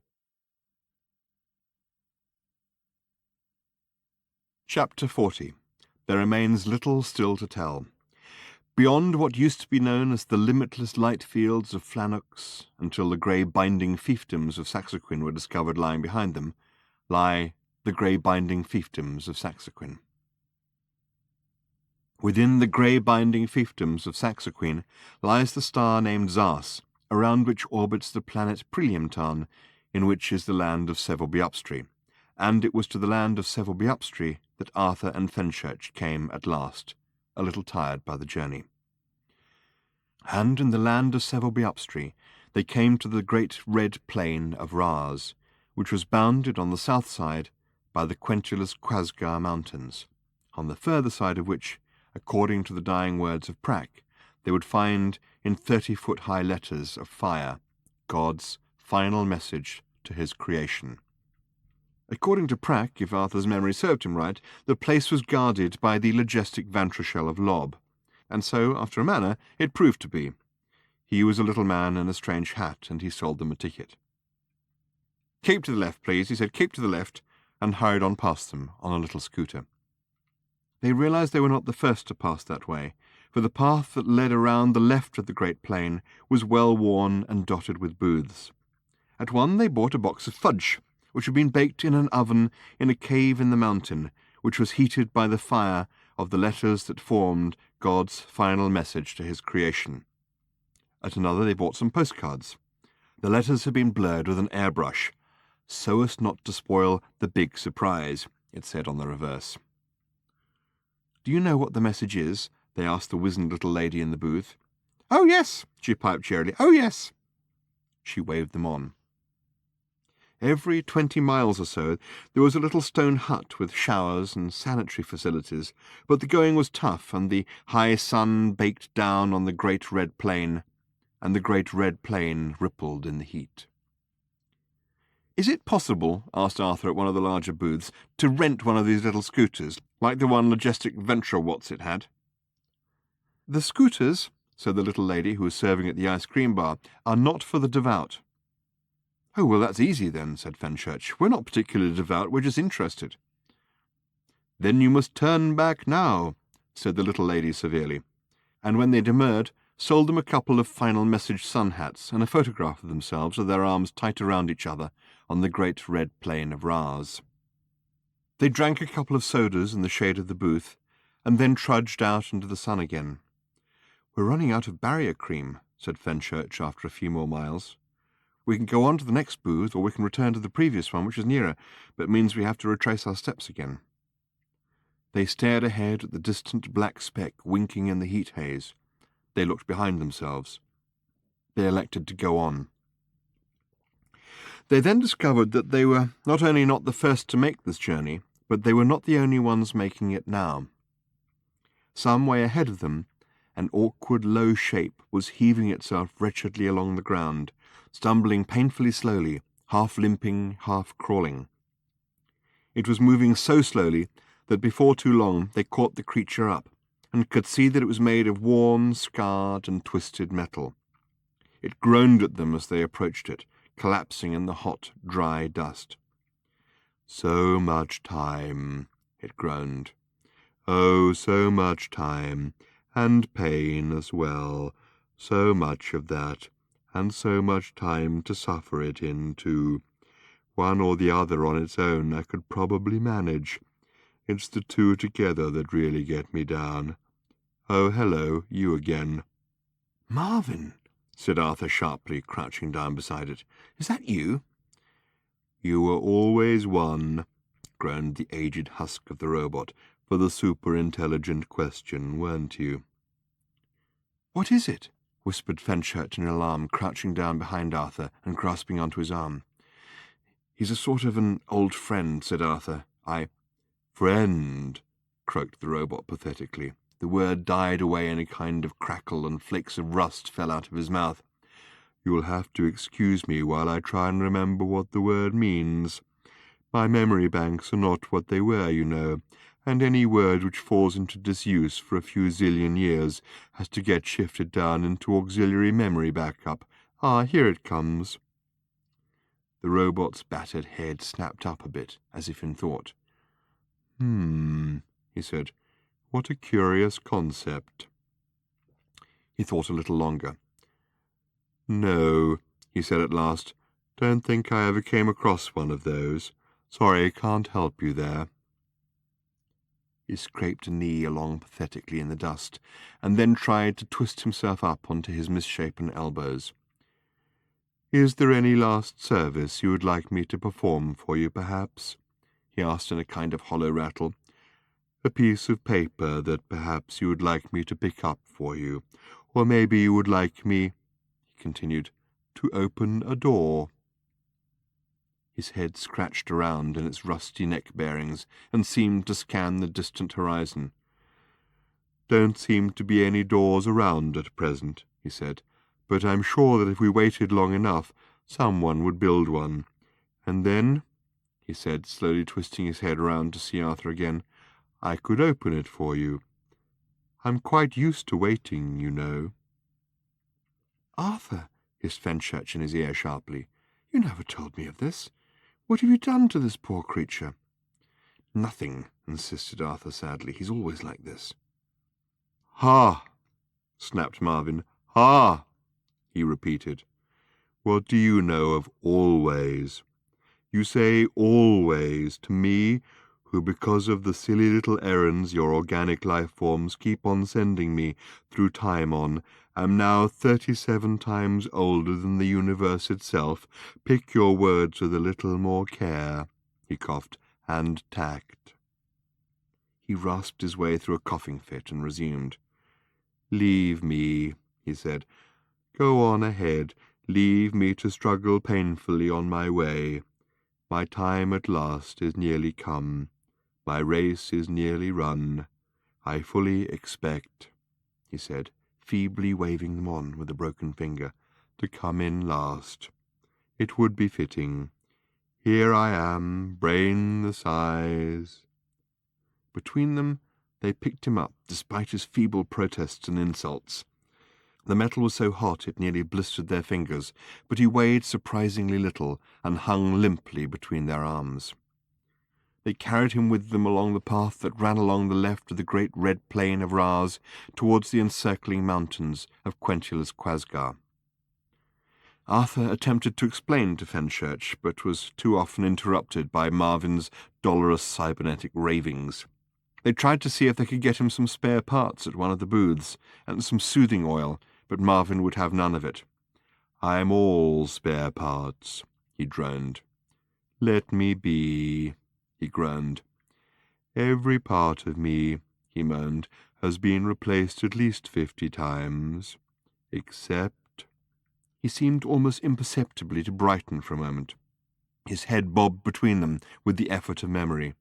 Chapter 40. There remains little still to tell. Beyond what used to be known as the limitless light fields of Flanox, until the grey binding fiefdoms of Saxaquin were discovered lying behind them, lie the grey binding fiefdoms of Saxaquin. Within the grey binding fiefdoms of Saxaquin lies the star named Zas, around which orbits the planet Priliumtan, in which is the land of Sevelbiupstri, and it was to the land of Sevelbiupstri that Arthur and Fenchurch came at last, a little tired by the journey. And in the land of Sevelbiupstri they came to the great red plain of Raz, which was bounded on the south side by the quentulous Quasgar Mountains, on the further side of which, according to the dying words of Prak, they would find in 30-foot-high letters of fire God's final message to his creation. According to Prak, if Arthur's memory served him right, the place was guarded by the Logistic Vantrashel of Lob, and so, after a manner, it proved to be. He was a little man in a strange hat, and he sold them a ticket. "Keep to the left, please," he said. "Keep to the left," and hurried on past them on a little scooter. They realized they were not the first to pass that way, for the path that led around the left of the great plain was well worn and dotted with booths. At one they bought a box of fudge, which had been baked in an oven in a cave in the mountain, which was heated by the fire of the letters that formed God's final message to his creation. At another they bought some postcards. The letters had been blurred with an airbrush, so as not to spoil the big surprise, it said on the reverse. "Do you know what the message is?" they asked the wizened little lady in the booth. "Oh, yes," she piped cheerily. "Oh, yes." She waved them on. Every 20 miles or so there was a little stone hut with showers and sanitary facilities, but the going was tough, and the high sun baked down on the great red plain, and the great red plain rippled in the heat. "Is it possible," asked Arthur at one of the larger booths, "to rent one of these little scooters, like the one Logistic Venturewatts had?" "The scooters," said the little lady who was serving at the ice cream bar, "are not for the devout." "Oh, well, that's easy then," said Fenchurch. "We're not particularly devout, we're just interested." "Then you must turn back now," said the little lady severely, and when they demurred, sold them a couple of final message sun hats and a photograph of themselves with their arms tight around each other on the great red plain of Raz. They drank a couple of sodas in the shade of the booth, and then trudged out into the sun again. "We're running out of barrier cream," said Fenchurch after a few more miles. We can go on to the next booth, or we can return to the previous one, which is nearer, but means we have to retrace our steps again." They stared ahead at the distant black speck winking in the heat haze. They looked behind themselves. They elected to go on. They then discovered that they were not only not the first to make this journey, but they were not the only ones making it now. Some way ahead of them, an awkward low shape was heaving itself wretchedly along the ground, stumbling painfully slowly, half limping, half crawling. It was moving so slowly that before too long they caught the creature up, and could see that it was made of worn, scarred, and twisted metal. It groaned at them as they approached it, collapsing in the hot, dry dust. "So much time," it groaned. "Oh, so much time, and pain as well, so much of that, and so much time to suffer it in, too. One or the other on its own I could probably manage. It's the two together that really get me down. Oh, hello, you again." "Marvin," said Arthur sharply, crouching down beside it. "Is that you?" "You were always one," groaned the aged husk of the robot, "for the super-intelligent question, weren't you?" "What is it?" whispered Fenchurch in alarm, crouching down behind Arthur and grasping onto his arm. "He's a sort of an old friend," said Arthur. "Friend," croaked the robot pathetically. The word died away in a kind of crackle, and flakes of rust fell out of his mouth. "You'll have to excuse me while I try and remember what the word means. My memory banks are not what they were, you know, and any word which falls into disuse for a few zillion years has to get shifted down into auxiliary memory backup. Ah, here it comes." The robot's battered head snapped up a bit, as if in thought. He said. "What a curious concept." He thought a little longer. "No," he said at last. "Don't think I ever came across one of those. Sorry, can't help you there." He scraped a knee along pathetically in the dust, and then tried to twist himself up onto his misshapen elbows. "Is there any last service you would like me to perform for you, perhaps?" he asked in a kind of hollow rattle. "A piece of paper that perhaps you would like me to pick up for you, or maybe you would like me," he continued, "to open a door." His head scratched around in its rusty neck bearings and seemed to scan the distant horizon. "Don't seem to be any doors around at present," he said, "but I'm sure that if we waited long enough, someone would build one. And then," he said, slowly twisting his head around to see Arthur again, "I could open it for you. I'm quite used to waiting, you know." "Arthur," hissed Fenchurch in his ear sharply, "you never told me of this. What have you done to this poor creature?" "Nothing," insisted Arthur sadly. "He's always like this." "Ha!" snapped Marvin. "Ha!" he repeated. "What do you know of always? You say always to me, who, because of the silly little errands your organic life forms keep on sending me through time on, am now 37 times older than the universe itself. Pick your words with a little more care," he coughed, "and tact." He rasped his way through a coughing fit and resumed. "Leave me," he said. "Go on ahead. Leave me to struggle painfully on my way. My time at last is nearly come. My race is nearly run. I fully expect," he said, feebly waving them on with a broken finger, "to come in last. It would be fitting. Here I am, brain the size." Between them, they picked him up, despite his feeble protests and insults. The metal was so hot it nearly blistered their fingers, but he weighed surprisingly little and hung limply between their arms. They carried him with them along the path that ran along the left of the great red plain of Raz towards the encircling mountains of Quentulus Quasgar. Arthur attempted to explain to Fenchurch, but was too often interrupted by Marvin's dolorous cybernetic ravings. They tried to see if they could get him some spare parts at one of the booths, and some soothing oil, but Marvin would have none of it. I'm all spare parts, he droned. Let me be, he groaned. Every part of me, he moaned, has been replaced at least 50 times. Except... He seemed almost imperceptibly to brighten for a moment. His head bobbed between them with the effort of memory.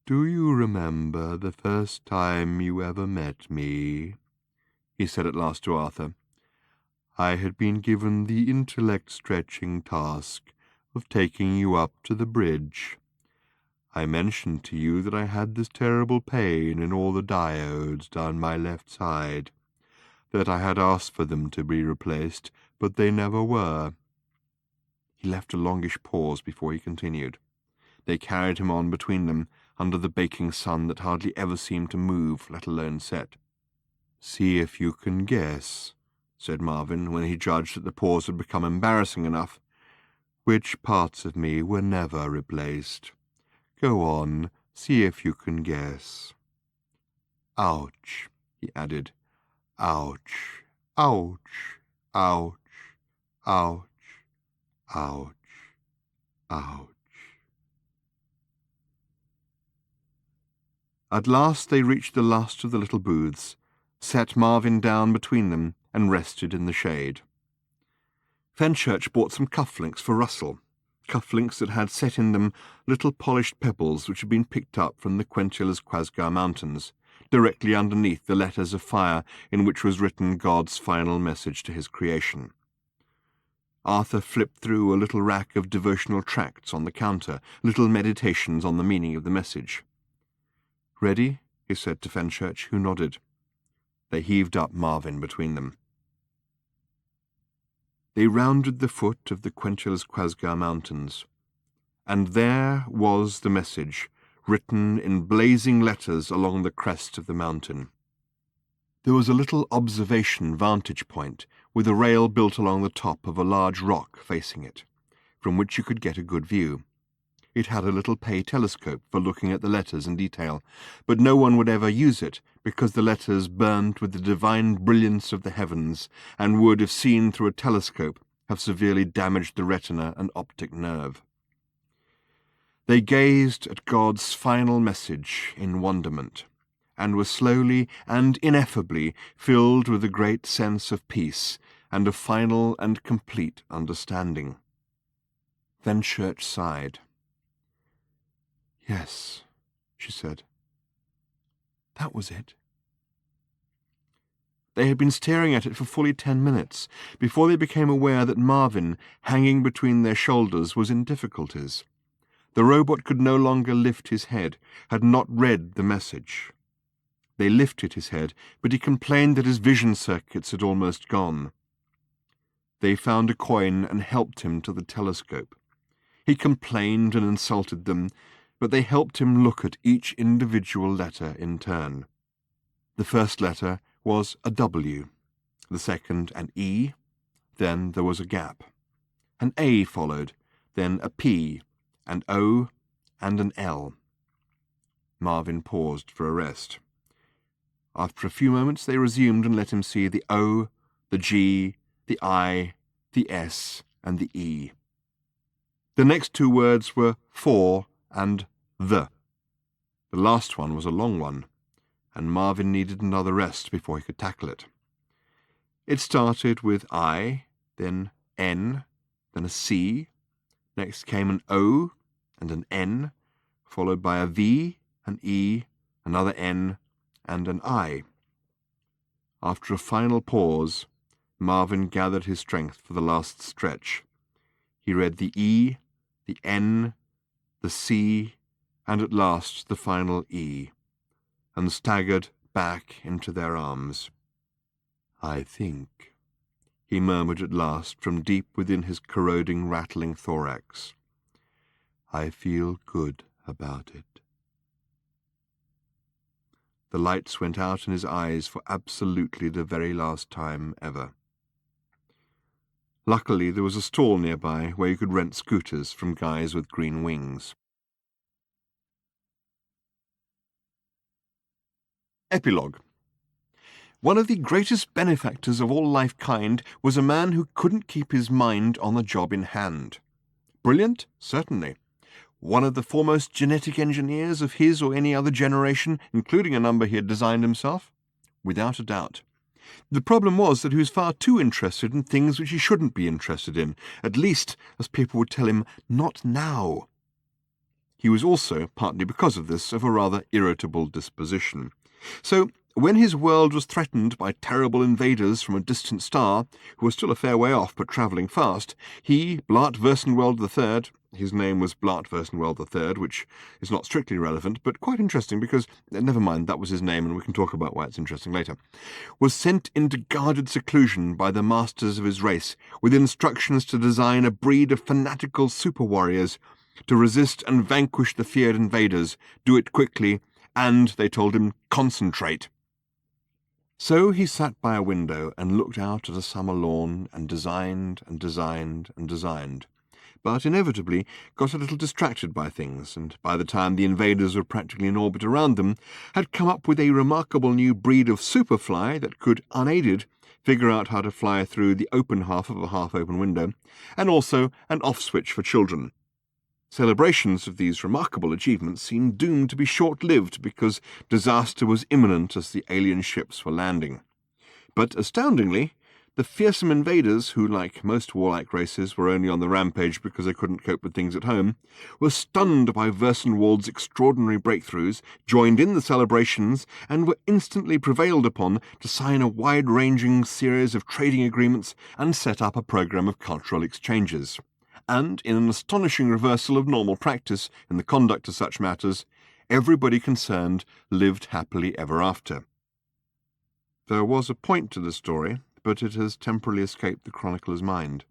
Do you remember the first time you ever met me? He said at last to Arthur. I had been given the intellect-stretching task of taking you up to the bridge. I mentioned to you that I had this terrible pain in all the diodes down my left side, that I had asked for them to be replaced, but they never were. He left a longish pause before he continued. They carried him on between them, under the baking sun that hardly ever seemed to move, let alone set. See if you can guess, said Marvin, when he judged that the pause had become embarrassing enough, which parts of me were never replaced. Go on, see if you can guess. Ouch, he added. Ouch, ouch, ouch, ouch, ouch, ouch. At last they reached the last of the little booths, set Marvin down between them, and rested in the shade. Fenchurch bought some cufflinks for Russell, cufflinks that had set in them little polished pebbles which had been picked up from the Quenchillas Mountains, directly underneath the letters of fire in which was written God's final message to his creation. Arthur flipped through a little rack of devotional tracts on the counter, little meditations on the meaning of the message. Ready? He said to Fenchurch, who nodded. They heaved up Marvin between them. They rounded the foot of the Quenchillas Mountains, and there was the message, written in blazing letters along the crest of the mountain. There was a little observation vantage point, with a rail built along the top of a large rock facing it, from which you could get a good view. It had a little pay telescope for looking at the letters in detail, but no one would ever use it, because the letters burned with the divine brilliance of the heavens, and would, if seen through a telescope, have severely damaged the retina and optic nerve. They gazed at God's final message in wonderment, and were slowly and ineffably filled with a great sense of peace and of final and complete understanding. Fenchurch sighed. Yes, she said. That was it. They had been staring at it for fully 10 minutes before they became aware that Marvin, hanging between their shoulders, was in difficulties. The robot could no longer lift his head, had not read the message. They lifted his head, but he complained that his vision circuits had almost gone. They found a coin and helped him to the telescope. He complained and insulted them, but they helped him look at each individual letter in turn. The first letter was a W, the second an E, then there was a gap. An A followed, then a P, an O, and an L. Marvin paused for a rest. After a few moments they resumed and let him see the O, the G, the I, the S, and the E. The next two words were for and the. The last one was a long one, and Marvin needed another rest before he could tackle it. It started with I, then N, then a C. Next came an O and an N, followed by a V, an E, another N, and an I. After a final pause, Marvin gathered his strength for the last stretch. He read the E, the N, the C, and at last the final E, and staggered back into their arms. I think, he murmured at last from deep within his corroding, rattling thorax. I feel good about it. The lights went out in his eyes for absolutely the very last time ever. Luckily, there was a stall nearby where you could rent scooters from guys with green wings. Epilogue. One of the greatest benefactors of all life kind was a man who couldn't keep his mind on the job in hand. Brilliant? Certainly. One of the foremost genetic engineers of his or any other generation, including a number he had designed himself? Without a doubt. The problem was that he was far too interested in things which he shouldn't be interested in, at least, as people would tell him, not now. He was also, partly because of this, of a rather irritable disposition. So, when his world was threatened by terrible invaders from a distant star, who were still a fair way off but travelling fast, he, Blart Versenweld III, his name was Blart Versenweld III, which is not strictly relevant, but quite interesting because, never mind, that was his name and we can talk about why it's interesting later, was sent into guarded seclusion by the masters of his race, with instructions to design a breed of fanatical super warriors to resist and vanquish the feared invaders, do it quickly, and, they told him, concentrate. So he sat by a window and looked out at a summer lawn and designed and designed and designed, but inevitably got a little distracted by things, and by the time the invaders were practically in orbit around them, had come up with a remarkable new breed of superfly that could, unaided, figure out how to fly through the open half of a half-open window, and also an off-switch for children. Celebrations of these remarkable achievements seemed doomed to be short-lived because disaster was imminent as the alien ships were landing. But astoundingly, the fearsome invaders, who, like most warlike races, were only on the rampage because they couldn't cope with things at home, were stunned by Versenwald's extraordinary breakthroughs, joined in the celebrations, and were instantly prevailed upon to sign a wide-ranging series of trading agreements and set up a program of cultural exchanges. And, in an astonishing reversal of normal practice in the conduct of such matters, everybody concerned lived happily ever after. There was a point to the story, but it has temporarily escaped the chronicler's mind.